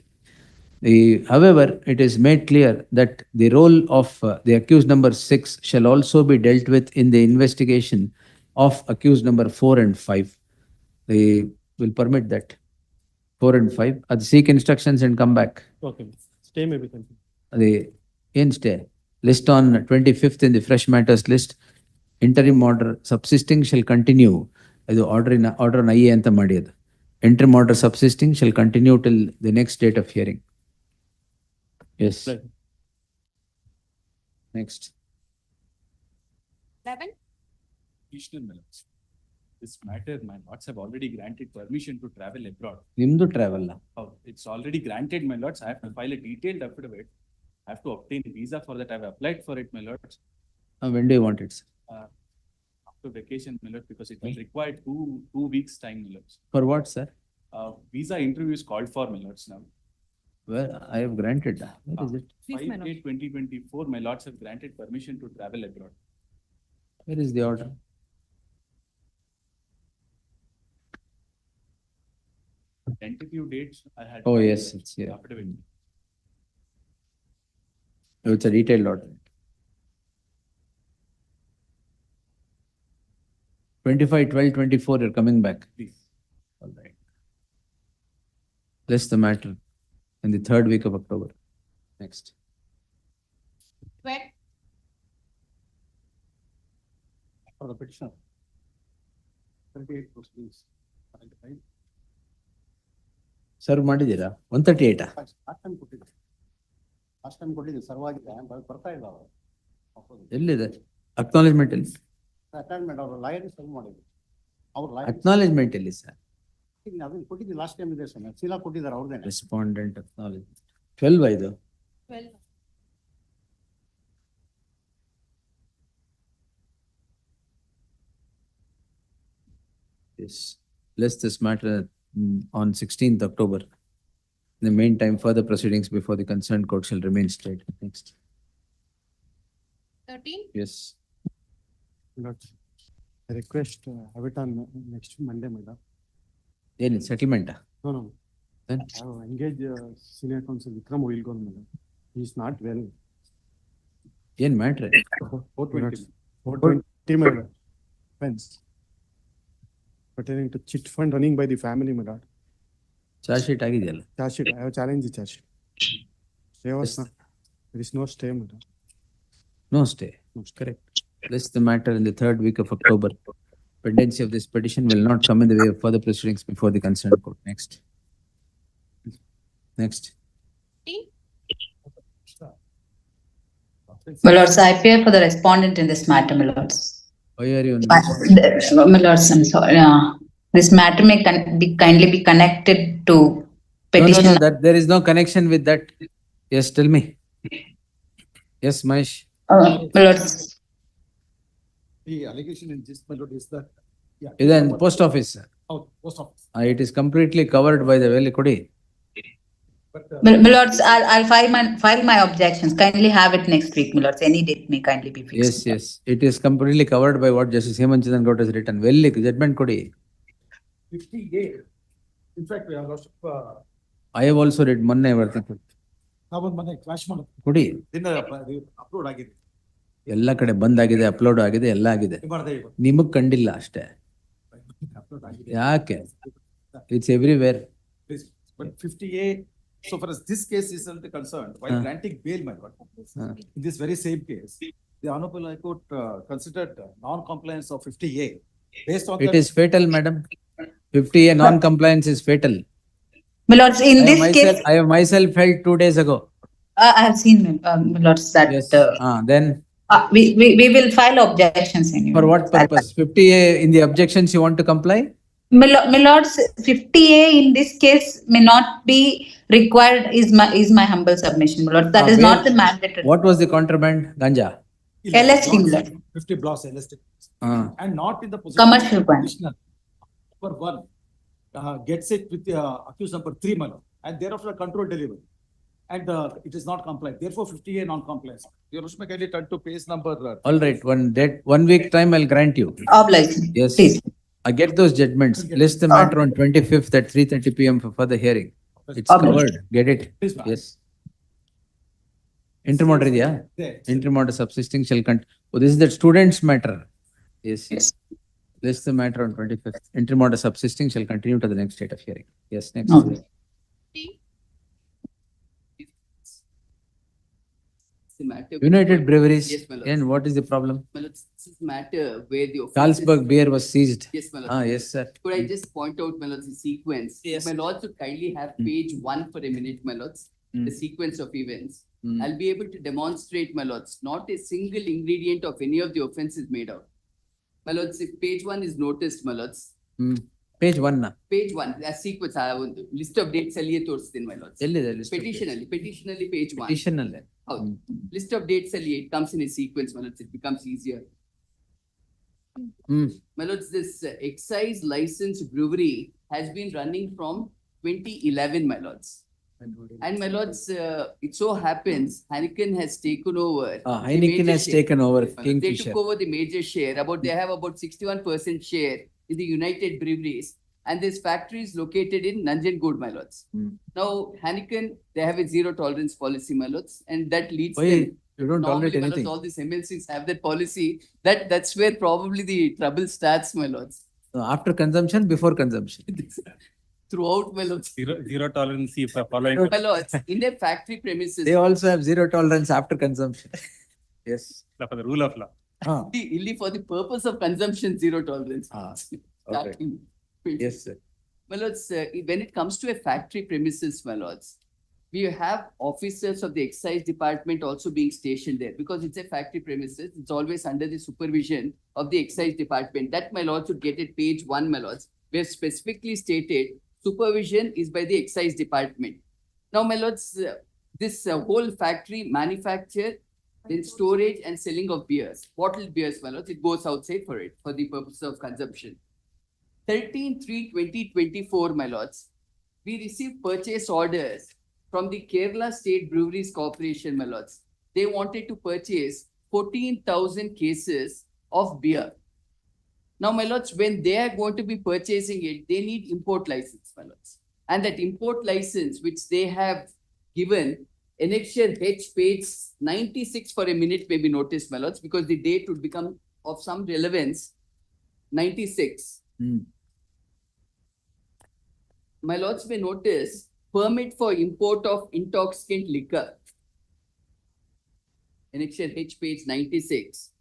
However, it is made clear that the role of the accused number 6 shall also be dealt with in the investigation of accused number 4 and 5. They will permit that. 4 and 5. Seek instructions and come back. Okay. Stay may be continued. In stay. List on 25th in the fresh matters list. Interim order subsisting shall continue. Order on IE anta madiyadu. Interim order subsisting shall continue till the next date of hearing. Yes. Right. Next. 11. Petitioner, my lords. This matter, my lords have already granted permission to travel abroad. Nimdu travel la. Oh, it's already granted, my lords. I have to file a detailed affidavit. I have to obtain visa for that. I have applied for it, my lords. When do you want it, sir? After vacation, my lord, because it will require two weeks time, my lords. For what, sir? Visa interview is called for, my lords, now. Well, I have granted. Where is it? 5/8/2024, my lords have granted permission to travel abroad. Where is the order? Tentative dates, I had. Oh, filed yes, it's here. affidavit. It's a detailed order. 25/12/24, you're coming back. All right. List the matter in the third week of October. Next. For the petitioner. 38 proceedings. Serve ಮಾಡಿದ್ದೀರಾ? 138. Last time ಕೊಟ್ಟಿದ್ದೆ serve ಆಗಿದೆ ಬರ್ತಾ ಇಲ್ಲ ಅವರು. ಎಲ್ಲಿದೆ? Acknowledgement ಎಲ್ಲಿ? ಅಟೆಂಡ್ಮೆಂಟ್ ಅವರು lawyer serve ಮಾಡಿದ್ರು. ಅವ್ರು ಅಕ್ನಾಲೇಜ್ಮೆಂಟ್ ಎಲ್ಲಿ ಸರ್? ಅದನ್ನ ಕೊಟ್ಟಿದ್ದೀನಿ ಲಾಸ್ಟ್ ಟೈಮ್ ಇದೆ ಸರ್. ಸೀಲಾ ಕೊಟ್ಟಿದ್ದಾರೆ ಅವ್ರದೇ. ರೆಸ್ಪಾಂಡೆಂಟ್ ಅಕ್ನಾಲೇಜ್ಮೆಂಟ್ 12 ಇದು. 12. Yes. List this matter on 16th October. In the meantime, further proceedings before the concerned court shall remain straight. Next. 13. Yes. I request have it on next Monday, madam. Any settlement? No. Then? I will engage senior counsel Vikram Oilgon, madam. He is not well. ಏನು matter? 420, madam. Fence. Pertaining to chit fund running by the family, madam. Charge sheet ಆಗಿದೆಯಲ್ಲ? Charge sheet. I have challenged the charge sheet. There is no stay, madam. No stay. Correct. List the matter in the third week of October. Pendency of this petition will not come in the way of further proceedings before the concerned court. Next. Next. My lords, I appear for the respondent in this matter, my lords. Why are you? My lords, I'm sorry. This matter may kindly be connected to petition. No, that there is no connection with that. Yes, tell me. Yes, Mahesh. My lords. The allegation in this matter is that. Is in post office. Oh, post office. It is completely covered by the Velikudi. My lords, I'll file my objections. Kindly have it next week, my lords. Any date may kindly be fixed. Yes. It is completely covered by what Justice Eesanjenews got has written. Velli judgment Kodi. 58. In fact, we have lost. I have also read Monday everything. ನಾವು ಮನೆ clash ಮಾಡೋದು. ಕೊಡಿ. Upload ಆಗಿದೆ. ಎಲ್ಲ ಕಡೆ ಬಂದ್ ಆಗಿದೆ, upload ಆಗಿದೆ, ಎಲ್ಲ ಆಗಿದೆ. ನಿಮಗ್ ಕಂಡಿಲ್ಲ ಅಷ್ಟೇ. ಯಾಕೆ? It's everywhere. But 50A, so far as this case is concerned, while granting bail, my lord, in this very same case, the Honorable High Court considered non-compliance of 50A based on. It is fatal, madam. 50A non-compliance is fatal. My lords, in this case, I have myself held 2 days ago. I have seen, my lords, that. Yes. Then. We will file objections anyway. For what purpose? 50A in the objections you want to comply? My lords, 50A in this case may not be required is my humble submission, my lords. That is not the mandatory. What was the contraband? Ganja? LSD, my lord. 50 blocks LSD. And not in the position. Commercial brand. Number 1 gets it with accused number 3, my lord, and thereafter control delivery. And it is not compliant. Therefore, 50A non-compliance. Your Honor, kindly turn to page number. All right, 1 week time I'll grant you. Obliged. Yes. Please. I get those judgments. List the matter on 25th at 3:30 PM for further hearing. It's covered. Get it? Yes. Intermodal idea? Intermodal subsisting shall continue. Oh, this is the students' matter. Yes. List the matter on 25th. Intermodal subsisting shall continue to the next date of hearing. Yes, next. United Breweries. Yes, my lord. And what is the problem? My lord, this is matter where the offense Carlsberg beer was seized. Yes, my lord. Yes, sir. Could I just point out, my lords, the sequence? Yes. My lords would kindly have page 1 for a minute, my lords. The sequence of events. I'll be able to demonstrate, my lords, not a single ingredient of any of the offense is made out. My lords, if page 1 is noticed, my lords. Page 1 na. Page 1, a sequence, I have one list of dates alliye tooristin, my lords. Petition alli page 1. Petition alli. List of dates alliye, it comes in a sequence, my lords, it becomes easier. My lords, this excise license brewery has been running from 2011, my lords. And my lords, it so happens Heineken has taken over. Heineken has taken over They Kingfisher. took over the major share. They have about 61% share in the United Breweries. And this factory is located in Nanjangud, my lords. Now, Heineken, they have a zero tolerance policy, my lords. And that leads them. You don't Normally, tolerate my lords, anything. all these MLCs have that policy. That's where probably the trouble starts, my lords. So after consumption, before consumption. Throughout, my lords. Zero tolerance for following. My lords, in a factory premises. They also have zero tolerance after consumption. Yes. For the rule of law. Only for the purpose of consumption, zero tolerance. Okay. Starting. Yes, sir. My lords, when it comes to a factory premises, my lords, we have officers of the excise department also being stationed there because it's a factory premises. It's always under the supervision of the excise department. That, my lords, would get at page 1, my lords, where specifically stated supervision is by the excise department. Now, my lords, this whole factory manufacture, then storage and selling of beers, bottled beers, my lords, it goes outside for it, for the purpose of consumption. 13/3/2024, my lords, we received purchase orders from the Kerala State Breweries Corporation, my lords. They wanted to purchase 14,000 cases of beer. Now, my lords, when they are going to be purchasing it, they need import license, my lords. And that import license, which they have given, Annexure H, page 96 for a minute may be noticed, my lords, because the date would become of some relevance. 96. My lords may notice permit for import of intoxicant liquor. Annexure H, page 96.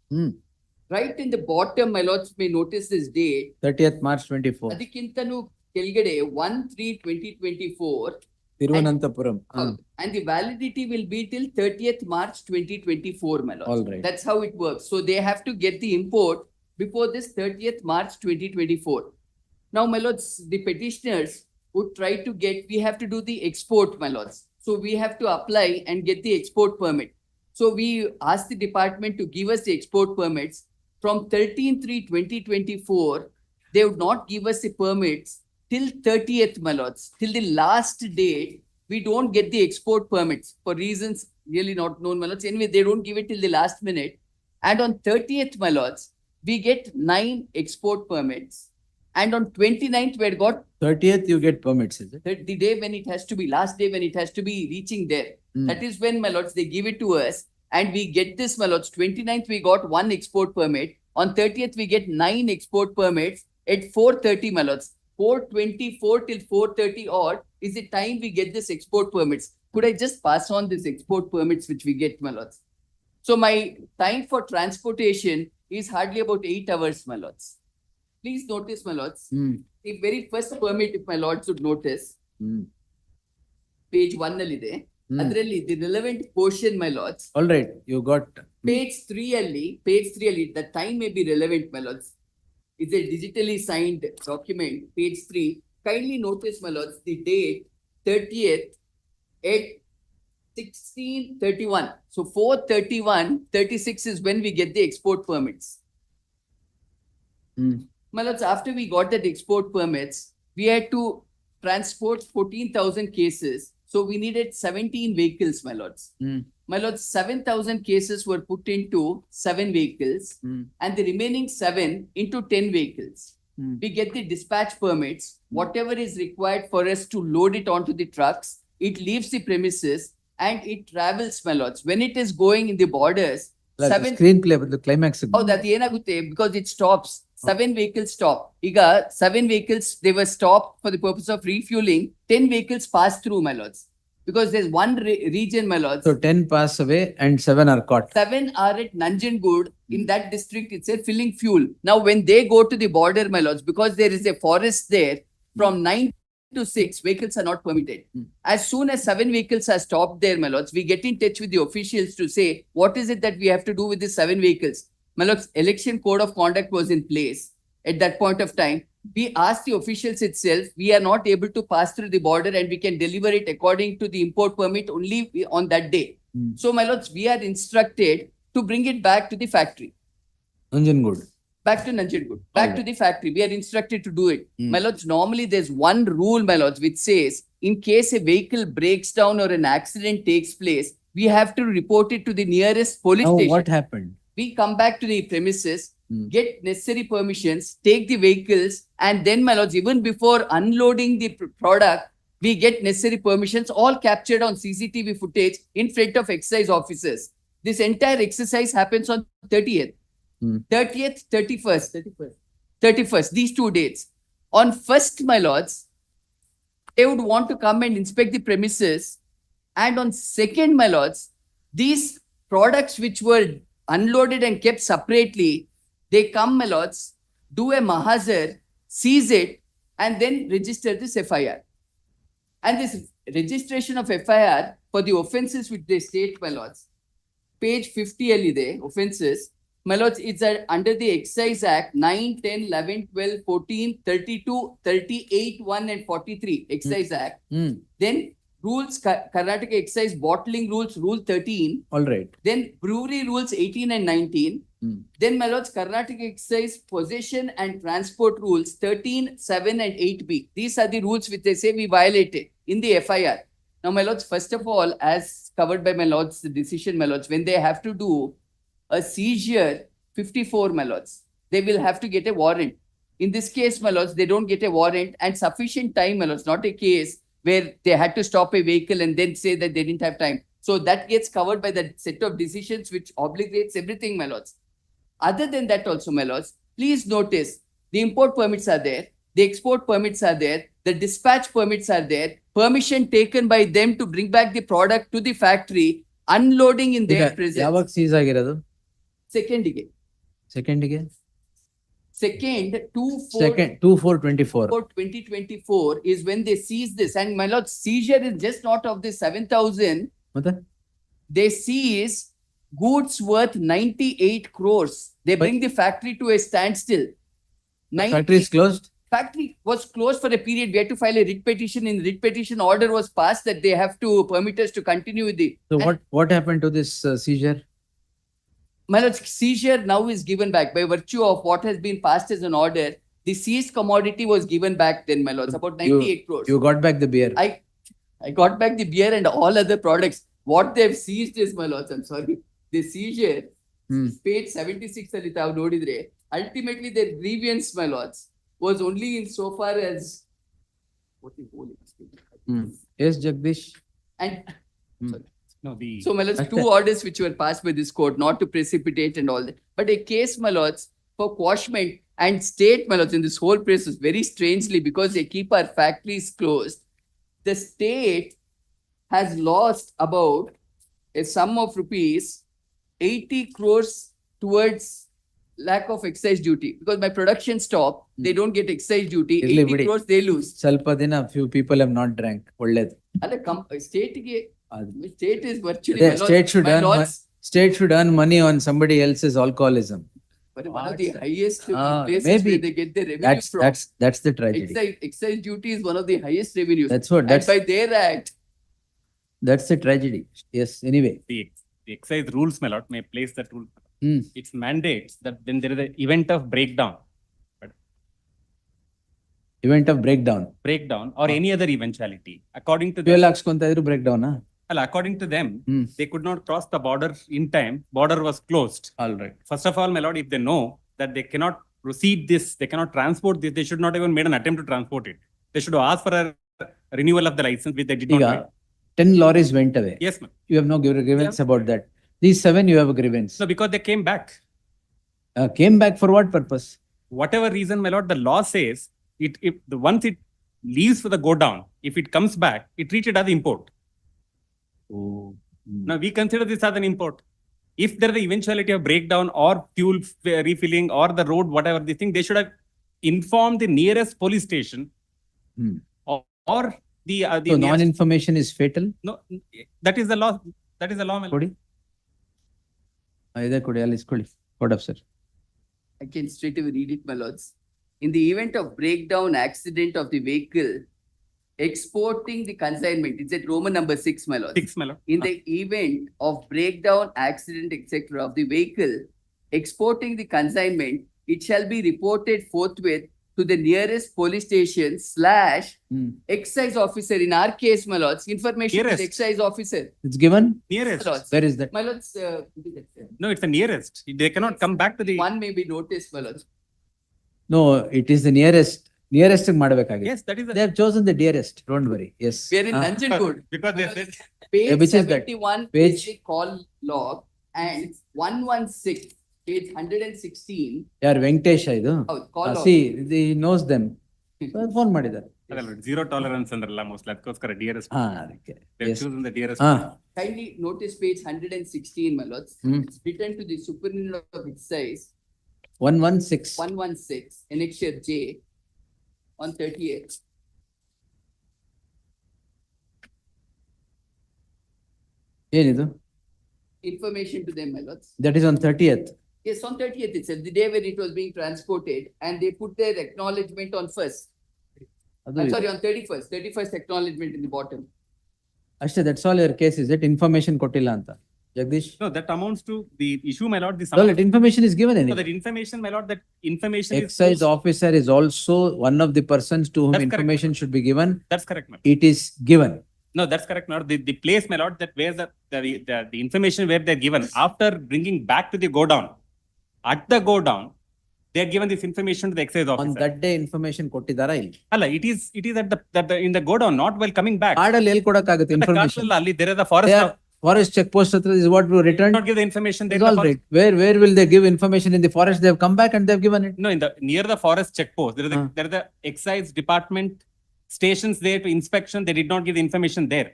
Right in the bottom, my lords may notice this date. 30th March 24. Adikintanu Kelgade 1/3/2024. Thiruvananthapuram. And the validity will be till 30th March 2024, my lords. All right. That's how it works. So they have to get the import before this 30th March 2024. Now, my lords, the petitioners would try to get, we have to do the export, my lords. So we have to apply and get the export permit. So we asked the department to give us the export permits. From 13/3/2024, they would not give us the permits till 30th, my lords. Till the last date, we don't get the export permits for reasons really not known, my lords. Anyway, they don't give it till the last minute. And on 30th, my lords, we get 9 export permits. And on 29th, we had got 30th, you get permits, is it? the day when it has to be, last day when it has to be reaching there. That is when, my lords, they give it to us. And we get this, my lords. 29th, we got 1 export permit. On 30th, we get 9 export permits at 4:30, my lords. 4:24 till 4:30 odd is the time we get this export permits. Could I just pass on this export permits which we get, my lords? So my time for transportation is hardly about 8 hours, my lords. Please notice, my lords, the very first permit, if my lords would notice, page 1 alide, adralli the relevant portion, my lords. All right, you got. Page 3 alli, the time may be relevant, my lords. It's a digitally signed document, page 3. Kindly notice, my lords, the date 30th at 16:31. So 4:31:36 is when we get the export permits. My lords, after we got that export permits, we had to transport 14,000 cases. So we needed 17 vehicles, my lords. My lords, 7,000 cases were put into 7 vehicles and the remaining 7 into 10 vehicles. We get the dispatch permits, whatever is required for us to load it onto the trucks, it leaves the premises and it travels, my lords. When it is going in the borders, Like 7 screenplay, but the climax. Oh, that ಏನಾಗುತ್ತೆ because it stops. 7 vehicles stop. Iga 7 vehicles, they were stopped for the purpose of refueling. 10 vehicles pass through, my lords. Because there's one region, my lords. So 10 pass away and 7 are caught. 7 are at Nanjangud in that district itself filling fuel. Now, when they go to the border, my lords, because there is a forest there, from 9 to 6, vehicles are not permitted. As soon as 7 vehicles are stopped there, my lords, we get in touch with the officials to say, what is it that we have to do with the 7 vehicles? My lords, election code of conduct was in place at that point of time. We asked the officials itself, we are not able to pass through the border and we can deliver it according to the import permit only on that day. So, my lords, we are instructed to bring it back to the factory. Nanjangud. Back to Nanjangud. Back to the factory. We are instructed to do it. My lords, normally there's one rule, my lords, which says, in case a vehicle breaks down or an accident takes place, we have to report it to the nearest police Now, station. what happened? We come back to the premises, get necessary permissions, take the vehicles, and then, my lords, even before unloading the product, we get necessary permissions, all captured on CCTV footage in front of excise officers. This entire exercise happens on 30th. 30th, 31st, these 2 dates. On 1st, my lords, they would want to come and inspect the premises. And on 2nd, my lords, these products which were unloaded and kept separately, they come, my lords, do a mahazar, seize it, and then register this FIR. And this registration of FIR for the offences which they state, my lords, page 50 LE, offences, my lords, it's under the Excise Act 9, 10, 11, 12, 14, 32, 38, 1 and 43 Excise Act. Then rules, Karnataka Excise Bottling Rules, Rule 13. All right. Then Brewery Rules 18 and 19. Then, my lords, Karnataka Excise Possession and Transport Rules 13, 7 and 8B. These are the rules which they say we violated in the FIR. Now, my lords, first of all, as covered by my lords, the decision, my lords, when they have to do a seizure 54, my lords, they will have to get a warrant. In this case, my lords, they don't get a warrant and sufficient time, my lords, not a case where they had to stop a vehicle and then say that they didn't have time. So that gets covered by the set of decisions which obligates everything, my lords. Other than that also, my lords, please notice the import permits are there, the export permits are there, the dispatch permits are there, permission taken by them to bring back the product to the factory, unloading in their presence. ಯಾವಾಗ seize ಆಗಿರೋದು? Second, Second, 2/4/24. 2024 is when they seize this. And my lord, seizure is just not of the 7,000. They seize goods worth 98 crores. They bring the factory to a standstill. Factory is closed? Factory was closed for a period. We had to file a writ petition. In the writ petition, order was passed that they have to permit us to continue with the. So what happened to this seizure? My lord, seizure now is given back by virtue of what has been passed as an order. The seized commodity was given back then, my lords, about 98 crores. You got back the beer. I got back the beer and all other products. What they've seized is, my lords, I'm sorry, the seizure, page 76 ಅಲ್ಲಿ ತಾವು ನೋಡಿದ್ರೆ, ultimately their grievance, my lords, was only in so far as what is holy. Yes, Jagdish. And no, so, my lords, two orders which were passed by this court, not to precipitate and all that. But a case, my lords, for quashment and state, my lords, in this whole process, very strangely, because they keep our factories closed, the state has lost about a sum of rupees 80 crores towards lack of excise duty. Because my production stop, they don't get excise duty, 80 crores they lose. ಸ್ವಲ್ಪ ದಿನ few people have not drank. ಒಳ್ಳೇದು. ಅಲ್ಲ, state is virtually, state should earn money on somebody else's alcoholism. But one of the highest places maybe. where they get their revenue from. That's the tragedy. Excise duty is one of the highest revenues. That's by their act. That's the tragedy. Yes, anyway. The excise rules, my lord, may place that rule. It mandates that when there is an event of breakdown. Event of breakdown. Breakdown or any other eventuality. According to them. breakdown, huh? According to them, they could not cross the border in time. Border was closed. All right. First of all, my lord, if they know that they cannot proceed this, they cannot transport this, they should not even made an attempt to transport it. They should have asked for a renewal of the license, which they did not make. 10 lorries went away. Yes, ma'am. You have no grievance about that. These 7, you have a grievance. No, because they came back. Came back for what purpose? Whatever reason, my lord, the law says, once it leaves for the go down, if it comes back, it treated as import. Now we consider this as an import. If there is the eventuality of breakdown or fuel refilling or the road, whatever this thing, they should have informed the nearest police station or the so non-information is fatal? No, that is the law. That is the law, my lord. Court officer. I can straight away read it, my lords. In the event of breakdown accident of the vehicle, exporting the consignment, it's at Roman number 6, my lord. 6, my lord. In the event of breakdown, accident, etc. of the vehicle, exporting the consignment, it shall be reported forthwith to the nearest police station / excise officer. In our case, my lords, information to the excise officer. It's given? Nearest. Where is that? My lords, no, it's the nearest. They cannot come back to the. One may be noticed, my lords. No, it is the nearest. Nearest ಮಾಡಬೇಕಾಗಿದೆ. Yes, that is. They have chosen the dearest. Don't worry. Yes. We are in Nanjangud. Because they said. Page which is that? 71 Page is the call log and 116, page 116. ಯಾರು ವೆಂಕಟೇಶ ಇದು? ಹೌದು, call out. See, he knows them. Phone ಮಾಡಿದ್ದಾರೆ. Zero tolerance ಅಂದ್ರಲ್ಲ mostly ಅದಕ್ಕೋಸ್ಕರ DRS. ಅದಕ್ಕೆ. They've chosen the DRS. Kindly notice page 116, my lords. It's written to the Superintendent of Excise. 116. 116, annexure J on 38. ಏನಿದು? Information to them, my lords. That is on 30th. Yes, on 30th itself, the day when it was being transported, and they put their acknowledgement on first. I'm sorry, on 31st acknowledgement in the bottom. ಅಷ್ಟೇ, that's all your case is it? Information ಕೊಟ್ಟಿಲ್ಲ ಅಂತ. Jagdish? No, that amounts to the issue, my lord. No, that information is given So anyway. that information, my lord, that information Excise is. officer is also one of the persons to whom That's correct, information should be given. That's correct, my lord. It is given. No, that's correct, my lord. The place, my lord, that where the information where they're given after bringing back to the go down, at the go down, they're given this information to the excise officer. On that day information ಕೊಟ್ಟಿದ್ದಾರಾ ಇಲ್ಲಿ? Alla, it is at the in the go down, not while coming back. ಕಾಡಲ್ಲಿ ಎಲ್ಲಿ ಕೊಡಕ್ಕಾಗುತ್ತೆ information? Ali, there is the forest. Forest check post hatra is what we returned. Not give the information. It's all right. Where will they give information in the forest? They have come back and they have given it. No, in the near the forest check post, there is the excise department stations there to inspection. They did not give the information there.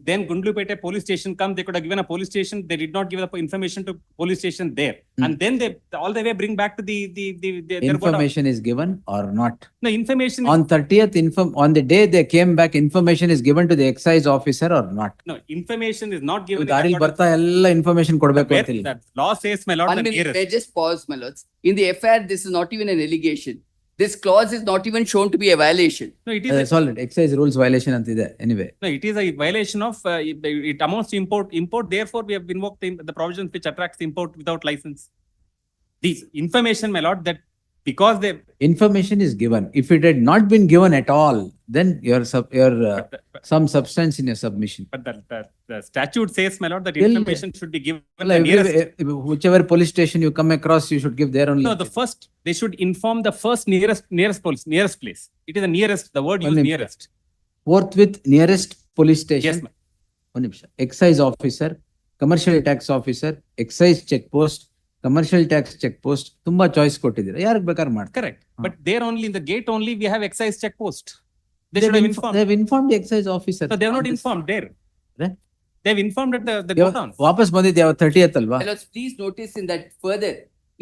Then Gundlupete police station come. They could have given a police station. They did not give the information to police station there. And then they all the way bring back to the information is given or not? No, information on 30th on the day they came back, information is given to the excise officer or not? No, information is not given. ದಾರಿಲಿ ಬರ್ತಾ ಎಲ್ಲ information ಕೊಡ್ಬೇಕು ಅಂತಿಲ್ಲ. That law says, my lord, One the minute, nearest. may I just pause, my lords. In the FIR, this is not even an allegation. This clause is not even shown to be a violation. No, it is. That's all right. Excise rules violation ಅಂತಿದೆ anyway. No, it is a violation of it amounts to import. Therefore, we have invoked the provisions which attracts import without license. This information, my lord, that because the information is given. If it had not been given at all, then some substance in your submission. But the statute says, my lord, that Well, information should be given. Well, whichever police station you come across, you should give there only. No, the first they should inform the first nearest place. It is the nearest. The word used nearest. Forthwith nearest police station. Yes, ma'am. One ನಿಮಿಷ. Excise officer, commercial tax officer, excise check post, commercial tax check post. ತುಂಬಾ choice ಕೊಟ್ಟಿದ್ದೀರಾ. ಯಾರಿಗೆ ಬೇಕಾದ್ರೆ ಮಾಡ್ತಾರೆ. Correct. But there only in the gate only we have excise check post. They should have informed. They have informed the excise officer. So they have not informed there. They have informed at the go down. ವಾಪಸ್ ಬಂದಿದ್ದು ಯಾವ 30th ಅಲ್ವಾ? My lords, please notice in that further,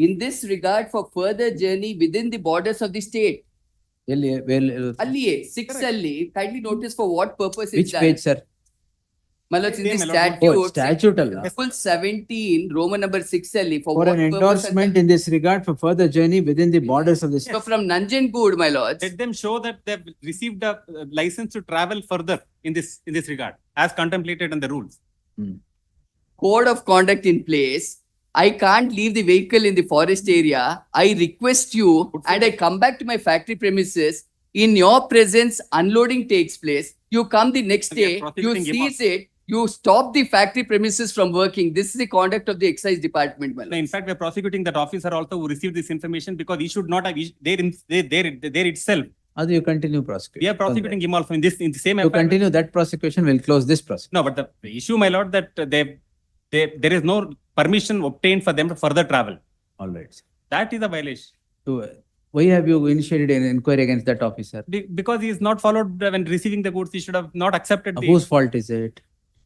in this regard for further journey within the borders of the state. ಎಲ್ಲಿ Alliye, 6 alli, kindly notice for what purpose which is that. page, sir? My lords, in the Oh, statute. statute ಅಲ್ಲ. Full 17, Roman number 6 alli, for For what an purpose. endorsement in this regard for further journey within the borders of the state. So from Nanjangud, my lords. Let them show that they have received a license to travel further in this regard, as contemplated in the rules. Code of conduct in place. I can't leave the vehicle in the forest area. I request you, and I come back to my factory premises. In your presence, unloading takes place. You come the next day, you seize it, you stop the factory premises from working. This is the conduct of the excise department, my lord. In fact, we are prosecuting that officer also who received this information because he should not have there itself. As you continue prosecuting. We are prosecuting him also in the same. To continue that prosecution, will close this prosecution. No, but the issue, my lord, that there is no permission obtained for them to further travel. All right. That is a violation. So, why have you initiated an inquiry against that officer? Because he is not followed when receiving the goods. He should have not accepted. Whose fault is it?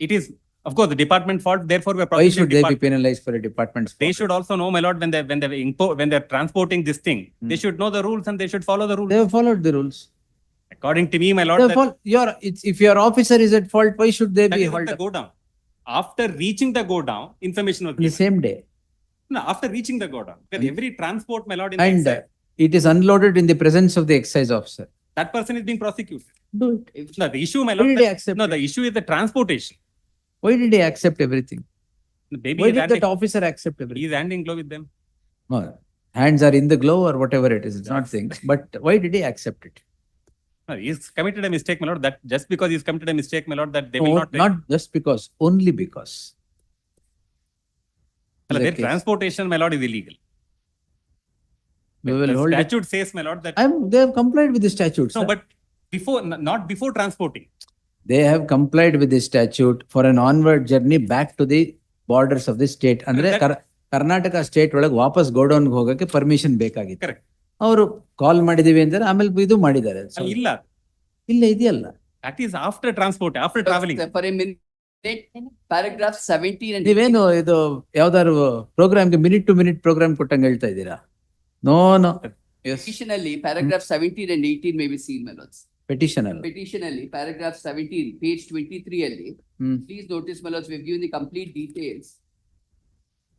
It is, of course, the department fault. Therefore, we are Why should they be penalized for a department's fault? They should also know, my lord, when they're transporting this thing, they should know the rules and they should follow the rules. They have followed the rules. According to me, my lord, if your officer is at fault, why should they be held? Go down. After reaching the go down, information was given. The same day. No, after reaching the go down, because every transport, my lord, in And the excise, it is unloaded in the presence of the excise officer. that person is being prosecuted. Do it. No, the issue, my Why lord, did he accept the issue is the transportation. Why did he accept everything? Maybe Why he's did that officer accept everything? He's hand in glove with them. No, hands are in the glove or whatever it is. It's not things. But why did he accept it? No, he's committed a mistake, my lord. That just because he's committed a mistake, my lord, that they will No, not. not just because, only because. Their transportation, my lord, is illegal. We will The hold it. statute says, my lord, that They have complied with the statute. no, sir. but not before transporting. They have complied with the statute for an onward journey back to the borders of the state ಅಂದ್ರೆ Karnataka state ಒಳಗೆ ವಾಪಸ್ godown ಹೋಗಕ್ಕೆ permission ಬೇಕಾಗಿತ್ತು. Correct. ಅವರು ಕಾಲ್ ಮಾಡಿದೀವಿ ಅಂದ್ರೆ ಆಮೇಲೆ ಇದು ಮಾಡಿದ್ದಾರೆ. So, ಇಲ್ಲ, ಇಲ್ಲ ಇದೆಯಲ್ಲ. that is after transport, after traveling. For a minute, paragraph 17 and ನೀವೇನು ಇದು ಯಾವ್ದಾದ್ರು ಪ್ರೋಗ್ರಾಮ್ಗೆ ಮಿನಿಟ್ ಟು ಮಿನಿಟ್ ಪ್ರೋಗ್ರಾಮ್ ಕೊಟ್ಟಂಗೆ ಹೇಳ್ತಾ ಇದ್ದೀರಾ? No. Additionally, paragraph 17 and 18 may be seen, my lords. Petition ಅಲ್ಲ. Petitionally, paragraph 17, page 23 ಅಲ್ಲಿ. Please notice, my lords, we've given the complete details.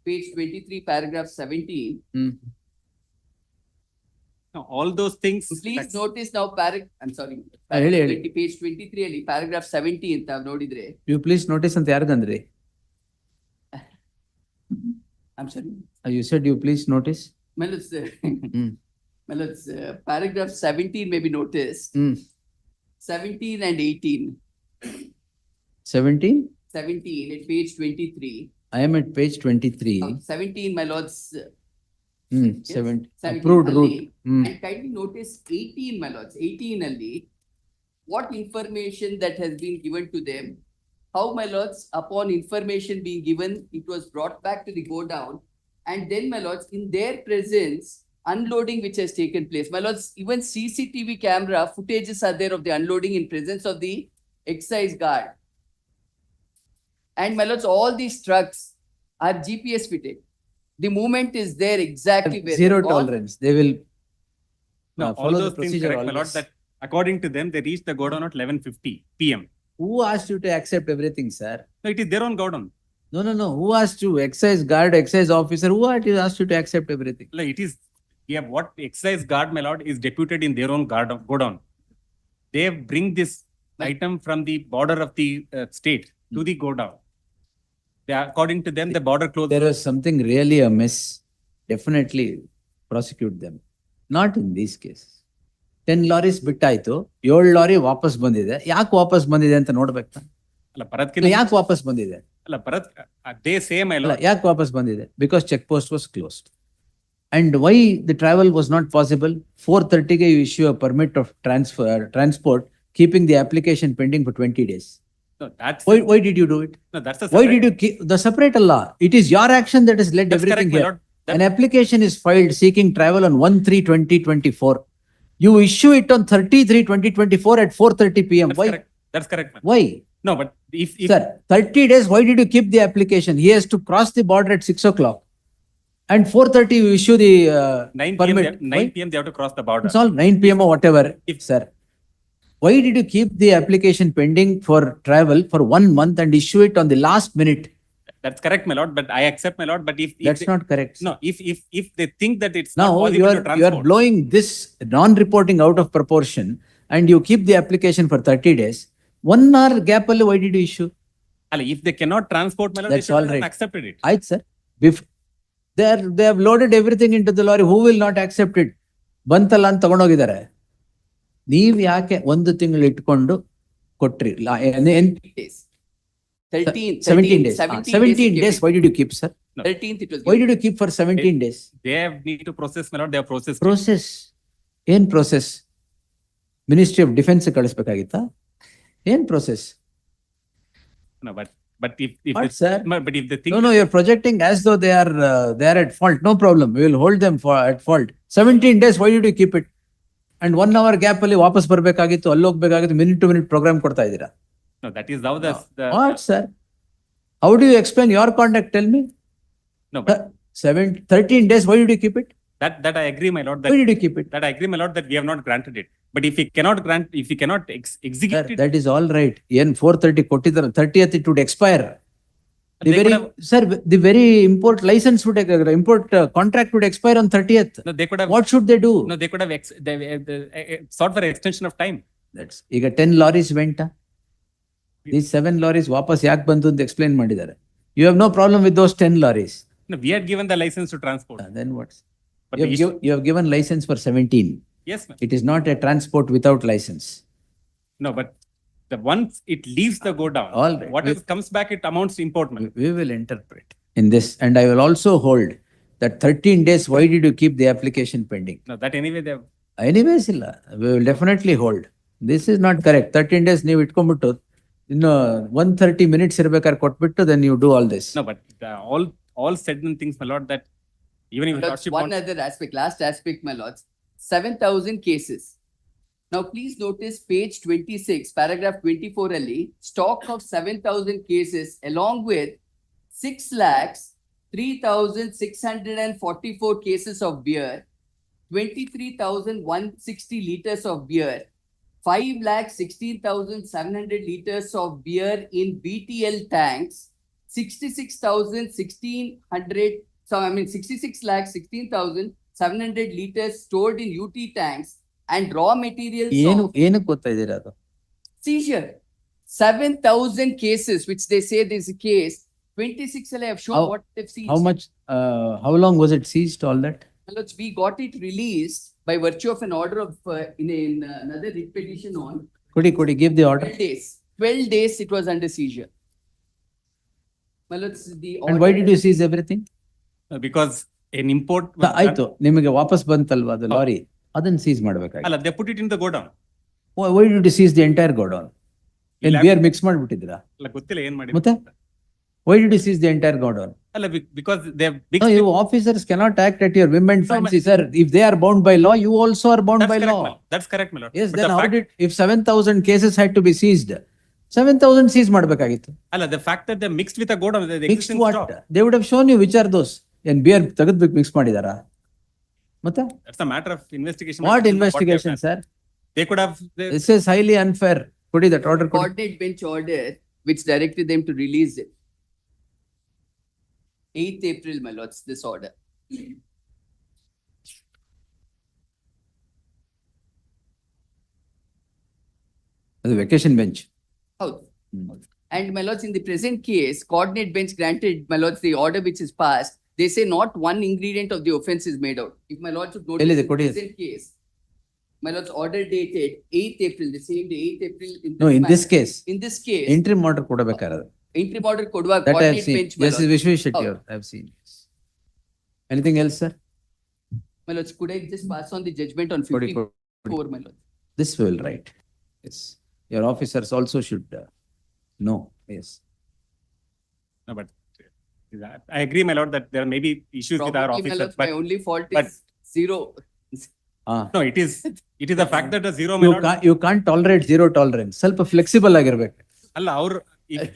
Page 23, paragraph 17. Now, all those things. Please notice now, I'm sorry. ಹೇಳಿ. Page 23 ಅಲ್ಲಿ, paragraph 17 ಅಂತ ನೋಡಿದ್ರೆ. You please notice ಅಂತ ಯಾರಿಗಂದ್ರಿ? I'm sorry. You said you please notice. My lords, my lords, paragraph 17 may be noticed. 17 and 18. 17? 17 at page 23. I am at page 23. 17, my lords. 17. 17 Approved alli. route. And kindly notice 18, my lords. 18 alli. What information that has been given to them? How, my lords, upon information being given, it was brought back to the go down. And then, my lords, in their presence, unloading which has taken place. My lords, even CCTV camera footages are there of the unloading in presence of the excise guard. And my lords, all these trucks are GPS fitted. The movement is there exactly where Zero they've gone. tolerance. They will No, all follow the those things procedure correct, my lord, always. that according to them, they reached the godown at 11:50 PM. Who asked you to accept everything, sir? No, it is their own godown. No. Who asked you? Excise guard, excise officer. Who asked you to accept everything? Like, it is, yeah, what excise guard, my lord, is deputed in their own godown. They bring this item from the border of the state to the godown. According to them, the border closed. There was something really amiss. Definitely prosecute them. Not in these cases. 10 lorries ಬಿಟ್ಟಾಯ್ತು, 7 lorry ವಾಪಸ್ ಬಂದಿದೆ. ಯಾಕೆ ವಾಪಸ್ ಬಂದಿದೆ ಅಂತ ನೋಡ್ಬೇಕು. ಅಲ್ಲ, ಭರತ್ಕಿನ ಯಾಕೆ ವಾಪಸ್ ಬಂದಿದೆ? ಅಲ್ಲ, Bharat, they say, my lord. ಯಾಕೆ ವಾಪಸ್ ಬಂದಿದೆ? Because check post was closed. And why the travel was not possible? 4:30 you issue a permit of transport, keeping the application pending for 20 days. No, that's Why did you do it? No, that's the Why did you keep the separate law? It is your action that has led That's everything correct, my here. lord. An application is filed seeking travel on 1/3/2024. You issue it on 30/3/2024 at 4:30 PM. That's Why? correct. That's correct, ma'am. Why? No, but if Sir, 30 days, why did you keep the application? He has to cross the border at 6 o'clock. And 4:30 you issue the 9 PM, permit. 9 PM they have to cross the border. It's all 9 PM or whatever. Sir, why did you keep the application pending for travel for 1 month and issue it on the last minute? That's correct, my lord, but I accept, my lord, but if That's they, not correct. No, if they think that it's Now not possible you to are transport. blowing this non-reporting out of proportion and you keep the application for 30 days. 1 hour gap alli, why did you issue? Alla, if they cannot transport, my lord, they That's should all have right. accepted it. Right, sir. They have loaded everything into the lorry. Who will not accept it? ಬಂತಲ್ಲ ಅಂತ ತಗೊಂಡೋಗಿದ್ದಾರೆ. ನೀವ್ ಯಾಕೆ 1 ತಿಂಗಳು ಇಟ್ಕೊಂಡು ಕೊಟ್ರಿ? 17 days. 17 days. Why did you keep, sir? 13th it was Why given. did you keep for 17 days? They have need to process, my lord, they have processed. Process. ಏನ್ process? Ministry of Defense ಕಳಿಸ್ಬೇಕಾಗಿತ್ತಾ? ಏನ್ process? No, but if What, they, sir? but if they think No, you're projecting as though they are at fault. No problem. We will hold them at fault. 17 days, why did you keep it? And 1 hour gap ಅಲ್ಲಿ ವಾಪಸ್ ಬರ್ಬೇಕಾಗಿತ್ತು, ಅಲ್ಲಿ ಹೋಗ್ಬೇಕಾಗಿತ್ತು, minute to minute program ಕೊಡ್ತಾ ಇದ್ದೀರಾ. no, that is how the What, sir? How do you explain your conduct? Tell me. no, but 13 days, why did you keep it? that I agree, my lord, that Why did you keep it? that I agree, my lord, that we have not granted it. But if we cannot grant, if we cannot execute Sir, it, that is all right. ಏನ್ 4:30 ಕೊಟ್ಟಿದ್ದಾರೆ, 30th it would expire. The they very, could have, sir, the very import license would, import contract would expire on 30th. no, they could have, What should they do? no, they could have sought for extension of time. That's ಈಗ 10 lorries ವೆಂಟ. These 7 lorries ವಾಪಸ್ ಯಾಕೆ ಬಂತು ಅಂತ explain ಮಾಡಿದ್ದಾರೆ. You have no problem with those 10 lorries. No, we had given the license to transport. Then what? But You have given license for 17. yes, ma'am. It is not a transport without license. No, but the once it leaves the go down, All right. whatever comes back, it amounts to import, ma'am. We will interpret in this, and I will also hold that 13 days. Why did you keep the application pending? No, that anyway they have. Anyways, illa. We will definitely hold. This is not correct. 13 days ನೀವು ಇಟ್ಕೊಂಡ್ಬಿಟ್ಟು ಇನ್ನು 130 minutes ಇರ್ಬೇಕಾದ್ರೆ ಕೊಟ್ಬಿಟ್ಟು then you do all this. No, but all said and things, my lord, that even if Lords, lordship one wants- other aspect, last aspect, my lords, 7,000 cases. Now, please notice page 26, paragraph 24 ali, stock of 7,000 cases along with 6,03,644 cases of beer, 23,160 liters of beer, 5,16,700 liters of beer in BTL tanks, 66,1600 liters stored in UT tanks, and raw materials ಏನಕ್ಕೆ ಗೊತ್ತಾ ಇದ್ದೀರಾ ಅದು? seizure. 7,000 cases, which they say there's a case. 26 I have shown what they've seized. How much, how long was it seized, all that? My lords, we got it released by virtue of an order of in another writ petition on Could you give the order? 12 days. 12 days it was under seizure. My lords, the And why did you seize everything? because an import was done- ಆಯ್ತು, ನಿಮಗೆ ವಾಪಸ್ ಬಂತಲ್ವಾ ಅದು lorry, ಅದನ್ನ seize ಮಾಡ್ಬೇಕಾಗಿ. ಅಲ್ಲ, they put it in the godown. Why did you seize the entire godown? ಏನ್ beer mix ಮಾಡ್ಬಿಟ್ಟಿದ್ದೀರಾ? ಅಲ್ಲ, ಗೊತ್ತಿಲ್ಲ ಏನ್ ಮಾಡಿ. ಮತ್ತೆ why did you seize the entire godown? ಅಲ್ಲ, because they have big. No, you officers cannot act at your whim and fancy, sir. If they are bound by law, you also are bound by law. That's correct, my lord. Yes, But then the how fact- did, if 7,000 cases had to be seized, 7,000 seize ಮಾಡ್ಬೇಕಾಗಿತ್ತು. ಅಲ್ಲ, the fact that they mixed with a godown, the Mixed existing what? stock. They would have shown you which are those. ಏನ್ beer ತೆಗೆದ್ಬಿಟ್ಟು mix ಮಾಡಿದಾರಾ? ಮತ್ತೆ That's a matter of investigation. what they have investigation, done. sir? They could have. This is highly unfair. Kodi, that order. Kodi. Coordinate bench order which directed them to release it. 8th April, my lords, this order. The vacation bench. Howದು. And my lords, in the present case, coordinate bench granted, my lords, the order which is passed, they say not one ingredient of the offense is made out. If my lords would notice, ಎಲ್ಲಿದೆ? in ಕೊಡಿ. the present case, my lords, order dated 8th April, the same day, 8th April. No, in this case. In this case, Interim order ಕೊಡಬೇಕಾರದು. interim order ಕೊಡುವ That I have coordinate seen. bench, my Yes, lords. Vishwesh Shetty, ಹೌದು. I have seen. Anything else, sir? My lords, could I just pass on the judgment on ಕೊಡಿ, 54, my lords? This we will write. Yes. Your officers also should know. Yes. No, but I agree, my lord, that there may be issues with our Probably, my officers, lords, but my only fault but- is zero. no, it is the fact that the zero, my lord. You can't tolerate zero tolerance. ಸ್ವಲ್ಪ flexible ಆಗಿರ್ಬೇಕು. ಅಲ್ಲ, ಅವ್ರು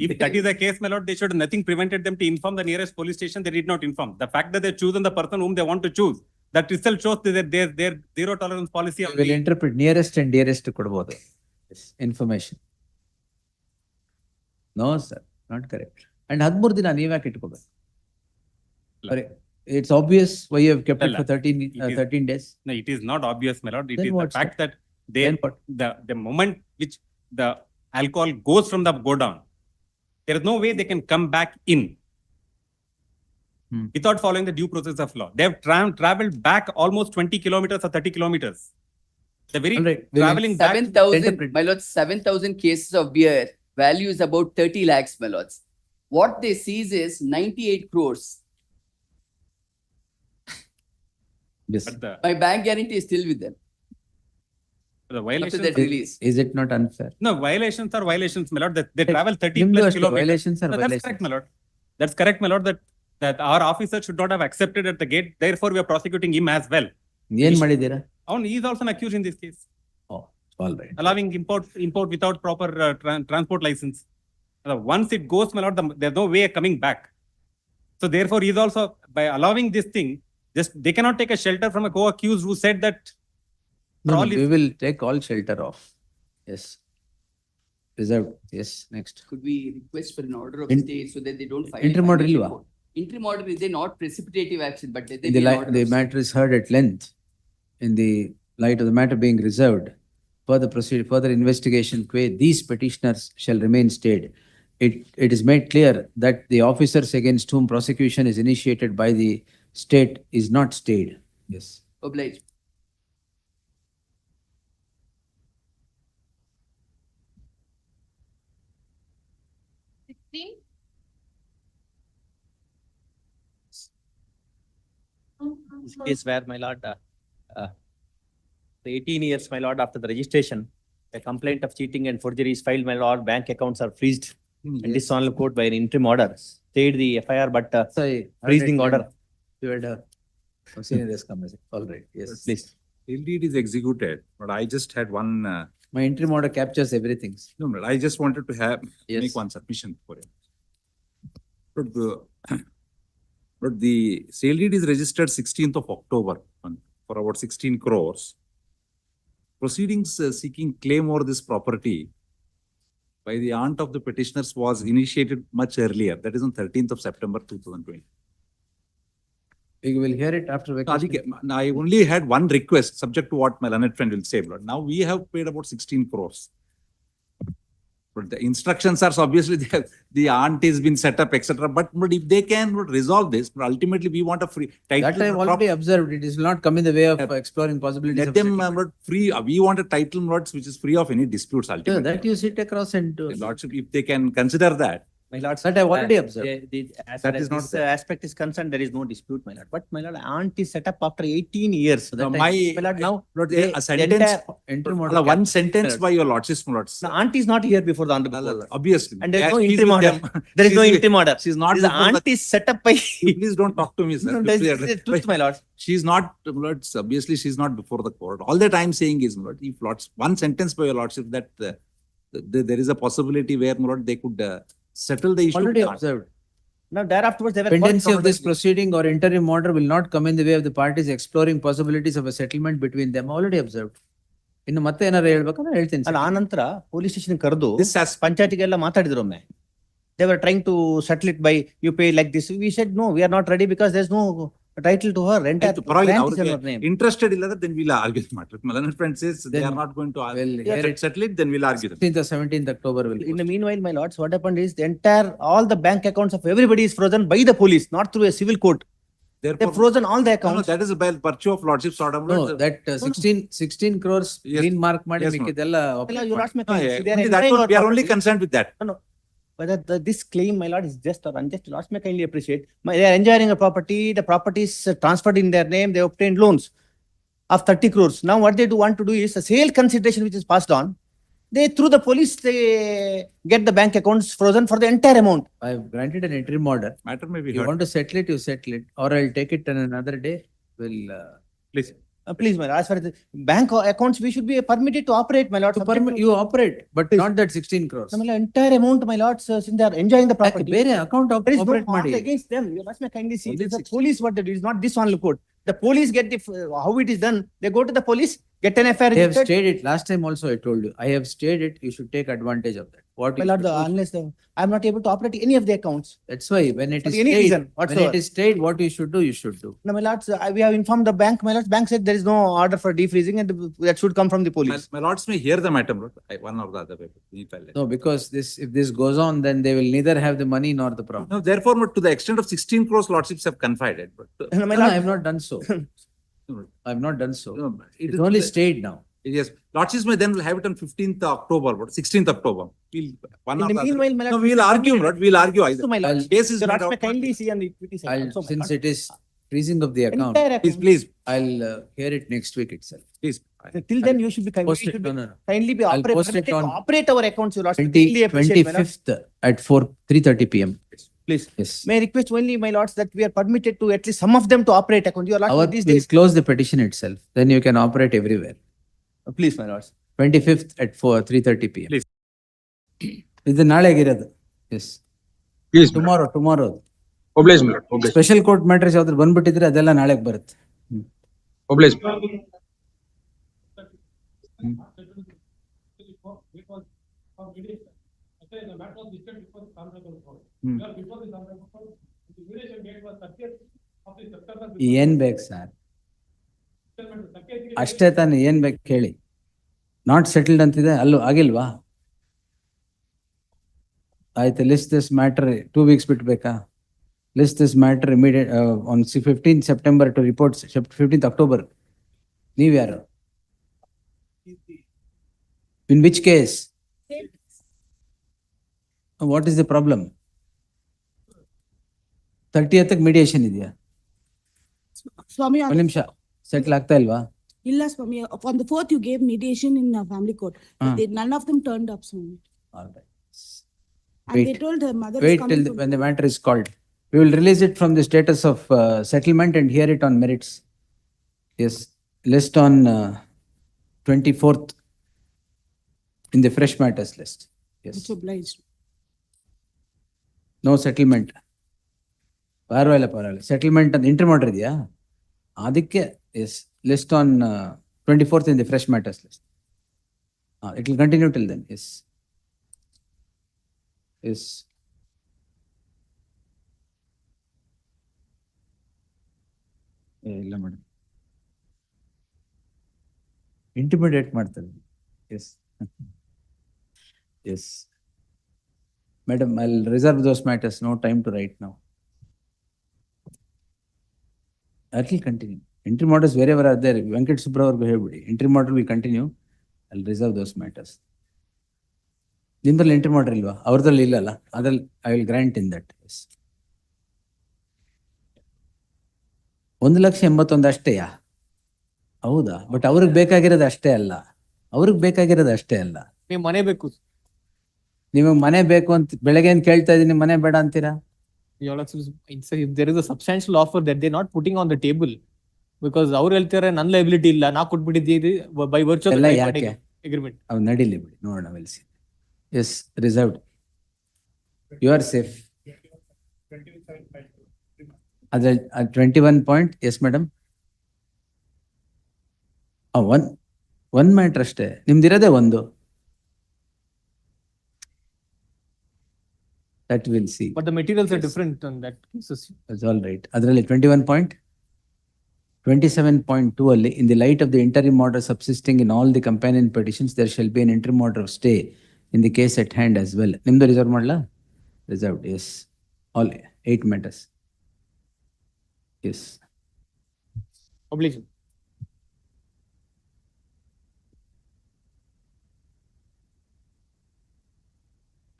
if that is the case, my lord, they should nothing prevented them to inform the nearest police station. They did not inform. The fact that they chosen the person whom they want to choose, that itself shows their zero tolerance policy. We will interpret nearest and dearest ಕೊಡ್ಬೋದು. Yes, information. No, sir, not correct. And 13 ದಿನ ನೀವ್ಯಾಕೆ ಇಟ್ಕೋಬೇಕು? It's obvious why you have kept it for 13 days. No, it is not obvious, my lord. It Then is the what's fact that the moment which the alcohol goes from the godown, there is no way they can come back in without following the due process of law. They have traveled back almost 20 kilometers or 30 kilometers. The very traveling back. 7,000, my lords, 7,000 cases of beer, value is about 30 lakhs, my lords. What they seize is 98 crores. Yes. But the, My bank guarantee is still with them. the violations. that release. Is it not unfair? No, violations are violations, my lord. That they travel 30 ನಿಮ್ದು plus ಅಷ್ಟೇ, kilometers. violations are No, that's violations. correct, my lord. That's correct, my lord. That our officer should not have accepted at the gate. Therefore, we are prosecuting him as well. ಏನ್ ಮಾಡಿದ್ದೀರಾ? He is also an accused in this case. Oh, all right. Allowing import without proper transport license. Once it goes, my lord, there's no way coming back. So therefore, he is also, by allowing this thing, just they cannot take a shelter from a co-accused who said that. No, all we is- will take all shelter off. Yes. Reserved. Yes, next. Could we request for an order of In- stay so that they don't file? interim a order final ಇಲ್ವಾ? report? Interim order is they not precipitative action, but they In the light, the matter is heard at length. In the light of the matter being reserved, further investigation, these petitioners shall remain stayed. It is made clear that the officers against whom prosecution is initiated by the state is not stayed. Yes. obliged. This case where, my lord, the 18 years, my lord, after the registration, a complaint of cheating and forgery is filed, my lord, bank accounts are freezed. And yes. this honorable court by an interim order stayed the FIR, but freezing order. You had senior has come. All right, yes. Please. Indeed is executed, but I just had one. My interim order captures everything. No, but I just wanted to Yes. make one submission for it. But the sale deed is registered 16th of October for about 16 crores. Proceedings seeking claim over this property by the aunt of the petitioners was initiated much earlier. That is on 13th of September 2020. We will hear it after vacation. I only had one request, subject to what my learned friend will say. But now we have paid about 16 crores. But the instructions are, so obviously the aunt has been set up, etc. But if they can resolve this, but ultimately we want a free title. That I have already observed. It will not come in the way of exploring possibilities. Let them free. We want a title notes which is free of any disputes. Ultimately, that you sit across and do. Lordship, if they can consider that. My lord, that I have already observed. As That far is as not this there. aspect is concerned, there is no dispute, my lord. But my lord, aunt is set up after 18 years. So that my lord, now a sentence, one sentence by your lordships, my lords. The aunt is not here before the honorable court. Obviously. And there is As no she's interim with order. them. There is no She's- interim order. She's not. The before aunt is set up by. Please don't talk to me, sir. No, this is the truth, my lord. She's not, lords, obviously she's not before the court. All that I'm saying is, lord, if lords, one sentence by your lordship that there is a possibility where, lord, they could settle the issue. Already observed. Now thereafterwards, they were Pendency of this proceeding or interim order will not come in the way of the parties exploring possibilities of a settlement between them. Already observed. ಇನ್ನು ಮತ್ತೆ ಏನಾರು ಹೇಳ್ಬೇಕಂದ್ರೆ ಹೇಳ್ತೀನಿ ಅಲ್ಲ ಆ ನಂತರ police station ಕರೆದು ಪಂಚಾಯತಿಗೆಲ್ಲ ಮಾತಾಡಿದ್ರು ಒಮ್ಮೆ. They were trying to settle it by you pay like this. We said no, we are not ready because there's no title to her. Entire grant is in her name. Interested illa then we'll argue the matter. My learned friend says they are not going to settle it, then we'll argue them. 16th or 17th October will. In the meanwhile, my lords, what happened is the entire, all the bank accounts of everybody is frozen by the police, not through a civil court. They've frozen all the accounts. No, that is by virtue of lordship's order. No, that 16 crores green mark ಮಾಡಿ ಮಿಕ್ಕಿದೆಲ್ಲ You lost my No, case. we are only concerned with that. No. Whether this claim, my lord, is just or unjust, you lost may kindly appreciate. They are enjoying a property, the property is transferred in their name, they obtained loans of 30 crores. Now what they want to do is a sale consideration which is passed on. They, through the police, they get the bank accounts frozen for the entire amount. I have granted an interim order. Matter may be You heard. want to settle it, you settle it. Or I'll take it on another day. We'll. Please. Please, my lord, as far as the bank accounts, we should be permitted to operate, my lord. You operate, but not that 16 crores. No, my lord, entire amount, my lords, since they are enjoying the property. ಬೇರೆ account There is no operate harm ಮಾಡಿ. against them. You must may kindly see. The police what they do is not this one court. The police get the how it is done. They go to the police, get an FIR. They have stayed it. Last time also I told you. I have stayed it. You should take advantage of that. What My you lord, should do- unless I am not able to operate any of the accounts. That's why when it For is any stayed, reason when whatsoever. it is stayed, what you should do, you should do. No, my lords, we have informed the bank. My lords, bank said there is no order for defreezing and that should come from the police. My lords may hear the matter, lord. One or the other way. No, because if this goes on, then they will neither have the money nor the problem. No, therefore, to the extent of 16 crores, lordships have confided. But No, my No, lord, I have not done so. I have not done so. No, It is is only the- stayed now. Yes, lordships may then will have it on 15th October, but 16th October. One in or the the other. meanwhile, my lord, No, we'll argue, lord. We'll argue either. So, my lord, Case is the made lords may out. kindly see on the equity side. I'll, also, my since lord. it is freezing of the account, Entire account. Please. I'll hear it next week itself. Please. Till then, you should be kindly, Post it. No, no, no. kindly be I'll post operate, it on operate our accounts. You lords, kindly appreciate, my lord. 25th at 3:30 p.m. Please. Yes. May I request only, my lords, that we are permitted to at least some of them to operate account. You are Our, lords, these we'll days. close the petition itself. Then you can operate everywhere. Please, my lords. 25th at 3:30 p.m. Please. ಇದು ನಾಳೆಗಿರೋದು. Yes. Please. Tomorrow. Oblige, my lord. Oblige. Special court matters ಯಾವ್ದು ಬಂದ್ಬಿಟ್ಟಿದ್ರೆ ಅದೆಲ್ಲ ನಾಳೆಗೆ ಬರುತ್ತೆ. Oblige. ಏನ್ ಬೇಕು sir? ಅಷ್ಟೇ ತಾನೇ, ಏನ್ ಬೇಕು ಕೇಳಿ. ನಾಟ್ ಸೆಟಲ್ಡ್ ಅಂತಿದೆ, ಅಲ್ಲೂ ಆಗಿಲ್ವಾ? ಆಯ್ತು, ಲಿಸ್ಟ್ ದಿಸ್ ಮ್ಯಾಟರ್ 2 weeks ಬಿಟ್ಬೇಕಾ? List this matter immediate on 15th September to report 15th October. ನೀವ್ಯಾರು? In which case? What is the problem? 30th mediation ಇದೆಯಾ? ಸ್ವಾಮಿ ಒಂದ್ ನಿಮಿಷ, ಸೆಟ್ಲ್ ಆಗ್ತಾ ಇಲ್ವಾ? Illa Swami, on the 4th you gave mediation in family court. None of them turned up, Swami. All right. And they Wait. told the mother is Wait coming till from- when the matter is called. We will release it from the status of settlement and hear it on merits. Yes, list on 24th in the fresh matters list. Yes. Much obliged. No settlement. ಪರವಾಗಿಲ್ಲ settlement ಅಂತ entry ಮಾಡಿದ್ಯಾ ಅದಕ್ಕೆ yes list on 24th in the fresh matters list. It will continue till then. Yes. Yes. ಇಲ್ಲ madam intimidate ಮಾಡ್ತಾರೆ. Yes yes madam I will reserve those matters. No time to right now. That will continue. Entry models wherever are there. Venkat Subra or ಹೇಳ್ಬಿಡಿ. Entry model will continue. I'll reserve those matters. ನಿಮ್ದ್ರಲ್ಲಿ entry ಮಾಡ್ರಿ ಇಲ್ವಾ? ಅವ್ರದ್ರಲ್ಲಿ ಇಲ್ಲಲ್ಲ, ಅದ್ರಲ್ಲಿ I will grant in that. 1,81,000 ಅಷ್ಟೇಯಾ? ಹೌದಾ? But ಅವ್ರಿಗೆ ಬೇಕಾಗಿರೋದು ಅಷ್ಟೇ ಅಲ್ಲ. ನೀವು ಮನೆ ಬೇಕು. ನಿಮಗೆ ಮನೆ ಬೇಕು ಅಂತ ಬೆಳಗ್ಗೆ ಏನ್ ಕೇಳ್ತಾ ಇದೀನಿ, ಮನೆ ಬೇಡ ಅಂತೀರಾ? If there is a substantial offer that they're not putting on the table, because ಅವ್ರು ಹೇಳ್ತಾರೆ ನನ್ನ ಲೈಬಿಲಿಟಿ ಇಲ್ಲ, ನಾ ಕೊಟ್ಬಿಟ್ಟಿದ್ದೀರಿ by virtue of the tripartite agreement. ಅವ್ ನಡೀಲಿ ಬಿಡಿ, ನೋಡೋಣ. Will see. Yes, reserved. You are safe. ಅದ್ರಲ್ಲಿ 21 point. Yes madam. One matter ಅಷ್ಟೇ ನಿಮ್ದಿರೋದೇ ಒಂದು. That we'll see. But the materials are different on that cases. That's all right. ಅದರಲ್ಲಿ 21 point. 27.2 ಅಲ್ಲಿ, in the light of the interim order subsisting in all the companion petitions, there shall be an interim order of stay in the case at hand as well. ನಿಮ್ದು reserve ಮಾಡಲಾ? Reserved, yes. All 8 matters. Yes. Obligation.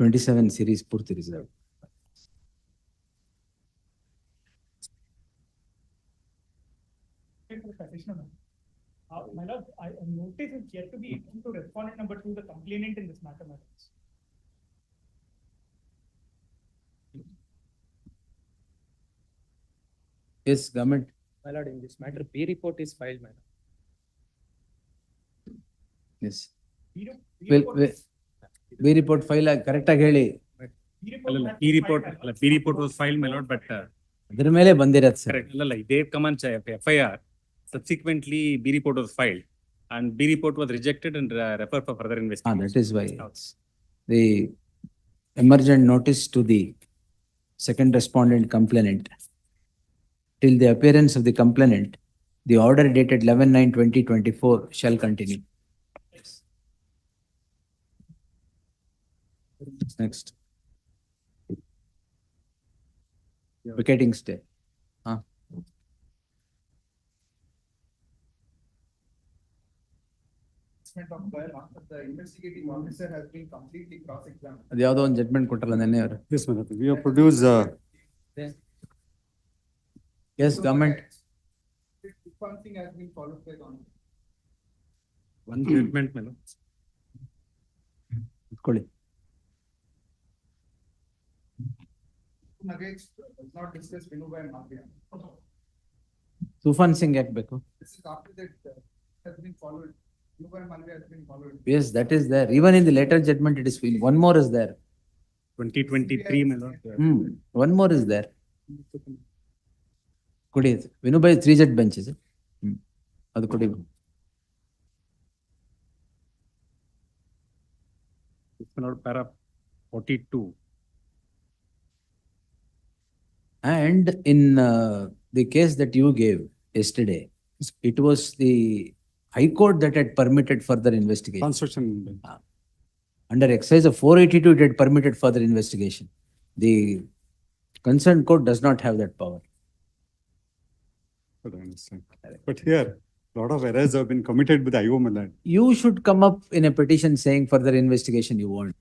'27 series ಪೂರ್ತಿ reserve. My lord, notice is yet to be issued to respondent number 2, the complainant in this matter. Yes, government. My lord, in this matter, B report is filed, my lord. Yes. B report file correct ಆಗಿ ಹೇಳಿ. B report was filed, my lord, but ಅದ್ರ ಮೇಲೆ ಬಂದಿರತ್ತೆ sir. correct. They come on FIR. Subsequently, B report was filed, and B report was rejected and referred for further investigation. That is why the emergent notice to the second respondent complainant till the appearance of the complainant, the order dated 11/9/2024 shall continue. Next. Vacating stay. The investigating officer has been completely cross-examined. ಅದು ಯಾವುದೋ ಒಂದು judgment ಕೊಟ್ಟಲ್ಲ ನೆನ್ನೆ ಅವರು. Yes, madam. We have produced. Yes, government. One thing has been followed by government. One judgment, my lord. ಇಟ್ಕೊಳ್ಳಿ. Against does not discuss Vinubai and Mafia. Toofan Singh ಯಾಕೆ ಬೇಕು? This is after that has been followed. Vinubai and Mafia has been followed. Yes, that is there. Even in the later judgment, it is one more is there. 2023, my lord. One more is there. ಕೊಡಿ. ವಿನುಬೈ 3 judge bench is it? ಅದು ಕೊಡಿ. My lord, para 42. And in the case that you gave yesterday, it was the High Court that had permitted further investigation. Constitution. Under exercise of 482, it had permitted further investigation. The concerned court does not have that power. I understand. But here, a lot of errors have been committed by the IO Milan. You should come up in a petition saying further investigation you want,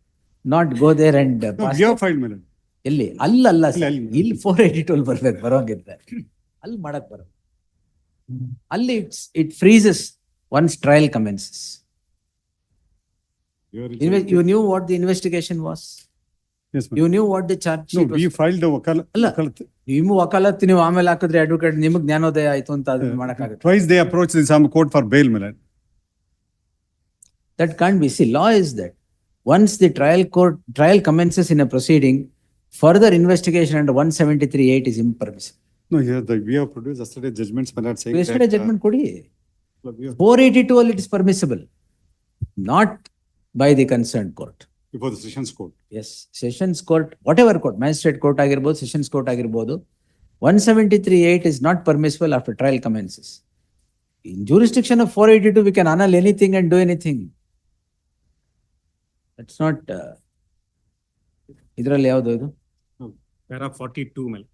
not go there and No, we have filed Milan. ಎಲ್ಲಿ ಅಲ್ಲ sir, ಇಲ್ಲಿ 482 ಬರ್ಬೇಕು ಬರೋಂಗಿದ್ರೆ ಅಲ್ಲಿ ಮಾಡಕ್ ಬರೋ. ಅಲ್ಲಿ it ಫ್ರೀಸಸ್ once trial commences. You knew what the investigation was. Yes, You knew what the charge No, sheet was. we filed the wakalat. ನೀವು ವಕಾಲತ್ ನೀವು ಆಮೇಲೆ ಹಾಕಿದ್ರೆ ಅಡ್ವೊಕೇಟ್ ನಿಮಗೆ ಜ್ಞಾನೋದಯ ಆಯ್ತು ಅಂತ ಅದನ್ನ ಮಾಡಕ್ಕಾಗುತ್ತೆ. Twice they approached the Assam court for bail, my lord. That can't be. See, law is that once the trial commences in a proceeding, further investigation under 173(8) is impermissible. No, here we have produced yesterday judgments, my lord, saying Yesterday that, judgment ಕೊಡಿ. we have- 482 it is permissible, not by the concerned court. before the sessions court. Yes, sessions court, whatever court, magistrate court ಆಗಿರ್ಬೋದು, sessions court ಆಗಿರ್ಬೋದು, 173(8) is not permissible after trial commences. In jurisdiction of 482, we can annul anything and do anything. That's not, ಇದರಲ್ಲಿ ಯಾವುದು ಇದು? Para 42, Mel.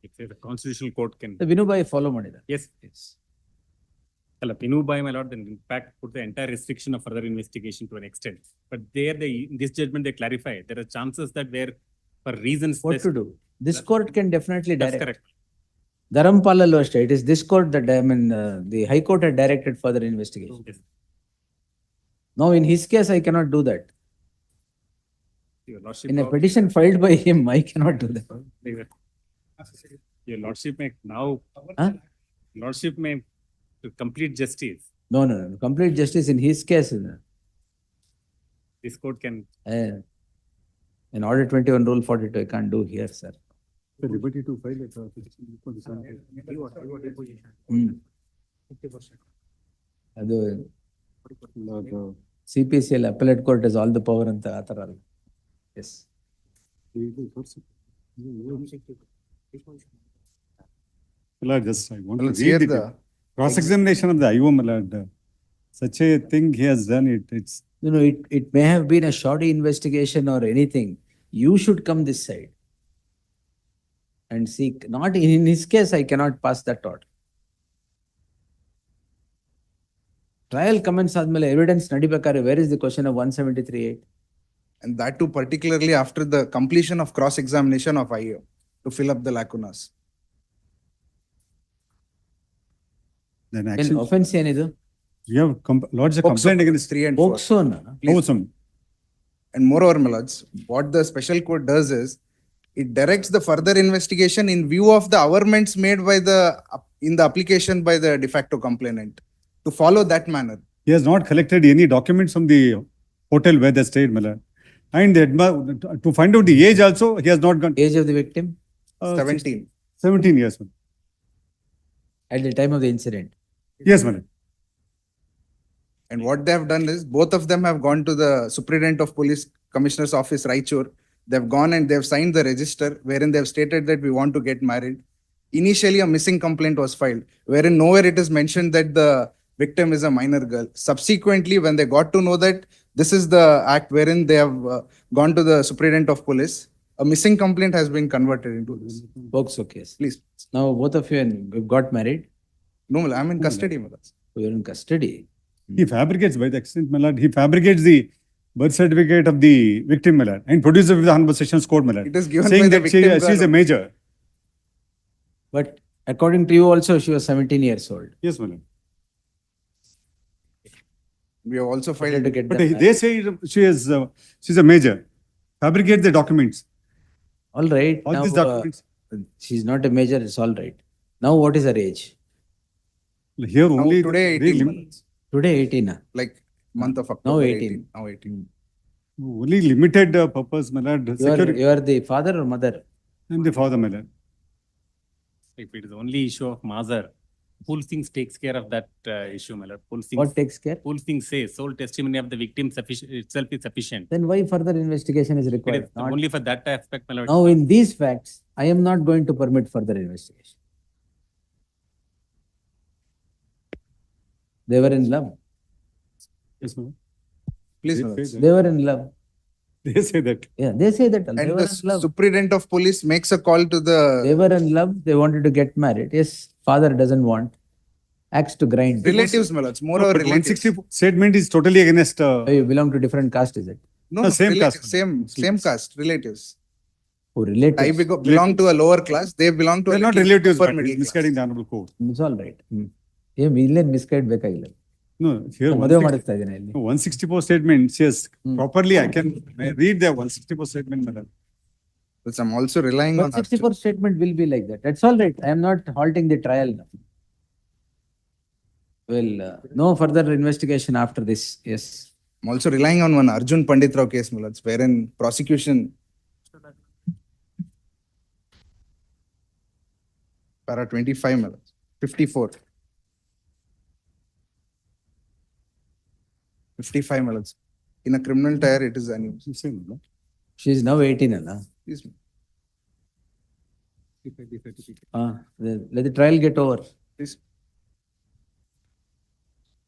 It says the constitutional court can. Vinubhai follow ಮಾಡಿದ. Yes. Well, Pinubai, my lord, then in fact put the entire restriction of further investigation to an extent. But there, in this judgment, they clarify there are chances that there, for reasons. What to do? This court can definitely That's direct. correct. Dharampallallu ಅಷ್ಟೇ. It is this court that, the High Court had directed further investigation. Yes. Now, in his case, I cannot do that. Your lordship. In a petition filed by him, I cannot do that. Your lordship may now. Huh? Lordship may to complete justice. No. Complete justice in his case. This court can. In order 21 rule 42, I can't do here, sir. The liberty to file it. ಅದು CPCL appellate court has all the power ಅಂತ ಆ ಥರ ಅಲ್ಲ. Yes. Lord, just I want to Let's hear read the cross-examination of the IO, my lord. Such a thing he has done it. It's It may have been a shoddy investigation or anything. You should come this side and seek. Not in his case, I cannot pass that order. Trial commence ಆದ್ಮೇಲೆ evidence ನಡಿಬೇಕಾದ್ರೆ where is the question of 173(8)? And that too particularly after the completion of cross-examination of IO to fill up the lacunas. then Then action. offense ಏನಿದು? You have lodged a complaint against 3 and 4. Oxona. Awesome. And moreover, my lords, what the special court does is it directs the further investigation in view of the averments made by in the application by the de facto complainant to follow that manner. He has not collected any documents from the hotel where they stayed, my lord. And to find out the age also, he has not gone. Age of the victim? 17. 17 years. My lord. At the time of the incident? Yes, my lord. And what they have done is both of them have gone to the Superintendent of Police Commissioner's office, Raichur. They've gone and they've signed the register wherein they've stated that we want to get married. Initially, a missing complaint was filed, wherein nowhere it is mentioned that the victim is a minor girl. Subsequently, when they got to know that this is the act wherein they have gone to the Superintendent of Police, a missing complaint has been converted into this. Boxo case. Please. Now, both of you got married? No, I'm in custody, my lords. You're in custody? He fabricates, by the extent, my lord, he fabricates the birth certificate of the victim, my lord, and produces it with the Honorable Sessions Court, my lord. It is given saying by the that she victim is a girl. major. But according to you also, she was 17 years old. Yes, my lord. We have also filed to get But them they say she's a major. Fabricate the documents. All right. All Now, these documents. She's not a major, it's all right. Now, what is her age? Here Now, only today, very 18 lim- months. Today 18. Like month of October. Now 18. Now 18. only limited purpose, my lord. Security. You are the father or mother? I'm the father, my lord. If it is only issue of mother, Pool Things takes care of that issue, my lord. Pool Things. What takes care? Pool Things says sole testimony of the victim itself is sufficient. Then why further investigation is It required? is Not- only for that aspect, my lord. Now, in these facts, I am not going to permit further investigation. They were in love. Yes, ma'am. Please, They my lords. say They were in love. They say that. Yeah, they say that. They And were the in love. Superintendent of Police makes a call to the They were in love. They wanted to get married. Yes, father doesn't want. Axe to grind. relatives, my lords. Moreover, But relatives. 160 statement is totally against. Oh, you belong to different caste, is it? No, No, same relatives, caste. Same caste, relatives. Oh, relatives. belong to a lower class, they belong to They're a not little relatives, upper but middle he's misguiding the honorable court. It's all right. ಇಲ್ಲೇನ್ misguide ಬೇಕಾಗಿಲ್ಲ. No, here ಮದುವೆ ಮಾಡಿಸ್ತಾ ಇದ್ದೀನಿ ಇಲ್ಲಿ. 164 statement, yes, properly I can read the 164 statement, madam. But I'm also relying on. 164 statement will be like that. That's all right. I am not halting the trial. Well, no further investigation after this. Yes. I'm also relying on one Arjun Pandit Rao case, my lords, wherein prosecution. Para 25, my lords, 54. 55, my lords. In a criminal tire, it is unusual. She is now 18, Allah. Yes, Let the trial get over. please.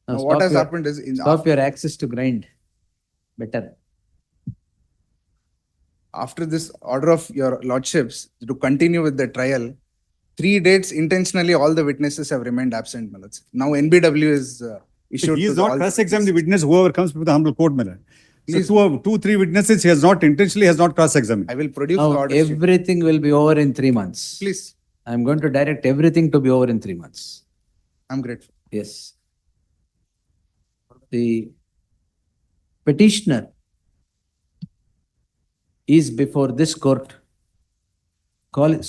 Now Now, what stop has your- happened is Stop your access to grind. Better. after this order of your lordships to continue with the trial, 3 dates intentionally all the witnesses have remained absent, my lords. Now NBW is issued. He to is not all the cross-examined the witness, whoever comes before the honorable court, madam. So Please. 2 or 3 witnesses, he has not intentionally has not cross-examined. I will produce Now the order. sheet. everything will be over in 3 months. Please, I am going to direct everything to be over in 3 months. I'm grateful. Yes. The petitioner is before this court,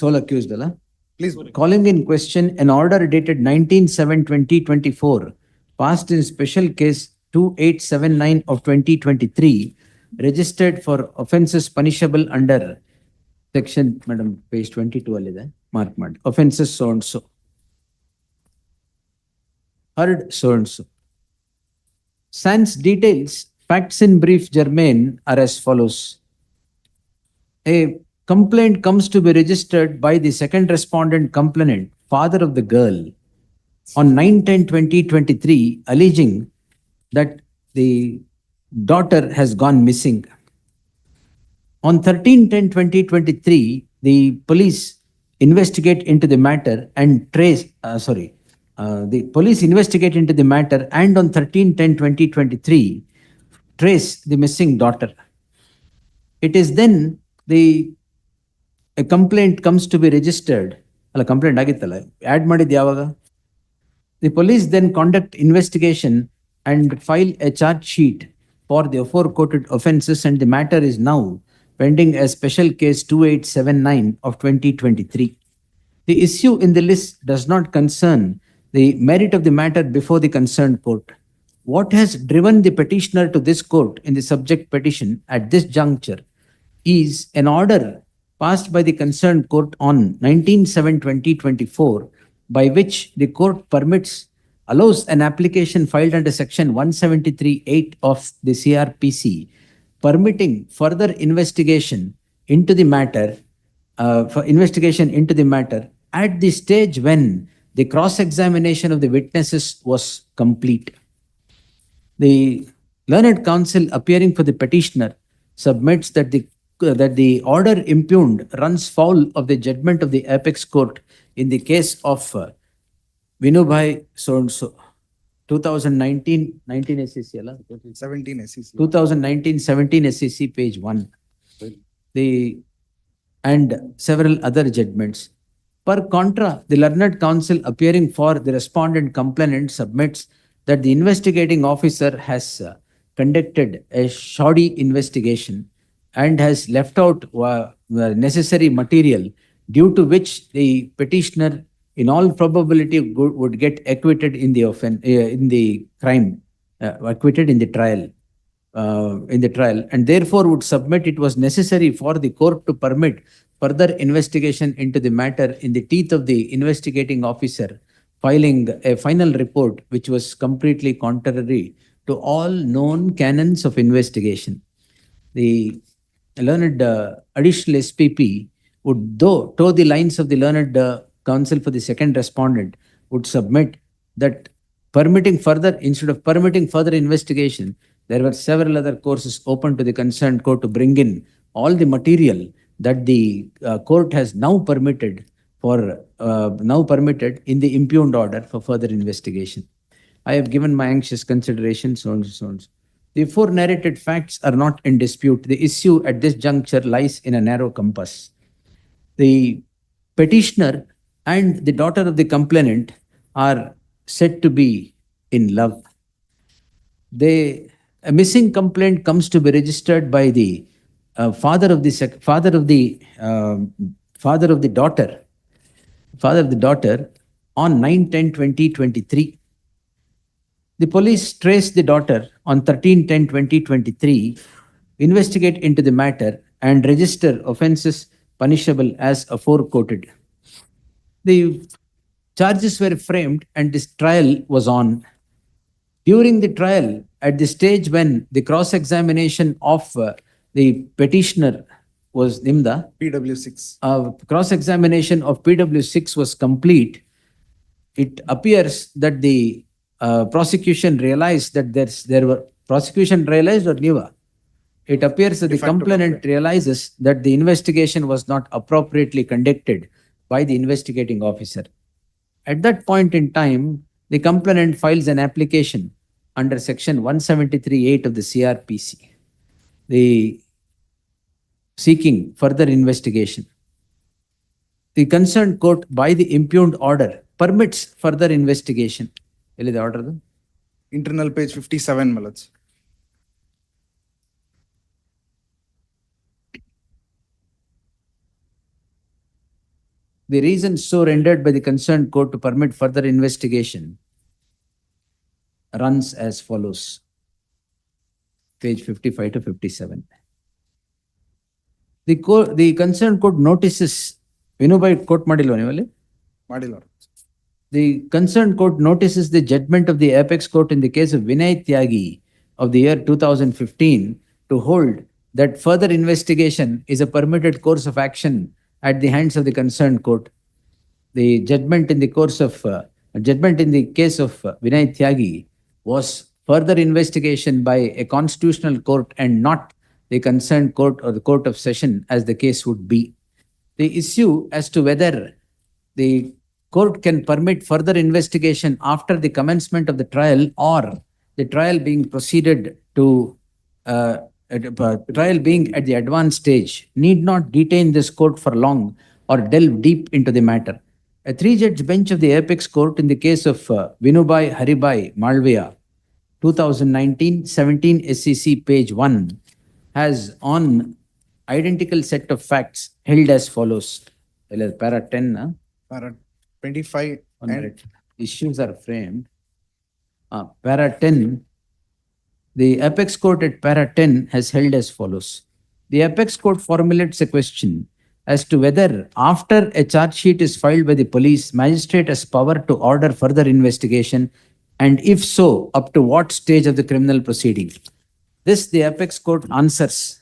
sole accused, Allah. Please. Calling in question an order dated 19/7/2024, passed in special case 2879 of 2023, registered for offences punishable under section, madam, page 22 alide, mark mad, offences so and so. Heard so and so. Sans details, facts in brief germane are as follows. A complaint comes to be registered by the second respondent complainant, father of the girl, on 9/10/2023, alleging that the daughter has gone missing. On 13/10/2023, the police investigate into the matter and the police investigate into the matter and on 13/10/2023 trace the missing daughter. It is then a complaint comes to be registered. Alla complaint ಆಗಿತ್ತಲ್ಲ, add ಮಾಡಿದ್ದು ಯಾವಾಗ? The police then conduct investigation and file a charge sheet for the aforequoted offences, and the matter is now pending as special case 2879 of 2023. The issue in the list does not concern the merit of the matter before the concerned court. What has driven the petitioner to this court in the subject petition at this juncture is an order passed by the concerned court on 19/7/2024, by which the court allows an application filed under section 173(8) of the CRPC, permitting further investigation into the matter, at the stage when the cross-examination of the witnesses was complete. The learned counsel appearing for the petitioner submits that the order impugned runs foul of the judgment of the apex court in the case of Vinubhai so-and-so, 2019 SEC, 17 SEC. 2019-17 SEC, page 1. And several other judgments. Per contra, the learned counsel appearing for the respondent complainant submits that the investigating officer has conducted a shoddy investigation and has left out necessary material, due to which the petitioner in all probability would get acquitted in the crime, acquitted in the trial, and therefore would submit it was necessary for the court to permit further investigation into the matter in the teeth of the investigating officer filing a final report which was completely contrary to all known canons of investigation. The learned additional SPP would, though toe the lines of the learned counsel for the second respondent, would submit that instead of permitting further investigation, there were several other courses open to the concerned court to bring in all the material that the court has now permitted in the impugned order for further investigation. I have given my anxious consideration, so on and so on. The four narrated facts are not in dispute. The issue at this juncture lies in a narrow compass. The petitioner and the daughter of the complainant are said to be in love. A missing complaint comes to be registered by the father of the daughter on 9/10/2023. The police traced the daughter on 13/10/2023, investigate into the matter and register offences punishable as aforequoted. The charges were framed and this trial was on. During the trial, at the stage when the cross-examination of the petitioner was Nimda, PW6. Cross-examination of PW6 was complete, it appears that the prosecution realized that prosecution realized or Niva? It appears that the complainant realizes that the investigation was not appropriately conducted by the investigating officer. At that point in time, the complainant files an application under section 173(8) of the CRPC, seeking further investigation. The concerned court, by the impugned order, permits further investigation. What is the order? Internal page 57, my lords. The reasons so rendered by the concerned court to permit further investigation runs as follows. Page 55 to 57. The concerned court notices, court Madilor. The concerned court notices the judgment of the apex court in the case of Vinay Tyagi of the year 2015 to hold that further investigation is a permitted course of action at the hands of the concerned court. The judgment in the case of Vinay Tyagi was further investigation by a constitutional court and not the concerned court or the court of session as the case would be. The issue as to whether the court can permit further investigation after the commencement of the trial or the trial being proceeded to trial being at the advanced stage need not detain this court for long or delve deep into the matter. A three-judge bench of the apex court in the case of Vinubai Haribai Malviya 2019-17 SCC page 1 has on identical set of facts held as follows. Para 10. Para 25 and issues are framed. Para 10. The apex court at para 10 has held as follows. The apex court formulates a question as to whether after a charge sheet is filed by the police, magistrate has power to order further investigation, and if so, up to what stage of the criminal proceeding. This the apex court answers.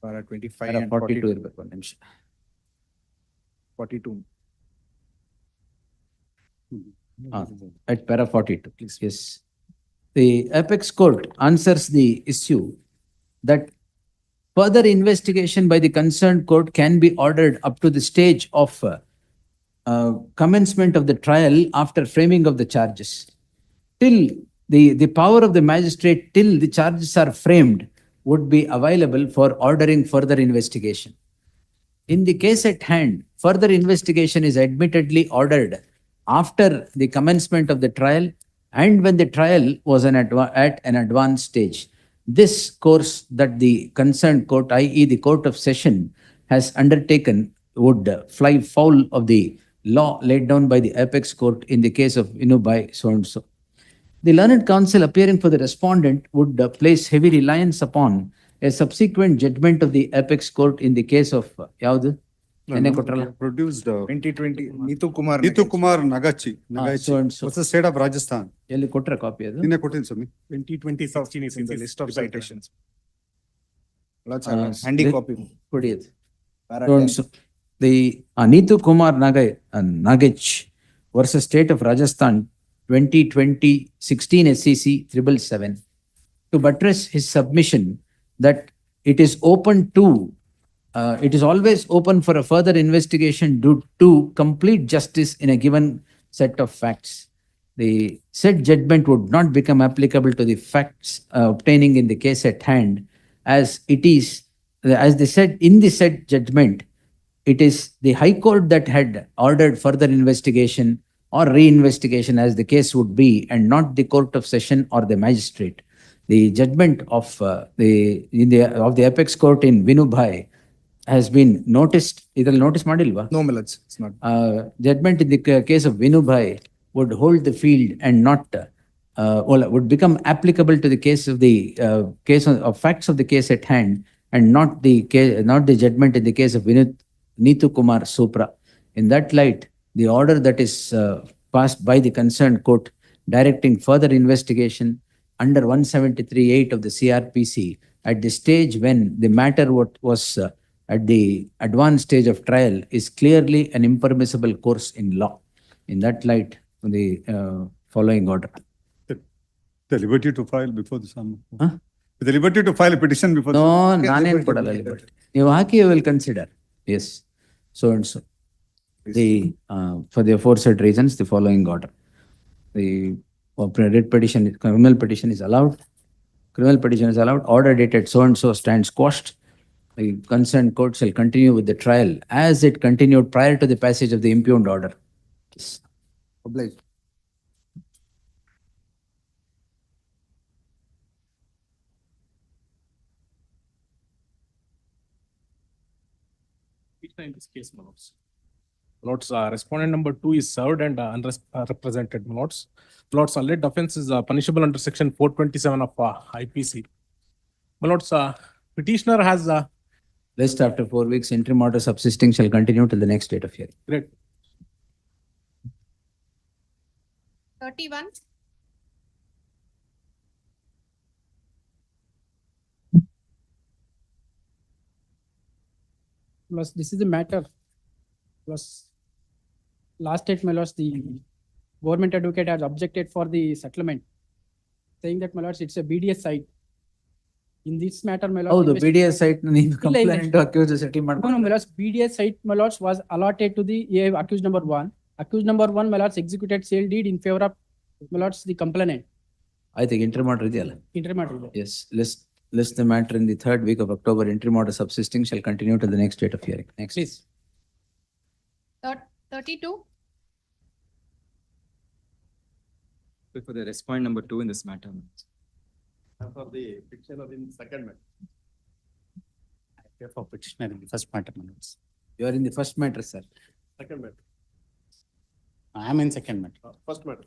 Para 25 Para and 42. 42. At para 42, please. Yes. The apex court answers the issue that further investigation by the concerned court can be ordered up to the stage of commencement of the trial after framing of the charges. Till the power of the magistrate till the charges are framed would be available for ordering further investigation. In the case at hand, further investigation is admittedly ordered after the commencement of the trial and when the trial was at an advanced stage. This course that the concerned court, i.e. the court of session, has undertaken would fly foul of the law laid down by the apex court in the case of Vinubai so-and-so. The learned counsel appearing for the respondent would place heavy reliance upon a subsequent judgment of the apex court in the case of Yaudu? Produced 2020 Neetu Kumar Nagachi. So-and-so. What's the state of Rajasthan? Yelli kotra copy adu? Ninne kotin Swami. 2020-16 is in the list of citations. Lots Uh, of handy the- copy. Kodiyadu. Para So the Neetu Kumar Nagach versus State of Rajasthan 2020-16 SCC 777 to buttress his submission that it is open to it is always open for a further investigation due to complete justice in a given set of facts. The said judgment would not become applicable to the facts obtaining in the case at hand, as it is as they said, in the said judgment, it is the High Court that had ordered further investigation or re-investigation as the case would be, and not the Court of Session or the magistrate. The judgment of the Apex Court in Vinubhai has been noticed. Idal notice madilva? No, my lords, it's not. Judgment in the case of Vinubhai would hold the field and not would become applicable to the case of the facts of the case at hand, and not the judgment in the case of Neetu Kumar Supra. In that light, the order that is passed by the concerned court directing further investigation under 173(8) of the CRPC at the stage when the matter was at the advanced stage of trial is clearly an impermissible course in law. In that light, the following order. The liberty to file before the sum. The liberty to file a petition before No, the nanen kodala liberty. You will consider. Yes. So and so. For the aforesaid reasons, the following order. The writ petition, criminal petition is allowed. Criminal petition is allowed. Order dated so and so stands quashed. The concerned court shall continue with the trial as it continued prior to the passage of the impugned order. Yes. Obliged. In this case, my lords. Lords, respondent number 2 is served and unrepresented, my lords. Lords, alleged offense is punishable under section 427 of IPC. My lords, petitioner has List after 4 weeks, interim order subsisting shall continue till the next date of hearing. great. 31. Plus, this is the matter. Plus, last date, my lords, the government advocate has objected for the settlement, saying that, my lords, it's a BDS site. In this matter, my lords. Oh, the BDS site, complainant to accuse the settlement. No, my lords, BDS site, my lords, was allotted to the accused number 1. Accused number 1, my lords, executed sale deed in favor of, my lords, the complainant. I think interim order ideyala. Interim order. Yes, list the matter in the 3rd week of October. Interim order subsisting shall continue till the next date of hearing. Next. Please. 32. For the respondent number 2 in this matter. For the petitioner in second matter. I pay for petitioner in the first matter, my lords. You are in the first matter, sir. Second matter. I am in second matter. First matter.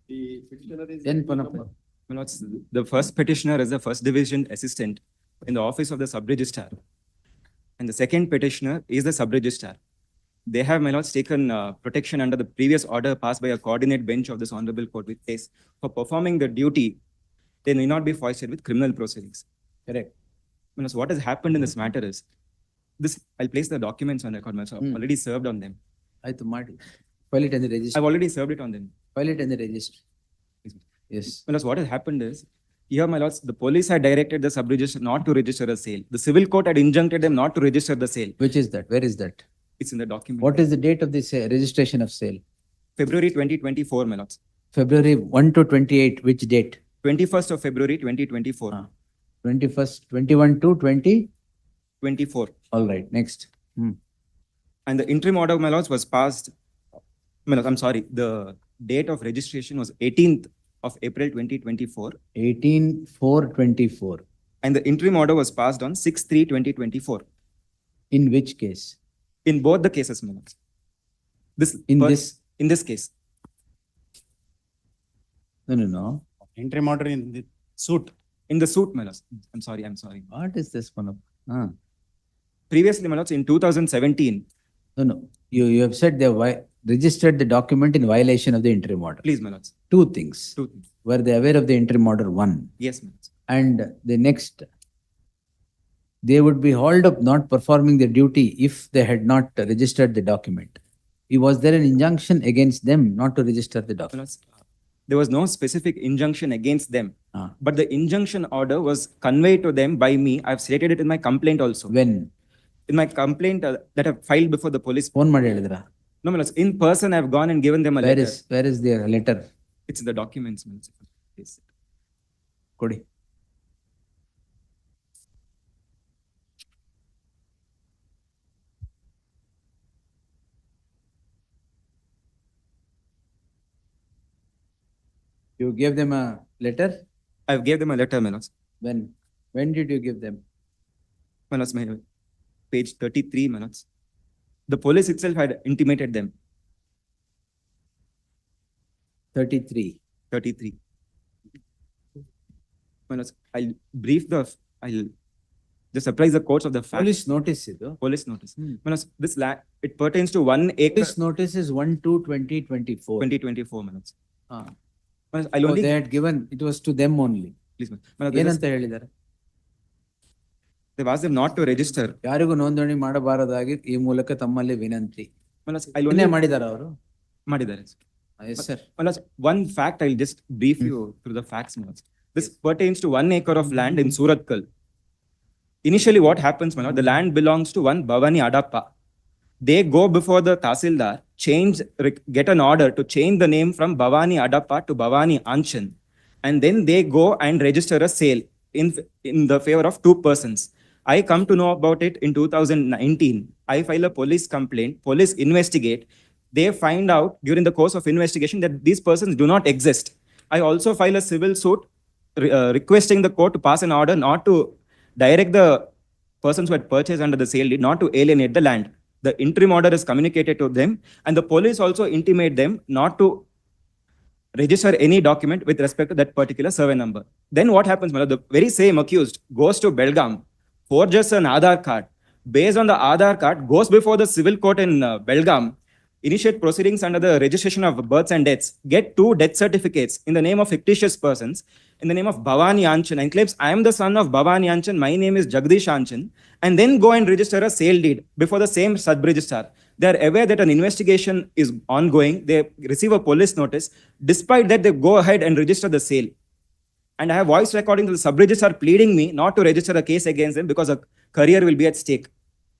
The petitioner is. My lords, the first petitioner is the first division assistant in the office of the sub-registrar. And the second petitioner is the sub-registrar. They have, my lords, taken protection under the previous order passed by a coordinate bench of this honorable court with case. For performing the duty, they may not be foisted with criminal proceedings. Correct. My lords, what has happened in this matter is, I'll place the documents on record, my lords. I've already served on them. File it in the register. I've already served it on them. File it in the register. Yes. My lords, what has happened is, here, my lords, the police had directed the sub-registrar not to register a sale. The civil court had injuncted them not to register the sale. Which is that? Where is that? It's in the document. What is the date of this registration of sale? February 2024, my lords. February 1 to 28, which date? 21st of February 2024. 21st, 21 to 20? 24. All right, next. And the interim order, my lords, was passed, my lords, I'm sorry, the date of registration was 18th of April 2024. 18/4/24. And the interim order was passed on 6/3/2024. In which case? In both the cases, my lords. In this case. No. Interim order in the suit. In the suit, my lords. I'm sorry. What is this one? Previously, my lords, in 2017. No. You have said they registered the document in violation of the interim order. Please, my lords. Two things. Were they aware of the interim order? 1. Yes, my lords. And the next, they would be hauled up not performing their duty if they had not registered the document. Was there an injunction against them not to register the document? There was no specific injunction against them. But the injunction order was conveyed to them by me. I've stated it in my complaint also. When? In my complaint that I've filed before the police. Phone ಮಾಡಿ ಹೇಳಿದ್ರಾ? No, my lords. In person, I've gone and given them a letter. Where is their letter? It's in the documents. Yes. ಕೊಡಿ. You gave them a letter? I gave them a letter, my lords. When did you give them? My lords, page 33, my lords. The police itself had intimated them. 33. 33. My lords, I'll just apprise the courts of the fact. Police notice ಇದು. Police notice. My lords, this land, it pertains to 1 acre. Police notice is 1/2/2024. 2024, my lords. Ah. My lords, I'll So only. they had given, it was to them only. Please, my lords, ಏನಂತ ಹೇಳಿದ್ದಾರೆ? they've asked them not to register. ಯಾರಿಗೂ ನೋಂದಣಿ ಮಾಡಬಾರದಾಗಿ ಈ ಮೂಲಕ ತಮ್ಮಲ್ಲಿ ವಿನಂತಿ. My lords, I'll only. ಮಾಡಿದಾರ ಅವರು? ಮಾಡಿದ್ದಾರೆ. Yes, sir. My lords, one fact I'll just brief you through the facts, my lords. This pertains to 1 acre of land in Suratkal. Initially, what happens, my lord, the land belongs to one Bhavani Adappa. They go before the Tahsildar, get an order to change the name from Bhavani Adappa to Bhavani Anchan. And then they go and register a sale in the favor of 2 persons. I come to know about it in 2019. I file a police complaint, police investigate. They find out during the course of investigation that these persons do not exist. I also file a civil suit requesting the court to pass an order not to direct the persons who had purchased under the sale deed not to alienate the land. The interim order is communicated to them, and the police also intimate them not to register any document with respect to that particular survey number. Then what happens, my lord? The very same accused goes to Belgaum, forges an Aadhaar card. Based on the Aadhaar card, goes before the civil court in Belgaum, initiate proceedings under the registration of births and deaths, get 2 death certificates in the name of fictitious persons, in the name of Bhavani Anchan, and claims, I am the son of Bhavani Anchan, my name is Jagdish Anchan, and then go and register a sale deed before the same sub-registrar. They are aware that an investigation is ongoing. They receive a police notice. Despite that, they go ahead and register the sale. And I have voice recording to the sub-registrar pleading me not to register a case against them because a career will be at stake.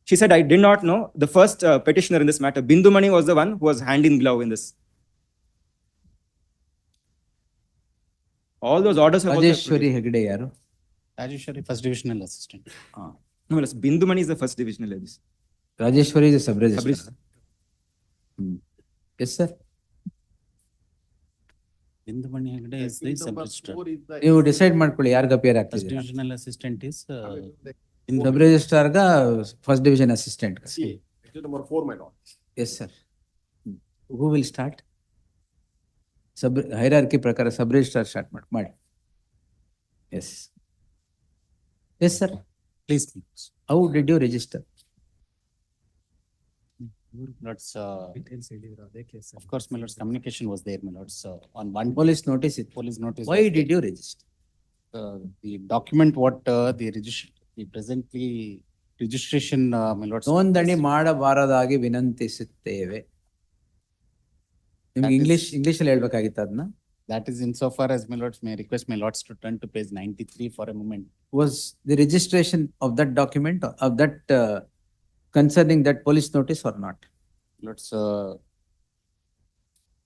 She said, I did not know. The first petitioner in this matter, Bindumani, was the one who was hand in glove in this. All those orders have Rajeshwari Hegde ಯಾರು? Rajeshwari, first divisional assistant. No, Bindumani is the first divisional assistant. Rajeshwari is a sub-registrar. Yes, sir. Bindumani Hegde is the sub-registrar. ನೀವು decide ಮಾಡ್ಕೊಳ್ಳಿ ಯಾರಿಗೆ appear First ಆಗ್ತಿದೆ. divisional assistant is ಸಬ್-ರಿಜಿಸ್ಟ್ರಾರ್ ಗ first division assistant. Number 4, my lord. Yes, sir. Who will start? Hierarchy ಪ್ರಕಾರ ಸಬ್-ರಿಜಿಸ್ಟ್ರಾರ್ start ಮಾಡಿ. Yes. Yes, sir. Please. How did you register? Lords, of course, my lords, communication was there, my lords. On one Police notice it. police notice. Why was did there. you register? The document what the presently registration, my lords. ನೋಂದಣಿ ಮಾಡಬಾರದಾಗಿ ವಿನಂತಿಸುತ್ತೇವೆ. ನಿಮ್ಗೆ English ಅಲ್ಲಿ ಹೇಳ್ಬೇಕಾಗಿತ್ತು ಅದನ್ನ. That is insofar as my lords, may I request my lords to turn to page 93 for a moment. Was the registration of that document of that concerning that police notice or not? Lords,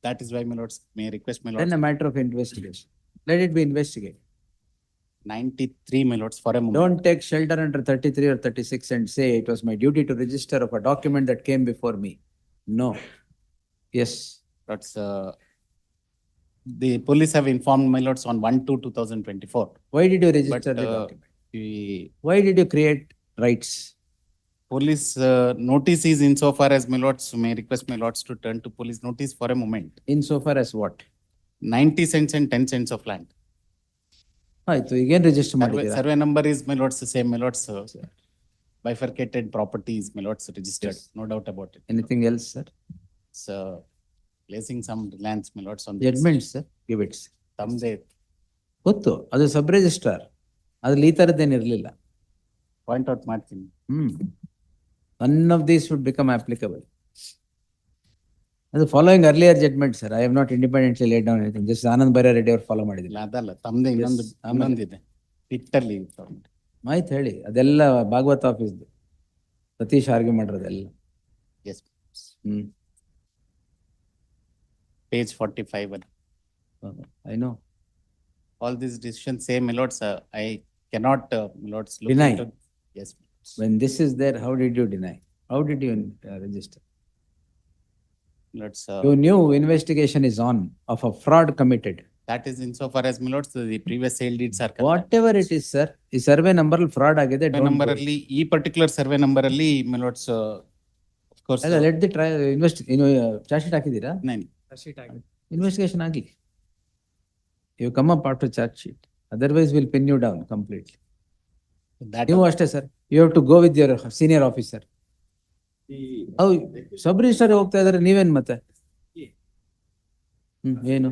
that is why my lords, may I request my lords. Then a matter of investigation. Let it be investigated. 93, my lords, for a moment. Don't take shelter under 33 or 36 and say it was my duty to register of a document that came before me. No. Yes. Lords, the police have informed my lords on 1/2/2024. Why did you register the document? Why did you create rights? Police notice is insofar as my lords, may I request my lords to turn to police notice for a moment. Insofar as what? 90 cents and 10 cents of land. ಆಯ್ತು, ಈಗೇನ್ register ಮಾಡಿದ್ದೀರಾ? Survey number is my lords the same, my lords. Bifurcated properties, my lords registered, no doubt about it. Anything else, sir? So, placing some lands, my lords, on this. Judgment, sir. Give it. Tamde. ಗೊತ್ತು, ಅದು sub registrar. ಅದ್ರಲ್ಲಿ ಈ ತರದ್ದೇನು ಇರಲಿಲ್ಲ. Point out ಮಾಡ್ತೀನಿ. None of these would become applicable. ಅದು following earlier judgment, sir. I have not independently laid down anything. Just Anand Bhaira Reddy ಅವರು follow ಮಾಡಿದ್ರು. ಅದಲ್ಲ, ತಮ್ಮದೇ ಇನ್ನೊಂದಿದೆ. Literally. ಮಾಹಿತಿ ಹೇಳಿ, ಅದೆಲ್ಲ ಭಾಗವತ್ ಆಫೀಸ್ದು ಸತೀಶ್ ಆರ್ಗ್ಯೂ ಮಾಡಿರೋದೆಲ್ಲ. Yes. Page 45. I know. all these decisions say, my lords, I cannot, my lords, look Deny. into. Yes. When this is there, how did you deny? How did you register? Lords, You knew investigation is on of a fraud committed. that is insofar as, my lords, the previous sale deeds are. Whatever it is, sir, ಈ survey number fraud ಆಗಿದೆ. Number ಅಲ್ಲಿ ಈ particular survey number ಅಲ್ಲಿ, my lords, of course. ಅಲ್ಲ, let the try charge sheet ಹಾಕಿದ್ದೀರಾ? Investigation ಆಗಿ. You come up after charge sheet. Otherwise, we'll pin you down completely. ನೀವು ಅಷ್ಟೇ sir. You have to go with your senior officer. Sub register ಹೋಗ್ತಾ ಇದಾರೆ, ನೀವೇನ್ ಮತ್ತೆ? ಏನು?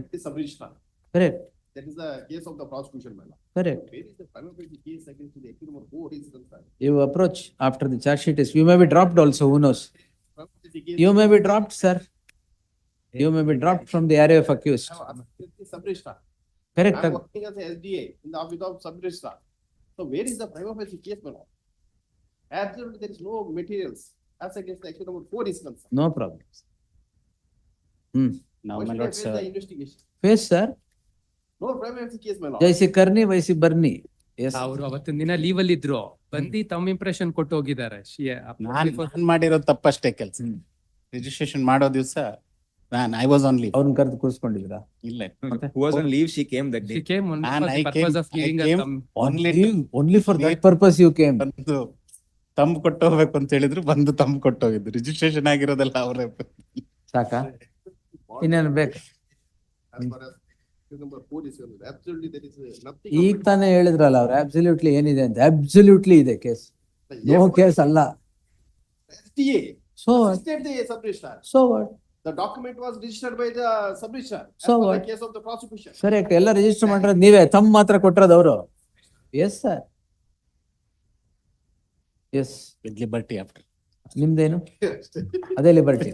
Correct. That is the case of the prosecution, madam. Correct. Where is the prima facie case against the accused number 4 is concerned? You approach after the charge sheet is, you may be dropped also, who knows? You may be dropped, sir. You may be dropped from the area of accused. Sub-registrar. Correct. I am working as a SDA in the office of sub-registrar. So where is the prima facie case, madam? Absolutely, there is no materials as against the accused number 4 is concerned. No problem. Now, Why my should I lords, face the investigation? Face, sir. No prima facie case, my lord. ಜೈಸಿ ಕರ್ನಿ ವೈಸಿ ಬರ್ನಿ. Yes. ಅವರು ಅವತ್ತಿನ ದಿನ leave ಅಲ್ಲಿ ಇದ್ರು, ಬಂದು ತಮ್ಮ ಇಂಪ್ರೆಷನ್ ಕೊಟ್ಟು ಹೋಗಿದ್ದಾರೆ. ನಾನ್ ಮಾಡಿರೋ ತಪ್ಪಷ್ಟೇ ಕೆಲಸ. ರಿಜಿಸ್ಟ್ರೇಷನ್ ಮಾಡೋ ದಿವಸ I was on leave. ಅವ್ರನ್ನ ಕರೆದು ಕೂರಿಸ್ಕೊಂಡಿದ್ದೀರಾ? ಇಲ್ಲ. Who was on leave, she came that day. She came only And for I the purpose of giving us came some. Only for that purpose you came. ಬಂದು ತಮ್ಮ ಕೊಟ್ಟು ಹೋಗ್ಬೇಕು ಅಂತ ಹೇಳಿದ್ರು, ಬಂದು ತಮ್ಮ ಕೊಟ್ಟು ಹೋಗಿದ್ರು. ರಿಜಿಸ್ಟ್ರೇಷನ್ ಆಗಿರೋದಲ್ಲ ಅವರೇ. ಸಾಕಾ? ಇನ್ನೇನು ಬೇಕು? As far as accused number 4 is concerned, absolutely there is nothing. ಈಗ ತಾನೇ ಹೇಳಿದ್ರಲ್ಲ ಅವ್ರು, ಅಬ್ಸಲ್ಯೂಟ್ಲಿ ಏನಿದೆ ಅಂತ. ಅಬ್ಸಲ್ಯೂಟ್ಲಿ ಇದೆ ಕೇಸ್. ನೋ ಕೇಸ್ ಅಲ್ಲ. SDA. So Assisted the sub-registrar. So what? The document was registered by the sub-registrar. So as per what? the case of the prosecution. Correct. ಎಲ್ಲ register ಮಾಡಿರೋದು ನೀವೇ, ತಮ್ಮ ಮಾತ್ರ ಕೊಟ್ಟಿರೋದು ಅವರು. Yes sir. Yes. With liberty after. ನಿಮ್ದೇನು? ಅದೇ liberty.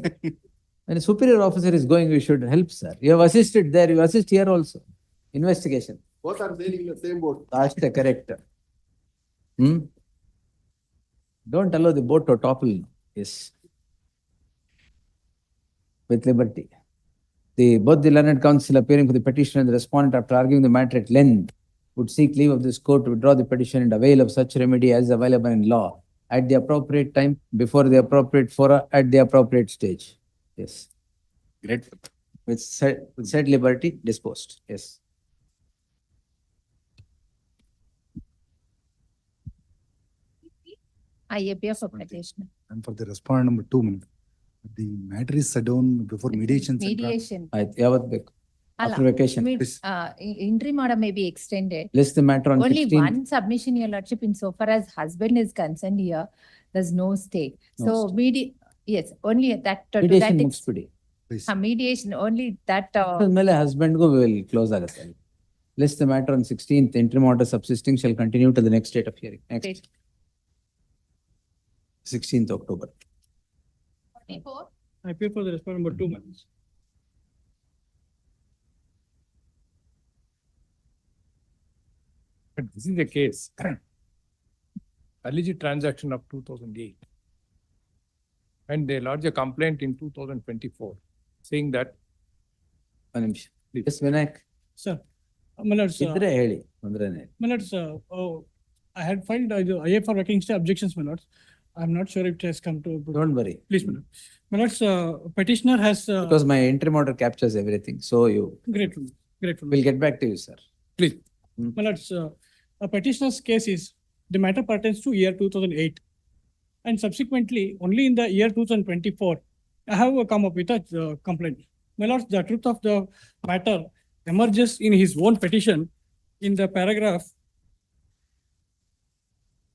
When a superior officer is going, we should help, sir. You have assisted there, you assist here also. Investigation. Both are sailing in the same boat. That's correct. Don't allow the boat to topple. Yes. With liberty. Both the learned counsel appearing for the petition and the respondent, after arguing the matter at length, would seek leave of this court to withdraw the petition and avail of such remedy as available in law at the appropriate time, before the appropriate fora, at the appropriate stage. Yes. Great. With said liberty disposed. Yes. I appear for petitioner. And for the respondent number 2, the matter is set down before mediation. Mediation. ಯಾವತ್ತು ಬೇಕು? Alla, After vacation. interim order may be extended. List the matter on Only 16th. one submission, your lordship, insofar as husband is concerned here, there's no stay. No So yes, only that. to Mediation that ಮುಗಿಸ್ಬಿಡಿ. mediation, only that. ಆದ್ಮೇಲೆ ಹಸ್ಬೆಂಡ್ಗೂ will close ಆಗುತ್ತೆ. List the matter on 16th. Interim order subsisting shall continue to the next date of hearing. Next. 16th October. I pay for the respondent number 2 months. But this is the case. Alleged transaction of 2008. And they lodged a complaint in 2024 saying that. ಒಂದು ನಿಮಿಷ. Yes, Vinayak. Sir, my lords, ಇದ್ರೆ ಹೇಳಿ, ತೊಂದ್ರೆನೇ ಇಲ್ಲ. my lords, I had filed IA for working stay objections, my lords. I'm not sure if it has come to. Don't worry. Please, my lord. My lords, petitioner has. Because my interim order captures everything, so you. Grateful. We'll get back to you, sir. Please. My lords, a petitioner's case is, the matter pertains to year 2008. And subsequently, only in the year 2024, I have come up with a complaint. My lords, the truth of the matter emerges in his own petition in the paragraph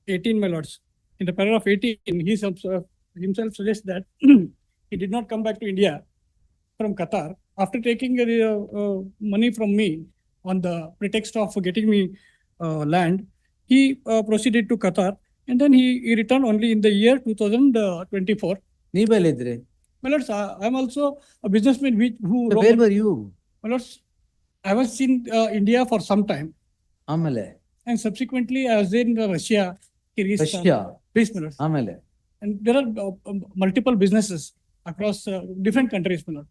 18, my lords. In the paragraph 18, he himself suggests that he did not come back to India from Qatar after taking money from me on the pretext of getting me land. He proceeded to Qatar and then he returned only in the year 2024. ನೀವೆಲ್ಲಿದ್ರಿ? My lords, I'm also a businessman who. Where were you? My lords, I was in India for some time. ಆಮೇಲೆ? And subsequently, I was in Russia, Kyrgyzstan. Russia? Please, my lord. ಆಮೇಲೆ? And there are multiple businesses across different countries, my lord.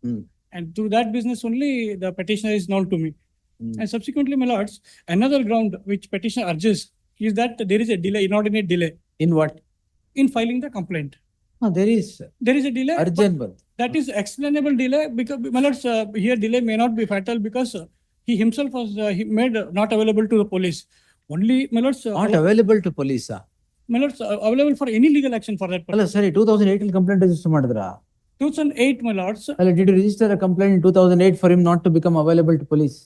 And through that business only, the petitioner is known to me. And subsequently, my lords, another ground which petitioner urges is that there is a delay, inordinate delay In what? in filing the complaint. No, there is There is a delay. but urgent, but that is explainable delay because, my lords, here delay may not be fatal because he himself was he made not available to the police. Only, my lords, not available to police. my lords, available for any legal action for that ಅಲ್ಲ purpose. ಸರಿ 2008 complaint register ಮಾಡಿದ್ರಾ? 2008, my lords, ಅಲ್ಲ did you register a complaint in 2008 for him not to become available to police?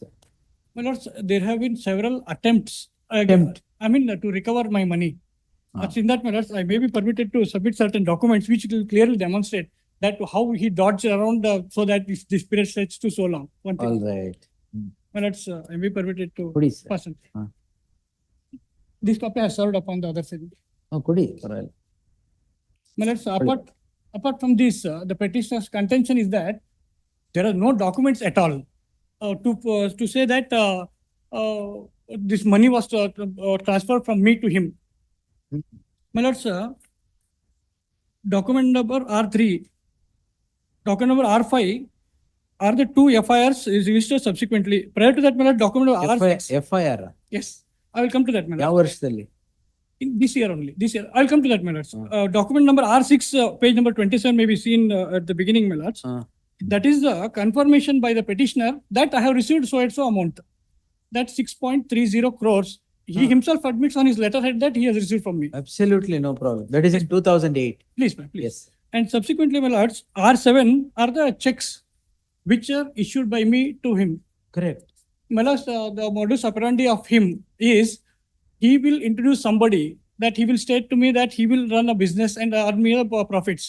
my lords, there have been several attempts. I mean, to recover my money. In that, my lords, I may be permitted to submit certain documents which will clearly demonstrate that how he dodged around so that this period stretched to so long. One thing. All right. My lords, I may be permitted to Please. person. This copy has served upon the other side. ಕೊಡಿ ಪರವಾಗಿಲ್ಲ. My lords, apart from this, the petitioner's contention is that there are no documents at all to say that this money was transferred from me to him. My lords, document number R3, document number R5 are the two FIRs is registered subsequently. Prior to that, my lord, document number R6. FIR Yes, I will come to that, my lord. ಯಾವ ವರ್ಷದಲ್ಲಿ? In this year only. This year, I'll come to that, my lords. Document number R6, page number 27 may be seen at the beginning, my lords. That is the confirmation by the petitioner that I have received so and so amount. That 6.30 crores. He himself admits on his letterhead that he has received from me. Absolutely no problem. That is in 2008. Please, ma'am, please. Yes. And subsequently, my lords, R7 are the checks which are issued by me to him. Correct. My lords, the modus operandi of him is he will introduce somebody that he will state to me that he will run a business and earn me the profits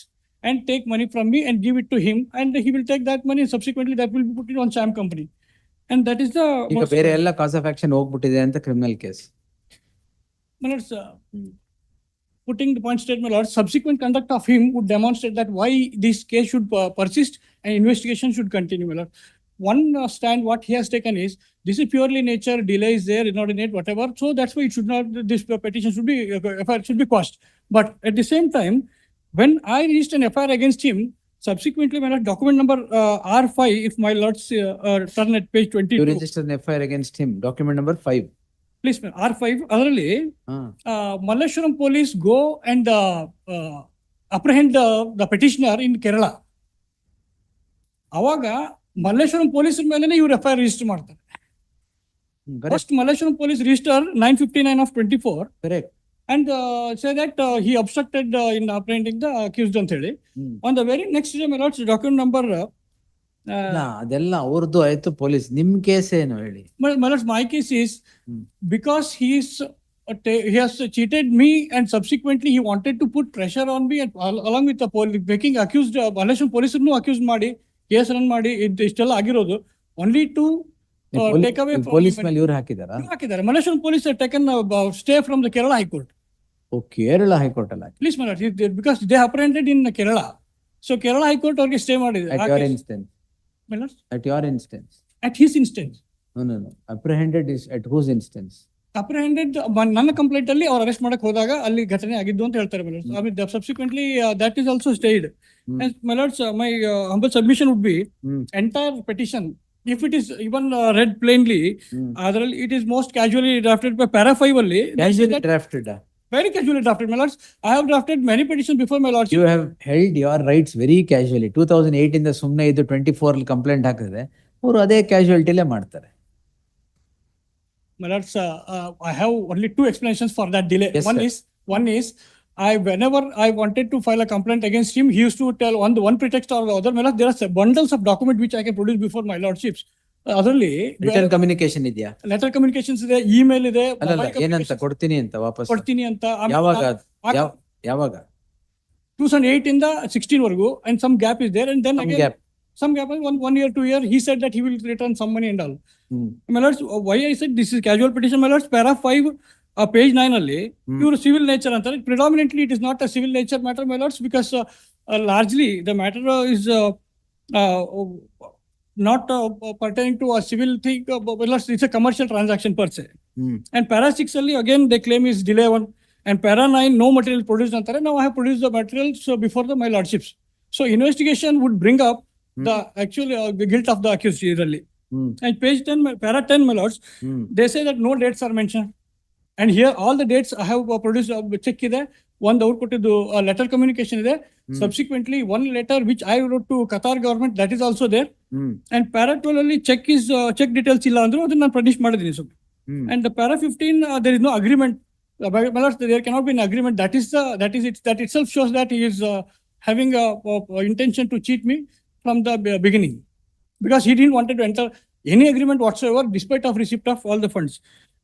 and take money from me and give it to him, and he will take that money and subsequently that will be put it on sham company. And that is the ಈಗ ಬೇರೆ ಎಲ್ಲ ಕಾಸ್ of action ಹೋಗ್ಬಿಟ್ಟಿದೆ ಅಂತ criminal case. My lords, putting the point statement, my lords, subsequent conduct of him would demonstrate that why this case should persist and investigation should continue, my lord. One stand what he has taken is this is purely nature, delay is there, inordinate, whatever. So that's why it should not, this petition should be, FIR should be quashed. But at the same time, when I reached an FIR against him, subsequently, my lord, document number R5, if my lords turn at page 22. You registered an FIR against him. Document number 5. Please, ma'am. R5, ಅದರಲ್ಲಿ Malleshwaram police go and apprehend the petitioner in Kerala. ಅವಾಗ ಮಲ್ಲೇಶ್ವರಂ ಪೊಲೀಸರ ಮೇಲೆ ಇವರು FIR register ಮಾಡ್ತಾರೆ. First, Malleshwaram police register 959 of 24. Correct. And say that he obstructed in apprehending the accused ಅಂತ ಹೇಳಿ. On the very next day, my lords, document number ಅದೆಲ್ಲ ಅವ್ರದ್ದು ಆಯ್ತು ಪೊಲೀಸ್. ನಿಮ್ ಕೇಸ್ ಏನು ಹೇಳಿ? My lords, my case is because he has cheated me and subsequently he wanted to put pressure on me and along with the police making accused Malleshwaram police accused ಮಾಡಿ case run ಮಾಡಿ ಇಷ್ಟೆಲ್ಲ ಆಗಿರೋದು only to take away police ಮೇಲೆ ಇವ್ರು ಹಾಕಿದಾರಾ? ಹಾಕಿದ್ದಾರೆ. Malleshwaram police have taken stay from the Kerala High Court. Kerala high court ಅಲ್ಲ. Please, my lord, because they apprehended in Kerala. So Kerala High Court ಅವ್ರಿಗೆ stay ಮಾಡಿದೆ. At your instance. My lords? At your instance. At his instance. No. Apprehended is at whose instance? Apprehended ನನ್ನ complaint ಅಲ್ಲಿ ಅವ್ರು arrest ಮಾಡಕ್ ಹೋದಾಗ ಅಲ್ಲಿ ಘಟನೆ ಆಗಿದ್ದು ಅಂತ ಹೇಳ್ತಾರೆ, my lords. I mean, subsequently that is also stayed. And my lords, my humble submission would be entire petition, if it is even read plainly, it is most casually drafted by para 5 only. Casually drafted. Very casually drafted, my lords. I have drafted many petitions before, my lords. You have held your rights very casually. 2008 ಇಂದ ಸುಮ್ಮನೆ ಇದು 24 complaint ಹಾಕಿದ್ರೆ ಅವರು ಅದೇ ಕ್ಯಾಶುಯಾಲಿಟಿಲೇ ಮಾಡ್ತಾರೆ. My lords, I have only two explanations for that delay. Yes, One is whenever I wanted to file a complaint against him, he used to tell one pretext or the other. My lord, there are bundles of documents which I can produce before my lordships. Otherly, return communication ಇದೆಯಾ? Letter communications ಇದೆ, email ಇದೆ, ಏನಂತ ಕೊಡ್ತೀನಿ ಅಂತ ವಾಪಸ್ ಕೊಡ್ತೀನಿ ಅಂತ. ಯಾವಾಗ 2008 ಇಂದ 16 ವರೆಗೂ and some gap is there, and then again some gap, 1 year, 2 year, he said that he will return some money and all. My lords, why I said this is casual petition, my lords, para 5 page 9 ಅಲ್ಲಿ ಇವರು civil nature ಅಂತಾರೆ. Predominantly it is not a civil nature matter, my lords, because largely the matter is not pertaining to a civil thing, but it's a commercial transaction per se. And para 6 ali again they claim is delay one, and para 9 no material produced antare. Now I have produced the materials before my lordships. So investigation would bring up the actual the guilt of the accused really. And page 10, para 10, my lords, they say that no dates are mentioned. And here all the dates I have produced check ಇದೆ. One letter communication ಇದೆ. Subsequently, one letter which I wrote to Qatar government, that is also there. And para 12 ಅಲ್ಲಿ check details ಇಲ್ಲ ಅಂದ್ರು ಅದನ್ನ ನಾನು produce ಮಾಡಿದ್ದೀನಿ sir. And the para 15, there is no agreement. My lords, there cannot be an agreement. That itself shows that he is having a intention to cheat me from the beginning, because he didn't wanted to enter any agreement whatsoever despite of receipt of all the funds.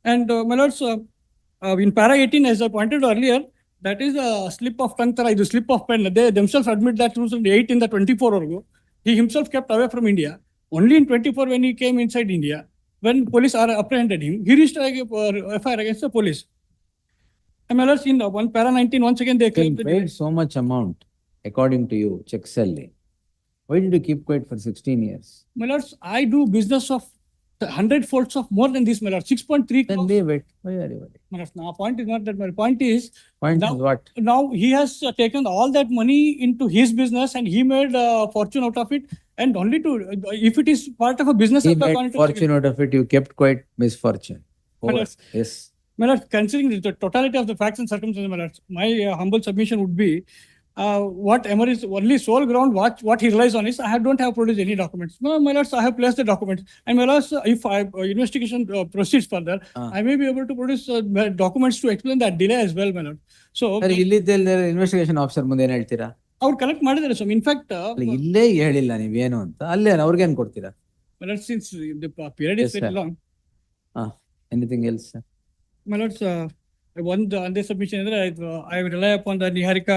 And my lords, in para 18, as I pointed earlier, that is a slip of tongue, the slip of pen. They themselves admit that 2008 in the 24 ago, he himself kept away from India. Only in 24 when he came inside India, when police apprehended him, he reached a FIR against the police. And my lords, in one para 19, once again they claim that paid so much amount, according to you, check selling. Why did you keep quiet for 16 years? My lords, I do business of 100 folds of more than this, my lord. 6.3 crores. Then leave it. Why are you worried? My lord, now point is not that. My point is now, is what? Now he has taken all that money into his business and he made a fortune out of it. And only to, if it is part of a business, he made fortune out of it. You kept quiet, misfortune. My lord, yes. My lord, considering the totality of the facts and circumstances, my lord, my humble submission would be, what Emery's only sole ground, what he relies on is, I don't have produced any documents. No, my lords, I have placed the documents. And my lords, if investigation proceeds further, I may be able to produce documents to explain that delay as well, my lord. So, investigation officer ಮುಂದೆ ಏನು ಹೇಳ್ತೀರಾ? ಅವ್ರು collect ಮಾಡಿದ್ದಾರೆ sir. In fact ಇಲ್ಲೇ ಹೇಳಿಲ್ಲ ನೀವೇನು ಅಂತ, ಅಲ್ಲೇ ಅವ್ರಿಗೇನು ಕೊಡ್ತೀರಾ? My lord, since the period is very long. Anything else, sir? My lords, one the submission is I rely upon the Niharika,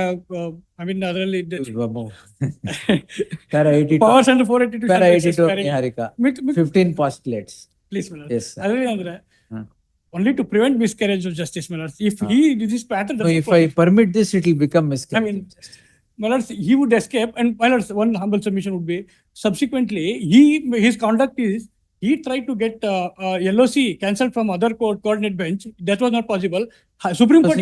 I mean, otherly para 82 powers under 482 para 82 Niharika 15 postulates. Please, my lord. Yes, sir. Only to prevent miscarriage of justice, my lord. If he this pattern, no, if I permit this, it will become miscarriage. I mean, my lords, he would escape. And my lords, one humble submission would be, subsequently, his conduct is, he tried to get LOC cancelled from other coordinate bench. That was not possible. Supreme Court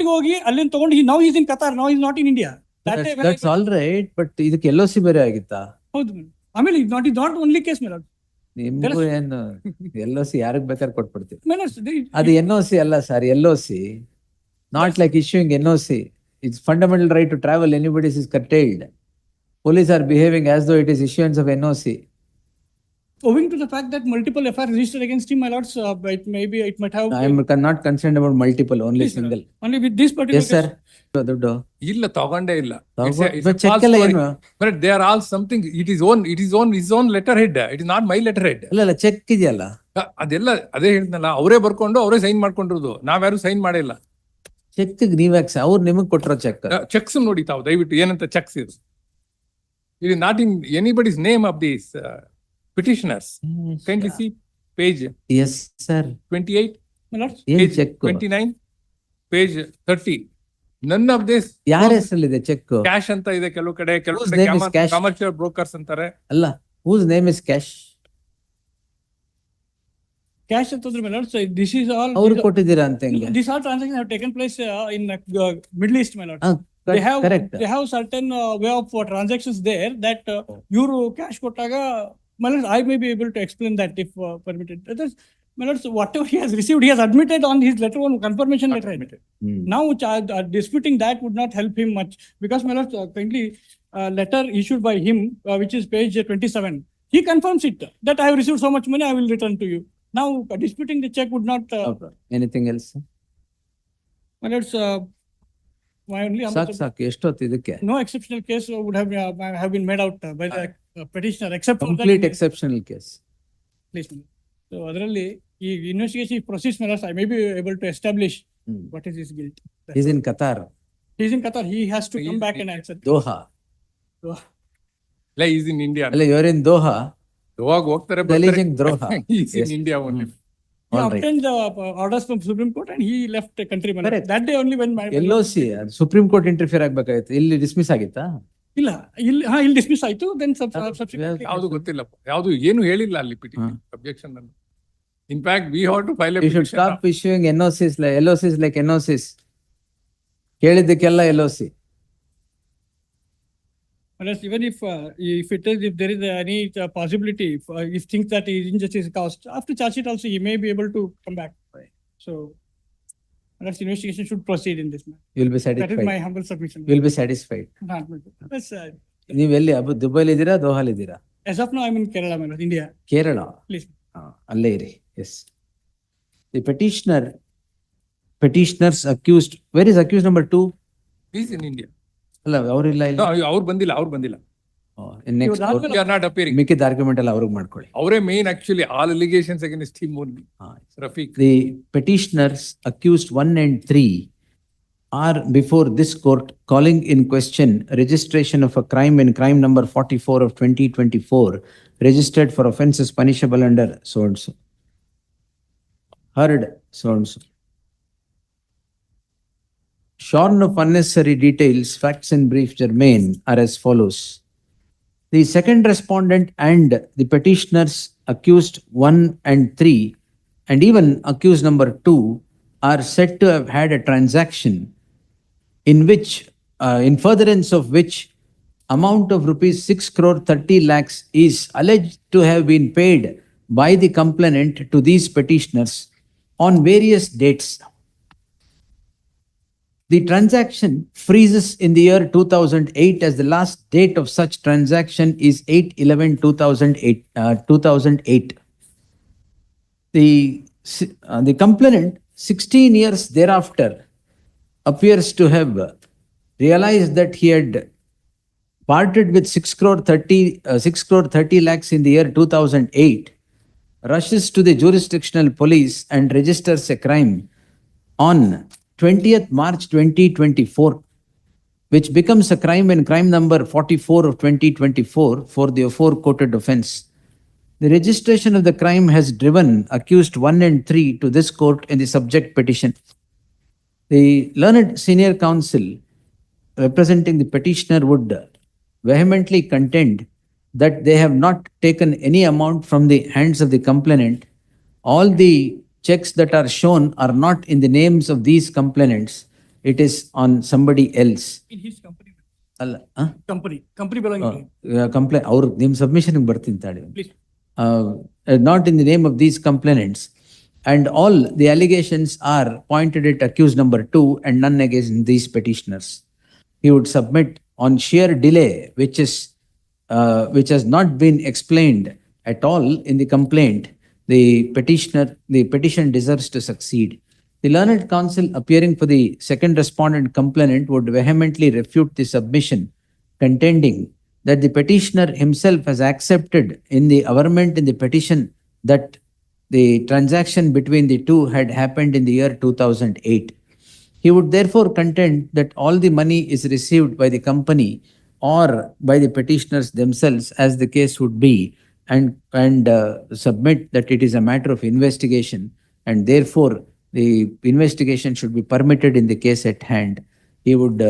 hogi allin togondi, now he is in Qatar, now he is not in India. That's all right, but ಇದಕ್ಕೆ LOC ಬೇರೆ ಆಗಿತ್ತಾ? ಹೌದು. ಆಮೇಲೆ ಇದು not only case, my lord. ನಿಮಗೂ ಏನು LOC ಯಾರಿಗೆ ಬೇಕಾದ್ರೆ ಕೊಟ್ಬಿಡ್ತೀವಿ. ಅದು NOC ಅಲ್ಲ sir, LOC not like issuing NOC. It's fundamental right to travel, anybody's is curtailed. Police are behaving as though it is issuance of NOC. Owing to the fact that multiple FIRs registered against him, my lords, it might have. I am not concerned about multiple, only single. Only with this particular. Yes, sir. ಇಲ್ಲ ತಗೊಂಡೇ ಇಲ್ಲ. But they are all something. It is his own letterhead. It is not my letterhead. ಅಲ್ಲ check ಇದೆಯಲ್ಲ. ಅದೆಲ್ಲ ಅದೇ ಹೇಳ್ದಲ್ಲ, ಅವರೇ ಬರ್ಕೊಂಡು ಅವರೇ ಸೈನ್ ಮಾಡ್ಕೊಂಡಿರೋದು, ನಾವ್ಯಾರು ಸೈನ್ ಮಾಡಿಲ್ಲ. ಚೆಕ್ ನೀವ್ಯಾಕೆ ಅವ್ರು ನಿಮಗೆ ಕೊಟ್ಟಿರೋ ಚೆಕ್ಸ್ ನೋಡಿ ತಾವು ದಯವಿಟ್ಟು ಏನಂತ ಚೆಕ್ಸ್ ಇದು. It is not in anybody's name of these petitioners. Kindly see page. Yes, sir. 28. Page 29. Page 30. None of this. ಯಾರ ಹೆಸರಲ್ಲಿದೆ ಚೆಕ್? ಕ್ಯಾಶ್ ಅಂತ ಇದೆ ಕೆಲವು ಕಡೆ, ಕಮರ್ಷಿಯಲ್ ಬ್ರೋಕರ್ಸ್ ಅಂತಾರೆ. ಅಲ್ಲ, whose name is cash? Cash ಅಂತಂದ್ರೆ my lord, so this is all. ಅವ್ರು ಕೊಟ್ಟಿದ್ದೀರಾ ಅಂತ ಹೆಂಗೆ? These all transactions have taken place in Middle East, my lord. They have certain way of transactions there that ಇವರು cash ಕೊಟ್ಟಾಗ, my lord, I may be able to explain that if permitted. That is, my lord, so whatever he has received, he has admitted on his letter, on confirmation letter. Now disputing that would not help him much, because my lord, kindly letter issued by him, which is page 27, he confirms it that I have received so much money, I will return to you. Now disputing the check would not. Anything else? My lord, my only ಎಷ್ಟೊತ್ತು ಇದಕ್ಕೆ? No exceptional case would have been made out by the petitioner, except for complete exceptional case. Please. So ಅದರಲ್ಲಿ ಈ investigation proceeds, I may be able to establish what is his guilt. He's in Qatar. He's in Qatar. He has to come back and answer. Doha. Like he's in India. Like you're in Doha. Doha ಹೋಗ್ತಾರೆ. Delivering Doha. He's in India only. He obtained the orders from Supreme Court and he left the country. That day only when my LOC Supreme Court interfere ಆಗಬೇಕಾಗಿತ್ತು, ಇಲ್ಲಿ dismiss ಆಗಿತ್ತಾ? ಇಲ್ಲ, ಇಲ್ಲಿ dismiss ಆಯ್ತು. Then subsequently ಯಾವುದು ಗೊತ್ತಿಲ್ಲ, ಯಾವುದು ಏನು ಹೇಳಿಲ್ಲ ಅಲ್ಲಿ ಅಬ್ಜೆಕ್ಷನ್ ಅನ್ನು. In fact, we have to file a petition. You should stop issuing NOCs like NOCs. ಕೇಳಿದ್ದಕ್ಕೆಲ್ಲ LOC. Whereas even if if there is any possibility, if things that injustice is caused, after charge sheet also, he may be able to come back. So, whereas investigation should proceed in this matter. You'll be That is my satisfied. humble submission. You'll be satisfied. That's, ನೀವೆಲ್ಲಿ ದುಬೈಲಿ ಇದ್ದೀರಾ ದೋಹಾಲ್ ಇದ್ದೀರಾ? as of now, I'm in Kerala, my lord, India. Kerala. Please. ಅಲ್ಲೇ ಇರಿ. Yes. The petitioners accused, where is accused number 2? He's in India. ಅಲ್ಲ ಅವರಿಲ್ಲ No, ಇಲ್ಲ. ಅವ್ರು ಬಂದಿಲ್ಲ. Next They are not appearing. ಮಿಕ್ಕಿದ ಆರ್ಗ್ಯುಮೆಂಟ್ ಎಲ್ಲ ಅವ್ರಿಗೆ ಮಾಡ್ಕೊಳ್ಳಿ. ಅವರೇ main actually, all allegations against him only. Rafiq. The petitioners accused 1 and 3 are before this court calling in question registration of a crime in crime number 44 of 2024 registered for offences punishable under so and so. Heard so and so. Shorn of unnecessary details, facts and brief germane are as follows. The second respondent and the petitioners accused 1 and 3 and even accused number 2 are said to have had a transaction in which, in furtherance of which, amount of rupees 6 crore 30 lakhs is alleged to have been paid by the complainant to these petitioners on various dates. The transaction freezes in the year 2008 as the last date of such transaction is 8/11/2008. The complainant 16 years thereafter appears to have realized that he had parted with 6 crore 30 lakhs in the year 2008, rushes to the jurisdictional police and registers a crime on 20th March 2024, which becomes a crime in crime number 44 of 2024 for the aforequoted offense. The registration of the crime has driven accused 1 and 3 to this court in the subject petition. The learned senior counsel representing the petitioner would vehemently contend that they have not taken any amount from the hands of the complainant. All the checks that are shown are not in the names of these complainants. It is on somebody else. In his company. ಅಲ್ಲ Company belonging to him. Complaint ಅವ್ರು ನಿಮ್ಮ ಸಬ್ಮಿಷನ್ಗೆ ಬರ್ತೀನಿ ತಾಳಿ. Please. Not in the name of these complainants. And all the allegations are pointed at accused number 2 and none against these petitioners. He would submit on sheer delay, which has not been explained at all in the complaint. The petition deserves to succeed. The learned counsel appearing for the second respondent complainant would vehemently refute the submission, contending that the petitioner himself has accepted in the averment in the petition that the transaction between the two had happened in the year 2008. He would therefore contend that all the money is received by the company or by the petitioners themselves, as the case would be, and submit that it is a matter of investigation, and therefore the investigation should be permitted in the case at hand. He would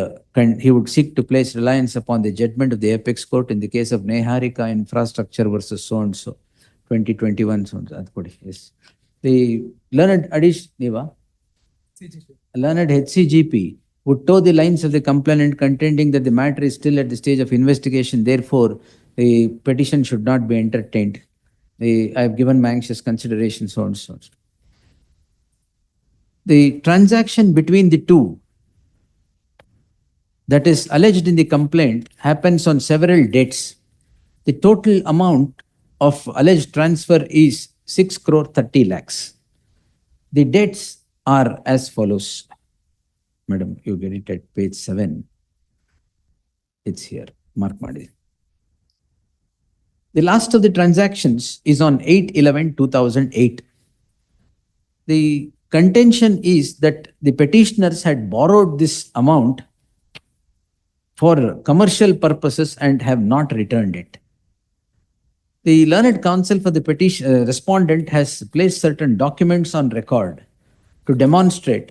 seek to place reliance upon the judgment of the apex court in the case of Neharika Infrastructure versus so and so, 2021. So yes. The learned learned HCGP would toe the lines of the complainant, contending that the matter is still at the stage of investigation. Therefore, the petition should not be entertained. I have given my anxious consideration, so and so. The transaction between the two that is alleged in the complaint happens on several dates. The total amount of alleged transfer is 6 crore 30 lakhs. The dates are as follows. Madam, you get it at page 7. It's here. Mark Madi. The last of the transactions is on 8/11/2008. The contention is that the petitioners had borrowed this amount for commercial purposes and have not returned it. The learned counsel for the respondent has placed certain documents on record to demonstrate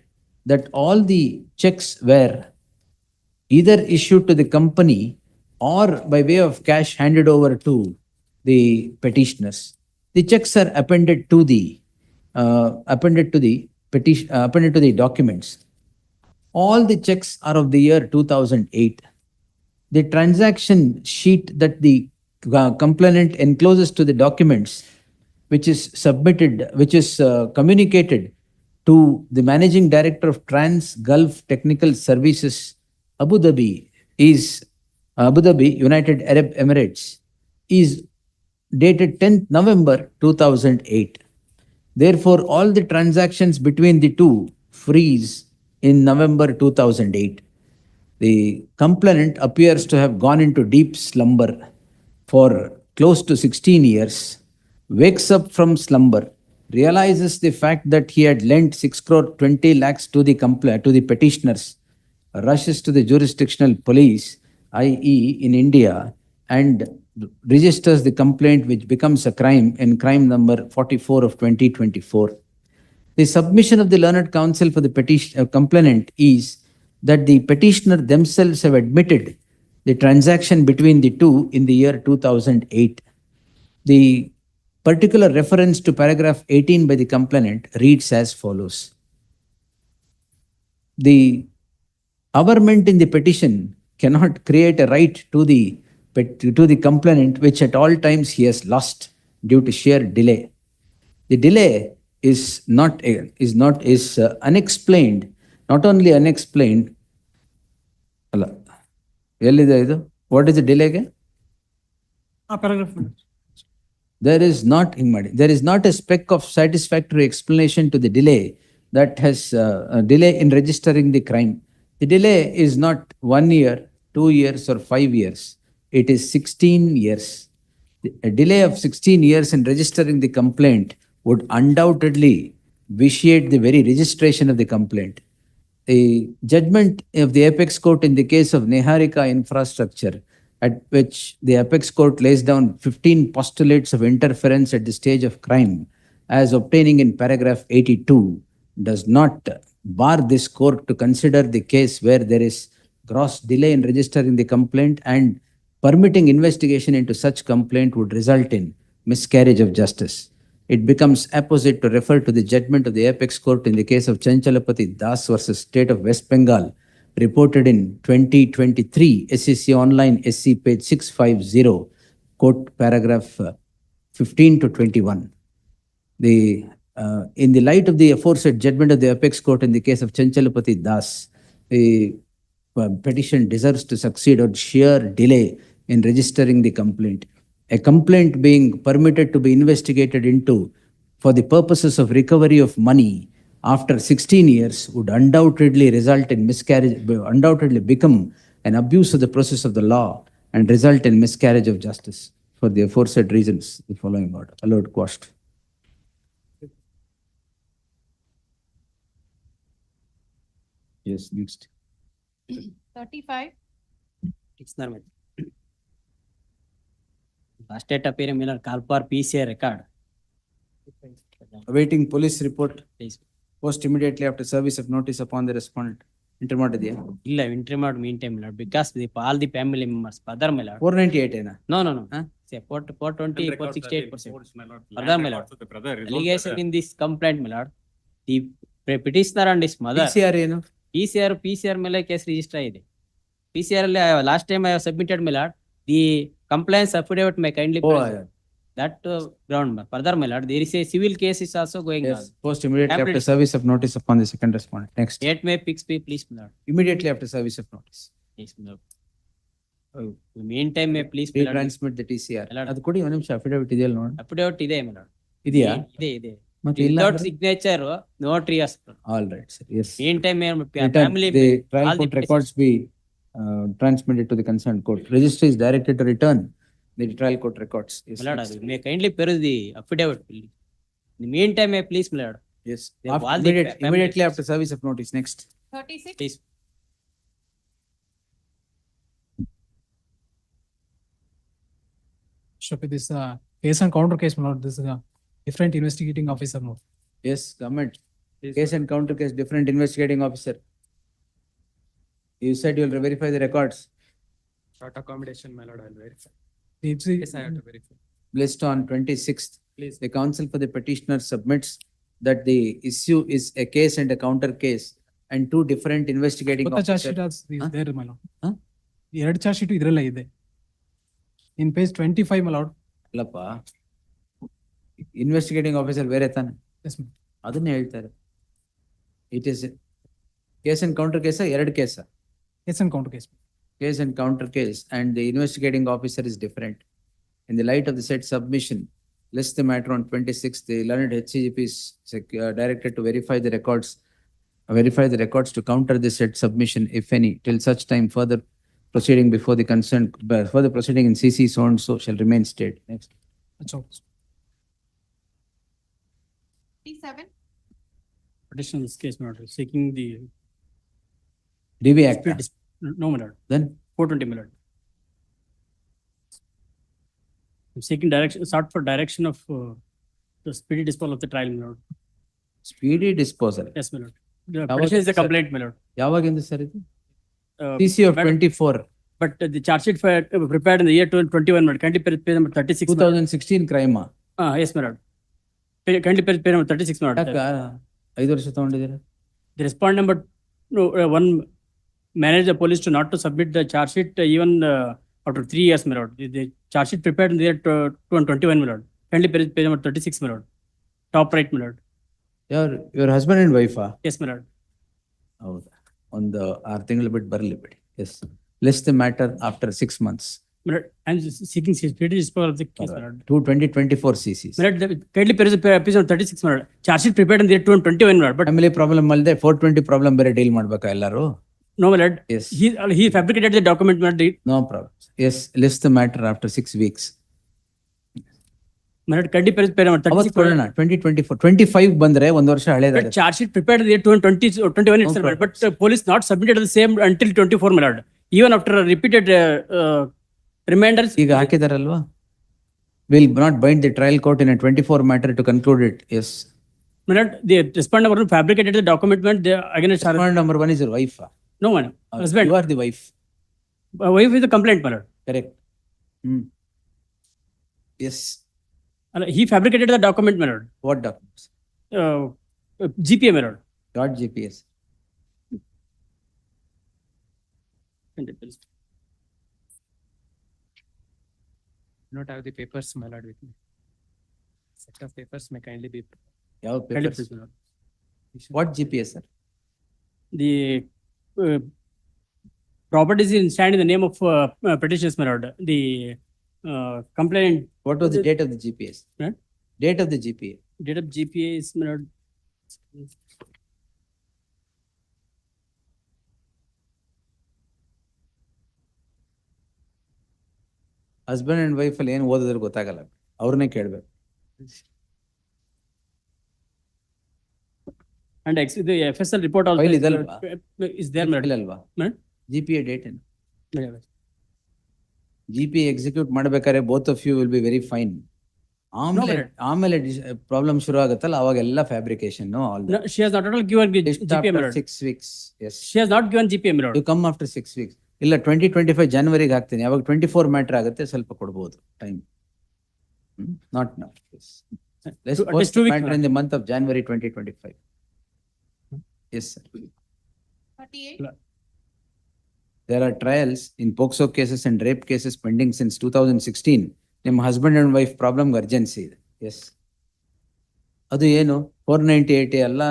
that all the checks were either issued to the company or by way of cash handed over to the petitioners. The checks are appended to the documents. All the checks are of the year 2008. the transaction sheet that the complainant encloses to the documents, which is submitted, which is communicated to the managing director of Trans Gulf Technical Services, Abu Dhabi, United Arab Emirates, is dated 10th November 2008. Therefore, all the transactions between the two freeze in November 2008. The complainant appears to have gone into deep slumber for close to 16 years, wakes up from slumber, realizes the fact that he had lent 6 crore 20 lakhs to the petitioners, rushes to the jurisdictional police, i.e. in India, and registers the complaint, which becomes a crime in crime number 44 of 2024. The submission of the learned counsel for the complainant is that the petitioner themselves have admitted the transaction between the two in the year 2008. The particular reference to paragraph 18 by the complainant reads as follows. The averment in the petition cannot create a right to the complainant, which at all times he has lost due to sheer delay. The delay is unexplained, not only unexplained. What is the delay again? Paragraph. There is not a speck of satisfactory explanation to the delay that has delay in registering the crime. The delay is not 1 year, 2 years, or 5 years. It is 16 years. A delay of 16 years in registering the complaint would undoubtedly vitiate the very registration of the complaint. The judgment of the Apex Court in the case of Niharika Infrastructure, at which the Apex Court lays down 15 postulates of interference at the stage of crime, as obtaining in paragraph 82, does not bar this court to consider the case where there is gross delay in registering the complaint, and permitting investigation into such complaint would result in miscarriage of justice. It becomes apposite to refer to the judgment of the Apex Court in the case of Chanchalapati Das versus State of West Bengal, reported in 2023 SEC Online SC page 650, quote paragraph 15 to 21. In the light of the aforesaid judgment of the Apex Court in the case of Chanchalapati Das, the petition deserves to succeed on sheer delay in registering the complaint. A complaint being permitted to be investigated into for the purposes of recovery of money after 16 years would undoubtedly result in miscarriage, undoubtedly become an abuse of the process of the law and result in miscarriage of justice. For the aforesaid reasons, the following order allowed quashed. Yes, next. 35. Last date appearing Miller Kalpar PCA record. Awaiting police report. Please. Post immediately after service of notice upon the respondent. Interim Interim meantime, Lord, because all the family members, other my lord. 498 No. Say 420, 468%. Other my lord. Allegation in this complaint, my lord. The petitioner and his mother. PCR ಮೇಲೆ case register ಇದೆ. PCR last time I have submitted my lord. The compliance affidavit may kindly present. That ground. Further, my lord, there is a civil case is also going on. Post immediately after service of notice upon the second respondent. Next. Date may fix be, please, my lord. Immediately after service of notice. Yes, my lord. Meantime, may please, my lord. Transmit the TCR. ಅದು ಕೊಡಿ ಒಂದು ನಿಮಿಷ affidavit ಇದೆಯಲ್ಲ ನೋಡಿ. Affidavit ಇದೆ, my lord. ಇದೆಯಾ? ಇದೆ. Without signature, notary. All right, sir. Yes. Meantime, family. The trial court records be transmitted to the concerned court. Registry is directed to return the trial court records. Yes, my lord, may kindly peruse the affidavit. In the meantime, may please, my lord. Yes. Immediately after service of notice. Next. 36. Please. This case and counter case, my lord. This is a different investigating officer. No. Yes, government. Case and counter case, different investigating officer. You said you'll verify the records. Short accommodation, my lord, I'll verify. Yes, I have to verify. List on 26th. Please. The counsel for the petitioner submits that the issue is a case and a counter case and two different investigating But the charge officers. sheet is there, my lord. ಎರಡು charge sheet ಇದ್ರಲ್ಲೇ ಇದೆ. In page 25 my lord. ಅಲ್ಲಪ್ಪ, investigating officer ಬೇರೆ ತಾನೆ, Yes, ma'am. ಅದನ್ನೇ ಹೇಳ್ತಾರೆ. It is case and counter ಕೇಸ, ಎರಡು ಕೇಸ, Case and counter case. case and counter case, and the investigating officer is different. In the light of the said submission, list the matter on 26th, the learned HCGP is directed to verify the records to counter the said submission, if any, till such time further proceeding before the concerned, further proceeding in CC so and so shall remain stayed. Next. That's all. P7. Petition in this case, my lord, seeking the DB Act. no, my lord. Then 420, my lord. I'm seeking sought for direction of the speedy disposal of the trial, my lord. speedy disposal. Yes, my lord. The petition is a complaint, my lord. ಯಾವಾಗಿಂದ sir ಇದು? Uh, CC of madam, 24. But the charge sheet prepared in the year 2021, my lord. Kindly page number 36. 2016 crime. Yes, my lord. Kindly page number 36, my lord. ಯಾಕ 5 ವರ್ಷ ತಗೊಂಡಿದ್ದೀರಾ? The respondent number one managed the police to not to submit the charge sheet even after 3 years, my lord. The charge sheet prepared in the year 2021, my lord. Kindly page number 36, my lord. Top right, my lord. Your husband and wife? Yes, my lord. ಹೌದಾ? ಒಂದು 6 ತಿಂಗಳು ಬಿಟ್ಟು ಬರಲಿ ಬಿಡಿ. Yes. List the matter after 6 months. My lord, I'm seeking speedy disposal of the case, my lord. 2024 CCs. My lord, kindly page number 36, my lord. Charge sheet prepared in the year 2021, my lord. But family problem ಅಲ್ಲದೆ 420 problem ಬೇರೆ deal ಮಾಡ್ಬೇಕಾ ಎಲ್ಲರೂ? no, my lord. Yes. He fabricated the document, my lord. No problem. Yes, list the matter after 6 weeks. My lord, kindly page number 36. ಅವತ್ತು ಕೊಡೋಣ 2024 25 ಬಂದ್ರೆ ಒಂದು ವರ್ಷ ಹಳೇದಾಗುತ್ತೆ. But charge sheet prepared in the year 2020 or 21 itself, my lord. But police not submitted the same until 24, my lord. Even after repeated reminders. ಈಗ ಹಾಕಿದಾರಲ್ವಾ? Will not bind the trial court in a 24 matter to conclude it. Yes. My lord, the respondent number one fabricated the document against her. Respondent number 1 is your wife. No, man. Husband. You are the wife. Wife is the complaint, my lord. Correct. Yes. He fabricated the document, my lord. What documents? GPA, my lord. What GPS? Not have the papers, my lord, with me. Set of papers may kindly be. ಯಾವ papers? What GPS, sir? The properties in stand in the name of petitions, my lord. The complaint. What was the date of the GPS? Huh? Date of the GPA. Date of GPA is, my lord. Husband and wife ಅಲ್ಲಿ ಏನು ಓದಿದ್ರೆ ಗೊತ್ತಾಗಲ್ಲ, ಅವ್ರನ್ನೇ ಕೇಳ್ಬೇಕು. And the FSL report also File ಇದಲ್ವಾ? is there, my lord. ಅಲ್ವಾ? Huh? GPA date ಏನು? Yeah. GPA execute ಮಾಡ್ಬೇಕಾದ್ರೆ both of you will be very fine. ಆಮೇಲೆ ಪ್ರಾಬ್ಲಮ್ ಶುರು ಆಗುತ್ತಲ್ಲ ಅವಾಗ ಎಲ್ಲ fabrication. No, she has not at all given GPA, my lord. 6 weeks. Yes. She has not given GPA, my lord. You come after 6 weeks. ಇಲ್ಲ 2025 ಜನವರಿಗೆ ಹಾಕ್ತೀನಿ, ಅವಾಗ 24 matter ಆಗುತ್ತೆ, ಸ್ವಲ್ಪ ಕೊಡ್ಬೋದು time. Not now. Let's post the matter in the month of January 2025. Yes, sir. 38. There are trials in POCSO cases and rape cases pending since 2016. ನಿಮ್ಮ husband and wife problem urgency ಇದೆ. S, ಅದು ಏನು 498 ಅಲ್ಲ,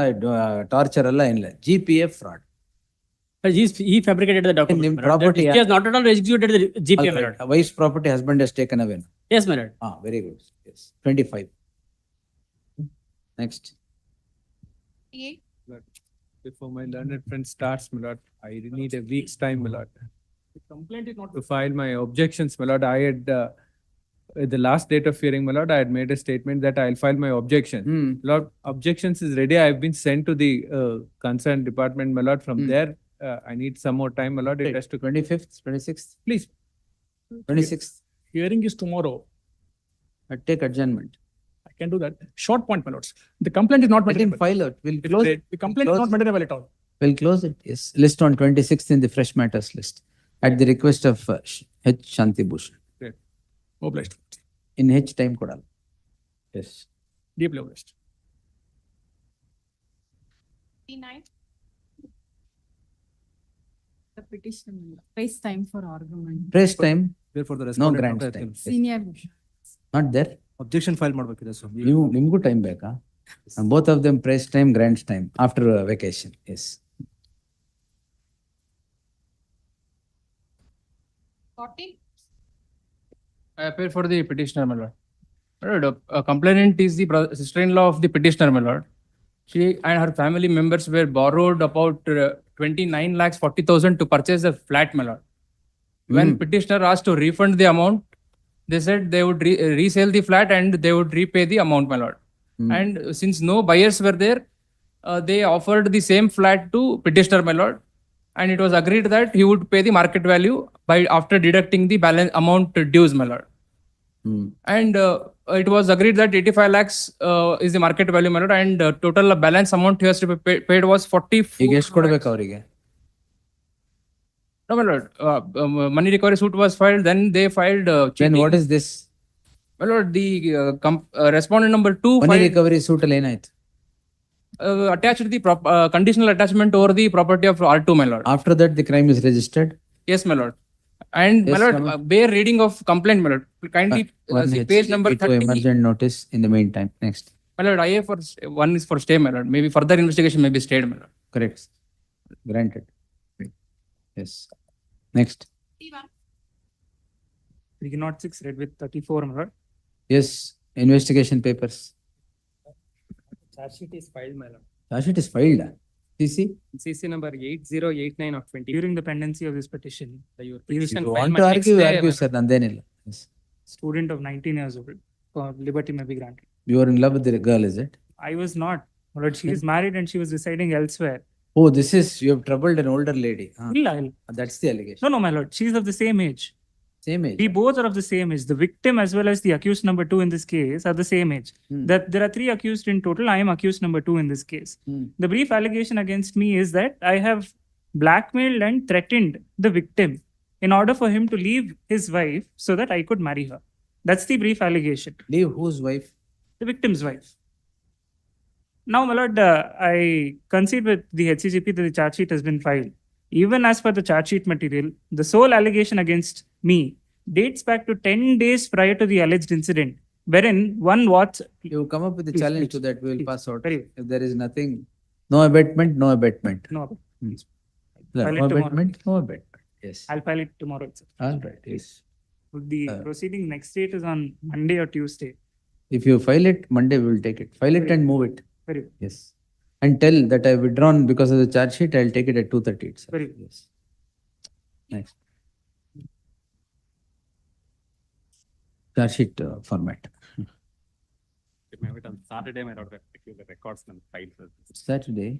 torture ಅಲ್ಲ, ಏನಿಲ್ಲ, GPA fraud. He fabricated the document. ನಿಮ್ಮ property He has not at all executed the GPA, my lord. Wife property husband has taken away. Yes, my lord. Very good. Yes, 25. Next. 38. Before my learned friend starts, my lord, I need a week's time, my lord. The complaint is not. To file my objections, my lord. I had, at the last date of hearing, my lord, I had made a statement that I'll file my objection. Lord, objections is ready. I've been sent to the concerned department, my lord. From there, I need some more time, my lord. It has to 25th, 26th. Please. 26th. Hearing is tomorrow. Take adjournment. I can do that. Short point, my lords. The complaint is not Let him material. file out. We'll close it. The complaint is not material at all. We'll close it. Yes. List on 26th in the fresh matters list at the request of H. Shanti Bhushan. Great. Obliged. In H time kodal. Yes. Deeply obliged. 39. The petition, raise time for argument. Press time, Therefore, the no respondent grant not time. attends. Yes. Senior. Not there. Objection file ಮಾಡ್ಬೇಕಿದೆ sir. ನಿಮ್ಗೂ time ಬೇಕಾ? Both of them press time, grants time after vacation. Yes. 40. I appear for the petitioner, my lord. My lord, a complainant is the sister-in-law of the petitioner, my lord. She and her family members were borrowed about 29 lakhs 40,000 to purchase a flat, my lord. When petitioner asked to refund the amount, they said they would resell the flat and they would repay the amount, my lord. And since no buyers were there, they offered the same flat to petitioner, my lord. And it was agreed that he would pay the market value by after deducting the balance amount dues, my lord. And it was agreed that 85 lakhs is the market value, my lord, and total balance amount he has to be paid was 44. ಈಗ ಎಷ್ಟು ಕೊಡ್ಬೇಕು ಅವರಿಗೆ? No, my lord. Money recovery suit was filed. Then they filed. Then what is this? My lord, the respondent number 2 Money filed, recovery suit ಅಲ್ಲಿ ಏನಾಯ್ತು? attached the conditional attachment over the property of R2, my lord. After that, the crime is registered. Yes, my lord. And my Yes, lord, come on. bare reading of complaint, my lord. Kindly One see page number HCP to 30. emergent notice in the meantime. Next. My lord, IA for one is for stay, my lord. Maybe further investigation may be stayed, my lord. Correct. Granted. Yes. Next. 306 read with 34, my lord. Yes. Investigation papers. Charge sheet is filed, my lord. Charge sheet is filed. CC. CC number 8089 of 20. During the pendency of this petition, the your If petition you filed want my to next argue, day, argue, my sir. Nandenilla. Yes. student of 19 years old, liberty may be granted. You are in love with the girl, is it? I was not. My lord, she is married and she was residing elsewhere. Oh, this is, you have troubled an older lady. Illa. That's the allegation. No, no, my lord. She is of the same age. Same age. We both are of the same age. The victim as well as the accused number 2 in this case are the same age. That there are 3 accused in total. I am accused number 2 in this case. The brief allegation against me is that I have blackmailed and threatened the victim in order for him to leave his wife so that I could marry her. That's the brief allegation. Leave whose wife? The victim's wife. Now, my lord, I concede with the HCGP that the charge sheet has been filed. Even as per the charge sheet material, the sole allegation against me dates back to 10 days prior to the alleged incident, wherein one what... You come up with a challenge to that, we will pass out. Very If there is nothing, no abatement, no abatement. No. No File it tomorrow. abatement, no abatement. Yes. I'll file it tomorrow itself. All right, yes. The proceeding next date is on Monday or Tuesday. If you file it, Monday we will take it. File it and move it. Very good. Yes. And tell that I have withdrawn because of the charge sheet, I'll take it at 2:30 itself. Very good. Yes. Next. Charge sheet format. On Saturday, my lord, the records and files. Saturday,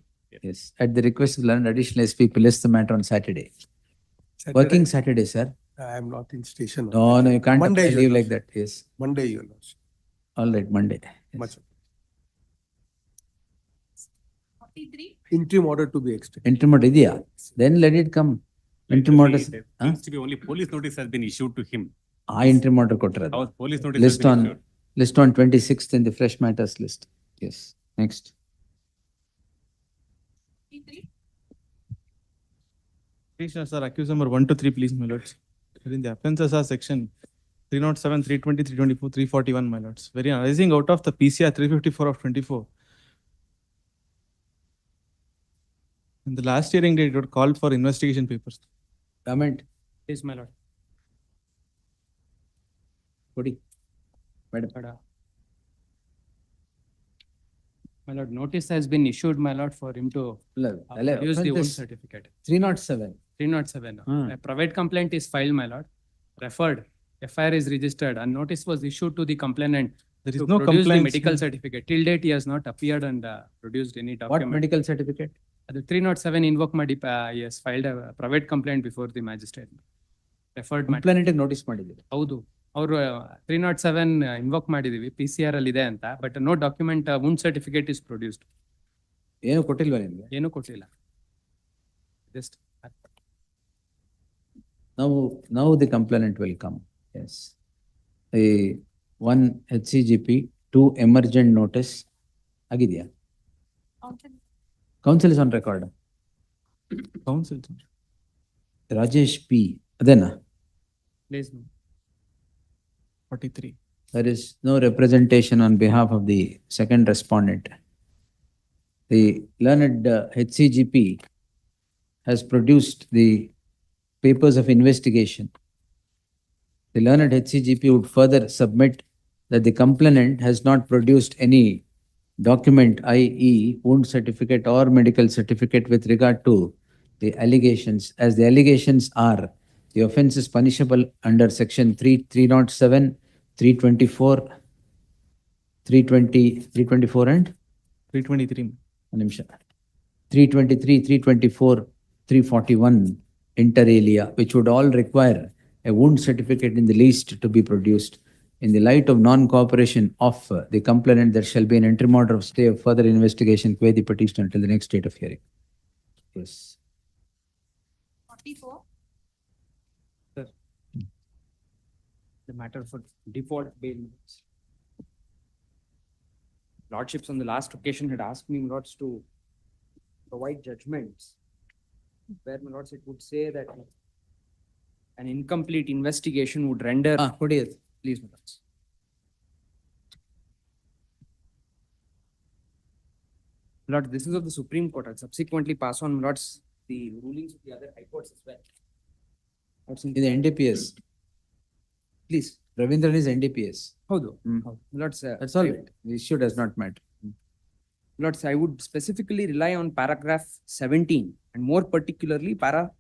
yes. At the request of Learned Additional SP, place the matter on Saturday. Working Saturday, sir. I am not in station. No, no, you can't Monday, apply Your leave like Lordship. that. Yes. Monday, Your Lordship. All right, Monday. Much. 43. Interim order to be extended. Interim order idea. Then let it come. Interim order. There seems to be only police notice has been issued to him. Interim order ಕೊಟ್ಟಿರೋದು. Our police notice List has been on issued. list on 26th in the fresh matters list. Yes. Next. 43. Petitioner, sir, accused number 1 to 3, please, my lords. Wherein the offences are section 307, 320, 324, 341, my lords. Wherein arising out of the PCR 354 of 24. In the last hearing date, it was called for investigation papers. Comment. Yes, my lord. Kodi. Madam. My lord, notice has been issued, my lord, for him to use the own certificate. 307. 307. A private complaint is filed, my lord. Referred. FIR is registered and notice was issued to the complainant. There is to no produce the complaint. medical certificate. Till date, he has not appeared and produced any What document. medical certificate? The 307 invoke ಮಾಡಿ he has filed a private complaint before the magistrate. Referred matter. Complainant notice ಮಾಡಿದ್ದೀವಿ. ಹೌದು. ಅವರು 307 invoke ಮಾಡಿದೀವಿ PCR ಅಲ್ಲಿ ಇದೆ ಅಂತ but no document wound certificate is produced. ಏನು ಕೊಟ್ಟಿಲ್ವಾ ನಿಮಗೆ? ಏನು ಕೊಟ್ಟಿಲ್ಲ. Just now the complainant will come. Yes. The 1 HCGP, 2 emergent notice ಆಗಿದೆಯಾ? Counsel is on record. Counsel. Rajesh P. Adena. Please. 43. There is no representation on behalf of the second respondent. The learned HCGP has produced the papers of investigation. The learned HCGP would further submit that the complainant has not produced any document, i.e. wound certificate or medical certificate with regard to the allegations, as the allegations are the offense is punishable under section 307, 324, 324 and 323. 323, 324, 341 inter alia, which would all require a wound certificate in the least to be produced. In the light of non-cooperation of the complainant, there shall be an interim order of stay of further investigation by the petitioner until the next date of hearing. Yes. 44. The matter for default bail. Lordships on the last occasion had asked me, Lords, to provide judgments where, my Lords, it would say that an incomplete investigation would render. Please, my Lords. Lord, this is of the Supreme Court. I'll subsequently pass on, my Lords, the rulings of the other high courts as well. In the NDPS. Please. Ravindran is NDPS. Howdo. Lords, That's all right. The issue does not matter. Lords, I would specifically rely on paragraph 17 and more particularly para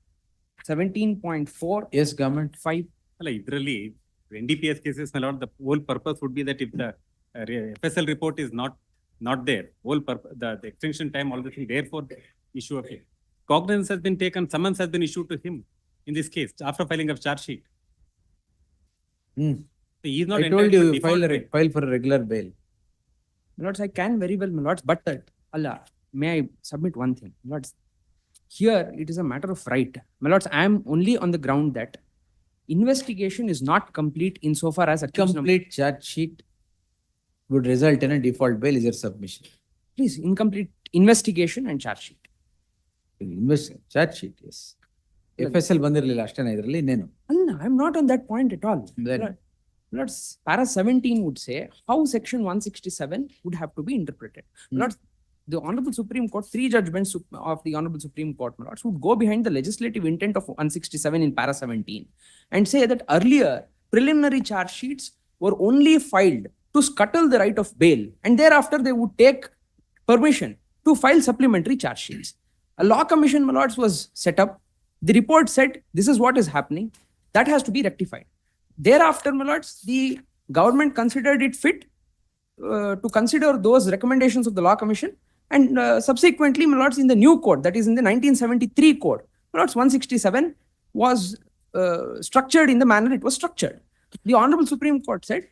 17.4. Yes, government. 5. Literally, NDPS cases, my lord, the whole purpose would be that if the FSL report is not there, whole purpose, the extension time, all the thing, therefore, the issue of it. Cognizance has been taken, summons has been issued to him in this case after filing of charge sheet. So he is not I told you, entitled to default file for a regular bail. My Lords, I can very well, my Lords, but Allah, may I submit one thing? My Lords, here it is a matter of right. My Lords, I am only on the ground that investigation is not complete insofar as a Complete charge sheet would result in a default bail is your submission. Please, incomplete investigation and charge sheet. Charge sheet, yes. FSL ಬಂದಿರಲಿಲ್ಲ ಅಷ್ಟೇನಾ ಇದರಲ್ಲಿ ಇನ್ನೇನು? Allah, I am not on that point at all. Then Lords, para 17 would say how section 167 would have to be interpreted. Lords, the Honorable Supreme Court, 3 judgments of the Honorable Supreme Court, Lords, would go behind the legislative intent of 167 in para 17 and say that earlier preliminary charge sheets were only filed to scuttle the right of bail, and thereafter they would take permission to file supplementary charge sheets. A law commission, my Lords, was set up. The report said this is what is happening. That has to be rectified. Thereafter, my Lords, the government considered it fit to consider those recommendations of the law commission, and subsequently, my Lords, in the new code, that is in the 1973 code, my Lords, 167 was structured in the manner it was structured. The Honorable Supreme Court said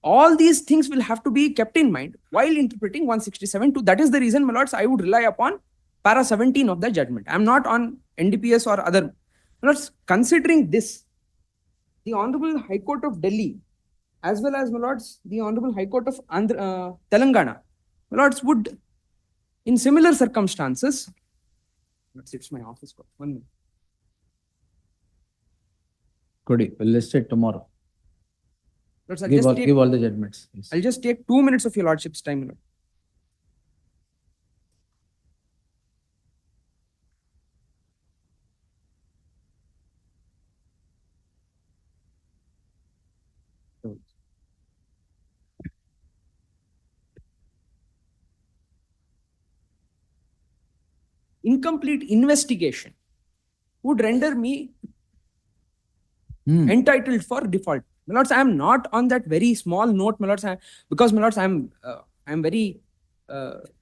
all these things will have to be kept in mind while interpreting 167 to. That is the reason, my Lords, I would rely upon para 17 of the judgment. I am not on NDPS or other. My Lords, considering this, the Honorable High Court of Delhi, as well as, my Lords, the Honorable High Court of Telangana, my Lords, would, in similar circumstances, it's my office call. 1 minute. Kodi, we'll list it tomorrow. Lords, Give all the judgments. Yes. I'll just take 2 minutes of your Lordship's time, my Lord. Incomplete investigation would render me entitled for default. My Lords, I am not on that very small note, my Lords, because, my Lords, I am very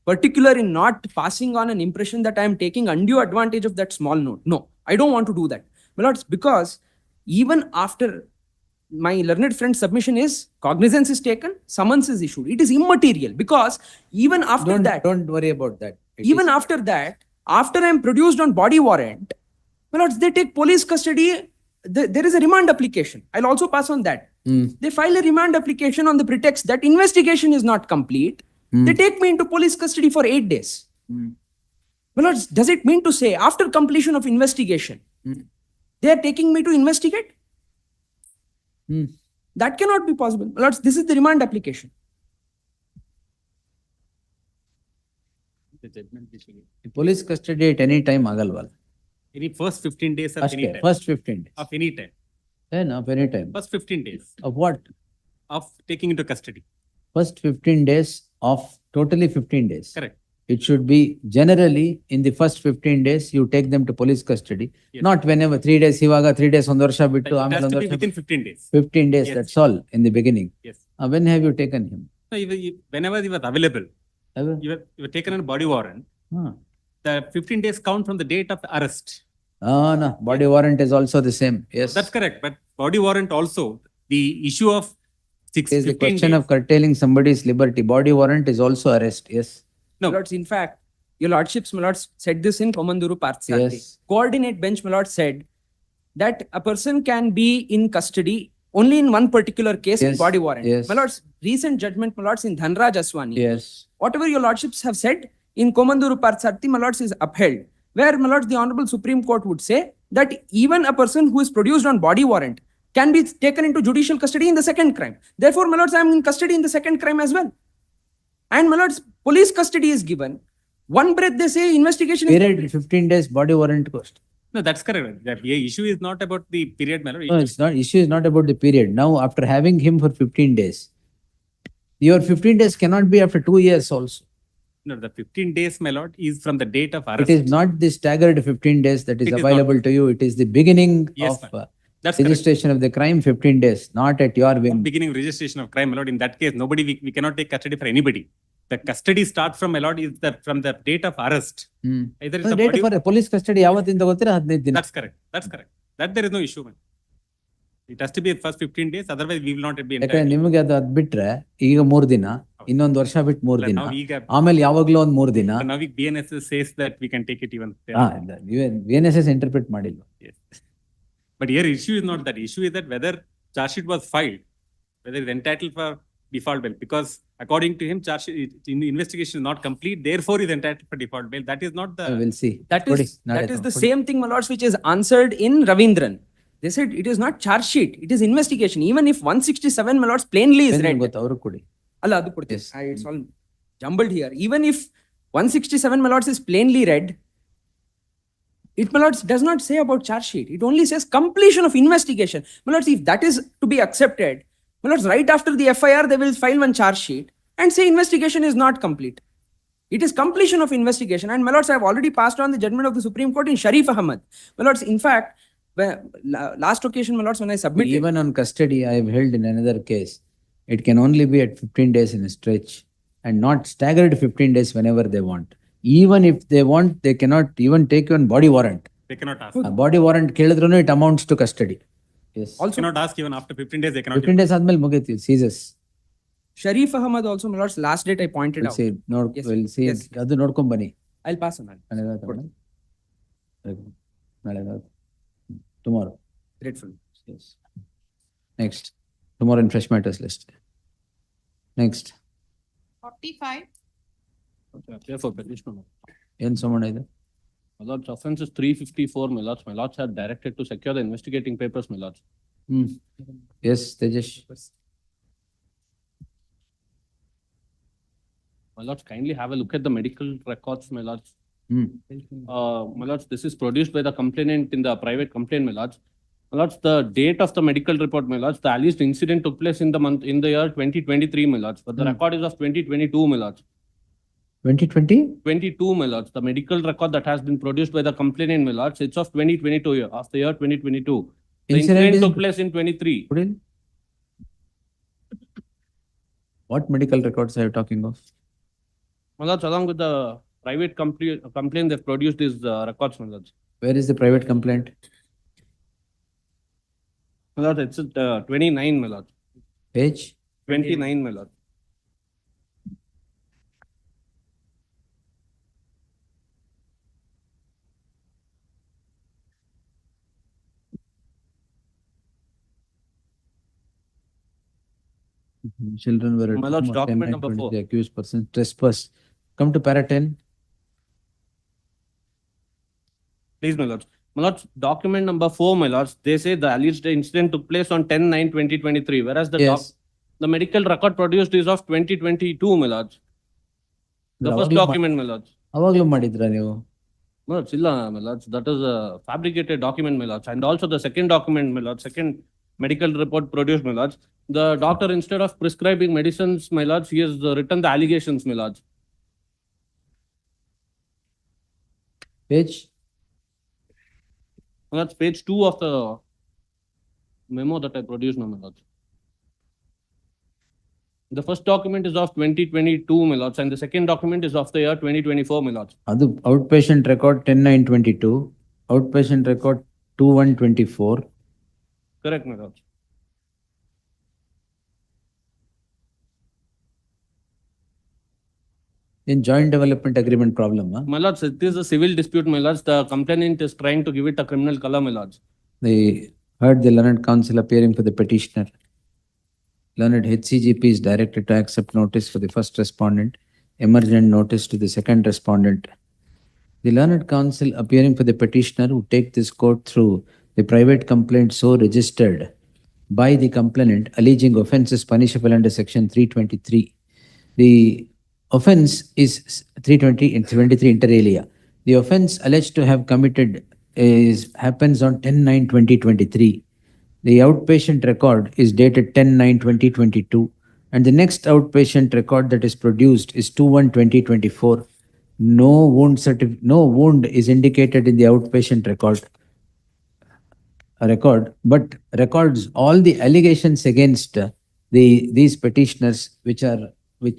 particular in not passing on an impression that I am taking undue advantage of that small note. No, I don't want to do that, my Lords, because even after my learned friend's submission is cognizance is taken, summons is issued. It is immaterial because even after that, don't worry about that. Even after that, after I am produced on body warrant, my Lords, they take police custody. There is a remand application. I'll also pass on that. They file a remand application on the pretext that investigation is not complete. They take me into police custody for 8 days. My Lords, does it mean to say after completion of investigation, They are taking me to investigate. That cannot be possible. My lords, this is the remand application. Police custody at any time agalwal. Any first 15 days of any time. First 15 days. Of any time. Then of any time. First 15 days. Of what? Of taking into custody. First 15 days of totally 15 days. Correct. It should be generally in the first 15 days, you take them to police custody. Yes. Not whenever 3 days, hivaga 3 days, ಒಂದು ವರ್ಷ ಬಿಟ್ಟು It ಆಮೇಲೆ has ಒಂದು to be ವರ್ಷ within 15 days. 15 days, Yes. that's all in the beginning. Yes. When have you taken him? No, whenever he was available, you were taken on body warrant. The 15 days count from the date of arrest. No, body warrant is also the same. Yes. That's correct. But body warrant also, the issue of It is the 15 question days. of curtailing somebody's liberty. Body warrant is also arrest. Yes. No. My lords, in fact, your lordships, my lords, said this in Komanduru Parthasarathi. Yes. Coordinate bench, my lord, said that a person can be in custody only in one particular case in Yes. body warrant. Yes. My lords, recent judgment, my lords, in Dhanraj Aswani. Yes. Whatever your lordships have said in Komanduru Parthasarathi, my lords, is upheld. Where, my lords, the Honorable Supreme Court would say that even a person who is produced on body warrant can be taken into judicial custody in the second crime. Therefore, my lords, I am in custody in the second crime as well. And my lords, police custody is given. One breath they say investigation Period is 15 days body warrant cost. No, that's correct. The issue is not about the period, my lord. No, it's not. Issue is not about the period. Now, after having him for 15 days, your 15 days cannot be after 2 years also. No, the 15 days, my lord, is from the date of arrest. It is not the staggered 15 days that is It is available to you. It is the beginning Yes, of ma'am. That's registration of the crime 15 days, not at your whim. Beginning of registration of crime, my lord. In that case, we cannot take custody for anybody. The custody starts from, my lord, is from the date of arrest. Either it's The the date body- for police custody ಯಾವತ್ತಿಂದ ಗೊತ್ತಿರ 15 ದಿನ. That's correct. That's correct. That there is no issue, man. It has to be first 15 days. Otherwise, we will not be ಯಾಕಂದ್ರೆ entitled. ನಿಮಗೆ ಅದು ಬಿಟ್ರೆ ಈಗ 3 ದಿನ, ಇನ್ನೊಂದು ವರ್ಷ ಬಿಟ್ಟು 3 ದಿನ, ನಾವು ಈಗ- ಆಮೇಲೆ ಯಾವಾಗ್ಲೂ ಒಂದು 3 ದಿನ. Now, BNSS says that we can take it even. VNSS interpret ಮಾಡಿಲ್ಲ. Yes. But here issue is not that. Issue is that whether charge sheet was filed, whether it's entitled for default bail, because according to him, charge sheet, investigation is not complete. Therefore, is entitled for default bail. That is not the. We'll see. That is the same thing, my lords, which is answered in Ravindran. They said it is not charge sheet, it is investigation. Even if 167, my lords, plainly is read. ಅವರು ಕೊಡಿ. Allah, adu kodti. It's all jumbled here. Even if 167, my lords, is plainly read, it, my lords, does not say about charge sheet. It only says completion of investigation. My lords, if that is to be accepted, my lords, right after the FIR, they will file one charge sheet and say investigation is not complete. It is completion of investigation. And my lords, I have already passed on the judgment of the Supreme Court in Sharif Ahmad. My lords, in fact, last occasion, my lords, when I submitted. Even on custody, I have held in another case. It can only be at 15 days in a stretch and not staggered 15 days whenever they want. Even if they want, they cannot even take you on body warrant. They cannot ask. Body warrant ಕೇಳಿದ್ರೂ it amounts to custody. Yes. Also, cannot ask even after 15 days. They cannot. 15 days ಆದ್ಮೇಲೆ ಮುಗೀತು seizures. Sharif Ahmad also, my lords, last date I pointed out. Yes. We'll see. Yes. ಅದು ನೋಡ್ಕೊಂಡ್ ಬನ್ನಿ. I'll pass on that. Tomorrow. Grateful. Yes. Next. Tomorrow in fresh matters list. Next. 45. Appear for petitioner. ಏನ್ ಸೋಮಣ್ಣ ಇದೆ? My lords, offense is 354, my lords. My lords are directed to secure the investigating papers, my lords. Yes, Tejesh. My lords, kindly have a look at the medical records, my lords. My lords, this is produced by the complainant in the private complaint, my lords. My lords, the date of the medical report, my lords, the alleged incident took place in the year 2023, my lords. But the record is of 2022, my lords. 2020? 22, my lords. The medical record that has been produced by the complainant, my lords, it's of 2022 year, of the year 2022. The incident took place in 23. What medical records are you talking of? My lords, along with the private complaint, they've produced these records, my lords. Where is the private complaint? My lords, it's at 29, my lords. Page? 29, my lords. Children were at My lords, home at document 10 number 4. The accused person trespass. Come to para 10. Please, my lords. My lords, document number 4, my lords, they say the alleged incident took place on 10/9/2023, whereas Yes. the medical record produced is of 2022, my lords. The first document, my lords. ಅವಾಗ್ಲೂ ಮಾಡಿದ್ರ ನೀವು? My lords, illa, my lords, that is a fabricated document, my lords. And also the second document, my lords, second medical report produced, my lords. The doctor, instead of prescribing medicines, my lords, he has written the allegations, my lords. Page? My lords, page 2 of the memo that I produced, my lords. The first document is of 2022, my lords, and the second document is of the year 2024, my lords. ಅದು ಔಟ್ಪೇಷಂಟ್ record 10/9/22, ಔಟ್ಪೇಷಂಟ್ record 2/1/24. Correct, my lords. In joint development agreement problem, My lords, it is a civil dispute, my lords. The complainant is trying to give it a criminal color, my lords. They heard the learned counsel appearing for the petitioner. Learned HCGP is directed to accept notice for the first respondent, emergent notice to the second respondent. The learned counsel appearing for the petitioner who take this court through the private complaint so registered by the complainant alleging offences punishable under section 323. The offence is 320 and 23 inter alia. The offence alleged to have committed happens on 10/9/2023. The outpatient record is dated 10/9/2022, and the next outpatient record that is produced is 2/1/2024. No wound is indicated in the outpatient record, but records all the allegations against these petitioners, which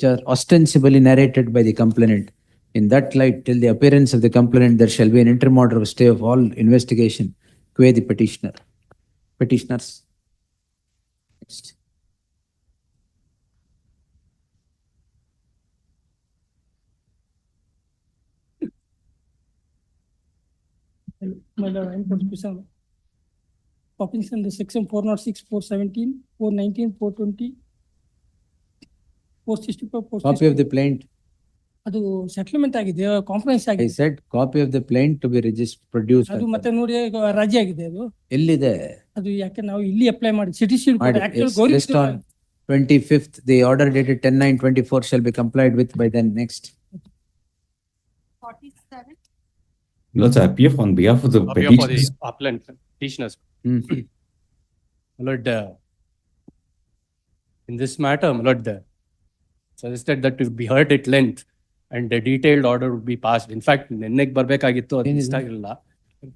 are ostensibly narrated by the complainant. In that light, till the appearance of the complainant, there shall be an interim order of stay of all investigation, qua the petitioners. Next. My lord, I am for discussion. Copies under section 406, 417, 419, 420, 464, 464. Copy of the plaint. ಅದು settlement ಆಗಿದೆ, compromise I ಆಗಿದೆ. said copy of the plaint to be produced. ಅದು ಮತ್ತೆ ನೋಡಿ ರಾಜಿ ಆಗಿದೆ ಅದು. ಎಲ್ಲಿದೆ? ಅದು ಯಾಕೆ ನಾವು ಇಲ್ಲಿ ಅಪ್ಲೈ ಮಾಡಿ ಸಿಟಿಶನ್ List on 25th, the order dated 10/9/24 shall be complied with by then. Next. 47. Let's appear on behalf of the Appear for the petitioners. appellant petitioners. My lord, in this matter, my lord, suggested that to be heard at length and a detailed order would be passed. In fact, ನೆನ್ನೆಗೆ ಬರಬೇಕಾಗಿತ್ತು, ಅದು ಇಷ್ಟ ಆಗಿಲ್ಲ.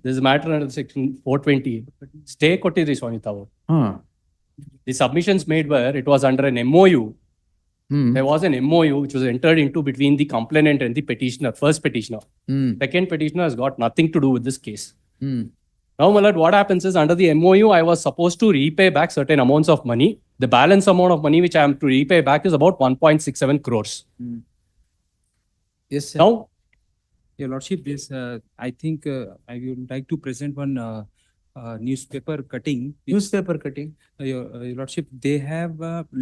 This matter under section 420 stay ಕೊಟ್ಟಿದ್ರಿ ಸ್ವಾಮಿ ತಾವು. The submissions made were, it was under an MOU. There was an MOU which was entered into between the complainant and the petitioner, first petitioner. Second petitioner has got nothing to do with this case. Now, my lord, what happens is under the MOU, I was supposed to repay back certain amounts of money. The balance amount of money which I am to repay back is about 1.67 crores. Yes, sir. Now, Your Lordship, this I think I would like to present one newspaper cutting. Newspaper cutting? Your Lordship, they have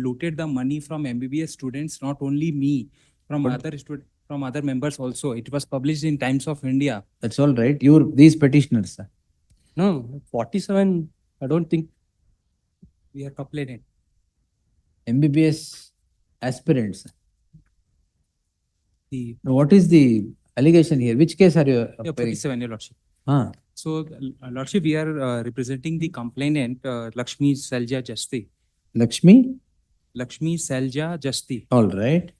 looted the money from MBBS students, not only me, from other members also. It was published in Times of India. That's all right. These petitioners, sir. no, 47, I don't think. We are complaining. MBBS aspirants. The What is the allegation here? Which case are you Yeah, appearing? 47, Your Lordship. Ah. So, Lordship, we are representing the complainant, Lakshmi Selja Jasti. Lakshmi? Lakshmi Selja Jasti. All right.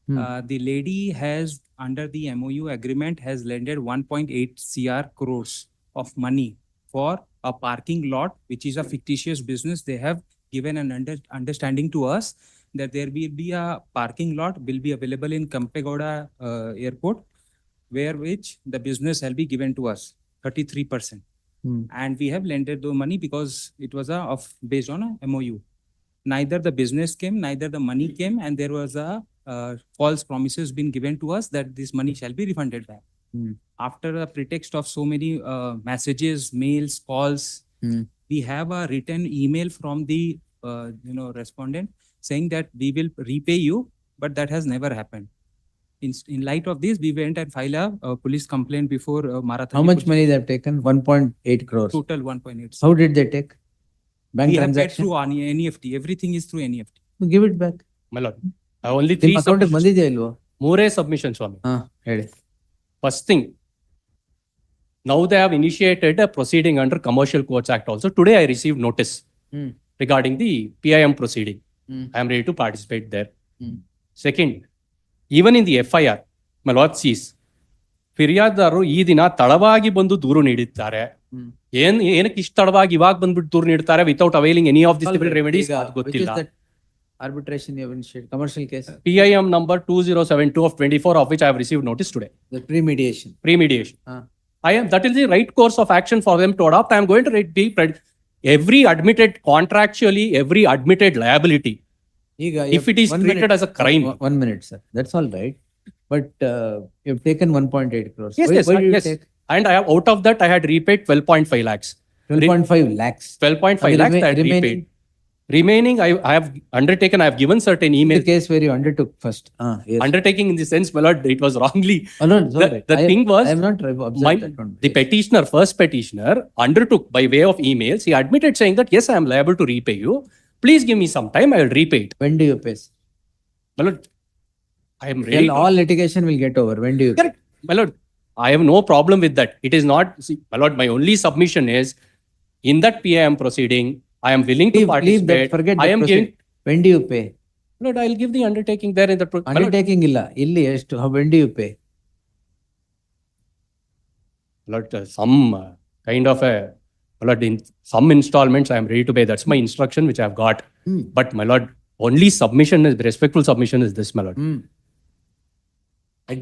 The lady has, under the MOU agreement, has lended 1.8 crores of money for a parking lot, which is a fictitious business. They have given an understanding to us that there will be a parking lot will be available in Kampegoda airport, which the business shall be given to us, 33%. And we have lended the money because it was based on a MOU. Neither the business came, neither the money came, and there was a false promises been given to us that this money shall be refunded back. After a pretext of so many messages, mails, calls, we have a written email from the respondent saying that we will repay you, but that has never happened. In light of this, we went and filed a police complaint before Marathon. How much money they have taken? 1.8 crores. Total 1.8. How did they take? Bank We have paid transaction? through NEFT. Everything is through NEFT. Give it back. My lord, I only ನಿಮ್ಮ three account submissions. ಬಂದಿದೆಯಾ ಇಲ್ವೋ? More submissions, Swami. ಹೇಳಿ. First thing, now they have initiated a proceeding under Commercial Courts Act also. Today I received notice regarding the PIM proceeding. I am ready to participate there. Second, even in the FIR, my lord sees, ಫಿರ್ಯಾದಿದಾರರು ಈ ದಿನ ತಡವಾಗಿ ಬಂದು ದೂರು ನೀಡಿದ್ದಾರೆ. ಏನಕ್ಕೆ ಇಷ್ಟು ತಡವಾಗಿ ಇವಾಗ ಬಂದ್ಬಿಟ್ಟು ದೂರು ನೀಡ್ತಾರೆ without availing any of the civil remedies ಗೊತ್ತಿಲ್ಲ. Arbitration you have initiated, commercial case. PIM number 2072 of 24 of which I have received notice today. The pre-mediation. Pre-mediation. That is the right course of action for them to adopt. I am going to every admitted contractually, every admitted liability. If it is treated as a crime. 1 minute, sir. That's all right. But you have taken 1.8 crores. Yes, Why did you yes. take? And I have, out of that, I had repaid 12.5 lakhs. 12.5 lakhs. 12.5 lakhs I had repaid. Remaining, I have undertaken, I have given certain emails. The case where you undertook first. Yes. Undertaking in the sense, my lord, it was wrongly. Oh, no, it's all right. The thing was, I have not observed that one. the petitioner, first petitioner, undertook by way of emails. He admitted saying that, yes, I am liable to repay you. Please give me some time, I will repay it. When do you pay? My lord, I am ready. All litigation will get over. When do you? Correct. My lord, I have no problem with that. It is not, see, my lord, my only submission is, in that PIM proceeding, I am willing to participate. Leave that, forget I that am proceeding. giving, When do you pay? Lord, I will give the undertaking there in the Undertaking illa. Illi ಎಷ್ಟು? When do you pay? Lord, some kind of a, my lord, in some installments I am ready to pay. That's my instruction which I have got. But my lord, only submission is, respectful submission is this, my lord.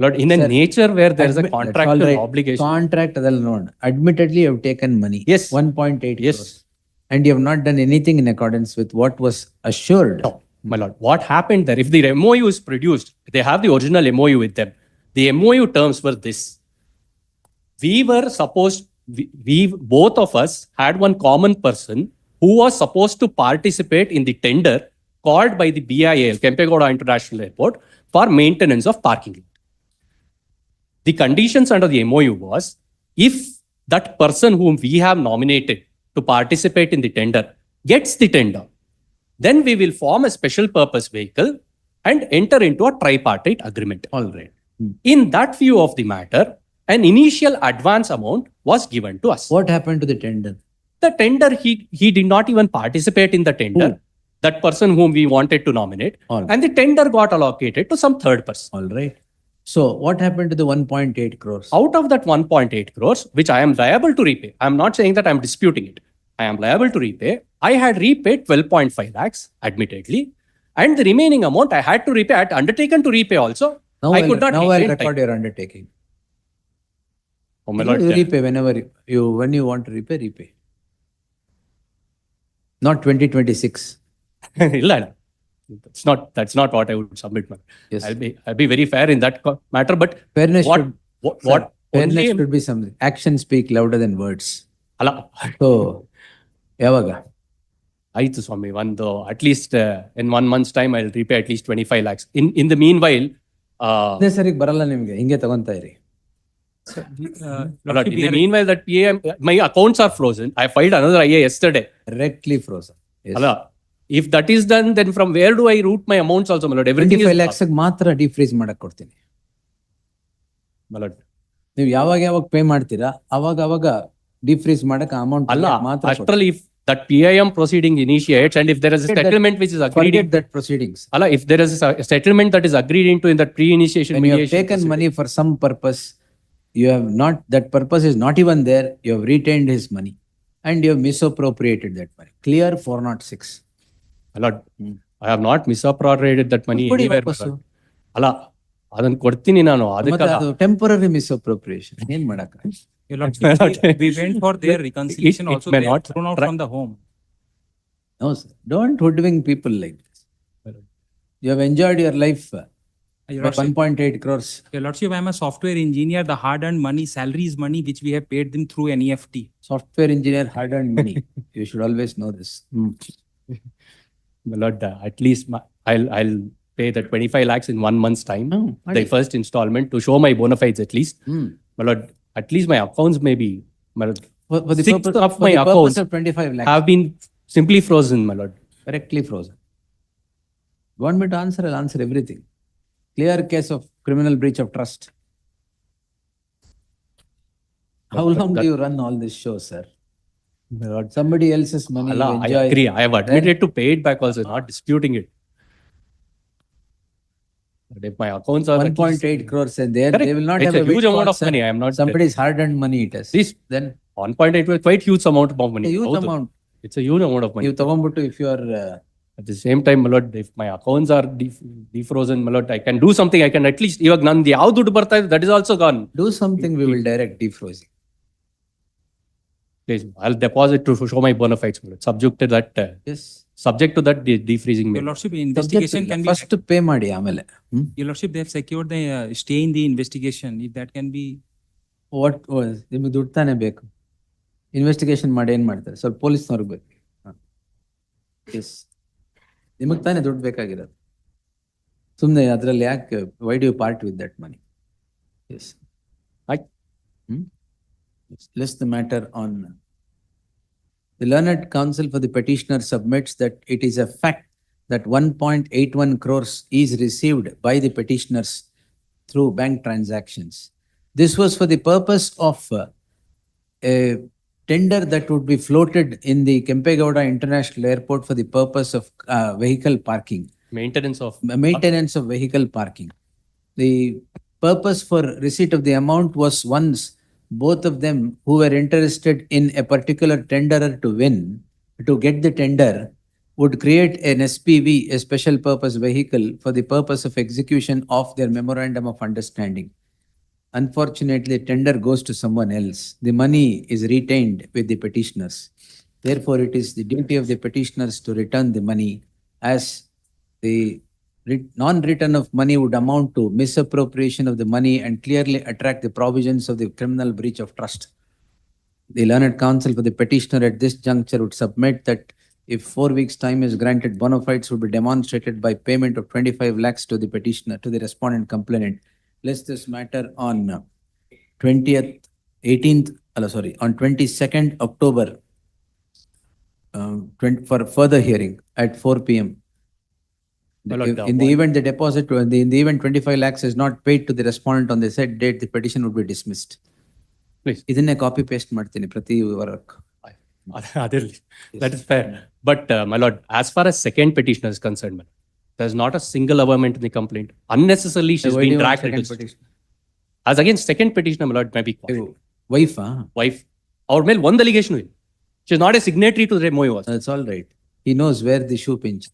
Lord, in a nature where there is a contractual obligation. Contract adal note. Admittedly, you have taken money. Yes. 1.8 Yes. crores. And you have not done anything in accordance with what was assured. No, my lord. What happened there? If the MOU is produced, they have the original MOU with them. The MOU terms were this. We were supposed, we both of us had one common person who was supposed to participate in the tender called by the BIAL, Kempegowda International Airport, for maintenance of parking lot. The conditions under the MOU was, if that person whom we have nominated to participate in the tender gets the tender, then we will form a special purpose vehicle and enter into a tripartite agreement. All right. In that view of the matter, an initial advance amount was given to us. What happened to the tender? The tender, he did not even participate in the tender. That person whom we wanted to nominate. And the tender got allocated to some third person. All right. So what happened to the 1.8 crores? Out of that 1.8 crores, which I am liable to repay, I am not saying that I am disputing it. I am liable to repay. I had repaid 12.5 lakhs, admittedly. And the remaining amount I had to repay, I had undertaken to repay also. Now I could not I'll repay in record time. your undertaking. Oh my lord. You repay whenever when you want to repay, repay. Not 2026. Illa. That's not what I would submit. Man. Yes. I'll be very fair in that matter. But fairness fairness only, should be something. Actions speak louder than words. Ala. So, ಯಾವಾಗ? ಆಯ್ತು ಸ್ವಾಮಿ, ಒಂದು at least in 1 month's time I'll repay at least 25 lakhs. In the meanwhile, ಅದೇ ಸರಿಗೆ ಬರಲ್ಲ ನಿಮ್ಗೆ, ಹಿಂಗೆ ತಗೊಂತಾ ಇರಿ. in the meanwhile that PAM, my accounts are frozen. I filed another IA yesterday. Directly frozen. Yes. Ala. If that is done, then from where do I route my amounts also, my lord? Everything 25 is lakhs ಮಾತ್ರ ಡಿಫ್ರೀಸ್ ಮಾಡಕ್ ಕೊಡ್ತೀನಿ. My lord. ನೀವು ಯಾವಾಗ pay ಮಾಡ್ತೀರಾ ಅವಾಗ ಡಿಫ್ರೀಸ್ ಮಾಡಕ್ amount ಅಲ್ಲ, ಮಾತ್ರ. ಅಷ್ಟರಲ್ಲಿ if that PIM proceeding initiates and if there is a settlement which is agreed forget that proceedings. Allah, if there is a settlement that is agreed into in that pre-initiation when you have mediation taken money for some purpose, you have not, that purpose is not even there, you have retained his money and you have misappropriated that money. Clear 406. Allah, I have not misappropriated that money anywhere. Allah, ಅದನ್ನ ಕೊಡ್ತೀನಿ ನಾನು. ಅದಕ್ಕೆ temporary misappropriation ಏನ್ ಮಾಡಕ? We went for their reconciliation also. They are thrown out from the home. No sir, don't hoodwink people like this. You have enjoyed your life for 1.8 crores. Your Lordship, I am a software engineer. The hard-earned money, salary is money which we have paid them through NEFT. Software engineer, hard-earned money. You should always know this. My lord, at least I'll pay the 25 lakhs in 1 month's time, the Adi. first installment to show my bona fides at least. My lord, at least my accounts may be, my lord, For the 6 purpose, of for my the purpose accounts of 25 lakhs. have been simply frozen, my lord. Correctly frozen. Want me to answer? I'll answer everything. Clear case of criminal breach of trust. How long do you run all this show, sir? My lord, Somebody else's money you Allah, I enjoy. agree. I have admitted to pay it back also, not disputing it. But if my accounts are at least- 1.8 crores and there, Correct. they will not It's have a huge windfall, amount of sir. money. I am not. Somebody's hard-earned money it is. This Then 1.8 was quite huge amount of money. a huge Both of- amount. It's a huge amount of money. You ತಗೊಂಡ್ಬಿಟ್ಟು if you are At the same time, my lord, if my accounts are defrozen, my lord, I can do something. I can at least ಇವಾಗ ನಂದು ಯಾವ ದುಡ್ಡು ಬರ್ತಾ ಇದೆ, that is also gone. do something, we will direct defrosing. Please, I'll deposit to show my bona fides, my lord. Subject to that. Yes. Subject to that defreezing. Your lordship, investigation can be. First pay ಮಾಡಿ ಆಮೇಲೆ. Your lordship, they have secured the stay in the investigation. If that can be. What was ನಿಮಗೆ ದುಡ್ಡು ತಾನೇ ಬೇಕು. Investigation ಮಾಡಿ ಏನ್ ಮಾಡ್ತಾರೆ? ಸ್ವಲ್ಪ ಪೊಲೀಸ್ನವ್ರಿಗೆ ಬೇಕು. ಎಸ್ ನಿಮಗೆ ತಾನೇ ದುಡ್ಡು ಬೇಕಾಗಿರೋದು. ಸುಮ್ಮನೆ ಅದರಲ್ಲಿ ಯಾಕೆ why do you part with that money? Yes list the matter on the learned counsel for the petitioner submits that it is a fact that 1.81 crores is received by the petitioners through bank transactions. This was for the purpose of a tender that would be floated in the Kempegowda International Airport for the purpose of vehicle parking. Maintenance of vehicle parking. The purpose for receipt of the amount was once both of them who were interested in a particular tenderer to get the tender would create an SPV, a special purpose vehicle, for the purpose of execution of their memorandum of understanding. Unfortunately, tender goes to someone else. The money is retained with the petitioners. Therefore, it is the duty of the petitioners to return the money, as the non-return of money would amount to misappropriation of the money and clearly attract the provisions of the criminal breach of trust. The learned counsel for the petitioner at this juncture would submit that if 4 weeks' time is granted, bona fides would be demonstrated by payment of 25 lakhs to the petitioner, to the respondent complainant. List this matter on 22nd October for further hearing at 4 p.m. In the event the deposit, in the event 25 lakhs is not paid to the respondent on the said date, the petition would be dismissed. Please. ಇದನ್ನೇ copy paste ಮಾಡ್ತೀನಿ ಪ್ರತಿ ವಾರಕ್ಕೆ. That is fair. But my lord, as far as second petitioner is concerned, there's not a single amendment in the complaint. Unnecessarily, she's Why do been you want dragged second into petition? As against second petitioner, my lord, may be cautioned. Wife, Wife. Our male one allegation. She's not a signatory to the MOU. That's all right. He knows where the shoe pinches.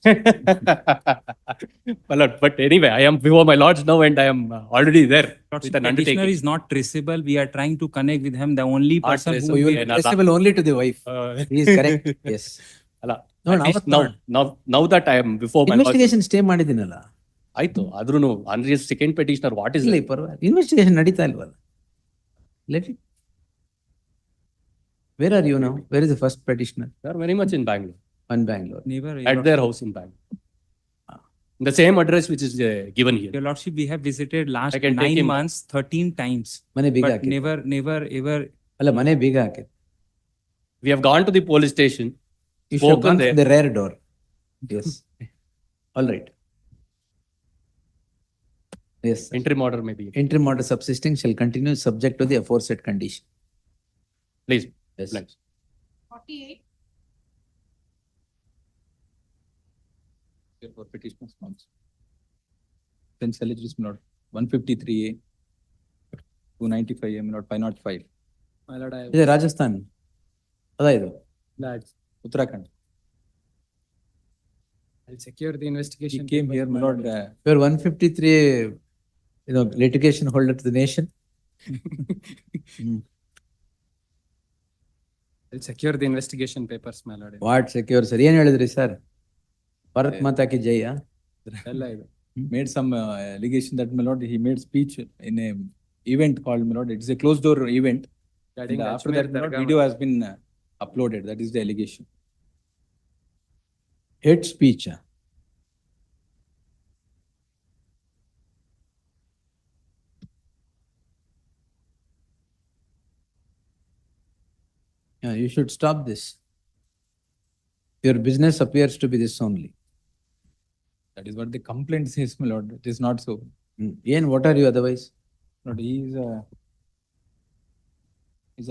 My lord, but anyway, I am before my lords now and I am already there with an Petitioner undertaking. is not traceable. We are trying to connect with him. The only person who So you will be traceable only to the wife. He is correct. Yes. Allah. No, At least now that I am before my lords. Investigation stay ಮಾಡಿದ್ದೀನಲ್ಲ. ಆಯ್ತು ಆದ್ರೂ ಅನ್ರಿಯಸ್ second petitioner what is ಇಲ್ಲ ಪರವಾಗಿಲ್ಲ. Investigation ನಡೀತಾ ಇಲ್ವಲ್ಲ. Let it. Where are you now? Where is the first petitioner? They are very much in Bangalore. In Bangalore. never. At their house in Bangalore. The same address which is given here. Your lordship, we have visited last I can take 9 him. months, 13 times. ಮನೆ ಬೀಗ But hockey. never, ever. ಅಲ್ಲ ಮನೆ ಬೀಗ ಹಾಕಿ. We have gone to the police station. You should have Spoken gone there. from the rear door. Yes. All right. Yes. Sir. Interim order maybe. Interim order subsisting shall continue subject to the aforesaid condition. Please. Yes. Thanks. 48. For petitioners, 10 alleges, my lord, 153A, 295A, my lord, 505. My lord, ಇದೆ ರಾಜಸ್ಥಾನ್ ಅದ ಇದು lads, Uttarakhand. I'll secure the investigation. He came here, my lord. You are 153, litigation holder to the nation. I'll secure the investigation papers, my lord. What secure sir ಏನ್ ಹೇಳಿದ್ರಿ sir? Bharat ಮಾತಾ ಕಿ ಜೈ. ಎಲ್ಲ ಇದೆ. Made some allegation that, my lord, he made speech in a event called, my lord, it's a closed door event. And after that, my lord, video has been uploaded. That is the allegation. Hate speech. Yeah, you should stop this. Your business appears to be this only. That is what the complaint says, my lord. It is not so. Ian, what are you otherwise? Lord, he's a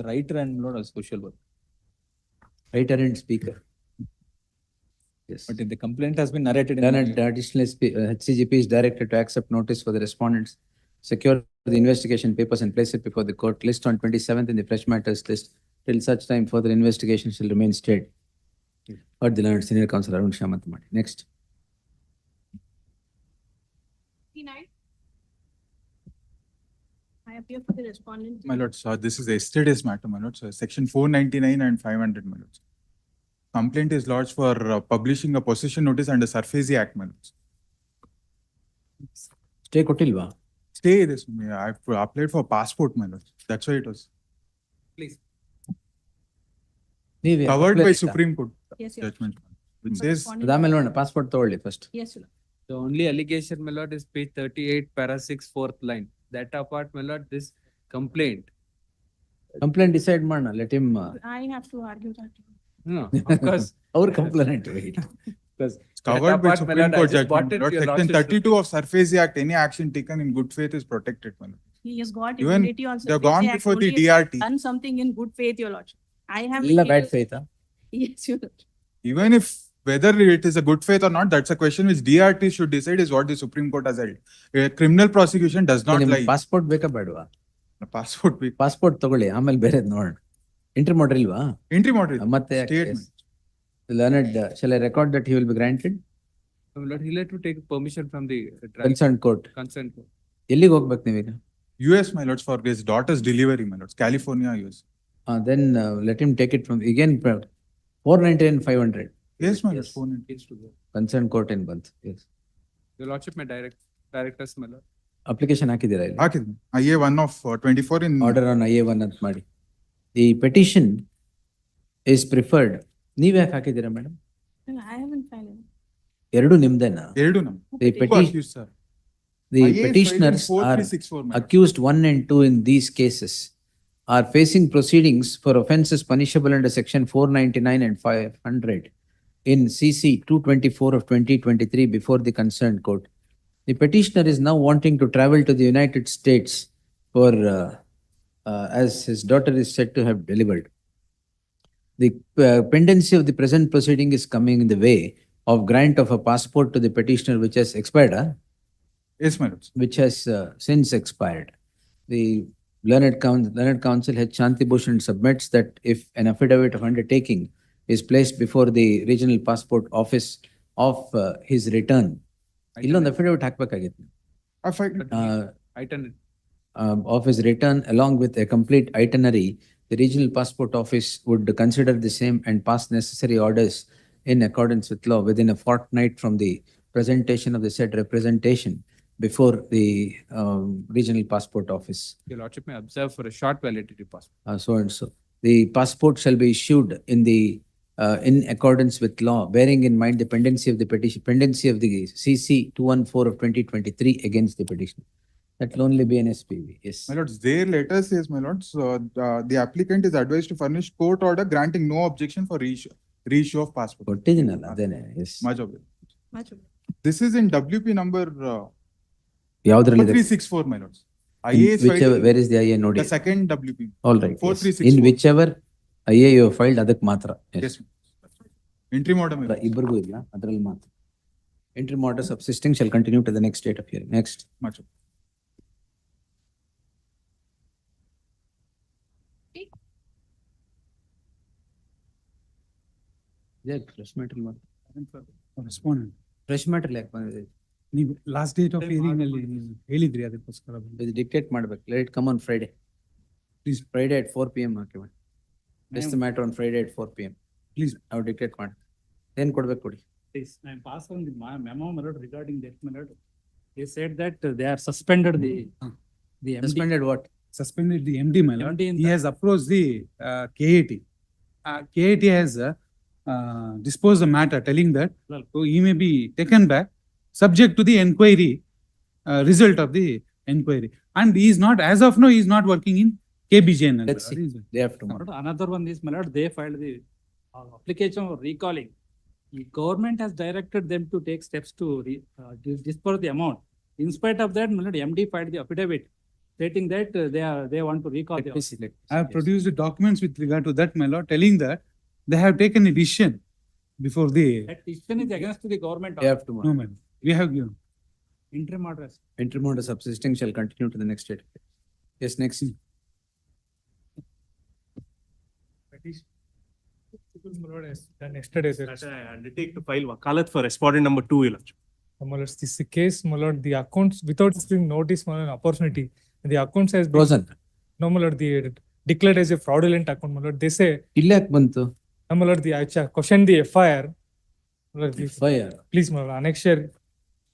writer and not a social worker. Writer and speaker. Yes. But the complaint has been narrated in Learned additional HCGP is directed to accept notice for the respondents, secure the investigation papers and place it before the court. List on 27th in the fresh matters list. Till such time, further investigation shall remain stayed. Heard the learned senior counsel Arun Shamantamani. Next. 59. I appear for the respondent. My lord, so this is yesterday's matter, my lord. So section 499 and 500, my lord. Complaint is lodged for publishing a possession notice under Surface Act, my lord. Stay kotilva. Stay this. I've applied for passport, my lord. That's why it was. Please. Covered by Supreme Court Yes, Your judgment, which says passport toward first. Yes, Your Lord. The only allegation, my lord, is page 38, para 6, fourth line. That apart, my lord, this complaint. Complaint decide mana. Let him. I have to argue that. No, of course. Our complaint. Because it's covered by Supreme Court judgment. Lord, section 32 of Surface Act, any action taken in good faith is protected, my lord. He has got Even immunity on they have Surface gone Act before the only if he has DRT. done something in good faith, Your Lordship. I have. Bad faith. Huh? Yes, Your Lord. Even if whether it is a good faith or not, that's a question which DRT should decide, is what the Supreme Court has held. A criminal prosecution does not lie. Passport beka badwa. Passport ಬೇಕು. Passport ತಗೊಳ್ಳಿ ಆಮೇಲೆ ಬೇರೆ ನೋಡೋಣ. Entry model ಇಲ್ವಾ? Entry model. ಮತ್ತೆ Statement. Learned, shall I record that he will be granted? My lord, he'll have to take permission from the Concerned court. Concerned court. ಎಲ್ಲಿಗೆ ಹೋಗ್ಬೇಕು ನೀವೀಗ? US, my lords, for his daughter's delivery, my lords. California, US. Then let him take it from again 499 and 500. Yes, my lords. 499 to go. Concerned court in Banth. Yes. Your lordship, my directors, my lord. Application ಹಾಕಿದ್ದೀರಾ ಇಲ್ಲಿ? ಹಾಕಿದ್ವಿ. IA 1 of 24 in Order on IA 1 ಅಂತ ಮಾಡಿ. The petition is preferred. ನೀವ್ ಯಾಕೆ ಹಾಕಿದ್ದೀರಾ madam? I haven't filed. ಎರಡು ನಿಮ್ದೇನಾ? ಎರಡು ನಮ್. The petitioners are accused 1 and 2 in these cases are facing proceedings for offences punishable under section 499 and 500 in CC 224 of 2023 before the concerned court. The petitioner is now wanting to travel to the United States for as his daughter is said to have delivered. The pendency of the present proceeding is coming in the way of grant of a passport to the petitioner which has expired. Yes, my lords. Which has since expired. The learned counsel H. Shanti Bhushan submits that if an affidavit of undertaking is placed before the regional passport office of his return, illond affidavit hakbekagitte. Of his return along with a complete itinerary, the regional passport office would consider the same and pass necessary orders in accordance with law within a fortnight from the presentation of the said representation before the regional passport office. Your lordship may observe for a short validity passport. So and so. The passport shall be issued in accordance with law, bearing in mind the pendency of the CC 214 of 2023 against the petition. That will only be an SPV. Yes. My lords, their letter says, my lords, the applicant is advised to furnish court order granting no objection for reissue of passport. Yes. This is in WP number 4364, my lords. IA is where is the IA node? The second WP. All right. 4364. In whichever IA you have filed, adak matra. Yes. Entry modem. Ibargu illa, adral matra. Entry model subsisting shall continue to the next date of hearing. Next. Fresh matter respondent. Fresh matter ಯಾಕೆ ಬಂದಿದೆ? ನೀವು last date of hearing ಅಲ್ಲಿ ಹೇಳಿದ್ರಿ ಅದಕ್ಕೋಸ್ಕರ ಇದು dictate ಮಾಡ್ಬೇಕು. Let it come on Friday. Please, Friday at 4 PM ಹಾಕಿಬಿಡಿ. Just the matter on Friday at 4 PM. Please. ನಾವು dictate ಮಾಡಿ. ಏನ್ ಕೊಡ್ಬೇಕು ಕೊಡಿ. Please, I pass on the memo regarding that matter. They said that they are suspended the MD. Suspended what? Suspended the MD, my lord. He has approached the KAT. KAT has disposed the matter, telling that so he may be taken back subject to the enquiry result of the enquiry. And he is not, as of now, he is not working in KBJN. Let's see. Day after tomorrow. Another one is, my lord, they filed the application for recalling. The government has directed them to take steps to disperse the amount. In spite of that, my lord, MD filed the affidavit stating that they want to recall the amount. I have produced the documents with regard to that, my lord, telling that they have taken a decision before the. That decision is against the government. Day after tomorrow. No, madam. We have given. Interim orders. Interim order subsisting shall continue to the next date. Yes, next. My lord, as done yesterday, sir. I undertake to file wakalat for respondent number 2, Your Lordship. My lord, this case, my lord, the accounts, without giving notice, my lord, opportunity, the accounts has been. Frozen. No, my lord, the declared as a fraudulent account, my lord. They say. Illak bantu. No, my lord, the question the FIR. My lord, FIR. Please, my lord, annexure.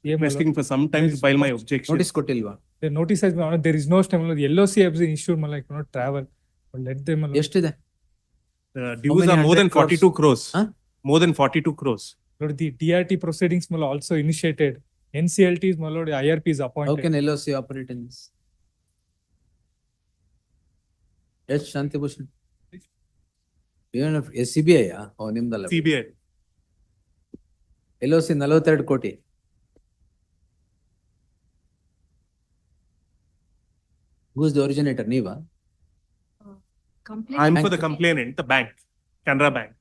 I'm asking for some time to file my objection. Notice kotilva. The notice has been honored. There is no time, my lord. The LOC has been issued, my lord, cannot travel. But let them, my lord. Yesterday. The dues are more than 42 crores. More than 42 crores. Lord, the DRT proceedings, my lord, also initiated. NCLTs, my lord, IRP is appointed. How can LOC operate in this? Yes, Shanti Bhushan. Even if SCBI, or Nimdala. CBI. LOC 42 koti. Who is the originator? Niva? I'm for the complainant, the bank, Kannada Bank.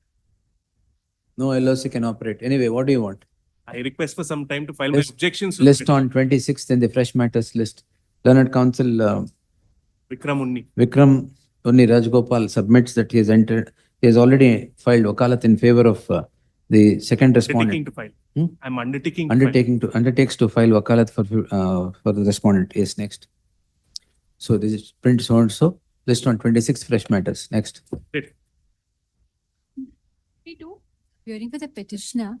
No LOC can operate. Anyway, what do you want? I request for some time to file my objections. List on 26th in the fresh matters list. Learned Counsel Vikram Unni Rajgopal submits that he has entered. He has already filed wakalat in favor of the second respondent. I'm undertaking Undertakes to file wakalat for the respondent. Yes, next. So this is print so and so. List on 26 fresh matters. Next. 52. Hearing for the petitioner.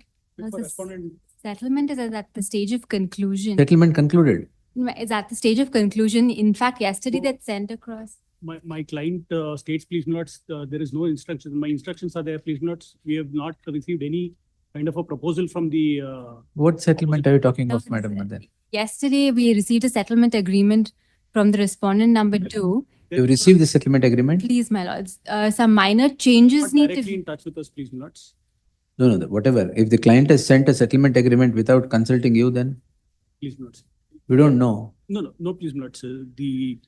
Settlement is at the stage of conclusion. Settlement concluded. Is at the stage of conclusion. In fact, yesterday that sent across. My client states, please notes, there is no instructions. My instructions are there, please notes. We have not received any kind of a proposal from the. What settlement are you talking of, Madam Madan? Yesterday, we received a settlement agreement from the respondent number 2. You received the settlement agreement? Please, my lords. Some minor changes need to Directly be. in touch with us, please notes. No, whatever. If the client has sent a settlement agreement without consulting you, then Please notes. we don't know. No, please notes. The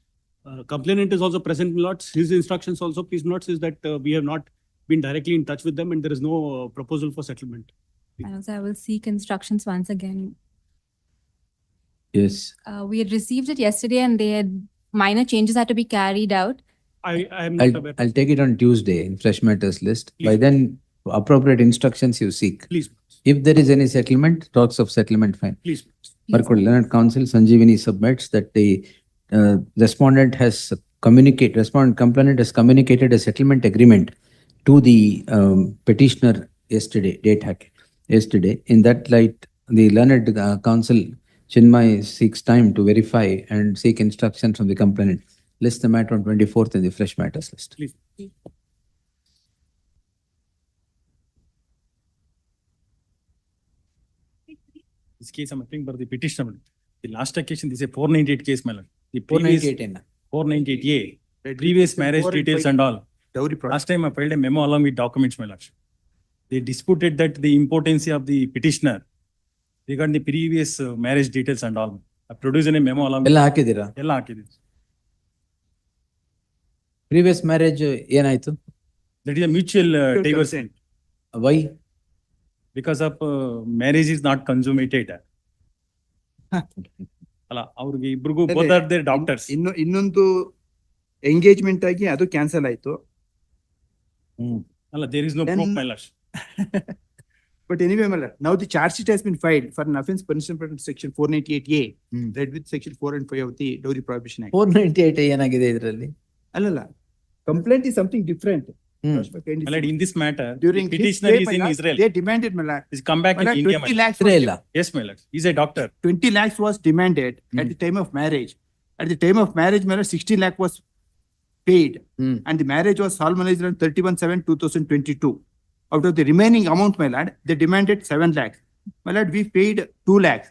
complainant is also present, notes. His instructions also, please notes, is that we have not been directly in touch with them and there is no proposal for settlement. And also, I will seek instructions once again. Yes. We had received it yesterday and they had minor changes had to be carried out. I am not aware. I'll take it on Tuesday in fresh matters list. By then, appropriate instructions you seek. Please. If there is any settlement, talks of settlement, fine. Please. Learned Counsel Sanjeevani submits that the respondent complainant has communicated a settlement agreement to the petitioner yesterday, yesterday. In that light, the Learned Counsel Chinmay seeks time to verify and seek instructions from the complainant. List the matter on 24th in the fresh matters list. Please. This case I'm appealing for the petitioner. The last occasion, this is a 498 case, my lord. The 498 498A. Previous marriage details and all. Last time I filed a memo along with documents, my lord. They disputed that the impotency of the petitioner regarding the previous marriage details and all. I produced a memo along with. Ella hakidira. Previous marriage ಏನಾಯ್ತು? That is a mutual divorce. Why? Because of marriage is not consummated. ಅಲ್ಲ ಅವ್ರಿಗೆ ಇಬ್ರಿಗೂ both are their doctors. ಇನ್ನೊಂದು engagement ಆಗಿ ಅದು cancel ಆಯ್ತು. ಅಲ್ಲ, there is no proof, my lord. But anyway, my lord, now the charge sheet has been filed for an offence punishable under section 498A, read with section 4 and 5 of the Dowry Prohibition Act. 498 ಏನಾಗಿದೆ ಇದರಲ್ಲಿ? ಅಲ್ಲಲ್ಲ, complaint is something different. My lord, in this matter, during the petitioner is in Israel. They demanded, my lord. He's come back in India. 20 lakhs Yes, my lord. He's a doctor. 20 lakhs was demanded at the time of marriage. At the time of marriage, my lord, 16 lakh was paid. And the marriage was solemnized on 31/7/2022. Out of the remaining amount, my lord, they demanded 7 lakhs. My lord, we paid 2 lakhs.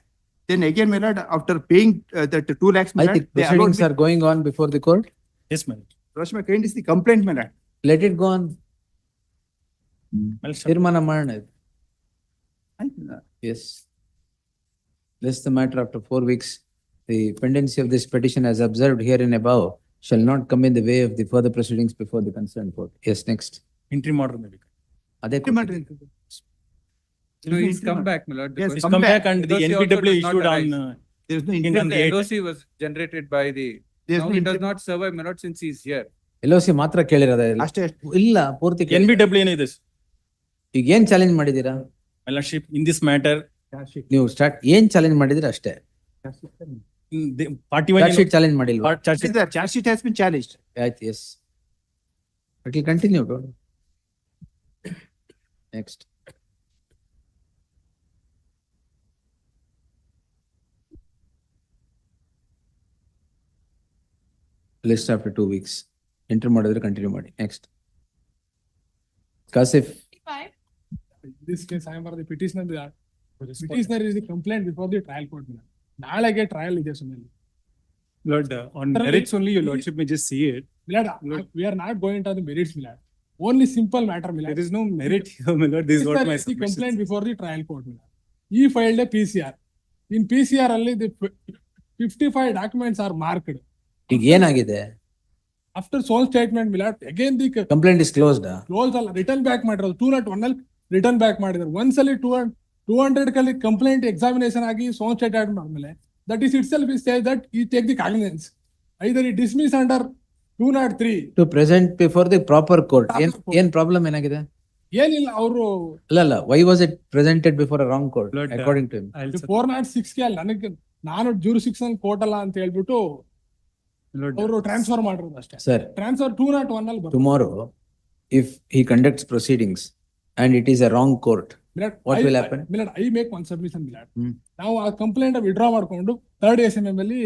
Then again, my lord, after paying that 2 lakhs, my I lord, think proceedings are going on before the court. Yes, my lord. Rashma, kind is the complaint, my lord. Let it go on. ತೀರ್ಮಾನ ಮಾಡೋಣ. Yes. This is the matter after 4 weeks. The pendency of this petition as observed here and above shall not come in the way of the further proceedings before the concerned court. Yes, next. Interim order maybe. Adhe No, he's come back, my lord. Yes, He's come back and the LOC also NPW does not issued on. arise. There is no in interim. on the The 8th. LOC was generated by the, There's now no he does interim. not survive, my lord, since he's here. LOC ಮಾತ್ರ ಕೇಳಿರೋದ ಅಷ್ಟೇ. ಇಲ್ಲ ಪೂರ್ತಿ NBW ಏನಿದೆ? ಈಗ ಏನ್ challenge ಮಾಡಿದೀರಾ? My lordship, in this matter, ನೀವು start ಏನ್ ಚಾಲೆಂಜ್ ಮಾಡಿದಿರ ಅಷ್ಟೇ. party ಚಾರ್ಜ್ ಶೀಟ್ ಚಾಲೆಂಜ್ ಮಾಡಿಲ್ವಾ? Charge sheet has been challenged. ಆಯ್ತು, S. It will continue. Next. List after 2 weeks. Enter ಮಾಡಿದ್ರೆ ಕಂಟಿನ್ಯೂ ಮಾಡಿ. Next. Kasif. 55. This case, I am for the petitioner. Petitioner is the complaint before the trial court. ನಾಳೆಗೆ trial ಇದೆ ಸುಮ್ಮನೆ. Lord, on merits only, your lordship may just see it. Milord, we are not going to the merits, Milord. Only simple matter, Milord. There is no merit here, my lord. This is what my the complaint before the trial court, Milord. He filed a PCR. In PCR only the 55 documents are marked. ಈಗ ಏನಾಗಿದೆ? After sole statement, Milord, again the complaint is closed. close ಅಲ್ಲ, return back ಮಾಡಿರೋದು 201 ಅಲ್ಲಿ return back ಮಾಡಿದ್ರು. ಒಂದ್ಸಲಿ 200 ಕಲ್ಲಿ complaint examination ಆಗಿ ಸೋಲ್ statement ಆದ್ಮೇಲೆ that is itself is say that he take the cognizance. Either he dismiss under 203. To present before the proper court. ಏನ್ problem ಏನಾಗಿದೆ? ಏನಿಲ್ಲ ಅವರು ಅಲ್ಲ, why was it presented before a wrong court according to him? 406 ಗೆ ನನಗೆ ನಾನು jurisdiction court ಅಲ್ಲ ಅಂತ ಹೇಳ್ಬಿಟ್ಟು ಅವರು ಟ್ರಾನ್ಸ್ಫರ್ ಮಾಡಿರೋದು ಅಷ್ಟೇ. Sir, ಟ್ರಾನ್ಸ್ಫರ್ 201 ಅಲ್ಲಿ ಬರುತ್ತೆ. tomorrow if he conducts proceedings and it is a wrong court, what will happen? Milord, I make one submission, Milord. ನಾವು ಆ ಕಂಪ್ಲೇಂಟ್ ವಿಡ್ರಾ ಮಾಡ್ಕೊಂಡು 3rd SMM ಅಲ್ಲಿ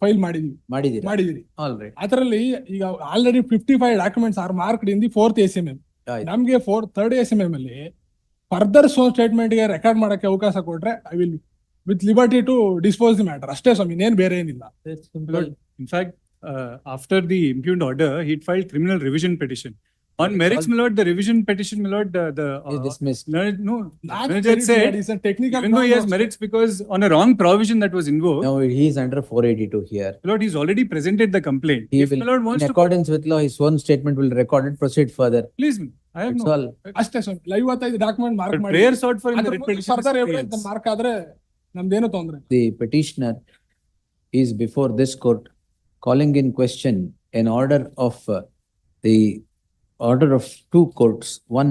ಫೈಲ್ ಮಾಡಿದಿರಿ. All right. ಅದರಲ್ಲಿ ಈಗ already 55 documents are marked in the 4th SMM. ನಮ್ಗೆ 3rd SMM ಅಲ್ಲಿ further sole statement ಗೆ ರೆಕಾರ್ಡ್ ಮಾಡಕ್ಕೆ ಅವಕಾಶ ಕೊಟ್ರೆ I will with liberty to dispose the matter. ಅಷ್ಟೇ ಸ್ವಾಮಿ, ಇನ್ನೇನು ಬೇರೆ ಏನಿಲ್ಲ. In fact, after the impugned order, he filed criminal revision petition. On merits, my lord, the revision petition, my lord, is dismissed. No, Not the judge said, it's a technical even though he has merits because on a wrong provision that was invoked. No, he is under 482 here. My lord, he's already presented the complaint. He If will, my lord wants in to, accordance with law, his own statement will record it, proceed further. please, I have It's no. all. ಅಷ್ಟೇ ಸ್ವಾಮಿ. 55 document mark But ಮಾಡಿ prayer sought for in the writ petition. Further is evidence prayers. Mark ಆದ್ರೆ ನಮ್ದೇನು ತೊಂದ್ರೆ. The petitioner is before this court calling in question an order of the order of 2 courts, one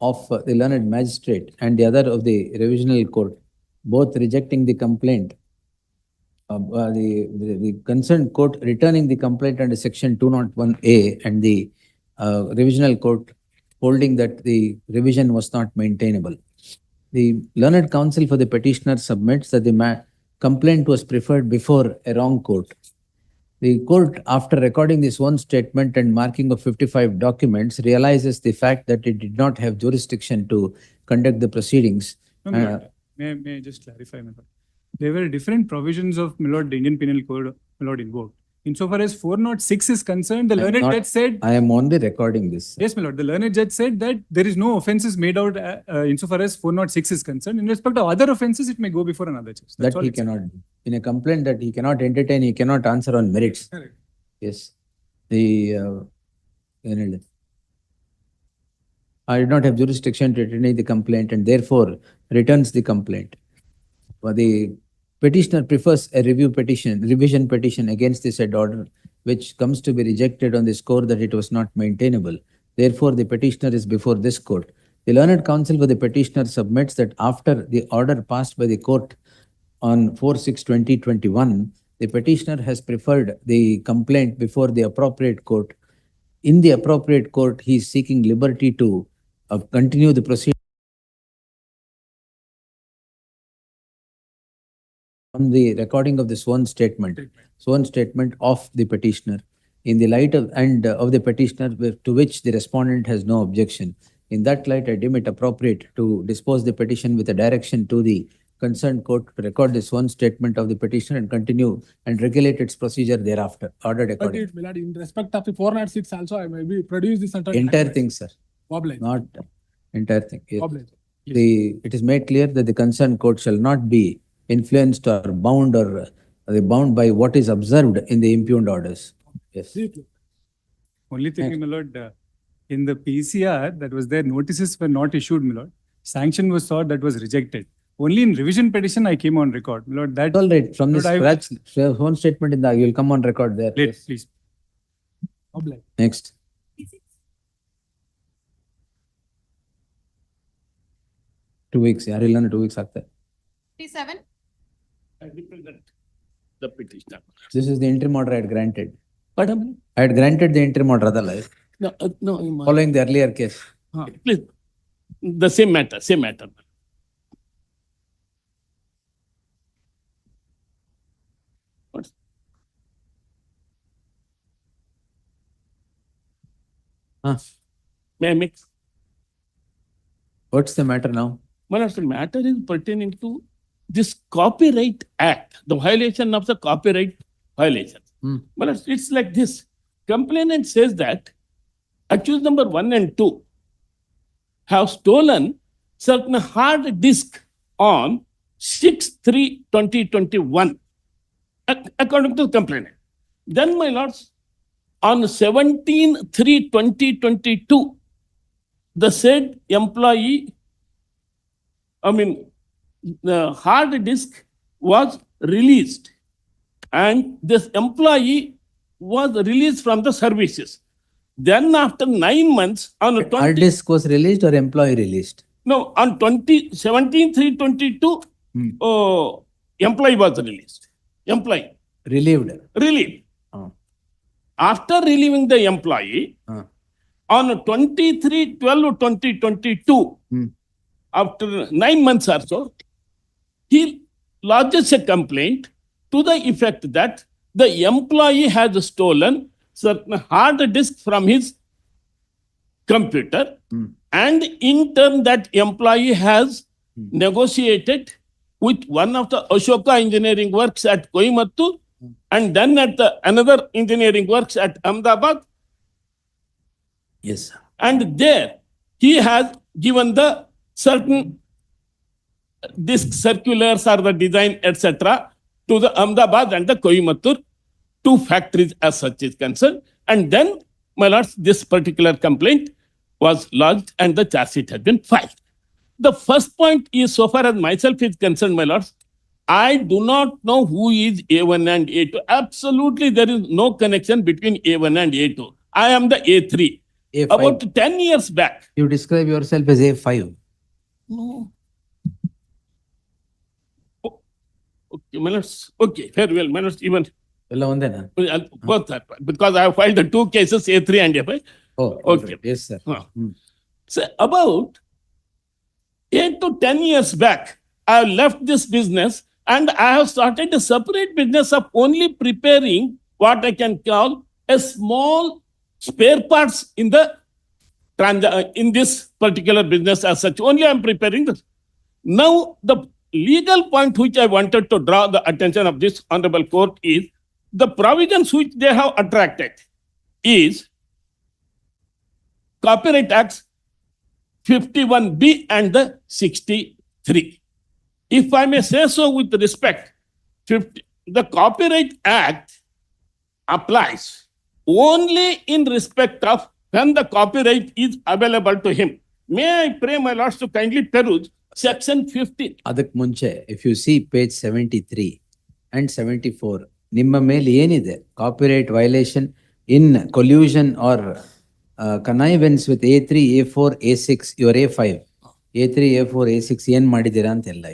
of the learned magistrate and the other of the revisional court, both rejecting the complaint. The concerned court returning the complaint under section 201A and the revisional court holding that the revision was not maintainable. The learned counsel for the petitioner submits that the complaint was preferred before a wrong court. The court, after recording this one statement and marking of 55 documents, realizes the fact that it did not have jurisdiction to conduct the proceedings. No, my lord, may I just clarify, my lord? There were different provisions of, my lord, the Indian Penal Code, my lord, invoked. Insofar as 406 is concerned, the learned judge said. I am only recording this. Yes, my lord. The learned judge said that there is no offences made out insofar as 406 is concerned. In respect of other offences, it may go before another judge. That he cannot do. In a complaint that he cannot entertain, he cannot answer on merits. Correct. Yes. The I did not have jurisdiction to entertain the complaint and therefore returns the complaint. But the petitioner prefers a revision petition against the said order, which comes to be rejected on the score that it was not maintainable. Therefore, the petitioner is before this court. The learned counsel for the petitioner submits that after the order passed by the court on 4/6/2021, the petitioner has preferred the complaint before the appropriate court. In the appropriate court, he is seeking liberty to continue the proceedings on the recording of the sworn statement of the petitioner in the light of the petitioner to which the respondent has no objection. In that light, I deem it appropriate to dispose the petition with a direction to the concerned court to record this one statement of the petitioner and continue and regulate its procedure thereafter, ordered But accordingly. it, my lord, in respect of the 406 also, I may be produce the certain. Entire thing, sir, Oblige. not entire thing. Yes. Oblige. It is made clear that the concerned court shall not be influenced or bound by what is observed in the impugned orders. Yes. Only thing, my lord, in the PCR that was there, notices were not issued, my lord. Sanction was sought, that was rejected. Only in revision petition I came on record, my lord. That all right. From this Lord, scratch, one statement in the you will come on record there. Late, Yes. please. Oblige. Next. Two weeks. ಯಾರಿಲ್ಲ 2 weeks ಆಗ್ತದೆ. 57. I represent the petitioner. This is the interim order I had granted. Pardon? I had granted the interim order, adala, No, following the earlier case. Please, the same matter, same matter. What's- May I mix? What's the matter now? Well, the matter is pertaining to this Copyright Act, the violation of the copyright violation. Well, it's like this. Complainant says that accused number 1 and 2 have stolen certain hard disk on 6/3/2021, according to the complainant. Then, my lords, on 17/3/2022, the said employee, the hard disk was released, and this employee was released from the services. Then after 9 months, on Hard disk was released or employee released? No, on 17/3/22, employee was released. Employee. Relieved. Relieved. After relieving the employee, on 23/12/2022, after 9 months or so, he lodges a complaint to the effect that the employee has stolen certain hard disk from his computer, and in turn that employee has negotiated with one of the Ashoka engineering works at Coimbatore and then at another engineering works at Ahmedabad. Yes. And there he has given the certain disk circulars or the design, etc., to the Ahmedabad and the Coimbatore, 2 factories as such is concerned. And then, my lords, this particular complaint was lodged and the charge sheet has been filed. The first point is, so far as myself is concerned, my lords, I do not know who is A1 and A2. Absolutely, there is no connection between A1 and A2. I am the A3. A5. About 10 years back. You describe yourself as A5. No. Okay, my lords. Okay, very well, my lords, even. I'll both that, because I have filed the 2 cases, A3 and A5. Oh, okay. Yes, sir. So about 8 to 10 years back, I have left this business and I have started a separate business of only preparing what I can call a small spare parts in the in this particular business as such. Only I am preparing this. Now, the legal point which I wanted to draw the attention of this honorable court is the provisions which they have attracted is Copyright Acts 51B and the 63. If I may say so with respect, the Copyright Act applies only in respect of when the copyright is available to him. May I pray my lords to kindly peruse section 15. Adak munche, if you see page 73 and 74, ನಿಮ್ಮ ಮೇಲೆ ಏನಿದೆ copyright violation in collusion or connivance with A3, A4, A6, your A5, A3, A4, A6 ಏನ್ ಮಾಡಿದ್ದೀರಾ ಅಂತೆಲ್ಲ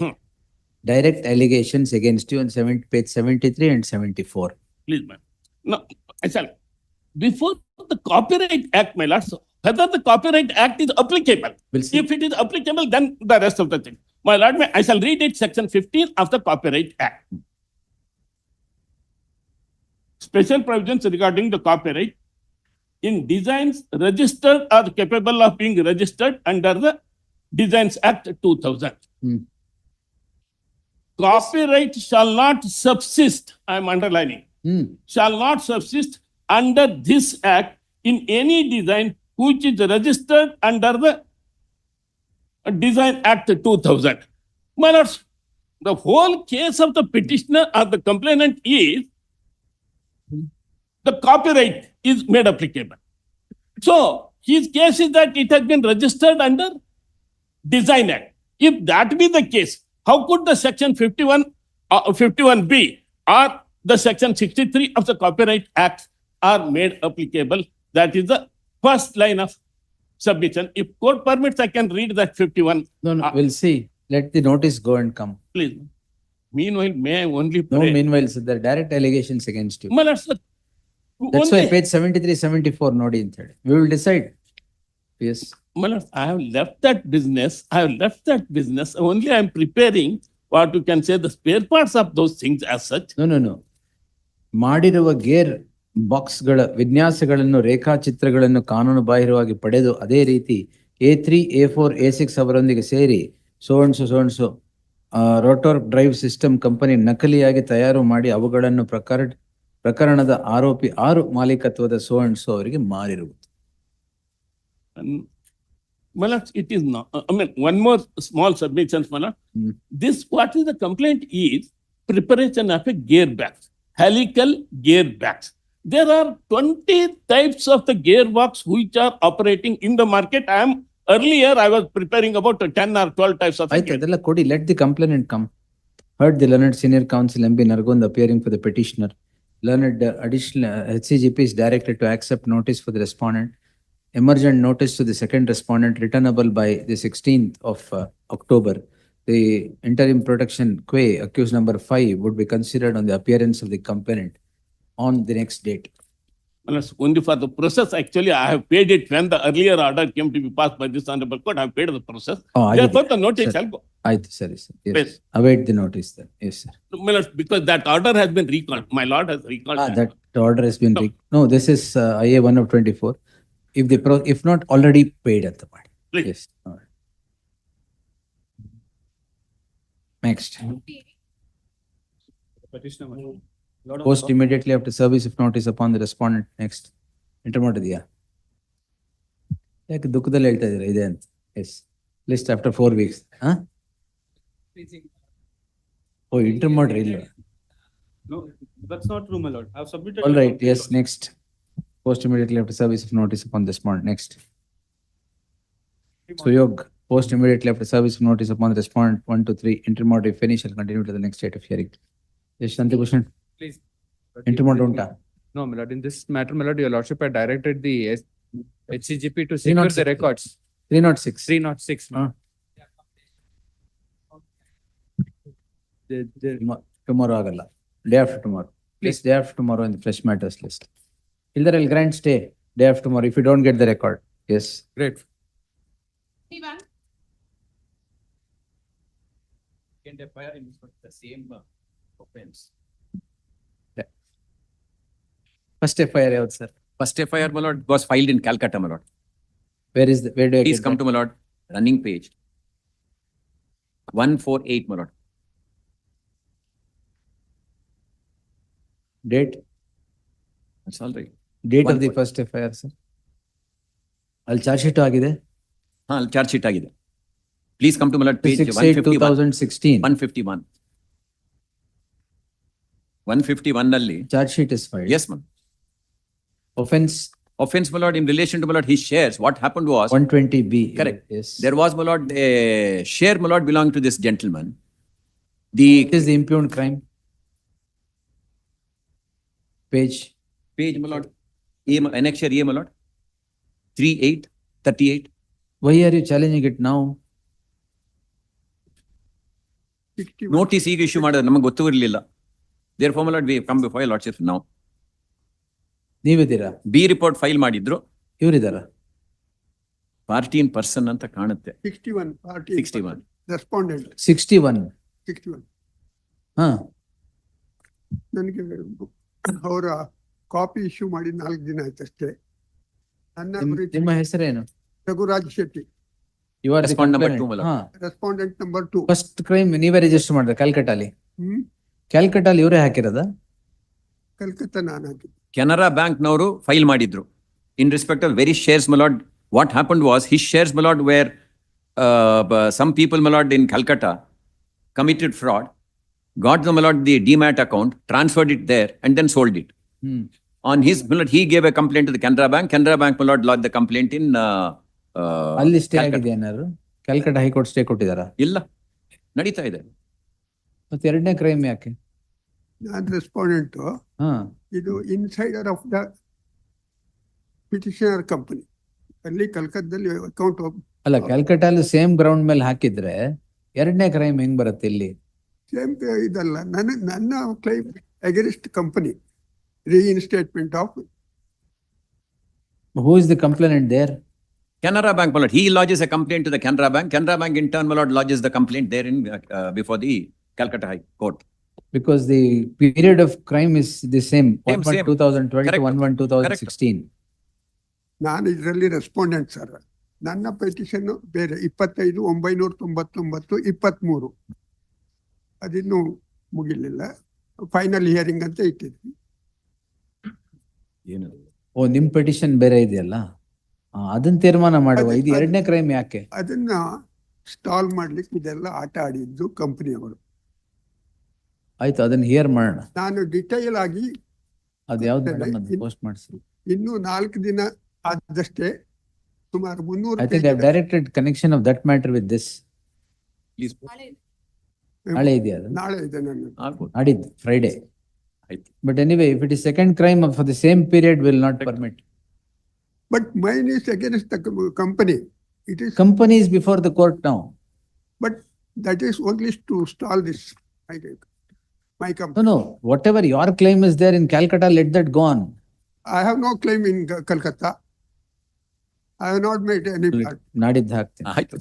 direct allegations against you on page 73 and 74. Please, ma'am. No, I shall. Before the Copyright Act, my lords, whether the Copyright Act is applicable. If it is applicable, then the rest of the thing. My lord, I shall read it, section 15 of the Copyright Act. Special provisions regarding the copyright in designs registered or capable of being registered under the Designs Act 2000. copyright shall not subsist, I am underlining, shall not subsist under this act in any design which is registered under the Design Act 2000. My lords, the whole case of the petitioner or the complainant is the copyright is made applicable. So his case is that it has been registered under Design Act. If that be the case, how could the section 51B or the section 63 of the Copyright Act are made applicable? That is the first line of submission. If court permits, I can read that 51. No, we'll see. Let the notice go and come. Please. Meanwhile, may I only No, pray? meanwhile, sir, there are direct allegations against you. My lords, That's why page 73, 74 ನೋಡಿ ಅಂತ ಹೇಳಿ. We will decide. Yes. My lords, I have left that business. Only I am preparing what you can say the spare parts of those things as such. No. ಮಾಡಿರುವ gear ಬಾಕ್ಸ್ಗಳ ವಿನ್ಯಾಸಗಳನ್ನು ರೇಖಾಚಿತ್ರಗಳನ್ನು ಕಾನೂನು ಬಾಹಿರವಾಗಿ ಪಡೆದು ಅದೇ ರೀತಿ A3, A4, A6 ಅವರೊಂದಿಗೆ ಸೇರಿ ಸೋ ರೋಟೋರ್ ಡ್ರೈವ್ ಸಿಸ್ಟಮ್ ಕಂಪನಿ ನಕಲಿಯಾಗಿ ತಯಾರು ಮಾಡಿ ಅವುಗಳನ್ನು ಪ್ರಕರಣದ ಆರೋಪಿ 6 ಮಾಲೀಕತ್ವದ ಸೋ ಅವರಿಗೆ ಮಾರಿರುವುದು. My lords, it is not. I mean, one more small submission, my lord. This, what is the complaint is preparation of a gearbox, helical gearbox. There are 20 types of the gearbox which are operating in the market. Earlier, I was preparing about 10 or 12 types of. ಅದೆಲ್ಲ ಕೊಡಿ. Let the complainant come. Heard the learned senior counsel M.B. Nargond appearing for the petitioner. Learned additional HCGP is directed to accept notice for the respondent. Emergent notice to the second respondent returnable by the 16th of October. The interim protection quay accused number 5 would be considered on the appearance of the complainant on the next date. Only for the process, actually, I have paid it when the earlier order came to be passed by this honorable court. I have paid the process. Therefore, the notice shall go. Sorry, sir. Yes. Yes. Await the notice then. Yes, sir. My lord, because that order has been recalled. My lord has recalled. That order has been no, this is IA 1 of 24. If not already paid at the point. Please. Yes. All right. Next. Post immediately after service of notice upon the respondent. Next. Enter ಮಾಡಿದ್ಯಾ? ಯಾಕೆ ದುಃಖದಲ್ಲಿ ಹೇಳ್ತಾ ಇದ್ದೀರಾ ಇದೆ ಅಂತ? Yes. List after 4 weeks. Huh? Oh, enter ಮಾಡ್ರಿ ಇಲ್ಲ. No, that's not true, my lord. I have submitted. All right. Yes. Next. Post immediately after service of notice upon the respondent. Next. Suyog. Post immediately after service of notice upon the respondent. 1 to 3. Intermodal, if any, shall continue to the next date of hearing. Yes, Shanti. Please. Intermodal unta. No, my lord. In this matter, my lord, your lordship had directed the HCGP to secure the records. 306. 306. Tomorrow agalla. Day after tomorrow. Please, day after tomorrow in the fresh matters list. Hilder will grant stay day after tomorrow if you don't get the record. Yes. Great. Can FIR in the same offense? First FIR out, sir. First FIR, my lord, was filed in Calcutta, my lord. Where do I Please get come that? to my lord, running page. 148, my lord. Date? That's all right. Date of the first FIR, sir. I'll charge it agide. I'll charge it agide. Please come to my lord, page 151. 2016. 151. 151 nalli. Charge sheet is filed. Yes, ma'am. Offense? Offense, my lord, in relation to my lord, his shares. What happened was 120B. Correct. Yes. There was, my lord, a share, my lord, belonging to this gentleman. What is the impugned crime? Page, my lord. Annexure A, my lord. 3838. Why are you challenging it now? Notice ಈಗ issue ಮಾಡಿದ್ರೆ ನಮಗೆ ಗೊತ್ತೂ ಇರಲಿಲ್ಲ. Therefore, my lord, we have come before your lordship now. ನೀವಿದ್ದೀರಾ? B report file ಮಾಡಿದ್ರು. ಇವರಿದ್ದಾರಾ? Party in person ಅಂತ ಕಾಣುತ್ತೆ. 61 party 61 respondent 61 ಹಾ ನನಗೆ ಅವರ ಕಾಪಿ ಇಶ್ಯೂ ಮಾಡಿ 4 ದಿನ ಆಯ್ತು ಅಷ್ಟೇ. ನನ್ನ ನಿಮ್ಮ ಹೆಸರೇನು? Raghuraj Shetty. You are the Respondent number complainant. 2, my lord. Respondent number 2. First crime ನೀವೇ ರಿಜಿಸ್ಟರ್ ಮಾಡಿದ್ರೆ ಕ್ಯಾಲ್ಕಟಾಲಿ. ಹ್ಮ್ ಕ್ಯಾಲ್ಕಟಾಲಿ ಇವರೇ ಹಾಕಿರೋದ? ಕಲ್ಕತ್ತಾ ನಾನು ಹಾಕಿದ್ದೆ. ಕೆನರಾ ಬ್ಯಾಂಕ್ ನವರು ಫೈಲ್ ಮಾಡಿದ್ರು. In respect of very shares, my lord, what happened was his shares, my lord, were some people, my lord, in Calcutta committed fraud, got the, my lord, the demat account, transferred it there, and then sold it. On his, my lord, he gave a complaint to the Canara Bank. Canara Bank, my lord, lodged the complaint in ಅಲ್ಲಿ stay ಆಗಿದೆ ಏನಾದ್ರು? Calcutta high court stay ಕೊಟ್ಟಿದಾರ? ಇಲ್ಲ, ನಡೀತಾ ಇದೆ. ಮತ್ತೆ ಎರಡನೇ crime ಯಾಕೆ? ನಾನು ರೆಸ್ಪಾಂಡೆಂಟ್. ಇದು insider of the petitioner company. ಅಲ್ಲಿ ಕಲ್ಕತ್ತಾದಲ್ಲಿ ಅಕೌಂಟ್ ಅಲ್ಲ, ಕ್ಯಾಲ್ಕಟಾಲಿ ಸೇಮ್ ಗ್ರೌಂಡ್ ಮೇಲೆ ಹಾಕಿದ್ರೆ ಎರಡನೇ ಕ್ರೈಮ್ ಹೆಂಗ್ ಬರುತ್ತೆ ಇಲ್ಲಿ? ಸೇಮ್ ಇದಲ್ಲ, ನನ್ನ claim against company reinstatement of. Who is the complainant there? Canara Bank, my lord. He lodges a complaint to the Canara Bank. Canara Bank, in turn, my lord, lodges the complaint there in before the Calcutta High Court. Because the period of crime is the same. Same. 2012 to Correct. 1/1/2016. ನಾನು ಇದರಲ್ಲಿ respondent sir. ನನ್ನ petition ಬೇರೆ 25/999/23. ಅದಿನ್ನೂ ಮುಗಿಲಿಲ್ಲ. Final hearing ಅಂತ ಇಟ್ಟಿದ್ವಿ. ಓ, ನಿಮ್ petition ಬೇರೆ ಇದೆಯಲ್ಲ, ಅದನ್ನ ತೀರ್ಮಾನ ಮಾಡುವ. ಇದು ಎರಡನೇ ಕ್ರೈಮ್ ಯಾಕೆ? ಅದನ್ನ ಸ್ಟಾಲ್ ಮಾಡ್ಲಿಕ್ಕೆ ಇದೆಲ್ಲ ಆಟ ಆಡಿದ್ದು ಕಂಪನಿಯವರು. ಆಯ್ತು, ಅದನ್ನ ಹಿಯರ್ ಮಾಡೋಣ. ನಾನು ಡಿಟೈಲ್ ಆಗಿ ಅದ್ ಯಾವ್ದು ಪೋಸ್ಟ್ ಮಾಡಿಸಿ. ಇನ್ನು 4 ದಿನ ಆದಷ್ಟೇ ಸುಮಾರು 300 I think I have directed connection of that matter with this. Please. ನಾಳೆ ಇದೆಯಾ ಅದು? ನಾಳೆ ಇದೆ ನನ್ನ. ನಾಡಿದ್ದು Friday. But anyway, if it is second crime for the same period, will not permit. But mine is against the company. It is company is before the court now. But that is only to stall this. My company. No. Whatever your claim is there in Calcutta, let that go on. I have no claim in Calcutta. I have not made any part. ನಾಡಿದ್ದು ಹಾಕ್ತೀನಿ. ಆಯ್ತು.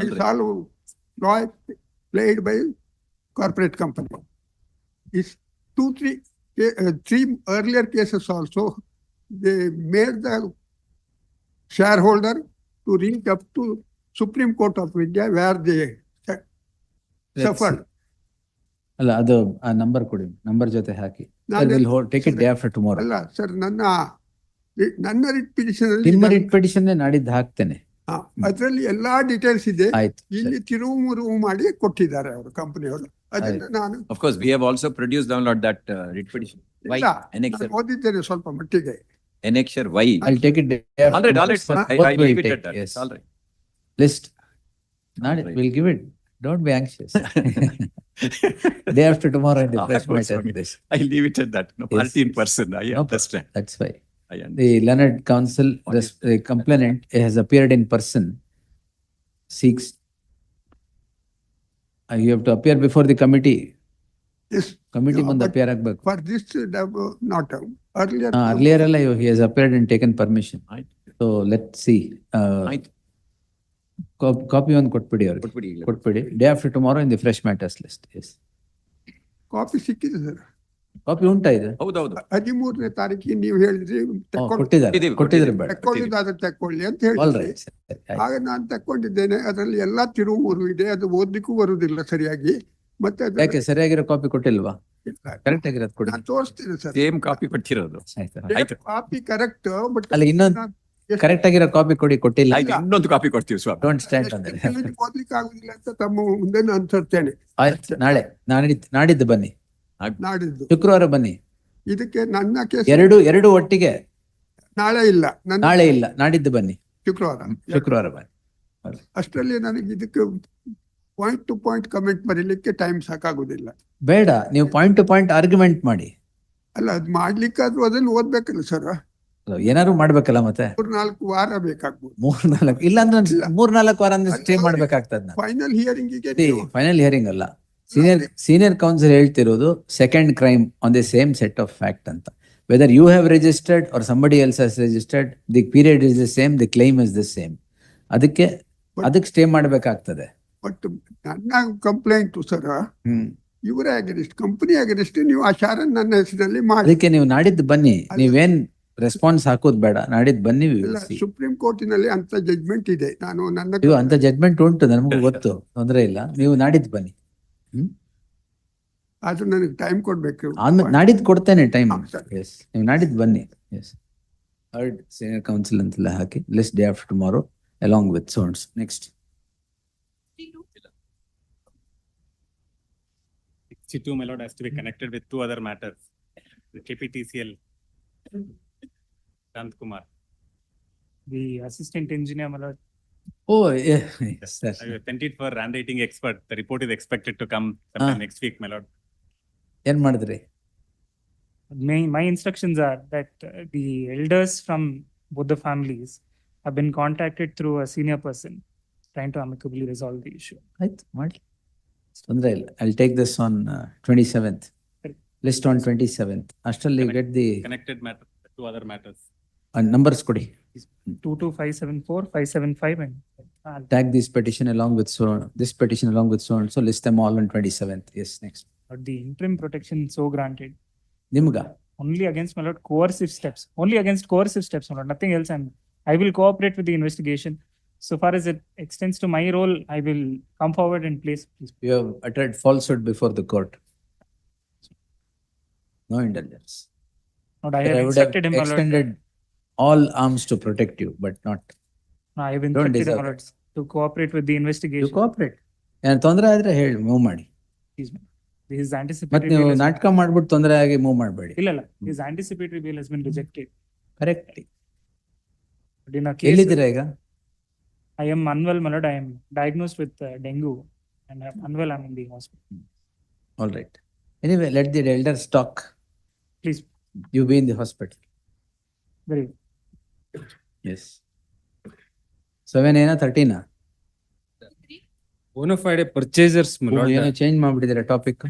It's all law played by corporate company. It's 3 earlier cases also. They made the shareholder to reach up to Supreme Court of India where they suffered. ಅಲ್ಲ, ಅದು ಆ number ಕೊಡಿ, number ಜೊತೆ ಹಾಕಿ. Take it day after tomorrow. ಅಲ್ಲ sir, ನನ್ನ writ petition ನಿಮ್ಮ writ petition ನಾಡಿದ್ದು ಹಾಕ್ತೇನೆ. ಅದರಲ್ಲಿ ಎಲ್ಲಾ ಡೀಟೇಲ್ಸ್ ಇದೆ. ಆಯ್ತು, ಇಲ್ಲಿ ತಿರುವು ಮುರುವು ಮಾಡಿ ಕೊಟ್ಟಿದ್ದಾರೆ ಅವರು ಕಂಪನಿಯವರು. ಅದನ್ನ ನಾನು Of course, we have also produced download that writ petition. Why? Annexure. ಓದಿದ್ದೇನೆ ಸ್ವಲ್ಪ ಮಟ್ಟಿಗೆ. Annexure why? I'll take it day after. All right, sir. I leave it at that. Yes. All right. List. We'll give it. Don't be anxious. Day after tomorrow in the fresh matter. I leave it at that. No, party in person. I understand. That's why. The learned counsel, the complainant has appeared in person, seeks. You have to appear before the committee. Yes. Committee ಮುಂದೆ appear ಆಗಬೇಕು. For this, not earlier. Earlier ಎಲ್ಲ he has appeared and taken permission. So let's see. Copy ಒಂದು ಕೊಟ್ಬಿಡಿ ಅವ್ರಿಗೆ. ಕೊಟ್ಬಿಡಿ. Day after tomorrow in the fresh matters list. Yes. Copy ಸಿಕ್ಕಿದೆ ಸರ್. Copy ಉಂಟಾ ಇದೆ? ಹೌದೌದು. 13ನೇ ತಾರೀಕಿಗೆ ನೀವು ಹೇಳಿದ್ರಿ ಕೊಟ್ಟಿದ್ದಾರೆ ಬೇಡ. ತಕ್ಕೊಂಡಿದ್ದಾದ್ರೆ ತಕ್ಕೊಳ್ಳಿ ಅಂತ ಹೇಳಿದ್ರಿ. ಆಗ ನಾನು ತಕ್ಕೊಂಡಿದ್ದೇನೆ. ಅದರಲ್ಲಿ ಎಲ್ಲಾ ತಿರುವು ಮುರು ಇದೆ. ಅದು ಓದ್ಲಿಕ್ಕೂ ಬರುವುದಿಲ್ಲ ಸರಿಯಾಗಿ. ಮತ್ತೆ ಯಾಕೆ ಸರಿಯಾಗಿರೋ ಕಾಪಿ ಕೊಟ್ಟಿಲ್ವಾ? ಕರೆಕ್ಟ್ ಆಗಿರೋದು ಕೊಡಿ. ನಾನು ತೋರಿಸ್ತೀನಿ ಸರ್. ಸೇಮ್ ಕಾಪಿ ಕೊಟ್ಟಿರೋದು. ಆಯ್ತು. Copy correct. ಬಟ್ ಅಲ್ಲ, ಇನ್ನೊಂದು ಕರೆಕ್ಟ್ ಆಗಿರೋ ಕಾಪಿ ಕೊಡಿ. ಕೊಟ್ಟಿಲ್ಲ. ಇನ್ನೊಂದು ಕಾಪಿ ಕೊಡ್ತೀವಿ ಸ್ವಾಮಿ. ಡೋಂಟ್ ಸ್ಟ್ಯಾಂಡ್ ಅಂದ್ರೆ ಓದ್ಲಿಕ್ಕೆ ಆಗುದಿಲ್ಲ ಅಂತ ತಮ್ಮ ಮುಂದೆ ನಾನು ತರ್ತೇನೆ. ಆಯ್ತು, ನಾಡಿದ್ದು ಬನ್ನಿ. ನಾಡಿದ್ದು ಶುಕ್ರವಾರ ಬನ್ನಿ. ಇದಕ್ಕೆ ನನ್ನ ಕೇಸ್ ಎರಡು ಒಟ್ಟಿಗೆ. ನಾಳೆ ಇಲ್ಲ, ನಾಡಿದ್ದು ಬನ್ನಿ. ಶುಕ್ರವಾರ ಬನ್ನಿ. ಅಷ್ಟರಲ್ಲಿ ನನಗೆ ಇದಕ್ಕೆ ಪಾಯಿಂಟ್ ಟು ಪಾಯಿಂಟ್ ಕಮೆಂಟ್ ಬರೀಲಿಕ್ಕೆ ಟೈಮ್ ಸಾಕಾಗುದಿಲ್ಲ. ಬೇಡ, ನೀವು ಪಾಯಿಂಟ್ ಟು ಪಾಯಿಂಟ್ ಆರ್ಗ್ಯುಮೆಂಟ್ ಮಾಡಿ. ಅಲ್ಲ, ಅದು ಮಾಡ್ಲಿಕ್ಕಾದ್ರೂ ಅದನ್ನು ಓದ್ಬೇಕಲ್ಲ ಸರ್. ಏನಾದ್ರು ಮಾಡ್ಬೇಕಲ್ಲ. ಮತ್ತೆ 3-4 ವಾರ ಬೇಕಾಗ್ಬೋದು. 3-4 ಇಲ್ಲ ಅಂದ್ರೆ 3-4 ವಾರ ಅಂದ್ರೆ ಸ್ಟೇ ಮಾಡ್ಬೇಕಾಗ್ತದ. ಫೈನಲ್ ಹಿಯರಿಂಗ್ ಫೈನಲ್ ಹಿಯರಿಂಗ್ ಅಲ್ಲ, ಸೀನಿಯರ್ ಕೌನ್ಸಿಲ್ ಹೇಳ್ತಿರೋದು second crime on the same set of fact ಅಂತ. Whether you have registered or somebody else has registered, the period is the same, the claim is the same. ಅದಕ್ಕೆ stay ಮಾಡ್ಬೇಕಾಗ್ತದೆ. But ನನ್ನ complaint sir, ಇವರೇ against, company against ನೀವು ಆ ಶಾರನ್ ನನ್ನ ಹೆಸರಲ್ಲಿ ಮಾಡಿ. ಅದಕ್ಕೆ ನೀವು ನಾಡಿದ್ದು ಬನ್ನಿ. ನೀವೇನ್ ರೆಸ್ಪಾನ್ಸ್ ಹಾಕೋದ್ ಬೇಡ, ನಾಡಿದ್ದು ಬನ್ನಿ. ಸುಪ್ರೀಂ ಕೋರ್ಟಿನಲ್ಲಿ ಅಂತ ಜಡ್ಜ್ಮೆಂಟ್ ಇದೆ. ನಾನು ನನ್ನ ನೀವು ಅಂತ ಜಡ್ಜ್ಮೆಂಟ್ ಉಂಟು, ನಮಗೂ ಗೊತ್ತು, ತೊಂದರೆ ಇಲ್ಲ. ನೀವು ನಾಡಿದ್ದು ಬನ್ನಿ. ಆದ್ರೂ ನನಗೆ ಟೈಮ್ ಕೊಡ್ಬೇಕು. ಆದ್ಮೇಲೆ ನಾಡಿದ್ದು ಕೊಡ್ತೇನೆ ಟೈಮ್. ಎಸ್, ನೀವು ನಾಡಿದ್ದು ಬನ್ನಿ. ಎಸ್, ಥರ್ಡ್ ಸೀನಿಯರ್ ಕೌನ್ಸಿಲ್ ಅಂತೆಲ್ಲ ಹಾಕಿ list day after tomorrow along with ಸೋನ್ಸ್. Next 62, my lord, has to be connected with two other matters. The KPTCL, Shant Kumar. The assistant engineer, my lord. Oh, yeah. Yes, I sent it for handwriting expert. The report is expected to come sometime next week, my lord. ಏನ್ ಮಾಡಿದ್ರಿ? My instructions are that the elders from both the families have been contacted through a senior person trying to amicably resolve the issue. ಆಯ್ತು, ಮಾಡಿ, ತೊಂದರೆ ಇಲ್ಲ. I'll take this on 27th. List on 27th. ಅಷ್ಟರಲ್ಲಿ get the Connected matter, two other matters. numbers ಕೊಡಿ. 22574, 575 and Tag this petition along with so, this petition along with so and so, list them all on 27th. Yes, next. the interim protection so granted. ನಿಮ್ಗ? Only against, my lord, coercive steps. Only against coercive steps, my lord. Nothing else. And I will cooperate with the investigation. So far as it extends to my role, I will come forward and place. You have uttered falsehood before the court. No indulgence. Not, I But have would have instructed him, my lord. extended all arms to protect you, but not. No, I have Don't instructed him, deserve my lord, to cooperate with the investigation. You cooperate. ಏನ್ ತೊಂದರೆ ಆದ್ರೆ ಹೇಳಿ, move ಮಾಡಿ. This is ಮತ್ತೆ anticipatory ನೀವು bail has ನಾಟಕ ಮಾಡ್ಬಿಟ್ಟು ತೊಂದರೆ ಆಗಿ ಮೂವ್ ಮಾಡಬೇಡಿ. ಇಲ್ಲ, his anticipatory bail has been rejected. Correct. But in a case, ಎಲ್ಲಿದ್ದೀರಾ ಈಗ? I am unwell, my lord. I am diagnosed with dengue and I am unwell. I am in the hospital. All right. Anyway, let the elders talk. Please. You be in the hospital. Very good. Yes. 7 ಏನ 13? Bona fide purchasers, my lord. ಏನೋ change ಮಾಡ್ಬಿಟ್ಟಿದ್ದೀರಾ topic.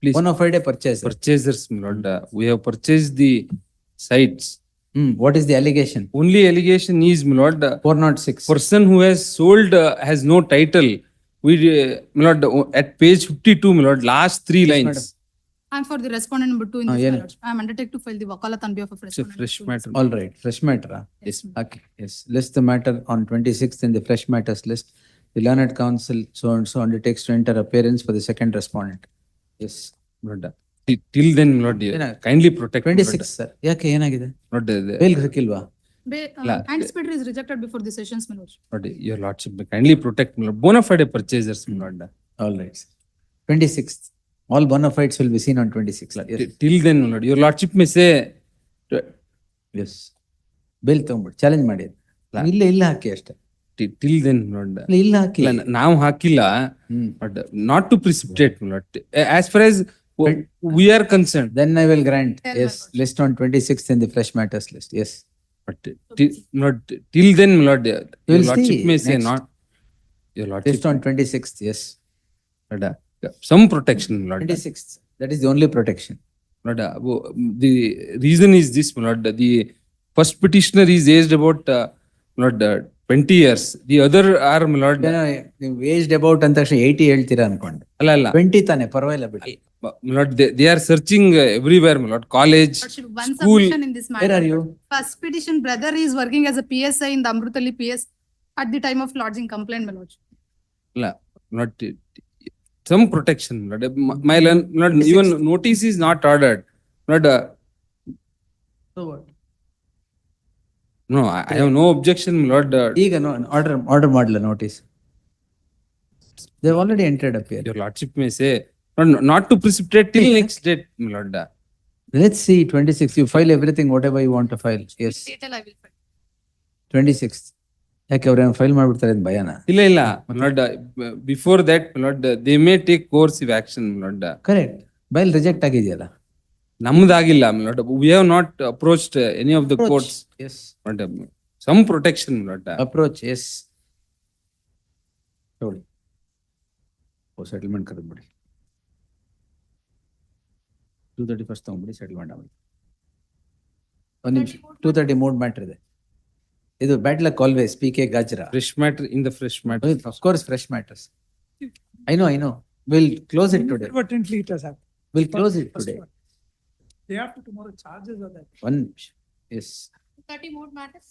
Please. Bona fide purchaser. Purchasers, my lord. We have purchased the sites. What is the allegation? Only allegation is, my lord, 406. person who has sold has no title. We, my lord, at page 52, my lord, last three lines. I'm for the respondent number 2 in this, yeah. my lord. I am undertaken to file the wakalat on behalf of It's a respondent. fresh matter. All right, fresh matter. Yes. Okay, yes. List the matter on 26th in the fresh matters list. The learned counsel so and so undertakes to enter appearance for the second respondent. Yes. Lord, till then, Lord, kindly protect. 26, sir. ಯಾಕೆ ಏನಾಗಿದೆ? Lord, bail ಸಿಕ್ಕಿಲ್ವಾ? Anticipatory is rejected before the sessions, my lord. Lord, your lordship, kindly protect, my lord. Bona fide purchasers, my lord. All right, sir. 26th. All bona fides will be seen on 26th. Yes. Till then, my lord, your lordship may say. Yes. Bail ತಗೊಂಡ್ಬಿಟ್ಟು challenge ಮಾಡಿ. ಇಲ್ಲ ಹಾಕಿ ಅಷ್ಟೇ. Till then, Lord. ಇಲ್ಲ ಹಾಕಿ. ನಾವು ಹಾಕಿಲ್ಲ, but not to precipitate, my lord. As far as we are concerned. Then I will grant. Yes, list on 26th in the fresh matters list. Yes. But till then, my lord, your will lordship see may say next. not. Your lordship. List on 26th. Yes. Lord, some protection, Lord. 26th. That is the only protection. Lord, the reason is this, my lord. The first petitioner is aged about, Lord, 20 years. The other are, my lord. ನೀವು aged about ಅಂತ ತಕ್ಷಣ 80 ಹೇಳ್ತೀರಾ ಅನ್ಕೊಂಡು. ಅಲ್ಲ 20 ತಾನೆ, ಪರವಾಗಿಲ್ಲ ಬಿಡಿ. My lord, they are searching everywhere, my lord. College, One school. submission in this matter. Where are you? First petition brother is working as a PSI in the Amrutali PS at the time of lodging complaint, my lord. Not some protection, Lord. My lord, even notice is not ordered. Lord, So what? no, I have no objection, my lord. ಈಗ order ಮಾಡಲ್ಲ notice. They have already entered up here. Your lordship may say, not to precipitate till next date, my lord. Let's see 26th. You file everything whatever you want to file. Yes. Detail I will file. 26th. ಯಾಕೆ ಅವ್ರೇನು file ಮಾಡ್ಬಿಡ್ತಾರೆ ಅಂತ ಭಯನ? ಇಲ್ಲ my lord, before that, my lord, they may take coercive action, my lord. Correct. Bail reject ಆಗಿದೆಯಲ್ಲ. ನಮ್ದಾಗಿಲ್ಲ, my lord. We have not approached any of the courts. Yes. But some protection, my lord. Approach, yes. ನೋಡಿ. Settlement ಕರೆದ್ಬಿಡಿ. 231 ತಗೊಂಡ್ಬಿಡಿ, settlement ಆಗಿ. ಒಂದು ನಿಮಿಷ, 230 mood matter ಇದೆ. ಇದು bad luck always. PK Gajra. Fresh matter in the fresh matter. Of course, fresh matters. I know. We'll close it today. Inadvertently it has happened. We'll close it today. Day after tomorrow, charges are there. One, yes. 30 more matters.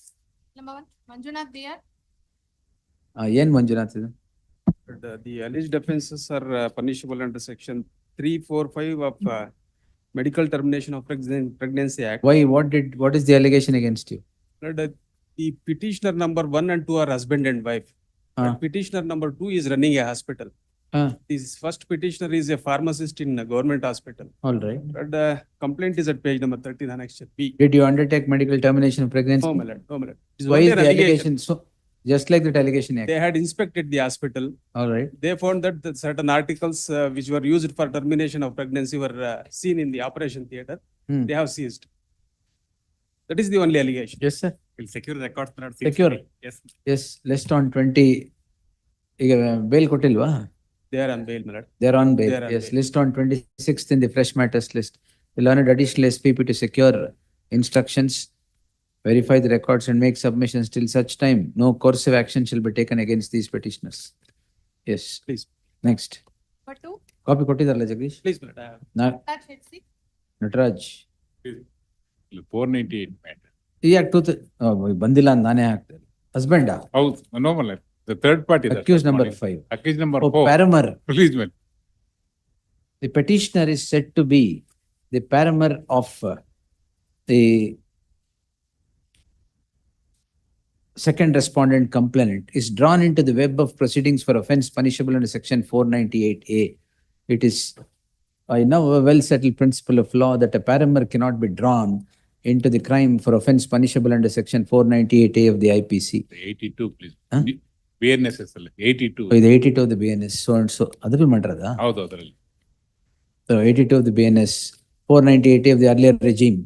Number 1, Manjunath there. ಏನ್ ಮಂಜುನಾಥ್ ಇದು? The alleged offences are punishable under section 345 of Medical Termination of Pregnancy Act. Why, what is the allegation against you? The petitioner number 1 and 2 are husband and wife. But petitioner number 2 is running a hospital. This first petitioner is a pharmacist in a government hospital. All right. But the complaint is at page number 13, annexure B. Did you undertake medical termination of pregnancy? No, my lord. No, my lord. It is Why only is an the allegation. allegation so, just like that allegation act? They had inspected the hospital. All right. They found that the certain articles which were used for termination of pregnancy were seen in the operation theatre. They have seized. That is the only allegation. Yes, sir. We'll secure the records. Not Secure. Yes. Yes, list on 20. ಈಗ bail ಕೊಟ್ಟಿಲ್ವಾ? They are on bail, my lord. They are on bail. They are on Yes, bail. list on 26th in the fresh matters list. The learned additional SPP to secure instructions, verify the records and make submissions till such time. No coercive action shall be taken against these petitioners. Yes. Please. Next. Number 2, Copy ಕೊಟ್ಟಿದ್ದಾರಲ್ಲ Jagadish? Please, my lord. Nataraj HC. Nataraj. 498 matter. ಈ ಯಾಕೆ ಬಂದಿಲ್ಲ ಅಂತ ನಾನೇ ಹಾಕ್ತೇನೆ. ಹಸ್ಬೆಂಡಾ? ಹೌದು, normal. The third party. Accused number 5. Accused number Oh, 4. paramour. Please, man. The petitioner is said to be the paramour of the second respondent complainant, is drawn into the web of proceedings for offence punishable under section 498A. It is now a well-settled principle of law that a paramour cannot be drawn into the crime for offence punishable under section 498A of the IPC. 82, please. BNS ಅಲ್ಲ 82. ಇದು 82 of the BNS, so and so. ಅದರಲ್ಲಿ ಮಾಡಿರೋದಾ? ಹೌದು, ಅದರಲ್ಲಿ. So 82 of the BNS, 498A of the earlier regime.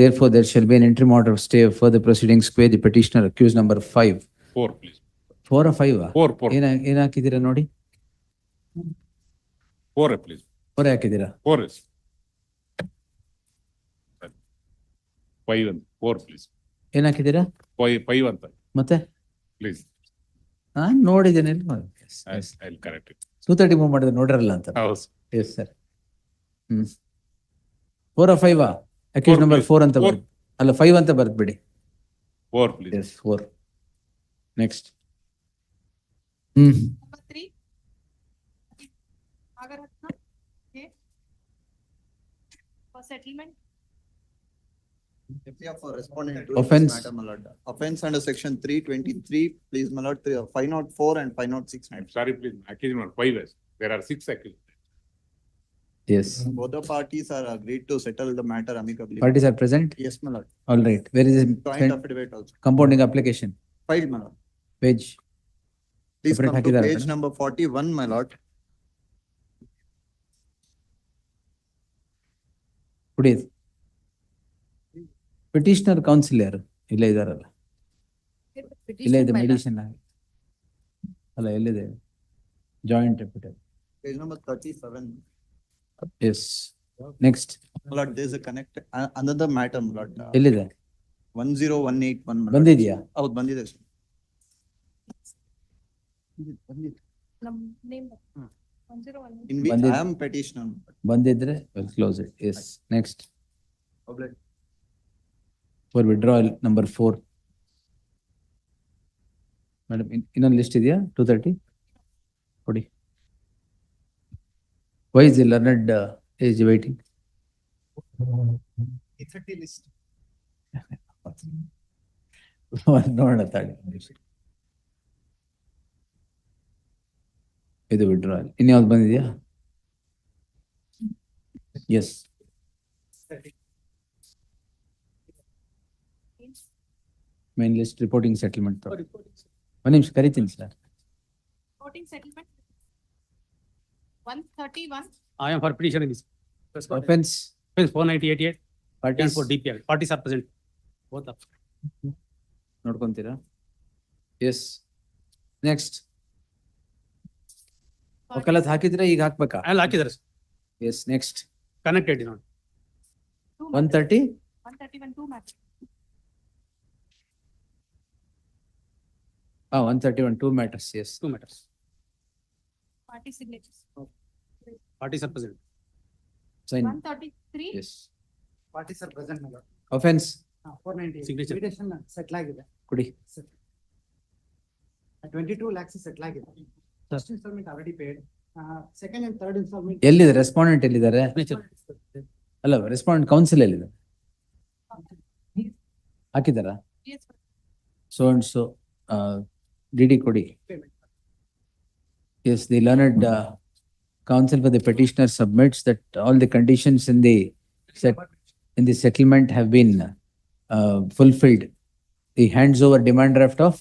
Therefore, there shall be an interim order of stay of further proceedings where the petitioner accused number 5. 4, please. 4 or 5? 4. ಏನ್ ಹಾಕಿದ್ದೀರಾ ನೋಡಿ? 4, please. 4 ಹಾಕಿದ್ದೀರಾ? 4 is. 5 and 4, please. ಏನ್ ಹಾಕಿದ್ದೀರಾ? 5 ಅಂತ. ಮತ್ತೆ? Please. ನಾನು ನೋಡಿದ್ದೇನೆ. I'll correct it. 230 ಮೂವ್ ಮಾಡಿದ್ರೆ ನೋಡ್ರಲ್ಲ ಅಂತ. ಹೌದು. Yes, sir. 4 or 5? Accused number 4 ಅಂತ ಬರ್ದು. ಅಲ್ಲ 5 ಅಂತ ಬರ್ದ್ಬಿಡಿ. 4, please. Yes, 4. Next. Number 3, Agaratna. Okay. For settlement. For responding to Offence. this matter, my lord. Offence under section 323, please, my lord, 504 and 506. I'm sorry, please. Accused number 5 is. There are 6 accused. Yes. Both the parties are agreed to settle the matter amicably. Parties are present? Yes, my lord. All right. Where is Joint the affidavit also. compounding application? Filed, my lord. Page. Please Separate come to ಹಾಕಿದ್ದಾರೆ page ಕಣ? number 41, my lord. ಕುಡಿ. Petitioner counsel ಯಾರು? ಇಲ್ಲೇ ಇದಾರಲ್ಲ. ಇಲ್ಲೇ ಇದೆ medicine. ಅಲ್ಲ ಎಲ್ಲಿದೆ? Joint affidavit. Page number 37. Yes. Next. My lord, there is a another matter, my lord. ಎಲ್ಲಿದೆ? 10181. my lord. ಬಂದಿದ್ಯಾ? ಹೌದು, ಬಂದಿದೆ sir. Name. 101. In which ಬಂದಿದೆ. I am petitioner. ಬಂದಿದ್ರೆ we'll close it. Yes. Next. Public. For withdrawal number 4. Madam, ಇನ್ನೊಂದು list ಇದೆಯಾ? 230? ಕೊಡಿ. Why is the learned is waiting? list. ನೋಡೋಣ ತಾಳಿ. ಇದು ವಿಡ್ರಾಯಲ್. ಇನ್ಯಾವ್ದು ಬಂದಿದೆಯಾ? Yes. Main list reporting settlement. ಒಂದು ನಿಮಿಷ ಕರಿತೀನಿ ಸರ್. Reporting settlement. 131. I am for petition in this. Offense. 498. Parties. For DPL. Parties are present. Both are. ನೋಡ್ಕೊಂತೀರಾ? ಎಸ್. ನೆಕ್ಸ್ಟ್. ಒಕ್ಕಲತ್ ಹಾಕಿದ್ರೆ ಈಗ ಹಾಕ್ಬೇಕಾ? ಅಲ್ಲಿ ಹಾಕಿದ್ದಾರೆ. Yes. Next. Connected, you know. 130? 131, 2 matters. 131, 2 matters. Yes. 2 matters. Party signatures. Parties are present. Sign. 133. Yes. Parties are present, my lord. Offense. 490. Signature. Mediation settle ಆಗಿದೆ. Kudi. 22 lakhs settle ಆಗಿದೆ. First installment already paid. Second and third installment. ಎಲ್ಲಿದೆ respondent ಎಲ್ಲಿದ್ದಾರೆ? ಅಲ್ಲ respondent council ಎಲ್ಲಿದೆ? ಹಾಕಿದಾರ? So and so DD ಕೊಡಿ. Yes, the learned counsel for the petitioner submits that all the conditions in the settlement have been fulfilled. He hands over demand draft of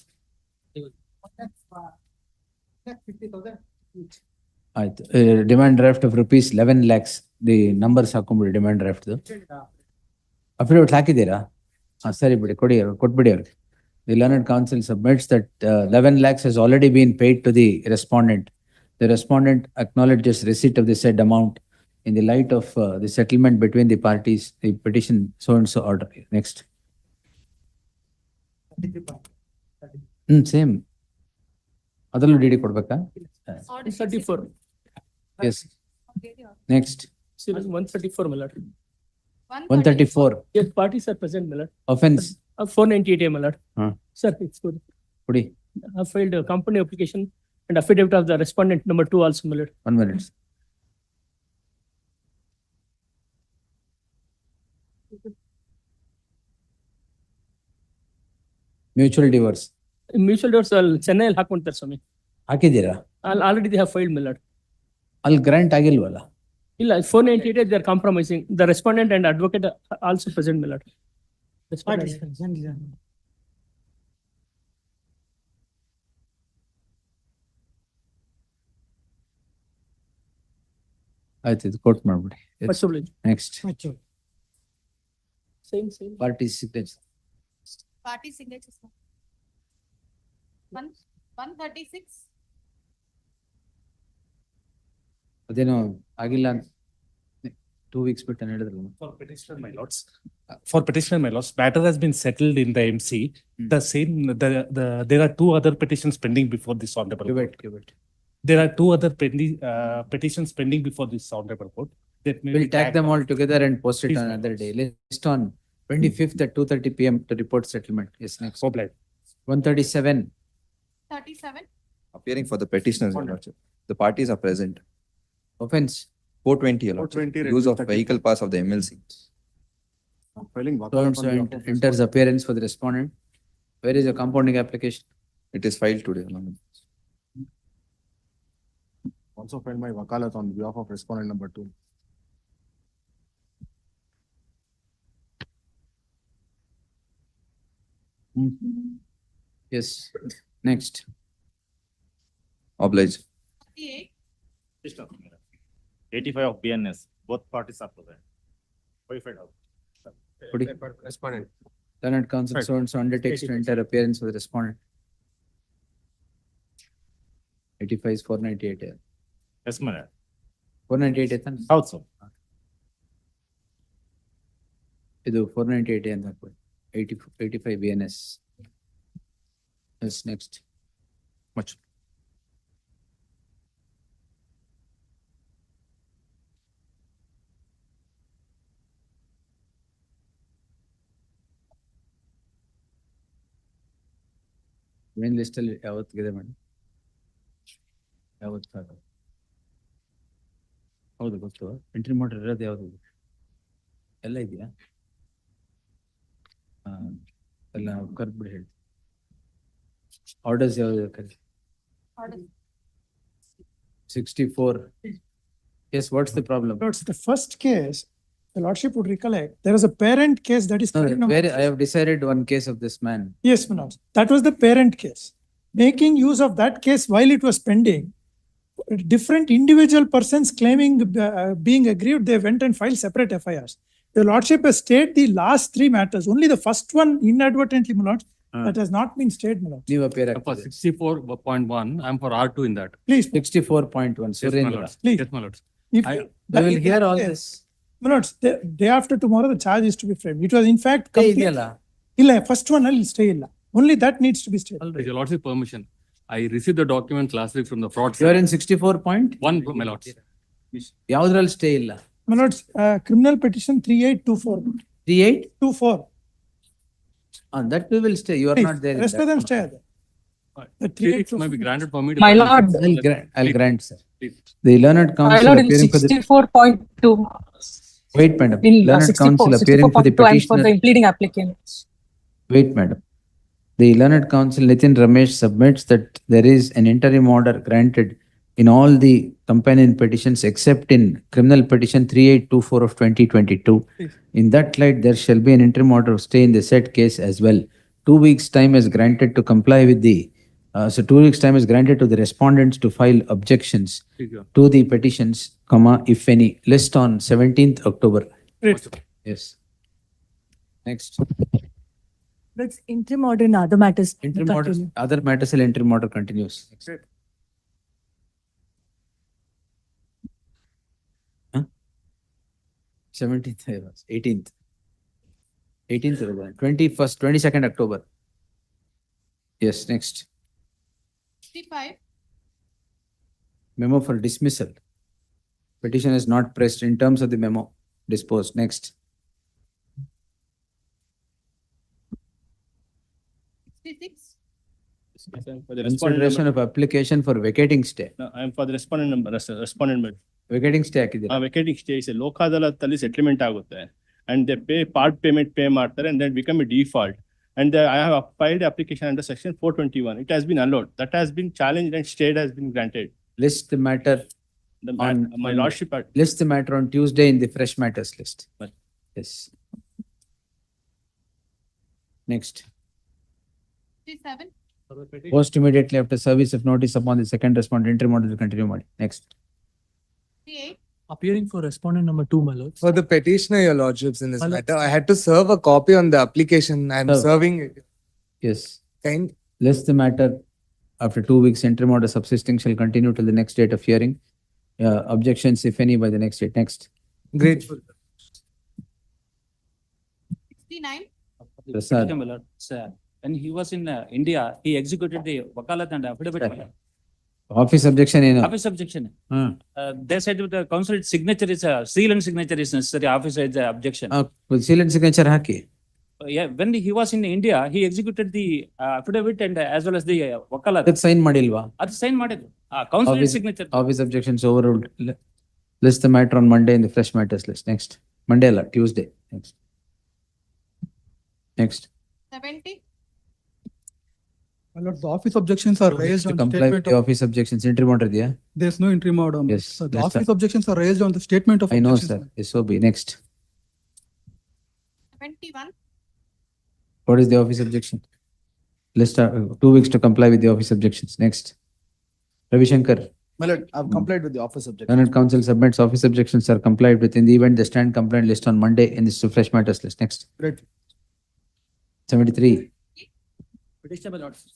50,000 each. demand draft of rupees 11 lakhs. The numbers ಹಾಕೊಂಬಿಡಿ demand draft. Affidavit ಹಾಕಿದ್ದೀರಾ? ಸರಿ ಬಿಡಿ ಕೊಡಿ ಕೊಟ್ಬಿಡಿ ಅವ್ರಿಗೆ. The learned counsel submits that 11 lakhs has already been paid to the respondent. The respondent acknowledges receipt of the said amount in the light of the settlement between the parties, the petition so and so order. Next. Same. ಅದರಲ್ಲೂ D D ಕೊಡ್ಬೇಕಾ? 34. Yes. Next. Serious 134, my lord. 134. Yes, parties are present, my lord. Offense. 498, my lord. Sir, it's good. ಕೊಡಿ. I filed a company application and affidavit of the respondent number 2 also, my lord. 1 minute. Mutual divorce. Mutual divorce Chennai ಅಲ್ಲಿ ಹಾಕೊಂತಾರೆ ಸ್ವಾಮಿ. ಹಾಕಿದ್ದೀರಾ? Already they have filed, my lord. ಅಲ್ಲಿ grant ಆಗಿಲ್ವಲ್ಲ? ಇಲ್ಲ 498 they are compromising. The respondent and advocate are also present, my lord. ಆಯ್ತು ಇದು coat ಮಾಡ್ಬಿಡಿ. Next. Same. Party signature. Party signatures. 136. ಅದೇನೋ ಆಗಿಲ್ಲ 2 weeks ಬಿಟ್ಟು ಹೇಳಿದ್ರಲ್ಲ. For petitioner, my lords. For petitioner, my lords, matter has been settled in the MC. The same, there are 2 other petitions pending before this honorable court. Give it. There are 2 other petitions pending before this honorable court. We'll tag them all together and post it on another day. List on 25th at 2:30 PM to report settlement. Yes, next. 137. 37. Appearing for the petitioners, Your Lordship. The parties are present. Offense. 420, Your Lordship. Use of vehicle pass of the MLC. So enters appearance for the respondent. Where is your compounding application? It is filed today, Your Lordship. Also filed my wakalat on behalf of respondent number 2. Yes. Next. Oblige. 38. 85 of BNS. Both parties are present. Verified out. Kudi. Respondent. Learned counsel so and so undertakes to enter appearance with the respondent. 85 is 498. Yes, madam. 498 ಐತನ? ಹೌದು sir. ಇದು 498 ಅಂತ ಹಾಕ್ಬಿಡಿ. 85 BNS. Yes, next. Much. Main list ಅಲ್ಲಿ ಯಾವತ್ತಿಗಿದೆ madam? ಯಾವತ್ತು? ಹೌದು ಗೊತ್ತು. Entry ಮಾಡೋರು ಇರೋದು ಯಾವುದು? ಎಲ್ಲ ಇದೆಯಾ? ಎಲ್ಲ ಕರ್ಬಿಡಿ ಹೇಳಿ. ಆರ್ಡರ್ಸ್ ಯಾವ್ದು ಕರಿ? 64. Yes, what's the problem? Lords, the first case, the Lordship would recollect, there was a parent case that is. Where I have decided one case of this man. Yes, my lords. That was the parent case. Making use of that case while it was pending, different individual persons claiming being aggrieved, they went and filed separate FIRs. The Lordship has stayed the last 3 matters. Only the first one inadvertently, my lords, that has not been stayed, my lords. ನೀವು appear For 64.1, I'm for R2 in that. Please. 64.1. Yes, my Surendra. lords. Please. Yes, my lords. If I will hear all this. My lords, day after tomorrow, the charge is to be framed. It was in fact complete. ಇದೆಯಲ್ಲ? ಇಲ್ಲ, first one will stay illa. Only that needs to be stayed. With your lordship permission, I received the documents last week from the fraud. You are in 64 point? 1, my lords. ಯಾವ್ದ್ರಲ್ಲಿ stay ಇಲ್ಲ? My lords, criminal petition 3824. 3824. 24. That we will stay. You are not there. in Rest that. of them stay there. The It 3824. might be granted for me to. My lord. I'll grant, sir. The learned My counsel lord, in appearing for the 64.2. wait, madam. In Learned counsel 64, appearing for the 64.2 and for petitioner. the pleading applicant. Wait, madam. The learned counsel Nitin Ramesh submits that there is an interim order granted in all the companion petitions except in criminal petition 3824 of 2022. In that light, there shall be an interim order of stay in the said case as well. 2 weeks' time is granted to comply with the 2 weeks' time is granted to the respondents to file objections to the petitions, if any. List on 17th October. Yes. Next. That's interim order in other matters. Interim order, other matters, interim order continues. Next. Huh? 17th, 18th. 18th, 21st, 22nd October. Yes, next. 65. Memo for dismissal. Petition is not pressed in terms of the memo. Disposed. Next. 66. For the Consideration of application for vacating stay. No, I am for the respondent number, respondent. Vacating stay ಹಾಕಿದ್ದೀರಾ? Vacating stay is a ಲೋಕ ಅದಾಲತ್ತಲ್ಲಿ settlement ಆಗುತ್ತೆ. And they pay part payment pay ಮಾಡ್ತಾರೆ and then become a default. And I have filed application under section 421. It has been allowed. That has been challenged and stayed has been granted. List the matter. My lordship. List the matter on Tuesday in the fresh matters list. Yes. Next. 67. Post immediately after service of notice upon the second respondent, interim order will continue. Next. 68. Appearing for respondent number 2, my lord. For the petitioner, your lordships, in this My lord. matter, I had to serve a copy on the application. I'm Serve. serving it. Yes. Kind. List the matter after 2 weeks, interim order subsisting shall continue till the next date of hearing. Objections, if any, by the next date. Next. Grateful. 69. Prasad. Sir, when he was in India, he executed the wakalat and affidavit. Office objection, Office objection. They said the council signature is seal and signature is necessary. Office is objection. Seal and signature haki. Yeah, when he was in India, he executed the affidavit and as well as the wakalat. That sign madilva. That sign madilva. Council signature. Office objections overruled. List the matter on Monday in the fresh matters list. Next. Monday, Tuesday. Next. Next. 70. My lord, the office objections are raised To on comply with statement the of, office objections, interim order there. there's no interim order. Yes, So the yes, office sir. objections are raised on the statement of I know, objections. sir. SOB. Next. 71. What is the office objection? List 2 weeks to comply with the office objections. Next. Ravi Shankar. My lord, I've complied with the office objection. Learned counsel submits office objections are complied with. In the event, the stand complaint list on Monday in this fresh matters list. Next. Great. 73. Petitioner, my lordships.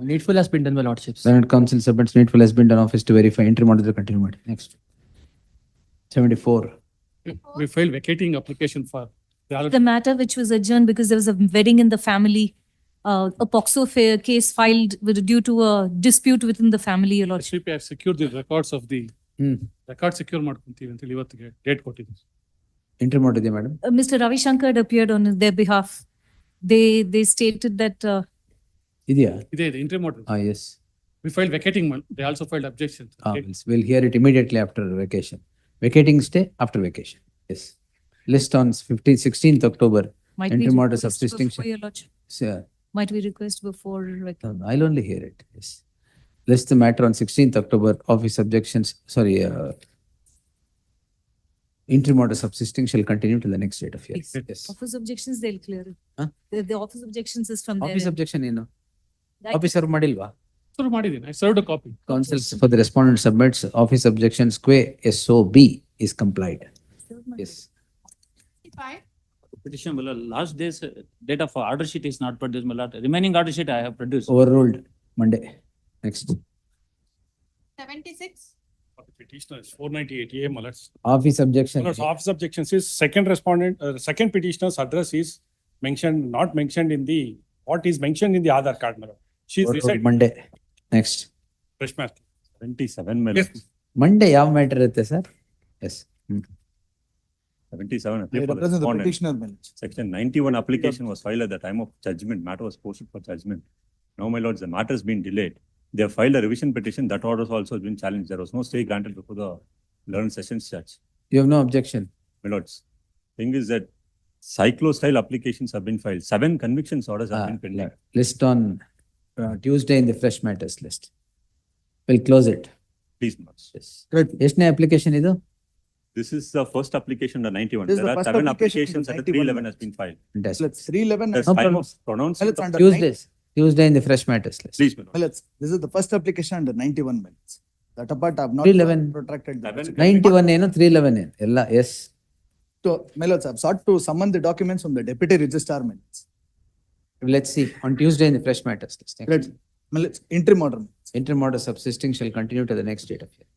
Needful has been done, my lordships. Learned counsel submits needful has been done office to verify. Interim order will continue. Next. 74. We filed vacating application for The matter which was adjourned because there was a wedding in the family, a POXO case filed due to a dispute within the family. Your lordship. SVP have secured the records of the record secure ಮಾಡ್ಕೊಂತೀವಿ ಅಂತ ಇವತ್ತಿಗೆ date ಕೊಟ್ಟಿದ್ದೀವಿ. Interim order there, madam. Mr. Ravi Shankar had appeared on their behalf. They stated that. Idea. ಇದೆ interim order. Yes. We filed vacating one. They also filed objections. We'll hear it immediately after vacation. Vacating stay after vacation. Yes. List on 16th October. Might we interim order request subsisting. before, your lordship? Sir. Might we request before? I'll only hear it. Yes. List the matter on 16th October. Office objections. Sorry. Interim order subsisting shall continue till the next date of hearing. Yes. Office objections, they'll clear it. Huh? The office objections is from Office there. objection, Officer Madilva. Serve ಮಾಡಿದ್ದೀನಿ. I served a copy. Counsels for the respondent submits office objections SOB is complied. Yes. 65. Petition, my lord, last day's date of order sheet is not produced, my lord. Remaining order sheet I have produced. Overruled. Monday. Next. 76. Petitioner is 498A, my lords. Office objection. My lords, office objections is second respondent, second petitioner's address is mentioned, not mentioned in the, what is mentioned in the Aadhaar card, my lord. She's Overruled. residing. Monday. Next. Fresh math. 77 Yes. Monday ಯಾವ matter ಇರುತ್ತೆ sir? Yes. 77 I appeal for the represent the respondent. petitioner, my lords. Section 91 application was filed at the time of judgment. Matter was posted for judgment. Now, my lords, the matter has been delayed. They have filed a revision petition. That order has also been challenged. There was no stay granted before the learned sessions judge. You have no objection? My lords, thing is that cyclo-style applications have been filed. 7 convictions orders have been pending. List on Tuesday in the fresh matters list. We'll close it. Please, my lords. Yes. ಎಷ್ಟನೇ application ಇದು? This is the first application under 91. This is There the are first 7 application applications under under 311 has been filed. Let's 311. The time of pronouncement of Tuesday in the fresh matters list. Please, my lord. Let's, this is the first application under 91 minutes. That apart, I have not 311. protracted. the 91 ಏನು 311 ಏನು ಎಲ್ಲ yes. So, my lords, I have sought to summon the documents from the deputy registrar minutes. Let's see on Tuesday in the fresh matters list. Let's, my lords, interim order. Interim order subsisting shall continue to the next date of hearing.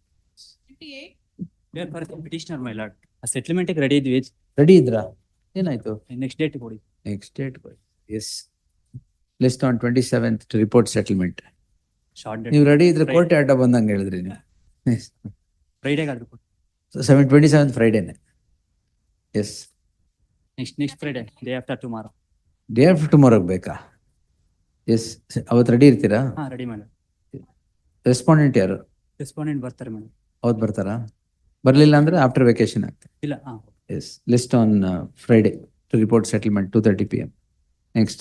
Petitioner, my lord. A settlement ready ಇದ್ವಿ. Ready ಇದ್ರಾ? ಏನಾಯ್ತು? Next date ಕೊಡಿ. Next date ಕೊಡಿ. Yes. List on 27th to report settlement. Short date. ನೀವು ready ಇದ್ರೆ court ಅಡ್ಡ ಬಂದಂಗೆ ಹೇಳಿದ್ರಿ ನೀವು. Friday ಗಾದ್ರು ಕೊಡಿ. So 27th Friday. Yes. Next Friday, day after tomorrow. Day after tomorrow ಬೇಕಾ? Yes. ಅವತ್ತು ರೆಡಿ ಇರ್ತೀರಾ? ಹಾ, ರೆಡಿ madam. ರೆಸ್ಪಾಂಡೆಂಟ್ ಯಾರು? Respondent ಬರ್ತಾರೆ madam. ಅವತ್ತು ಬರ್ತಾರಾ? ಬರ್ಲಿಲ್ಲ ಅಂದ್ರೆ ಆಫ್ಟರ್ ವೆಕೇಶನ್ ಆಗ್ತದೆ. ಇಲ್ಲ, ಹಾ. Yes. List on Friday to report settlement 2:30 PM. Next.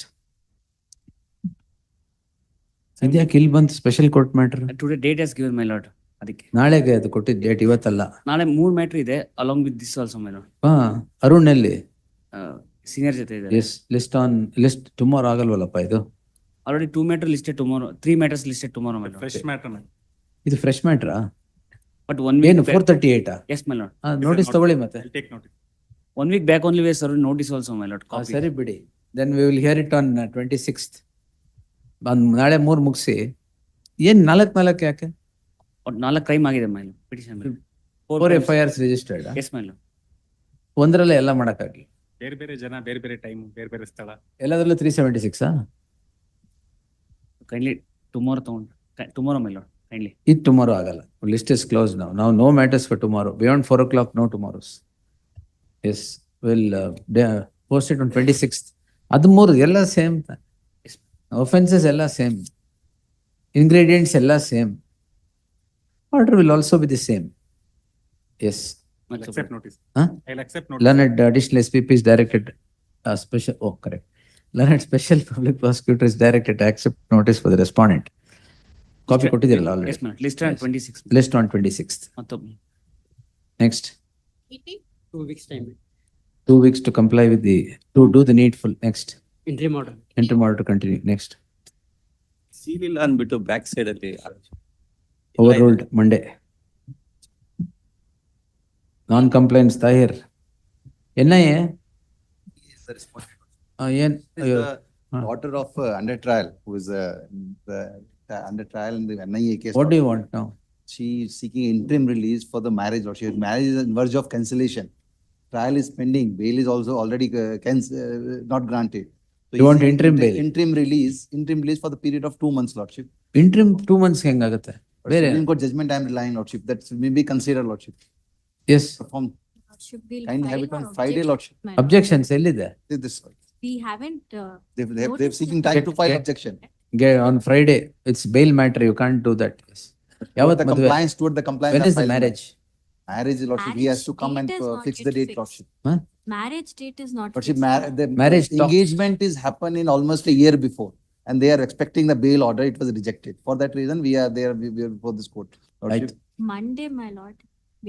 ಇದ್ಯಾಕೆ ಇಲ್ಲಿ ಬಂತು special court matter? Today date has given my lord. ಅದಕ್ಕೆ. ನಾಳೆಗೆ ಅದು ಕೊಟ್ಟಿದ್ದ ಡೇಟ್ ಇವತ್ತಲ್ಲ. ನಾಳೆ 3 ಮ್ಯಾಟರ್ ಇದೆ along with this also my lord. ಹಾ, ಅರುಣ್ ಎಲ್ಲಿ? Senior ಜೊತೆ ಇದೆ. Yes. List tomorrow ಆಗಲ್ವಲ್ಲಪ್ಪ ಇದು? Already 2 matter listed tomorrow. 3 matters listed tomorrow my lord. Fresh matter, man. ಇದು ಫ್ರೆಶ್ ಮ್ಯಾಟ್ರಾ? But 1 week. ಏನು 438? Yes my lord. ನೋಟಿಸ್ ತಗೊಳ್ಳಿ ಮತ್ತೆ. I'll take notice. 1 week back only we have served notice also my lord. Copy. ಸರಿ ಬಿಡಿ. Then we will hear it on 26th. ನಾಳೆ 3 ಮುಗಿಸಿ ಏನ್ 4 ಯಾಕೆ? 4 crime ಆಗಿದೆ my lord. Petition my lord. 4 FIRs registered. Yes my lord. ಒಂದರಲ್ಲೇ ಎಲ್ಲ ಮಾಡಕ್ಕಾಗಿ. ಬೇರೆ ಜನ, ಬೇರೆ ಟೈಮ್, ಬೇರೆ ಸ್ಥಳ. ಎಲ್ಲದರಲ್ಲೂ 376 Kindly tomorrow tomorrow my lord. Kindly. It tomorrow ಆಗಲ್ಲ. List is closed now. Now no matters for tomorrow. Beyond 4 o'clock, no tomorrows. Yes, we'll post it on 26th. ಅದು 3 ಎಲ್ಲ ಸೇಮ್. Offenses ಎಲ್ಲ ಸೇಮ್. Ingredients ಎಲ್ಲ same. Order will also be the same. Yes. I'll accept notice. Huh? I'll accept notice. Learned additional SPP is directed special. Oh, correct. Learned special public prosecutor is directed to accept notice for the respondent. Copy ಕೊಟ್ಟಿದ್ದೀರಲ್ಲ already. Yes my lord. List on 26th. List on 26th. ಮತ್ತೊಮ್ಮೆ. Next. 2 weeks time. 2 weeks to comply with to do the needful. Next. Interim order. Interim order to continue. Next. ಸೀಲಿಲ್ಲ ಅಂದ್ಬಿಟ್ಟು back side ಅಲ್ಲಿ Overruled Monday. Non-compliance Tahir. NIA? ಏನ್? Daughter of under trial, who is the under trial in the NIA case. What do you want now? She is seeking interim release for the marriage, or she marriage is on verge of cancellation. Trial is pending. Bail is also already not granted. So You want interim bail? Interim release for the period of 2 months, Lordship. Interim 2 months ಹೆಂಗಾಗುತ್ತೆ? ಬೇರೆ? Supreme Court judgment I am relying, Lordship. That may be considered, Lordship. Yes. Perform. Kindly have it on Friday, Lordship. Objections ಎಲ್ಲಿದೆ? This. We haven't. They're seeking time to file objection. On Friday, it's bail matter. You can't do that. Yes. Toward the compliance. When is the marriage? Marriage, Lordship. He has to come and fix the date, Lordship. Huh? Marriage date is not. Lordship, fixed. the Marriage engagement is happened in almost a year before, and they are expecting the bail order. It was rejected. For that reason, we are there. We are before this court, Lordship. Monday, my lord.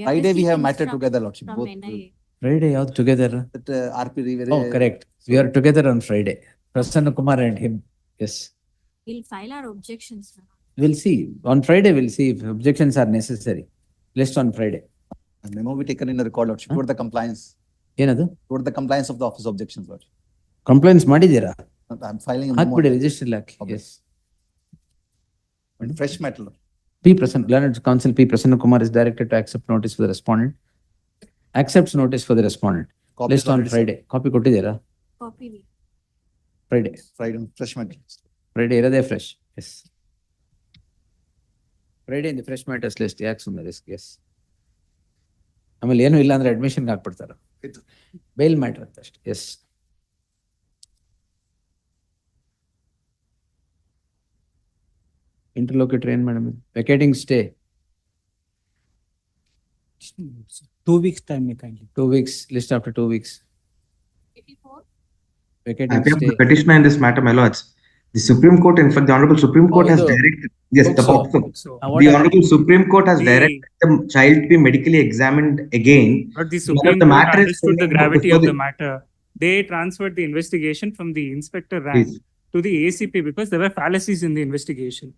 Friday we have matter together, Lordship. From Both. NIA. Friday ಯಾವ್ದು together? That RP. Oh, correct. We are together on Friday. Prasanna Kumar and him. Yes. We'll file our objections. We'll see. On Friday, we'll see if objections are necessary. List on Friday. A memo be taken in a record, Lordship. Toward the compliance. ಏನದು? Toward the compliance of the office objections, Lordship. Complaints ಮಾಡಿದ್ದೀರಾ? I'm filing a memo. ಹಾಕ್ಬಿಡಿ register ಹಾಕಿ. Yes. Fresh matter, Lord. Learned Counsel P. Prasanna Kumar is directed to accept notice for the respondent. Accepts notice for the respondent. Copy List on Friday. Copy ಕೊಟ್ಟಿದ್ದೀರಾ? Copy. Friday, fresh matter. Friday ಇರೋದೇ fresh. Yes. Friday in the fresh matters list. ಯಾಕೆ ಸುಮ್ಮನೆ risk? Yes. ಆಮೇಲೆ ಏನು ಇಲ್ಲ ಅಂದ್ರೆ ಅಡ್ಮಿಷನ್ಗೆ ಹಾಕ್ಬಿಡ್ತಾರೆ. Bale matter ಅಂತ ಅಷ್ಟೇ. ಎಸ್. ಇಂಟರ್ಲೋಕ್ಯುಟರ್ ಏನ್ madam? ವೆಕೇಟಿಂಗ್ stay 2 weeks time, kindly. 2 weeks, list after 2 weeks. Vacating I stay. have petitioner in this matter, my lords. The Supreme Court, in fact, the Honorable Supreme Court has directed, yes, the POCSO. POCSO. The Honorable Supreme Court has directed the child to be medically examined again. But the Now, Supreme the Court matter is understood the pending gravity before of the the- matter. They transferred the investigation from the inspector rank Please. to the ACP because there were fallacies in the investigation.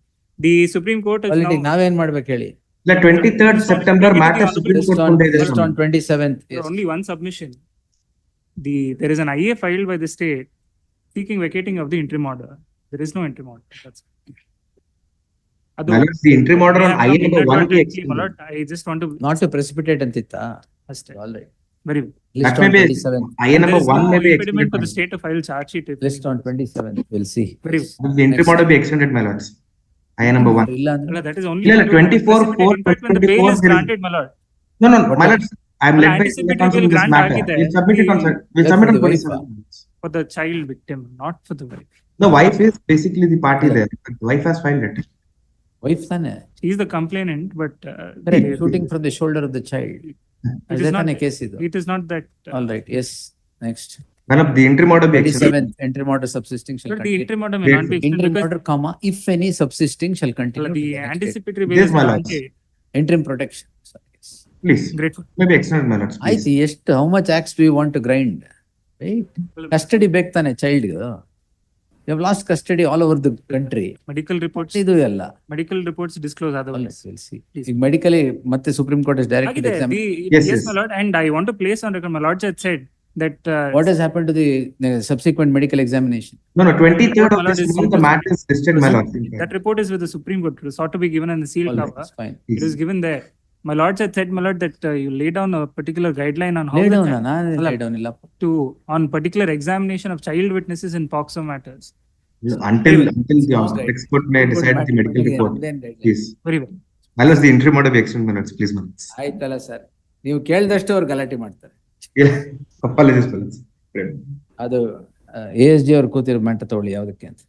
The Supreme Court has Already now ನಾವೇನ್ ಮಾಡ್ಬೇಕು ಹೇಳಿ? The 23rd September matter Supreme List Court on, Kunde list on 27th. there only one submission. There is an IA filed by the state seeking vacating of the interim order. There is no interim order. That's My lords, the interim order on IA number 1 be extended. I just want to Not to precipitate ಅಂತಿತ್ತಾ? ಅಷ್ಟೇ. All right. Very well. List That on may be 27th. IA And number there is 1 no may be impediment extended. for the state to file charge sheet. List on 27th. We'll see. Very well. The interim order be extended, my lords. IA number 1. ಇಲ್ಲ ಅಂದ್ರೆ No, that is only. No, no, going to 24, precipitate. In fact, when the bail 24, is there is- granted, my lord. No, no, my lords, I am Well, led by anticipatory counsel in bail this grant matter. ಆಗಿದೆ. We'll submit it on, The- we'll That's submit for on the wife, 27th. For the child victim, not for the wife. The wife is basically the party there. The wife has filed it. Wife ತಾನೆ? She is the complainant, but Correct. Shooting from the shoulder of the child. it Is is that not. a case ಇದು? It is not that. All right. Yes. Next. Madam, the interim order be extended. 27th. Interim order subsisting shall But the continue. interim order may not be extended Interim because order, comma, if any subsisting shall continue. the to the next date. anticipatory bail Yes, is my lords. granted. Interim protection. Sorry. Yes. Please, Grateful. maybe extended, my lords, please. ಆಯ್ತು, ಎಷ್ಟು how much acts do you want to grind? Right? Custody ಬೇಕು ತಾನೆ child. You have lost custody all over the country. Medical reports. ಇದು ಎಲ್ಲ. Medical reports disclose otherwise. We'll see. Please. ಈಗ medically ಮತ್ತೆ Supreme Court has directed ಆಗಿದೆ. exam. Yes, Yes, yes. my lord, and I want to place on record, my lord had said that. What has happened to the subsequent medical examination? No, no, 23rd of My lord, this is- month, the matter is listed, my lords. That report is with the Supreme Court. It sought to be given in the sealed All right, cover. it's fine. It is given there. My lord had said, my lord, that you lay down a particular guideline on how Lay the down, child- ನಾನು ಅಲ್ಲ, lay down ಇಲ್ಲ. on particular examination of child witnesses in POCSO matters. Until the expert may decide the medical report. Please. Very well. My lords, the interim order be extended, my lords, please, my lords. ಆಯ್ತಲ್ಲ sir, ನೀವು ಕೇಳಿದಷ್ಟು ಅವ್ರು ಗಲಾಟೆ ಮಾಡ್ತಾರೆ. Yeah, apologies, my lords. Great. ಅದು ASG ಅವ್ರು ಕೂತಿರೋ ಮೆಂಟ ತಗೊಳ್ಳಿ ಯಾವ್ದಕ್ಕೆ ಅಂತ.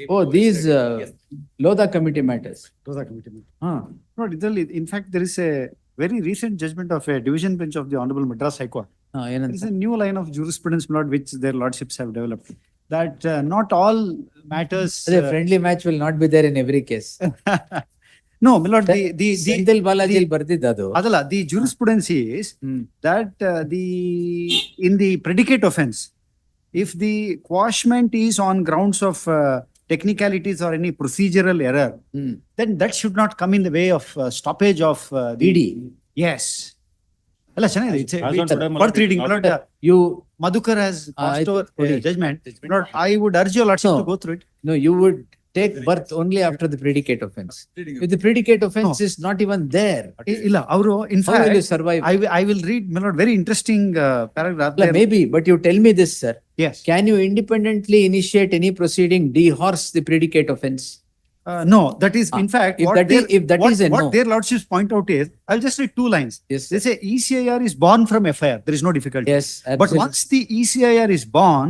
Oh, these Lodha committee matters. No, in fact, there is a very recent judgment of a division bench of the Honorable Madras High Court. There is a new line of jurisprudence, my lord, which their lordships have developed. That not all matters. The friendly match will not be there in every case. No, my lord, Senthil Balaji ಬರ್ದಿದ್ದು ಅದು. adala, the jurisprudence is that in the predicate offense, if the quashment is on grounds of technicalities or any procedural error, then that should not come in the way of stoppage of the ED. Yes. Alla, ಚೆನ್ನಾಗಿದೆ. It's worth reading. My lord, You Madhukar has passed over a judgment. My lord, I would urge your lordship to go through it. No, you would take birth only after the predicate offense. If the predicate offense is not even there, ಇಲ್ಲ ಅವರು in how will fact you survive? I will read, my lord, very interesting paragraph Well, there. maybe, but you tell me this, sir. Yes. Can you independently initiate any proceeding dehorse the predicate offense? No, that is in fact if what that is- their- if that what, is a what no. their lordships point out is, I'll just read 2 lines. Yes, They say ECIR is born from FIR. There is no difficulty. Yes, But absolutely. once the ECIR is born,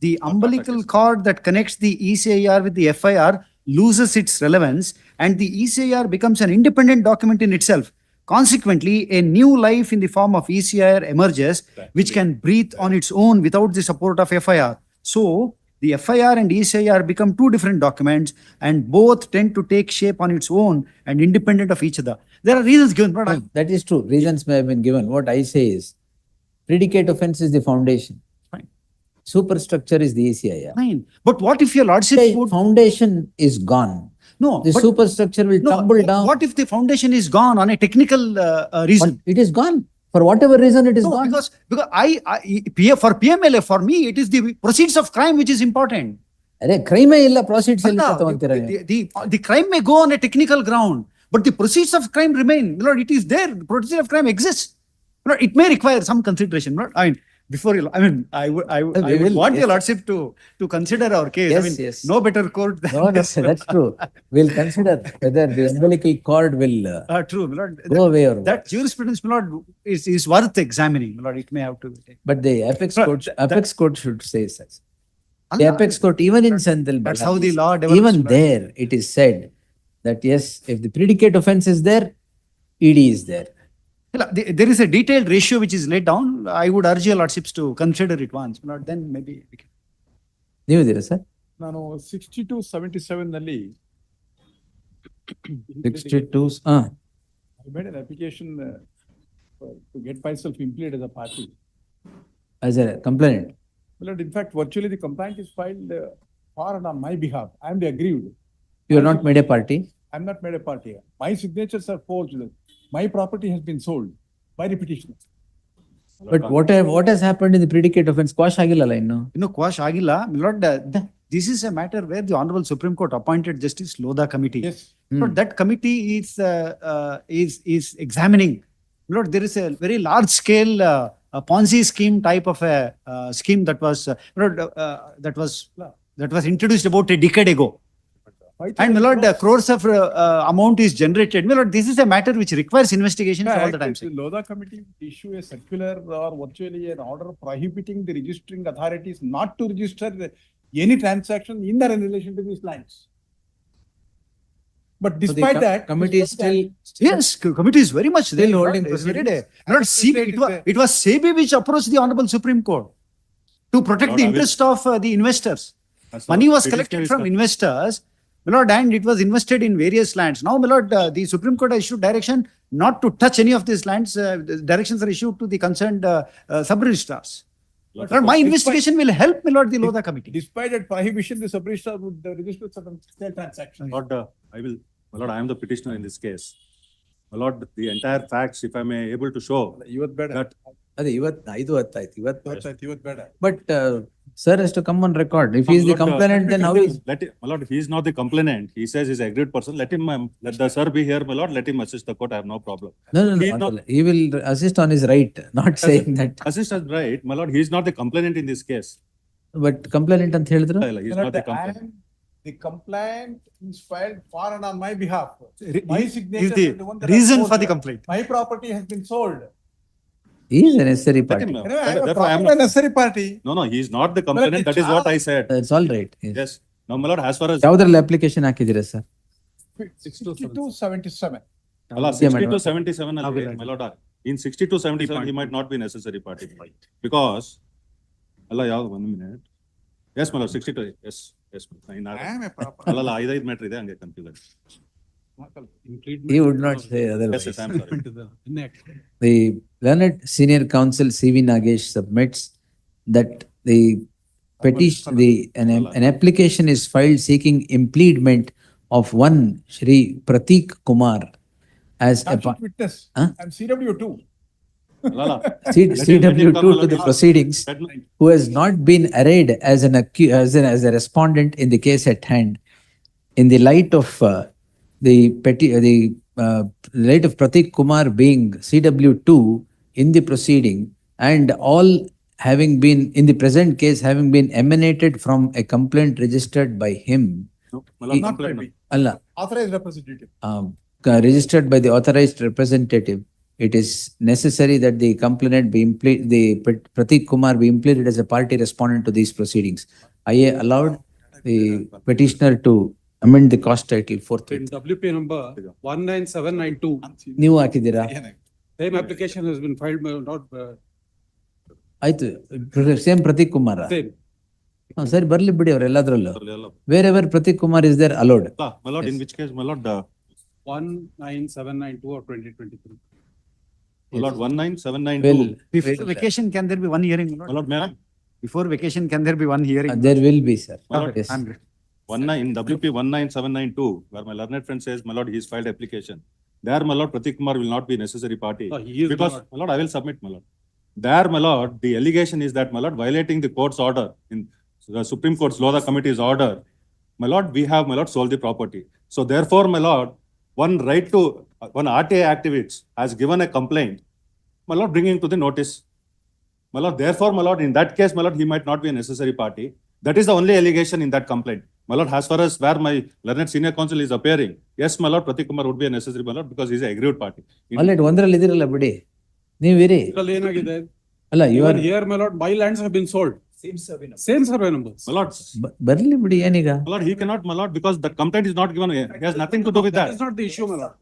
the umbilical cord that connects the ECIR with the FIR loses its relevance and the ECIR becomes an independent document in itself. Consequently, a new life in the form of ECIR emerges, which can breathe on its own without the support of FIR. So, the FIR and ECIR become 2 different documents and both tend to take shape on its own and independent of each other. There are reasons given. But That is true. Reasons may have been given. What I say is, predicate offense is the foundation. Fine. Superstructure is the ECIR. Fine. But what if your lordship The would... foundation is gone. No, The but- superstructure will No, tumble down. What if the foundation is gone on a technical reason? But it is gone. For whatever reason, it is No, gone. because for PMLA, for me, it is the proceeds of crime which is important. ಅದೇ ಕ್ರೈಮೇ ಇಲ್ಲ, proceeds ಎಲ್ಲ ತಗೊಂತೀರ. The crime may go on a technical ground, but the proceeds of crime remain. My lord, it is there. The proceeds of crime exists. My lord, it may require some consideration. My lord, I mean, before you, I mean, I would we would will, want your yes. lordship to consider our case. I Yes, mean, yes. no better court than No, no, this. that's true. We'll consider whether the umbilical cord will True, my lord. go away or That what. jurisprudence, my lord, is worth examining, my lord. It may have to be taken. But the apex No, court, that- apex court should say such. The apex court, even in Senthil, That's how the law develops, even my lord. there, it is said that yes, if the predicate offense is there, ED is there. There is a detailed ratio which is laid down. I would urge your lordships to consider it once, my lord. Then maybe we can. ನೀವು ಇದ್ದೀರಾ sir? ನಾನು 6277 ನಲ್ಲಿ 62, I made an application to get myself implemented as a party. as a complainant. Well, in fact, virtually the complaint is filed for and on my behalf. I am the aggrieved. You are not made a party. I am not made a party. My signatures are forged. My property has been sold by the petitioner. But what has happened in the predicate offense? Quash ಆಗಿಲ್ಲಲ್ಲ ಇನ್ನು. Quash agila, my lord. This is a matter where the Honorable Supreme Court appointed Justice Lodha Committee. Yes. But that committee is examining. Lord, there is a very large scale Ponzi scheme type of a scheme that was that was introduced about a decade ago. And my lord, crores of amount is generated. My lord, this is a matter which requires investigation for all the time. The Lodha Committee issue a circular or virtually an order prohibiting the registering authorities not to register any transaction in their relation to these lines. But despite that, committee is still Yes, committee is very much there. Still holding Lord, proceedings? Lord, it was SEBI which approached the Honorable Supreme Court to protect Lord, the I will- interest of the investors. That's Money not- was petitioner collected is from not- investors, my lord, and it was invested in various lands. Now, my lord, the Supreme Court has issued direction not to touch any of these lands. The directions are issued to the concerned sub-registrars. Lord, my investigation will help, my lord, the Lodha Committee. despite that prohibition, the sub-registrar would register certain sale transactions. Lord, my lord, I am the petitioner in this case. My lord, the entire facts, if I may able to show ಇವತ್ತು ಬೇಡ that ಅದೇ ಇವತ್ತು 5:10 ಇವತ್ತು. ಇವತ್ತು ಬೇಡ. But sir has to come on record. If he is the complainant, then how is? my lord, if he is not the complainant, he says he's a aggrieved person, let him, let the sir be here, my lord, let him assist the court, I have no problem. No, He is not- He will assist on his right, not saying that. Assist is right, my lord, he is not the complainant in this case. But complainant ಅಂತ ಹೇಳಿದ್ರು. He is not the complainant. The complaint is filed for and on my behalf. My Is signature the is the one that reason I for the forged. complaint. My property has been sold. He is a necessary party. him, Anyway, I am a Therefore, I am proper necessary party. No, he is not the complainant, that is what I said. It's all right. Yes. Yes. Now, my lord, as far as, ಯಾವ್ದ್ರಲ್ಲಿ application ಹಾಕಿದ್ದೀರಾ sir? 6277. Allah, Yeah, my 60 to lord. 77, my lord, in 60 to 77, he might not be necessary party. Because, Allah, yeah, 1 minute. Yes, my lord, 62, yes, yes. I am a proper. Allah, 5 matter ಇದೆ, ಹಂಗೆ confused. He would not say Yes, otherwise. yes, I am sorry. The learned senior counsel C.V. Nagesh submits that the petition, an application is filed seeking impleadment of one Shri Pratik Kumar as a Charge witness. Huh? I'm CW2. Allah, CW2 to the proceedings, who has not been arraigned as as a respondent in the case at hand. In the light of light of Pratik Kumar being CW2 in the proceeding, and all having been in the present case having been emanated from a complaint registered by him. my lord, Not by complainant. me. Allah, Authorized representative. registered by the authorized representative. It is necessary that the complainant be Pratik Kumar be impleaded as a party respondent to these proceedings. IA allowed the petitioner to amend the cost title forthwith. WP number 19792. ನೀವು ಹಾಕಿದ್ದೀರಾ? Same application has been filed, not ಆಯ್ತು, same Prateek Kumar. same. ಸರಿ, ಬರ್ಲಿ ಬಿಡಿ ಅವರೆಲ್ಲದ್ರಲ್ಲೂ. Allah. Wherever Prateek Kumar is there allowed. Allah, my lord, in which case, my lord, 19792 of 2023. my lord, 19792. Well, Before vacation, can there be one hearing, my My lord? lord, may I? Before vacation, can there be one hearing? there will be, sir. My lord, Yes. I'm good. in WP 19792, where my learned friend says, my lord, he's filed application. There, my lord, Pratik Kumar will not be necessary party. No, he is Because, not. my lord, I will submit, my lord. There, my lord, the allegation is that, my lord, violating the court's order, in the Supreme Court's Lodha Committee's order, my lord, we have, my lord, sold the property. So therefore, my lord, one RTA activist has given a complaint, my lord, bringing to the notice. My lord, therefore, my lord, in that case, my lord, he might not be a necessary party. That is the only allegation in that complaint. My lord, as far as where my learned senior counsel is appearing, yes, my lord, Pratik Kumar would be a necessary, my lord, because he is a aggrieved party. All right, ಒಂದರಲ್ಲಿ ಇದಿರಲ್ಲ ಬಿಡಿ. ನೀವಿರಿ. ಏನಾಗಿದೆ? ಅಲ್ಲ, you are here, my lord, my lands have been sold. Same survey number. My lord, ಬರ್ಲಿ ಬಿಡಿ ಏನೀಗ. my lord, he cannot, my lord, because the complaint is not given. He has nothing to do with that. That is not the issue, my lord.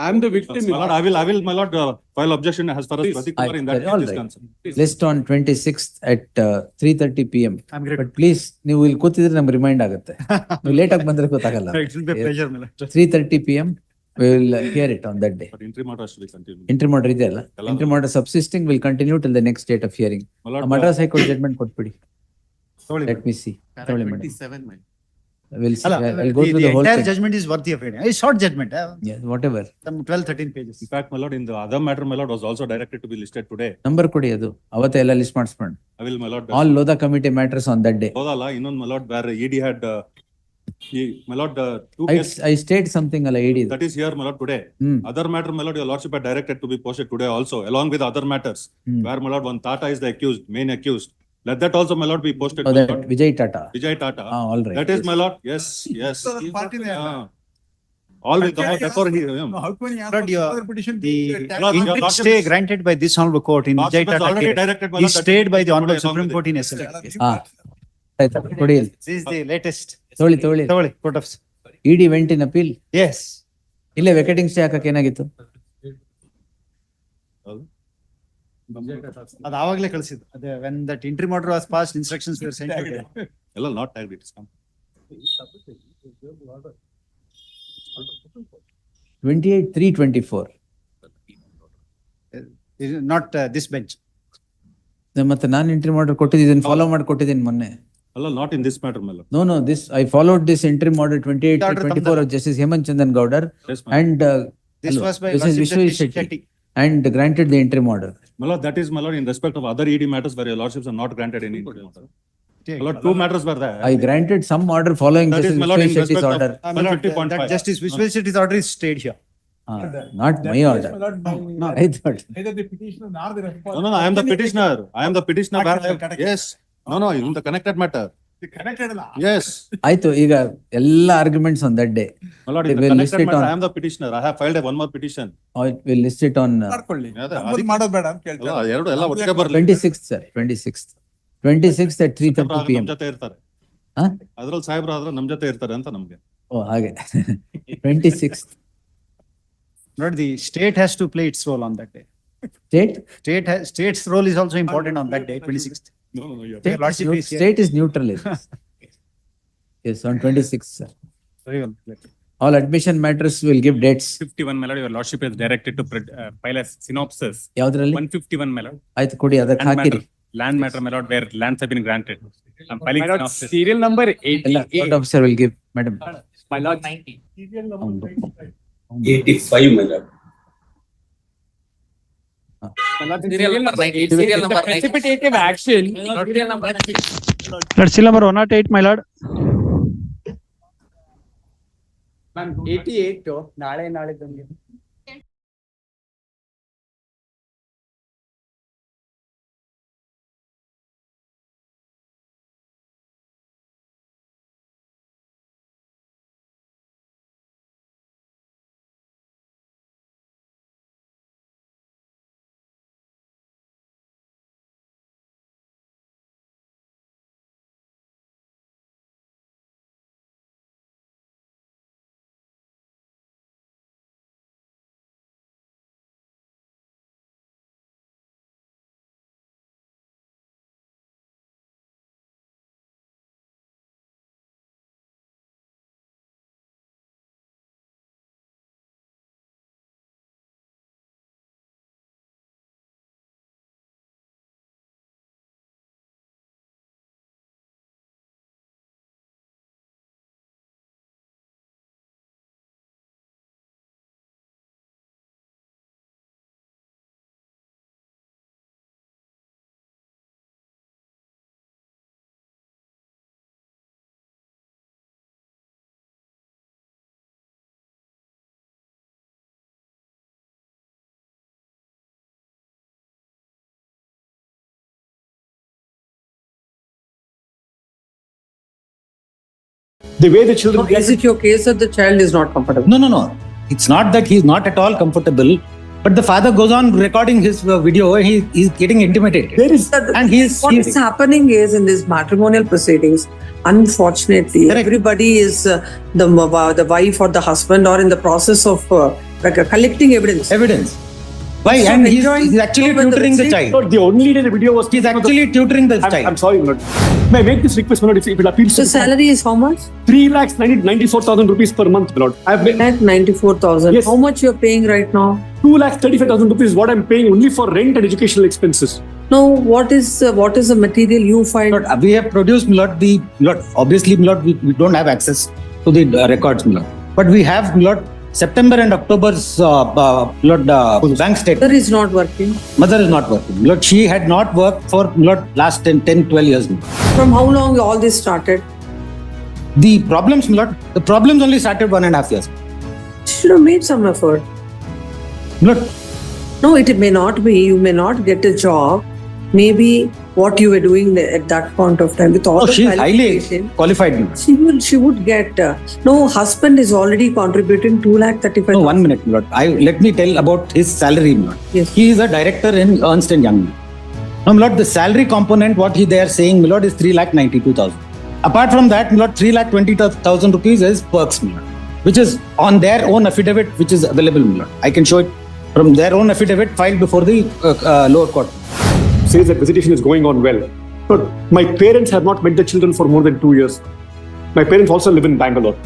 I am the victim. My lord, I will, my lord, file objection as far as Pratik Kumar in that case is concerned. List on 26th at 3:30 PM. But please, ನೀವು ಇಲ್ಲಿ ಕೂತಿದ್ರೆ ನಮ್ಗೆ remind ಆಗುತ್ತೆ. ನೀವು late ಆಗಿ ಬಂದ್ರೆ ಗೊತ್ತಾಗಲ್ಲ. It will be a pleasure, my lord. 3:30 PM. We will hear it on that day. But interim order has to be continued. Interim order ಇದೆಯಲ್ಲ. Interim order subsisting will continue till the next date of hearing. My lord, Madras High Court judgment ಕೊಟ್ಬಿಡಿ. Let me see. Sorry, madam. 27, my. We'll see. I'll go through the whole entire thing. judgment is worthy of it. A short judgment. Yes, whatever. Some 12-13 pages. In fact, my lord, in the other matter, my lord, was also directed to be listed today. Number ಕೊಡಿ ಅದು. ಅವತ್ತೇ ಎಲ್ಲ list ಮಾಡಿಸ್ಕೊಂಡು. I will, my lord. All Lodha committee matters on that day. ಹೌದಲ್ಲ, ಇನ್ನೊಂದು my lord, where ED had, my lord, two I cases. state something ಅಲ್ಲ ED. That is here, my lord, today. Other matter, my lord, your lordship had directed to be posted today also, along with other matters. Where, my lord, one Tata is the accused, main accused. Let that also, my lord, be posted. Oh, my that lord. Vijay Tata. Vijay Tata. All right. That is, Yes. my lord, yes, yes. All will come out before he. Lord, the stay granted by this honorable court in Vijay Lordship has Tata already case directed, my is lord, that stayed by the today honorable along Supreme with Court it. in SL. ಆಯ್ತು ಕೊಡಿ. This is the latest. ತೊಗೊಳ್ಳಿ. Court of. ED went in appeal. Yes. ಇಲ್ಲೇ ವೆಕೆಟಿಂಗ್ stay ಹಾಕಕ್ಕೆ ಏನಾಗಿತ್ತು? ಅದು ಆವಾಗಲೇ ಕಳಿಸಿದ್ದು. ಅದೇ when that interim order was passed, instructions were sent to them. ಎಲ್ಲ not tagged, it is come. 28/3/24. It is not this bench. ಮತ್ತೆ ನಾನು interim order ಕೊಟ್ಟಿದ್ದೀನಿ, ಫಾಲೋ ಮಾಡಿ ಕೊಟ್ಟಿದ್ದೀನಿ ಮೊನ್ನೆ. ಅಲ್ಲ, not in this matter, my lord. No, this I followed this interim order 28/24 of Justice Hemant Chandan Gaudar Yes, ma'am. and This was by Justice Lordship Vishwal Justice Shetty Shetty. and granted the interim order. My lord, that is, my lord, in respect of other ED matters where your lordships are not granted any interim order. My lord, two matters were there. I granted some order following That is, Justice my lord, Vishwal in Shetty's respect order. of My lord, 150.5. that Justice Vishwal Shetty's order is stayed here. Not my order. I thought. Neither the petitioner nor the respondent. No, I am the petitioner. I am the petitioner. Not where I- connected. Yes. No, in the connected matter. The connected ಅಲ್ಲ. Yes. ಆಯ್ತು, ಈಗ ಎಲ್ಲ arguments on that day. My lord, in the We'll list connected it matter, on. I am the petitioner. I have filed one more petition. We'll list it on ಮಾಡ್ಕೊಳ್ಳಿ. ಅದೇ, ನಮ್ಮದು ಮಾಡೋದು ಬೇಡ ಅಂತ ಕೇಳ್ತಾರೆ. ಅಲ್ಲ, ಎರಡು ಎಲ್ಲ ಒಟ್ಟಿಗೆ ಬರ್ಲಿ. 26th, sir. 26th at 3:30 ನಮ್ PM. ಜೊತೆ ಇರ್ತಾರೆ. ಹಾ? ಅದ್ರಲ್ಲಿ ಸಾಹೇಬ್ರು ಆದ್ರೆ ನಮ್ ಜೊತೆ ಇರ್ತಾರೆ ಅಂತ ನಮ್ಗೆ. ಓ ಹಾಗೆ. 26th. Lord, the state has to play its role on that day. State's role is also important on that day, 26th. No, you have. Your lordship is here. State is neutral in this. Yes, on 26th, sir. Very well. All admission matters will give dates. 51, my lord, your lordship is directed to file a synopsis. ಯಾವ್ದ್ರಲ್ಲಿ? 151, my lord. ಆಯ್ತು ಕೊಡಿ, ಅದಕ್ಕೆ ಹಾಕಿರಿ. Land matter, my lord, where lands have been granted. I'm filing synopsis. Serial number ಎಲ್ಲ court officer will give, madam. My lord. 85, my lord. Serial number 90. Serial number 90. Precipitative action. Serial number 90. Lord, seal number 108, my lord. 88 ನಾಳೆ the way the children. Is it your case that the child is not comfortable? No, no, no. It's not that he's not at all comfortable, but the father goes on recording his video. He's getting intimidated. There is, and What is happening is in these matrimonial proceedings, unfortunately, everybody is the wife or the husband or in the process of collecting evidence. Evidence. Why? So And he's actually tutoring the child. Not the only day the video was. He's actually tutoring the child. I'm sorry, Lord. May I make this request, Lord, if it appeals to The salary is how much? 3,94,000 rupees per month, Lord. I've made 94,000. Yes. How much you're paying right now? 2,35,000 rupees is what I'm paying only for rent and educational expenses. No, what is the material you find? Lord, we have produced, Lord, obviously, Lord, we don't have access to the records, Lord. But we have, Lord, September and October's bank statement. Mother is not working. Mother is not working. Lord, she had not worked for last 10, 12 years. Lord. From how long all this started? The problems only started 1.5 years. Should have made some effort. Lord, No, it may not be. You may not get a job. Maybe what you were doing at that point of time with all the she's highly qualification, qualified. Lord. she would get. No, husband is already contributing 2,35,000. No, 1 minute, Lord. Let me tell about his salary, Lord. Yes. He is a director in Ernst & Young. Now, Lord, the salary component, what they are saying, Lord, is 3,92,000. Apart from that, Lord, 3,20,000 rupees is perks, Lord, which is on their own affidavit, which is available, Lord. I can show it from their own affidavit filed before the lower court. Says that visitation is going on well. But my parents have not met the children for more than 2 years. My parents also live in Bangalore.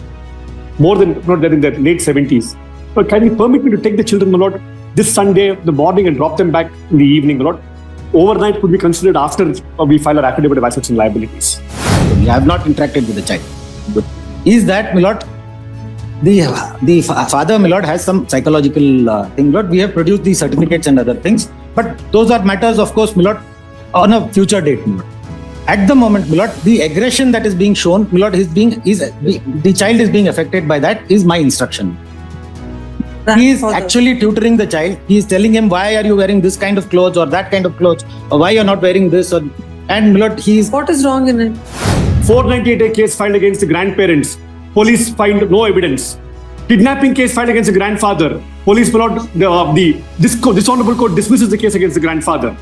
They're in their late 70s. But can you permit me to take the children, my Lord, this Sunday, the morning, and drop them back in the evening, my Lord? Overnight could be considered after we file our affidavit of assets and liabilities. We have not interacted with the child. Is that, my Lord, the father, my Lord, has some psychological thing, Lord. We have produced these certificates and other things, but those are matters, of course, my Lord, on a future date, my Lord. At the moment, my Lord, the aggression that is being shown, my Lord, the child is being affected by that is my instruction. He is actually tutoring the child. He is telling him, why are you wearing this kind of clothes or that kind of clothes, or why you're not wearing this, and my Lord, What is wrong in it? 498A case filed against the grandparents. Police find no evidence. Kidnapping case filed against the grandfather. Police, my Lord, this honorable court dismisses the case against the grandfather.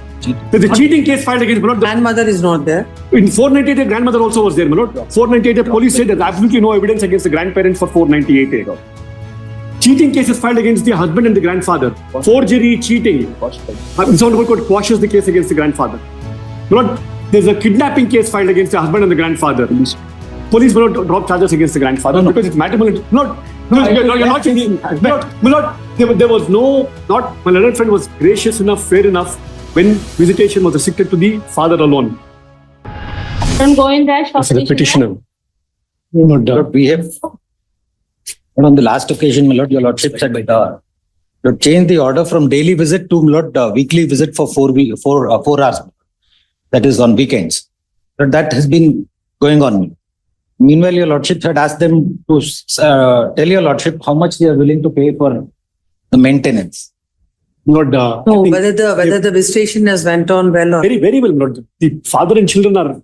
The cheating case filed against, my Lord, grandmother is not there. In 498A, grandmother also was there, my Lord. 498A, police said there's absolutely no evidence against the grandparents for 498A. Cheating cases filed against the husband and the grandfather. Forgery, cheating. This honorable court quashes the case against the grandfather. My Lord, there's a kidnapping case filed against the husband and the grandfather. Police will not drop charges against the grandfather because it's matrimonial. You're not changing. There was my learned friend was gracious enough, fair enough when visitation was restricted to the father alone. I'm going there. For the petitioner. We have, but on the last occasion, my Lord, your Lordship said you changed the order from daily visit to, my Lord, weekly visit for 4 hours. That is on weekends. But that has been going on. Meanwhile, your Lordship had asked them to tell your Lordship how much they are willing to pay for the maintenance. Lord, whether the visitation has went on well or very, very well, Lord. The father and children are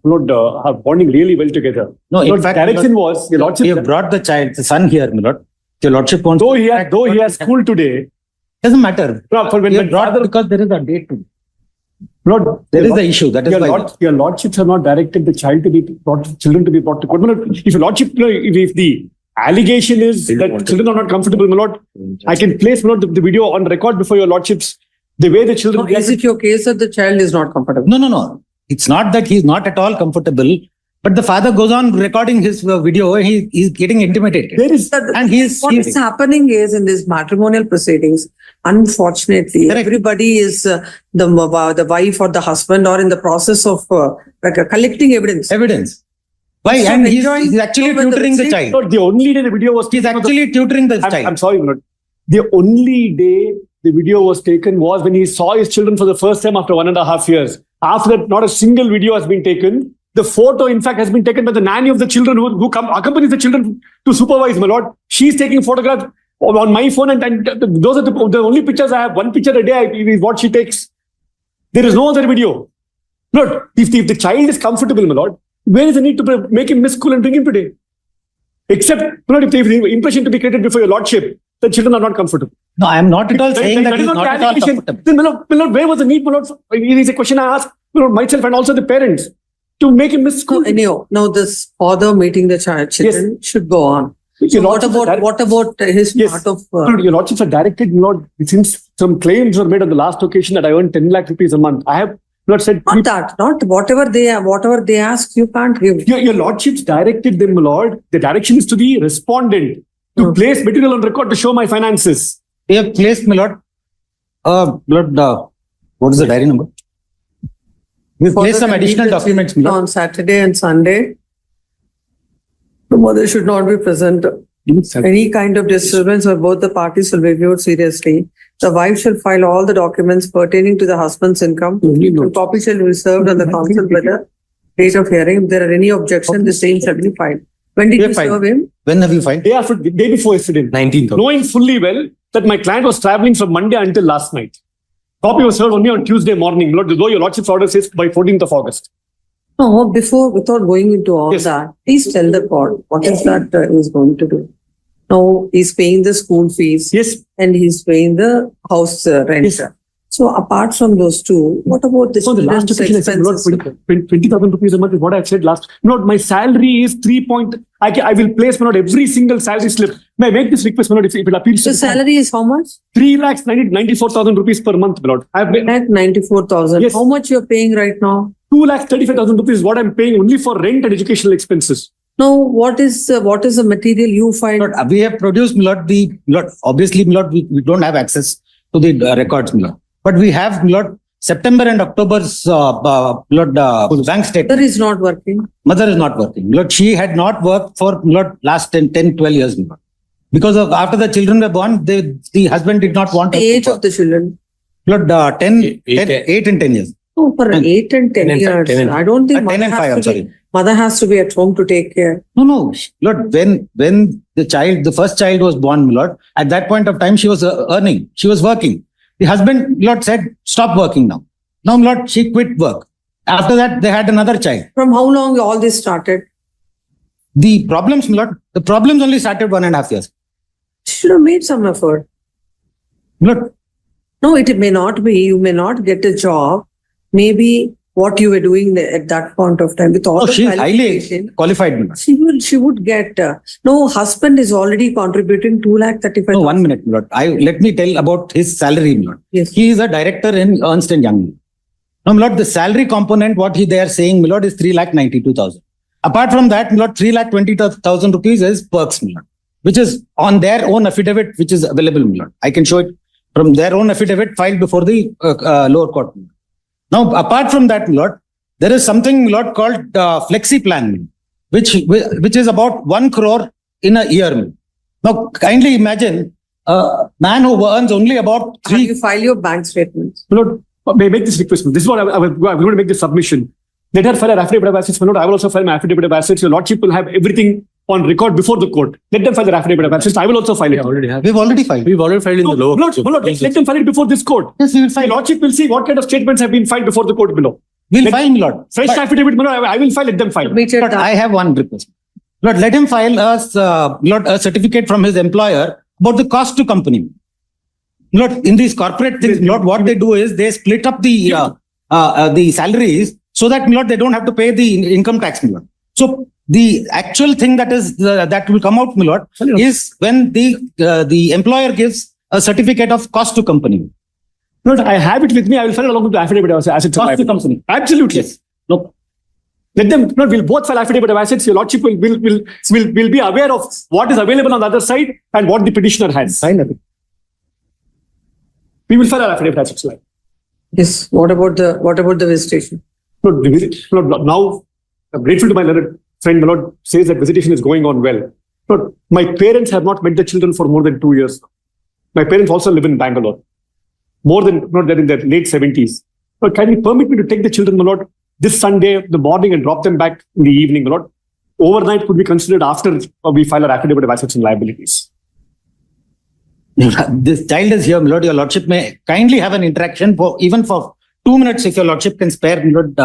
bonding really well together. No, Lord, in fact, direction Lord, was your Lordship. We have brought the child, the son here, my Lord. Your Lordship wants. Though he has school today, doesn't matter. We have brought because there is a date today. Lord, there is the issue. That is why your Lordships have not directed the children to be brought to court. If your Lordship, if the allegation is that children are not comfortable, my Lord, I can place, my Lord, the video on record before your Lordships. The way the children. Is it your case that the child is not comfortable? No. It's not that he's not at all comfortable, but the father goes on recording his video. He's getting intimidated. What is happening is in these matrimonial proceedings, unfortunately, everybody is the wife or the husband or in the process of collecting evidence. Why? So And he's actually tutoring the child. Lord, the only day the video was He's actually tutoring the child. I'm sorry, Lord. The only day the video was taken was when he saw his children for the first time after 1.5 years. After that, not a single video has been taken. The photo, in fact, has been taken by the nanny of the children who accompanies the children to supervise, my Lord. She's taking photographs on my phone, and those are the only pictures I have. One picture a day is what she takes. There is no other video. Lord, if the child is comfortable, my Lord, where is the need to make him miss school and bring him today? Except, my lord, if there is the impression to be created before your lordship, the children are not comfortable. No, I am not at all saying that is he's not not the at all allegation. comfortable. Then, my lord, where was the need, my lord? It is a question I ask, my lord, myself and also the parents to make him miss school. No, anyhow, now this father meeting the children should go on. Your So what lordships are about, what about his Yes. part of? My lord, your lordships are directed, my lord, since some claims were made on the last occasion that I earned 10 lakh rupees a month. I have not said. Not that, not whatever they ask, you can't give. Your lordships directed them, my lord. The direction is to the respondent to place material on record to show my finances. We have placed, my lord, what is the diary number? We've For placed the some additional convenience documents, my lord. On Saturday and Sunday, the mother should not be present. Any kind of disturbance or both the parties will be viewed seriously. The wife shall file all the documents pertaining to the husband's income. A copy shall be served on the counsel by the date of hearing. If there are any objections, the same shall be filed. When did you serve him? When have you filed? Day before yesterday. 19th. Knowing fully well that my client was traveling from Monday until last night. Copy was served only on Tuesday morning, my lord, though your lordship's order says by 14th of August. No, without going into all that, please tell the court what is that he's going to do. No, he's paying the school fees. Yes. And he's paying the house rent. Yes. So apart from those two, what about the So the last occasion I said, Lord, 20,000 rupees a month is what I said last. Lord, my salary is 3 point. I will place, my lord, every single salary slip. May I make this request, my lord, if it appeals to the salary is how much? 3,94,000 rupees per month, my lord. I have 94,000. Yes. How much you're paying right now? 2,35,000 rupees is what I'm paying only for rent and educational expenses. No, what is the material you find? Lord, we have produced, my lord, obviously, my lord, we don't have access to the records, my lord. But we have, my lord, September and October's bank statement. Mother is not working. Mother is not working. Lord, she had not worked for last 10, 12 years. Lord. Because of after the children were born, the husband did not want The age of the children. Lord, 8 and 10 years. No, for 8 and 10 years. I don't think 10 and 5, I'm sorry. Mother has to be at home to take care. No. Lord, when the first child was born, Lord, at that point of time, she was earning. She was working. The husband, Lord, said, stop working now. Now, Lord, she quit work. After that, they had another child. From how long all this started? The problems, Lord, the problems only started 1.5 years. She should have made some effort. Lord. No, it may not be. You may not get a job. Maybe what you were doing at that point of time with all the she's highly qualified. Lord. She would get. No, husband is already contributing 2,35,000. No, 1 minute, Lord. Let me tell about his salary, Lord. Yes. He is a director in Ernst & Young. Now, Lord, the salary component, what they are saying, Lord, is 3,92,000. Apart from that, Lord, 3,20,000 rupees is perks, Lord, which is on their own affidavit, which is available, Lord. I can show it from their own affidavit filed before the lower court. Now, apart from that, Lord, there is something, Lord, called flexi plan, which is about 1 crore in a year. Now, kindly imagine a man who earns only about 3. Have you file your bank statements? Lord, may I make this request? This is what I'm going to make this submission. Let her file her affidavit of assets. My lord, I will also file my affidavit of assets. Your lordship will have everything on record before the court. Let them file their affidavit of assets. I will also file it. We've already filed. We've already filed in the lower court. Lord, let them file it before this court. Yes, we will file. The lordship will see what kind of statements have been filed before the court below. We'll file, Lord. Fresh affidavit, my lord, I will file. Let them file. Lord, I have one request. Lord, let him file a certificate from his employer about the cost to company. Lord, in these corporate things, Lord, what they do is they split up the salaries so that, Lord, they don't have to pay the income tax, Lord. So the actual thing that will come out, Lord, is when the employer gives a certificate of cost to company. Lord, I have it with me. I will file along with the affidavit of assets. Cost to company. Absolutely. Yes. No. Let them, Lord, we'll both file affidavit of assets. Your lordship will be aware of what is available on the other side and what the petitioner has. We will file our affidavit of assets. Yes. What about the visitation? Lord, now I'm grateful to my learned friend. My lord says that visitation is going on well. Lord, my parents have not met the children for more than 2 years. My parents also live in Bangalore. They're in their late 70s. Lord, can you permit me to take the children, my lord, this Sunday, the morning, and drop them back in the evening, my lord? Overnight could be considered after we file our affidavit of assets and liabilities. This child is here, my lord. Your lordship may kindly have an interaction even for 2 minutes if your lordship can spare, my lord,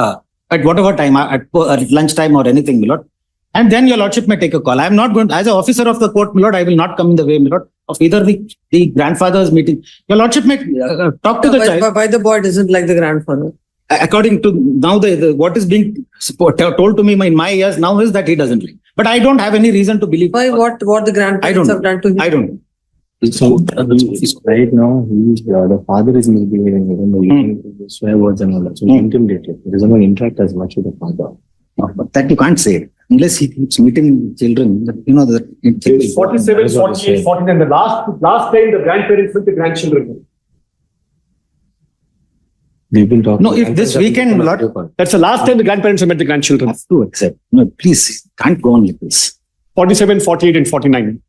at whatever time, at lunchtime or anything, my lord. And then your lordship may take a call. I am not going, as an officer of the court, my lord, I will not come in the way, my lord, of either the grandfather's meeting. Your lordship may talk to the child. Why the boy doesn't like the grandfather? According to now, what is being told to me in my ears now is that he doesn't like. But I don't have any reason to believe. Why? What the grandparents have done to him? I don't know. So right now, the father is misbehaving, even though using swear words and all that. So intimidated. He doesn't want to interact as much with the father. No, but that you can't say. Unless he keeps meeting children, you know that. It's 47, 48, 49. The last time the grandparents with the grandchildren. We've been talking. No, if this weekend, my lord, That's the last time the grandparents have met the grandchildren. have to accept. No, please, can't go on with this. 47, 48 and 49.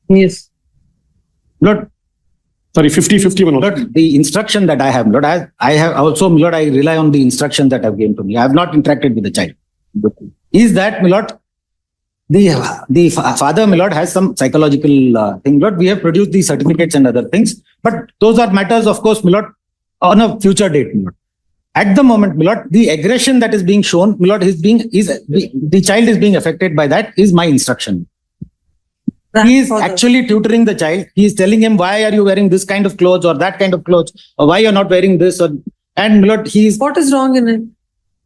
Yes. Lord, Sorry, 50, 51. Lord, the instruction that I have, Lord, I have also, Lord, I rely on the instruction that have given to me. I have not interacted with the child. Is that, my lord, the father, my lord, has some psychological thing. Lord, we have produced these certificates and other things, but those are matters, of course, my lord, on a future date, my lord. At the moment, my lord, the aggression that is being shown, my lord, the child is being affected by that is my instruction. He is actually tutoring the child. He is telling him, why are you wearing this kind of clothes or that kind of clothes, or why you're not wearing this, or and my lord, he is. What is wrong in it?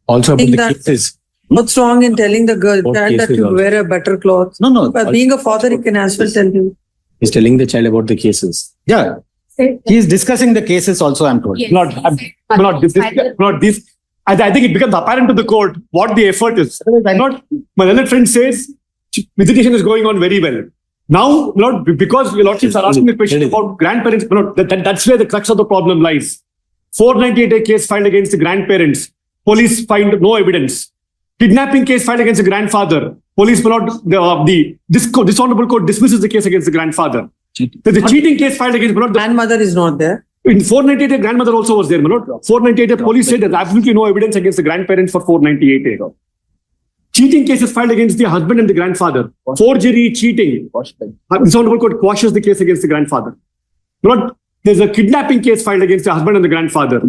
Also about Think the that- cases. What's wrong in telling the girl What child that cases you also? wear a better clothes? No. But being a father, he can as well tell him. He's telling the child about the cases. Yeah. He is discussing the cases also, I'm told. Not this. I think it becomes apparent to the court what the effort is. Not my learned friend says visitation is going on very well. Now, not because your lordships are asking the question about grandparents. That's where the crux of the problem lies. 498A case filed against the grandparents. Police find no evidence. Kidnapping case filed against the grandfather. Police the dishonorable court dismisses the case against the grandfather. The cheating case filed against grandmother is not there. In 498, grandmother also was there, my lord. 498, police said there's absolutely no evidence against the grandparents for 498. Cheating cases filed against the husband and the grandfather. Forgery, cheating. This honorable court quashes the case against the grandfather. My lord, there's a kidnapping case filed against the husband and the grandfather.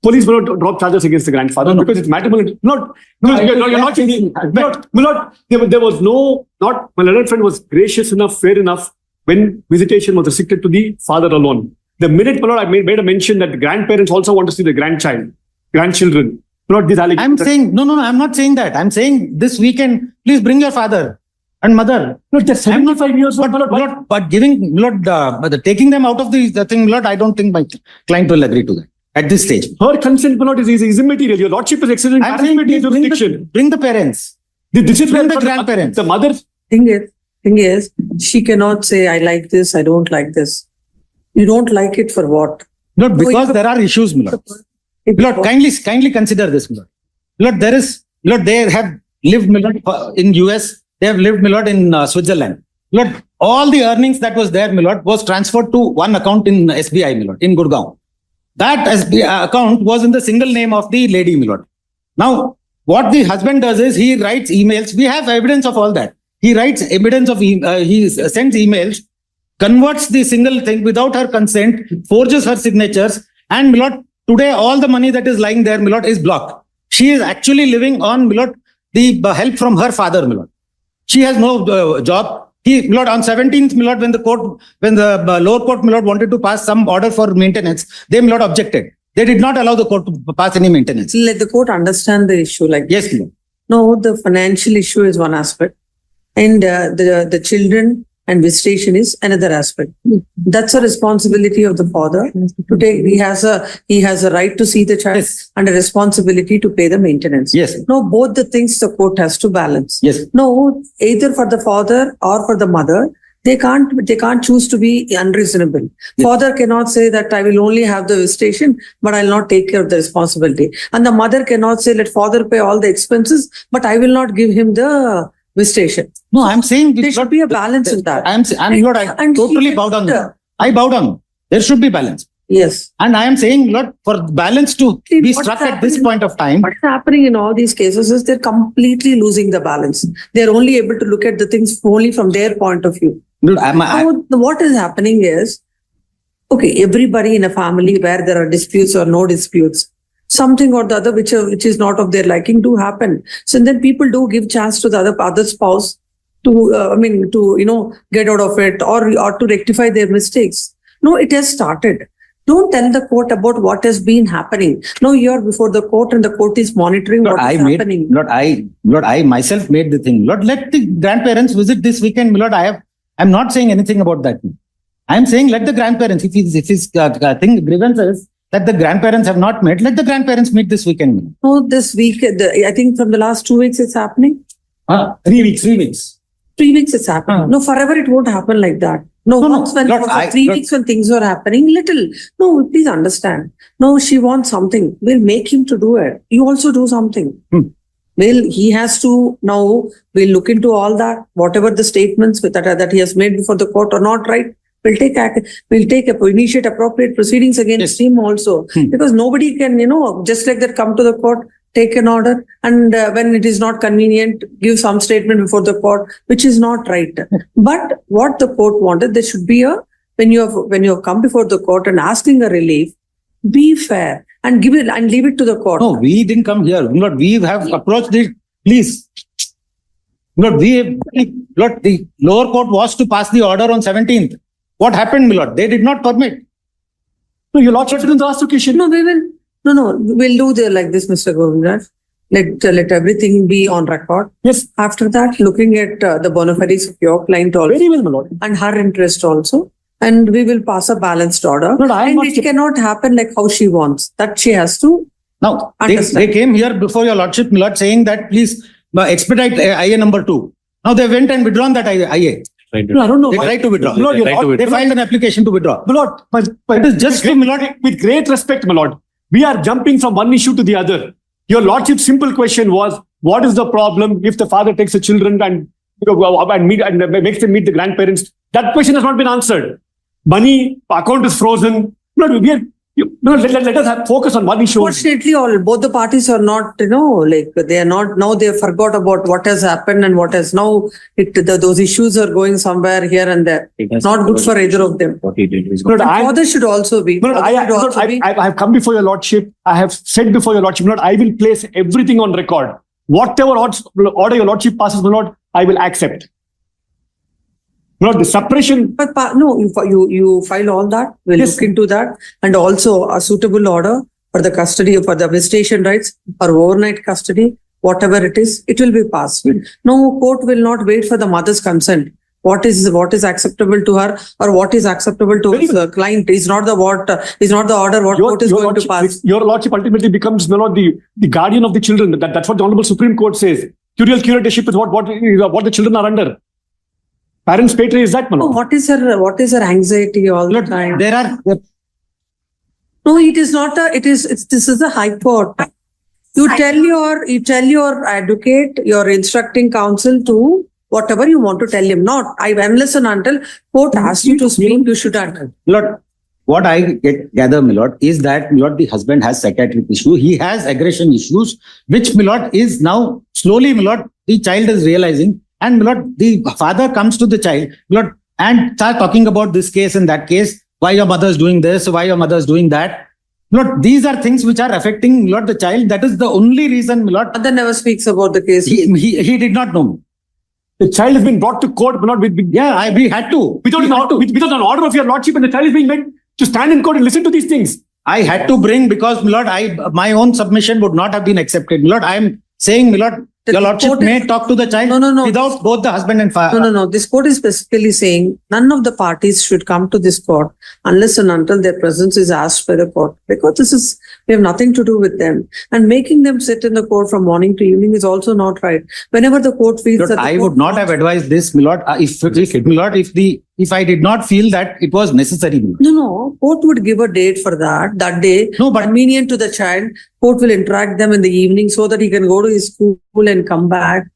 Police will not drop charges against the grandfather because it's matrimonial. You're not changing. There was my learned friend was gracious enough, fair enough when visitation was restricted to the father alone. The minute, my lord, I made a mention that the grandparents also want to see the grandchildren. Not this I'm saying, no, I'm not saying that. I'm saying this weekend, please bring your father and mother. No, they're 75 years old, but giving, Lord, taking them out of the thing, Lord, I don't think my client will agree to that at this stage. Her consent, my lord, is immaterial. Your lordship is excellent. I'm saying, bring the parents. This is bring the grandparents. The mother. Thing is, she cannot say, I like this, I don't like this. You don't like it for what? Not because there are issues, my lord. Lord, kindly consider this, my lord. Lord, they have lived, my lord, in US. They have lived, my lord, in Switzerland. Lord, all the earnings that was there, my lord, was transferred to one account in SBI, my lord, in Gurgaon. That SBI account was in the single name of the lady, my lord. Now, what the husband does is he writes emails. We have evidence of all that. He writes evidence of, he sends emails, converts the single thing without her consent, forges her signatures, and, my lord, today all the money that is lying there, my lord, is blocked. She is actually living on, my lord, the help from her father, my lord. She has no job. My lord, on 17th, my lord, when the lower court, my lord, wanted to pass some order for maintenance, they, my lord, objected. They did not allow the court to pass any maintenance. Let the court understand the issue like yes, my lord. No, the financial issue is one aspect, and the children and visitation is another aspect. That's a responsibility of the father to take. He has a right to see the child and a responsibility to pay the maintenance. Yes. No, both the things the court has to balance. Yes. No, either for the father or for the mother, they can't choose to be unreasonable. Yes. Father cannot say that I will only have the visitation, but I'll not take care of the responsibility. And the mother cannot say, let father pay all the expenses, but I will not give him the visitation. No, I'm saying there should be a balance in that. I'm Lord, I totally bow down. I bow down. There should be balance. Yes. And I am saying, Lord, for balance to be struck at this point of time. What's happening in all these cases is they're completely losing the balance. They're only able to look at the things only from their point of view. Dude, what is happening is Okay, everybody in a family where there are disputes or no disputes, something or the other which is not of their liking do happen. So then people do give chance to the other spouse to get out of it or to rectify their mistakes. No, it has started. Don't tell the court about what has been happening. No, you're before the court and the court is monitoring what is happening. Lord, I myself made the thing. Lord, let the grandparents visit this weekend. Lord, I'm not saying anything about that. I'm saying let the grandparents, if his grievances that the grandparents have not met, let the grandparents meet this weekend. No, this week, I think from the last 2 weeks it's happening. 3 weeks. 3 weeks it's happening. No, forever it won't happen like that. No, for 3 weeks when things were happening, little. No, please understand. No, she wants something. We'll make him to do it. You also do something. Well, he has to now, we'll look into all that, whatever the statements that he has made before the court are not right. We'll initiate appropriate proceedings against him also. Because nobody can, just like that come to the court, take an order, and when it is not convenient, give some statement before the court, which is not right. But what the court wanted, there should be when you have come before the court and asking a relief, be fair and give it and leave it to the court. No, we didn't come here. Lord, we have approached this. Please. Lord, the lower court was to pass the order on 17th. What happened, my lord? They did not permit. No, your lordship didn't ask occasion. No, we will. No, we'll do like this, Mr. Govindar. Let everything be on record. Yes. After that, looking at the bona fides of your client also. Very well, my lord. And her interest also. And we will pass a balanced order. No, it cannot happen like how she wants. That she has to Now, they came here before your lordship, my lord, saying that please expedite IA number 2. Now they went and withdrawn that IA. No, I don't know. They tried to withdraw. My lord, they filed an application to withdraw. My lord, it is just with great respect, my lord. We are jumping from one issue to the other. Your lordship's simple question was, what is the problem if the father takes the children and makes them meet the grandparents? That question has not been answered. Money, account is frozen. Let us focus on one issue. Fortunately, both the parties are not, they are not, now they have forgot about what has happened and what has now, those issues are going somewhere here and there. Not good for either of them. What he did is Father should also be. I have come before your lordship. I have said before your lordship, I will place everything on record. Whatever order your lordship passes, I will accept. The separation. But no, you file all that. We'll look into that, and also a suitable order for the custody, for the visitation rights or overnight custody, whatever it is, it will be passed. No court will not wait for the mother's consent. What is acceptable to her or what is acceptable to the client is not the order what court is going to pass. Your lordship ultimately becomes the guardian of the children. That's what the Honorable Supreme Court says. Curatorship is what the children are under. Parents' patronage is that, Manoj. What is her anxiety all the time? No, it is not this is a high court. You tell your advocate, your instructing counsel to whatever you want to tell him. Not unless and until court asks you to speak, you should answer. Lord, what I gather, my lord, is that, my lord, the husband has psychiatric issue. He has aggression issues, which, my lord, is now slowly, my lord, the child is realizing. And, my lord, the father comes to the child, my lord, and start talking about this case and that case. Why your mother is doing this? Why your mother is doing that? My lord, these are things which are affecting, my lord, the child. That is the only reason, my lord. Mother never speaks about the case. He did not know me. The child has been brought to court, but not with. We had to. Without an order of your lordship, and the child is being made to stand in court and listen to these things. I had to bring because, my lord, my own submission would not have been accepted. My lord, I am saying, my lord, your lordship may talk to the child without both the husband and father. No. This court is specifically saying none of the parties should come to this court unless and until their presence is asked by the court. Because we have nothing to do with them. And making them sit in the court from morning to evening is also not right. Whenever the court feels that I would not have advised this, my lord, if I did not feel that it was necessary. No. Court would give a date for that day. No, but convenient to the child. Court will interact them in the evening so that he can go to his school and come back.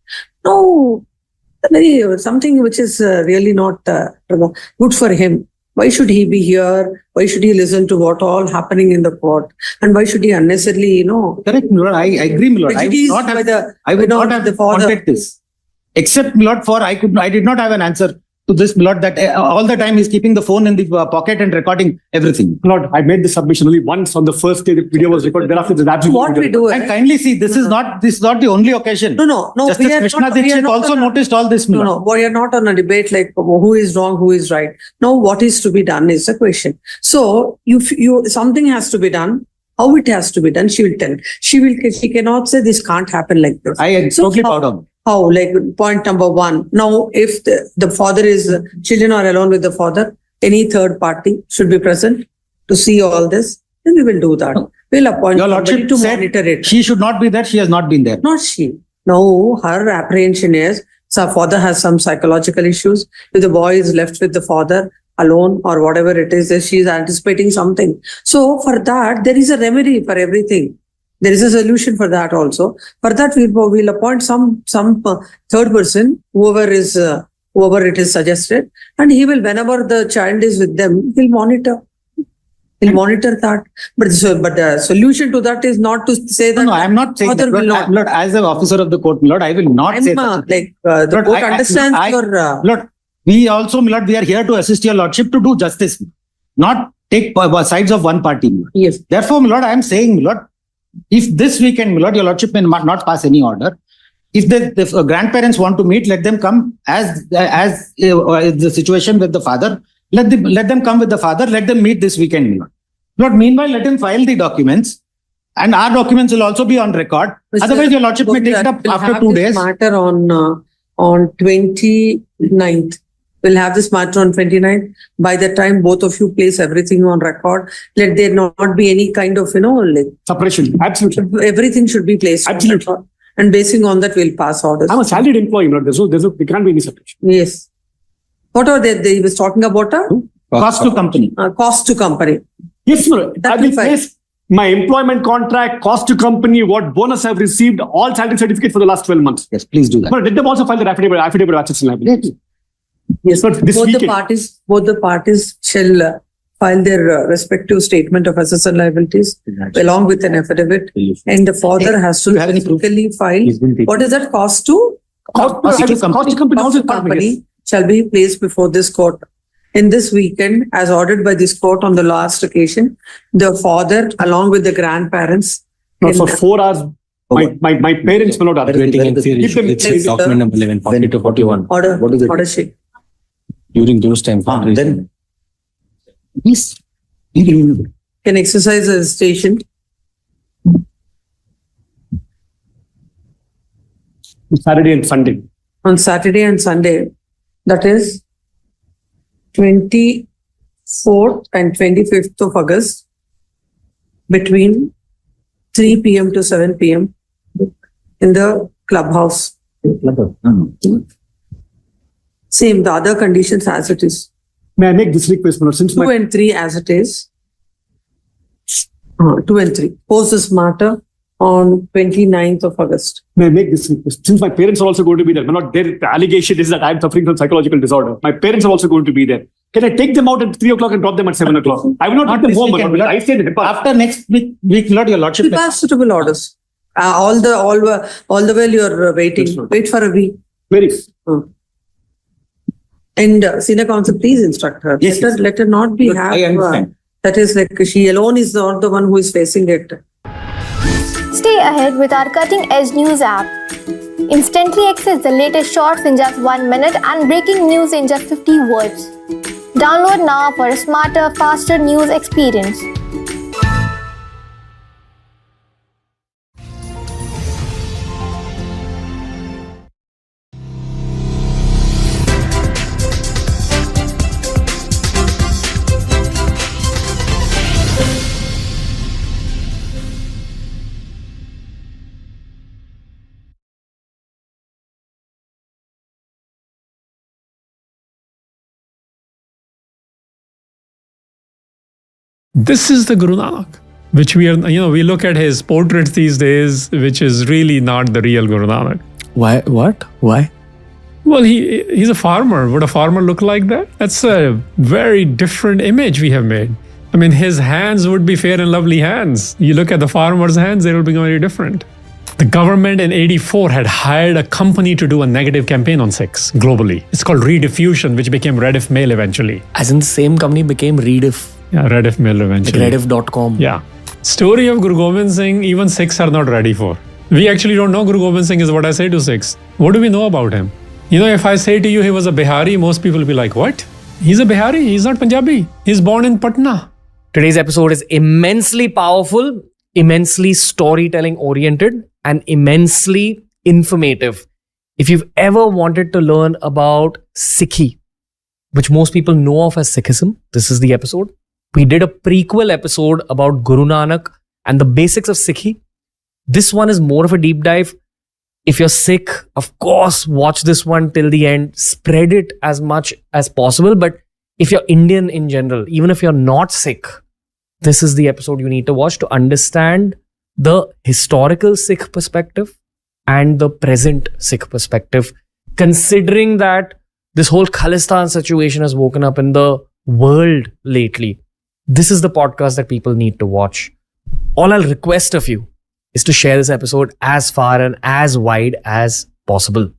No, something which is really not good for him. Why should he be here? Why should he listen to what all happening in the court? And why should he unnecessarily, Correct, my lord. I agree, my lord. I would not have wanted this. Except, my lord, I did not have an answer to this, my lord, that all the time he's keeping the phone in the pocket and recording everything. My lord, I made the submission only once on the first day the video was recorded. Thereafter, there's absolutely What we do And kindly see, this is not the only occasion. No. Justice we are Krishna not- we are Dixit not also on a- noticed all this, my lord. No, we are not on a debate like who is wrong, who is right. No, what is to be done is the question. So you something has to be done. How it has to be done, she will tell. She cannot say this can't happen like this. I am totally proud of it. How, like point number one. Now, if the father children are alone with the father, any third party should be present to see all this, then we will do that. We'll appoint Your somebody lordship to said monitor it. she should not be there. She has not been there. Not she. No, her apprehension is, so father has some psychological issues. If the boy is left with the father alone or whatever it is, she is anticipating something. So for that, there is a remedy for everything. There is a solution for that also. For that, we'll appoint some third person, whoever it is suggested, and he will, whenever the child is with them, he'll monitor. He'll monitor that. But the solution to that is not to say that. No, I am not saying that. Lord, as an officer of the court, my lord, I will not say that. The court understands your. Lord, we also, my lord, we are here to assist your lordship to do justice, not take sides of one party. Yes. Therefore, my lord, I am saying, my lord, if this weekend, my lord, your lordship may not pass any order. If the grandparents want to meet, let them come as the situation with the father. Let them come with the father. Let them meet this weekend, my lord. Lord, meanwhile, let him file the documents, and our documents will also be on record. Otherwise, your lordship may take it up after 2 days. Matter on 29th. We'll have this matter on 29th. By the time both of you place everything on record, let there not be any kind of, like Suppression. Absolutely. everything should be placed. Absolutely. On record. And basing on that, we'll pass orders. I'm a salaried employee, my lord. There can't be any suppression. Yes. What are they? He was talking about Cost to company. Cost to company. Yes, my lord. I will place my employment contract, cost to company, what bonus I've received, all salary certificates for the last 12 months. Yes, please do that. But let them also file their affidavit of assets and liabilities. Yes, but this both weekend. the parties shall file their respective statement of assets and liabilities along with an affidavit, and the father has to physically file. What is that cost to? Cost to company Shall be placed before this court. In this weekend, as ordered by this court on the last occasion, the father along with the grandparents. Not for 4 hours. My parents will not Waiting in theory, it's document number 11, 40 to 41. Order. What is it? Order sheet. During those times. Then, yes. Can exercise a station. Saturday and Sunday. On Saturday and Sunday, that is 24th and 25th of August, between 3 p.m. to 7 p.m. in the clubhouse. Same, the other conditions as it is. May I make this request, my lord? Since 2 and 3 as it is. 2 and 3. Post this matter on 29th of August. May I make this request? Since my parents are also going to be there, my lord, their allegation is that I'm suffering from psychological disorder. My parents are also going to be there. Can I take them out at 3 o'clock and drop them at 7 o'clock? I will not take them home, my lord. I stay in Nepal. After next week, Lord, your lordship. We'll pass suitable orders. All the while you're waiting. Wait for a week. Very. And senior counsel, please instruct her. Yes, Let her not be I understand. That is like she alone is not the one who is facing it. Stay ahead with our cutting-edge news app. Instantly access the latest shorts in just 1 minute and breaking news in just 50 words. Download now for a smarter, faster news experience. This is the Guru Nanak, which we look at his portraits these days, which is really not the real Guru Nanak. Why? What? Why? Well, he's a farmer. Would a farmer look like that? That's a very different image we have made. I mean, his hands would be fair and lovely hands. You look at the farmer's hands, they will be very different. The government in 84 had hired a company to do a negative campaign on Sikhs globally. It's called Rediffusion, which became Rediff Mail eventually. As in the same company became Rediff. Yeah, Rediff Mail eventually. Like Rediff.com. Yeah. Story of Guru Gobind Singh, even Sikhs are not ready for. We actually don't know Guru Gobind Singh is what I say to Sikhs. What do we know about him? You know, if I say to you he was a Bihari, most people will be like, what? He's a Bihari, he's not Punjabi. He's born in Patna. Today's episode is immensely powerful, immensely storytelling oriented, and immensely informative. If you've ever wanted to learn about Sikhi, which most people know of as Sikhism, this is the episode. We did a prequel episode about Guru Nanak and the basics of Sikhi. This one is more of a deep dive. If you're Sikh, of course, watch this one till the end. Spread it as much as possible. But if you're Indian in general, even if you're not Sikh, this is the episode you need to watch to understand the historical Sikh perspective and the present Sikh perspective, considering that this whole Khalistan situation has woken up in the world lately. This is the podcast that people need to watch. All I'll request of you is to share this episode as far and as wide as possible.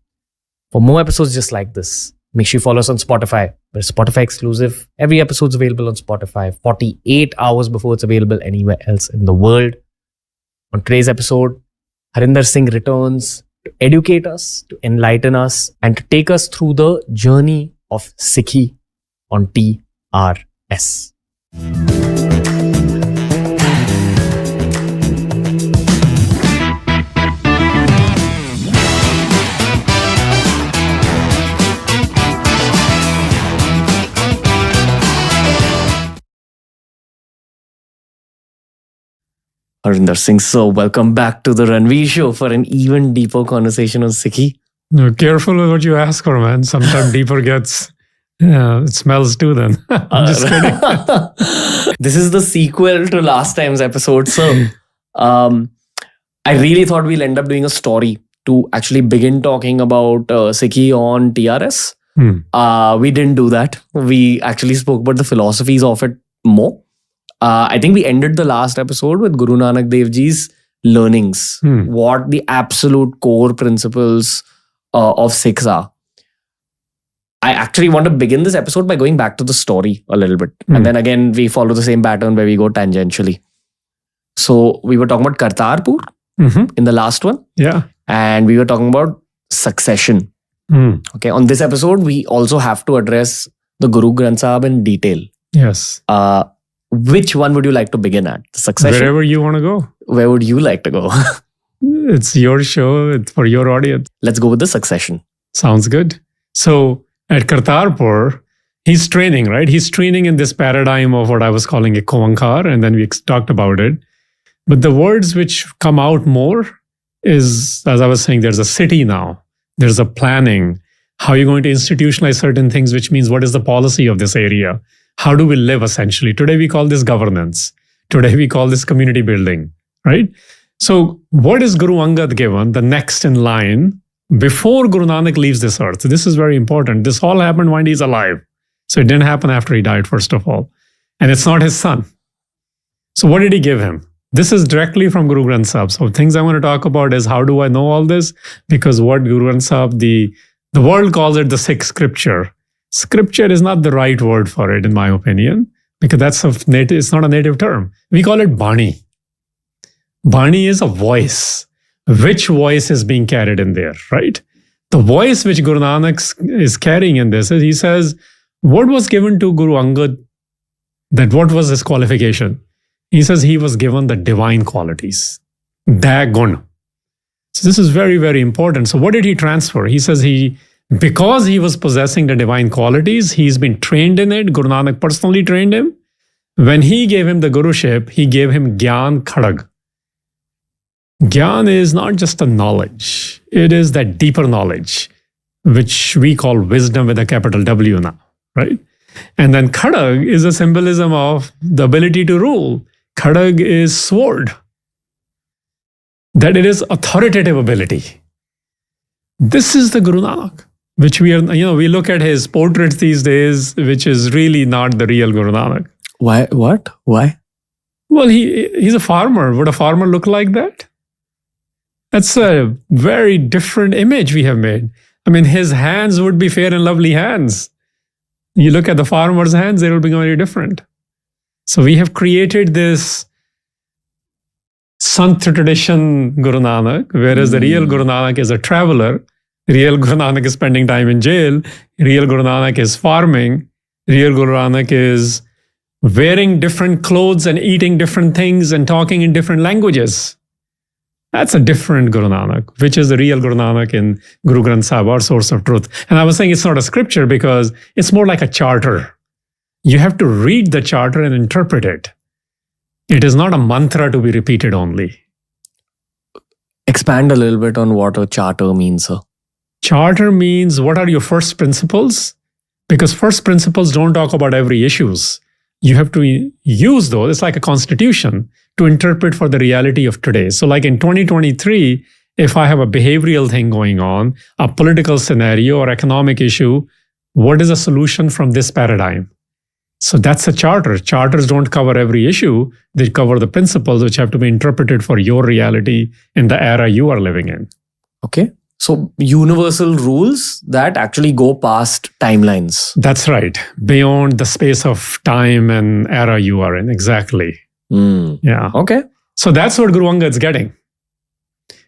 For more episodes just like this, make sure you follow us on Spotify. We're Spotify exclusive. Every episode's available on Spotify 48 hours before it's available anywhere else in the world. On today's episode, Harinder Singh returns to educate us, to enlighten us, and to take us through the journey of Sikhi on TRS. Harinder Singh, so welcome back to the Ranveer Show for an even deeper conversation on Sikhi. No, careful with what you ask for, man. Sometimes deeper gets, it smells too then. I'm just kidding. This is the sequel to last time's episode. So I really thought we'll end up doing a story to actually begin talking about Sikhi on TRS. We didn't do that. We actually spoke about the philosophies of it more. I think we ended the last episode with Guru Nanak Dev Ji's learnings, what the absolute core principles of Sikhs are. I actually want to begin this episode by going back to the story a little bit. And then again, we follow the same pattern where we go tangentially. So we were talking about Kartarpur in the last one. Yeah. And we were talking about succession. Okay. On this episode, we also have to address the Guru Granth Sahib in detail. Yes. Which one would you like to begin at? The succession? Wherever you want to go. Where would you like to go? It's your show. It's for your audience. Let's go with the succession. Sounds good. So at Kartarpur, he's training, right? He's training in this paradigm of what I was calling a Koankar, and then we talked about it. But the words which come out more is, as I was saying, there's a city now. There's a planning. How are you going to institutionalize certain things, which means what is the policy of this area? How do we live essentially? Today we call this governance. Today we call this community building, right? So what is Guru Angad given, the next in line, before Guru Nanak leaves this earth? This is very important. This all happened when he's alive. So it didn't happen after he died, first of all. And it's not his son. So what did he give him? This is directly from Guru Granth Sahib. So things I want to talk about is how do I know all this? Because what Guru Granth Sahib, the world calls it the Sikh scripture. Scripture is not the right word for it, in my opinion, because it's not a native term. We call it Bani. Bani is a voice. Which voice is being carried in there, right? The voice which Guru Nanak is carrying in this is, he says, what was given to Guru Angad, that what was his qualification? He says he was given the divine qualities. Dagun. So this is very, very important. So what did he transfer? He says because he was possessing the divine qualities, he's been trained in it. Guru Nanak personally trained him. When he gave him the Guruship, he gave him Gyan Khadag. Gyan is not just a knowledge. It is that deeper knowledge, which we call wisdom with a capital W now, right? And then Khadag is a symbolism of the ability to rule. Khadag is sword. That it is authoritative ability. This is the Guru Nanak, which we look at his portraits these days, which is really not the real Guru Nanak. Why? What? Why? Well, he's a farmer. Would a farmer look like that? That's a very different image we have made. I mean, his hands would be fair and lovely hands. You look at the farmer's hands, they will be very different. So we have created this Sant tradition Guru Nanak, whereas the real Guru Nanak is a traveler. Real Guru Nanak is spending time in jail. Real Guru Nanak is farming. Real Guru Nanak is wearing different clothes and eating different things and talking in different languages. That's a different Guru Nanak, which is the real Guru Nanak in Guru Granth Sahib, our source of truth. And I was saying it's not a scripture because it's more like a charter. You have to read the charter and interpret it. It is not a mantra to be repeated only. Expand a little bit on what a charter means, sir. Charter means what are your first principles? Because first principles don't talk about every issues. You have to use those. It's like a constitution to interpret for the reality of today. So like in 2023, if I have a behavioral thing going on, a political scenario or economic issue, what is a solution from this paradigm? So that's a charter. Charters don't cover every issue. They cover the principles which have to be interpreted for your reality in the era you are living in. Okay. So universal rules that actually go past timelines. That's right. Beyond the space of time and era you are in. Exactly. Yeah. Okay. So that's what Guru Angad's getting.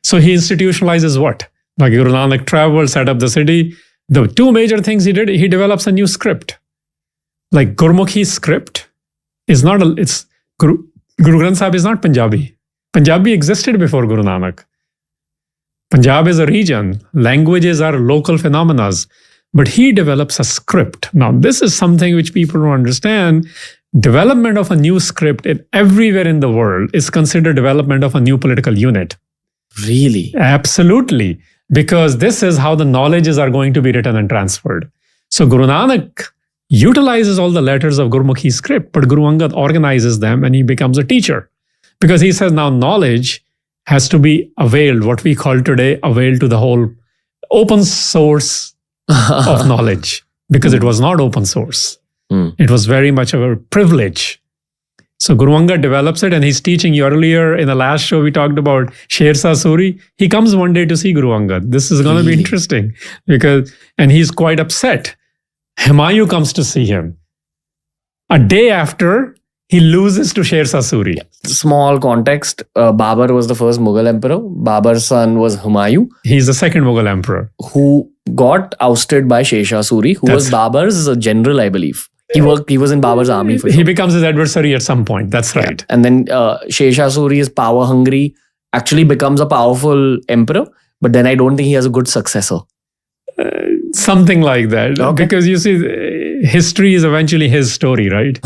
So he institutionalizes what? Like Guru Nanak traveled, set up the city. The two major things he did, he develops a new script. Like Gurmukhi script is not Guru Granth Sahib is not Punjabi. Punjabi existed before Guru Nanak. Punjab is a region. Languages are local phenomena. But he develops a script. Now, this is something which people don't understand. Development of a new script everywhere in the world is considered development of a new political unit. Really? Absolutely. Because this is how the knowledges are going to be written and transferred. So Guru Nanak utilizes all the letters of Gurmukhi script, but Guru Angad organizes them and he becomes a teacher. Because he says now knowledge has to be availed, what we call today, availed to the whole open source of knowledge. Because it was not open source. It was very much of a privilege. So Guru Angad develops it and he's teaching you earlier in the last show we talked about Shersa Suri. He comes one day to see Guru Angad. This is going to be interesting and he's quite upset. Humayun comes to see him. A day after, he loses to Shersa Suri. Small context, Babur was the first Mughal emperor. Babur's son was Humayun. He's the second Mughal emperor. Who got ousted by Shersa Suri, who was Babur's general, I believe. He was in Babur's army. He becomes his adversary at some point. That's right. And then Shersa Suri is power hungry, actually becomes a powerful emperor. But then I don't think he has a good successor. Something like that. Okay. Because you see, history is eventually his story, right?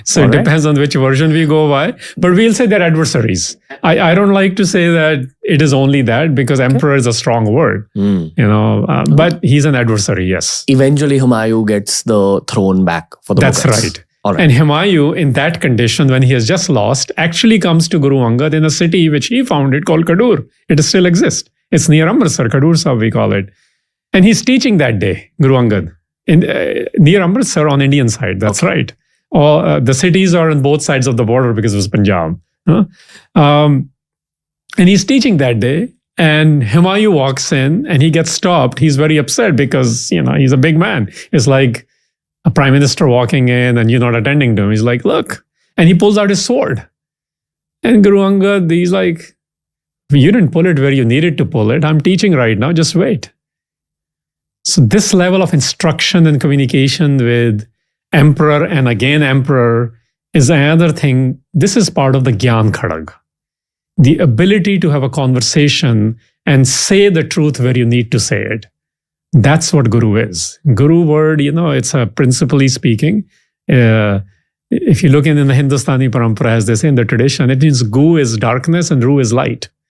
So it depends on which version we go by. But we'll say they're adversaries. I don't like to say that it is only that because emperor is a strong word, but he's an adversary, yes. Eventually, Humayun gets the throne back for the That's Mughals. right. And Humayun, in that condition, when he has just lost, actually comes to Guru Angad in a city which he founded called Kadur. It still exists. It's near Amritsar, Kadur Sahib we call it. And he's teaching that day, Guru Angad, near Amritsar on Indian side. That's right. The cities are on both sides of the border because it was Punjab. And he's teaching that day. And Humayun walks in and he gets stopped. He's very upset because, he's a big man. It's like a prime minister walking in and you're not attending to him. He's like, look. And he pulls out his sword. And Guru Angad, he's like, you didn't pull it where you needed to pull it. I'm teaching right now. Just wait. So this level of instruction and communication with emperor and again emperor is another thing. This is part of the Gyan Khadag. The ability to have a conversation and say the truth where you need to say it. That's what Guru is. Guru word, it's a principally speaking. If you look in the Hindustani parampara, as they say in the tradition, it means Gu is darkness and Ru is light.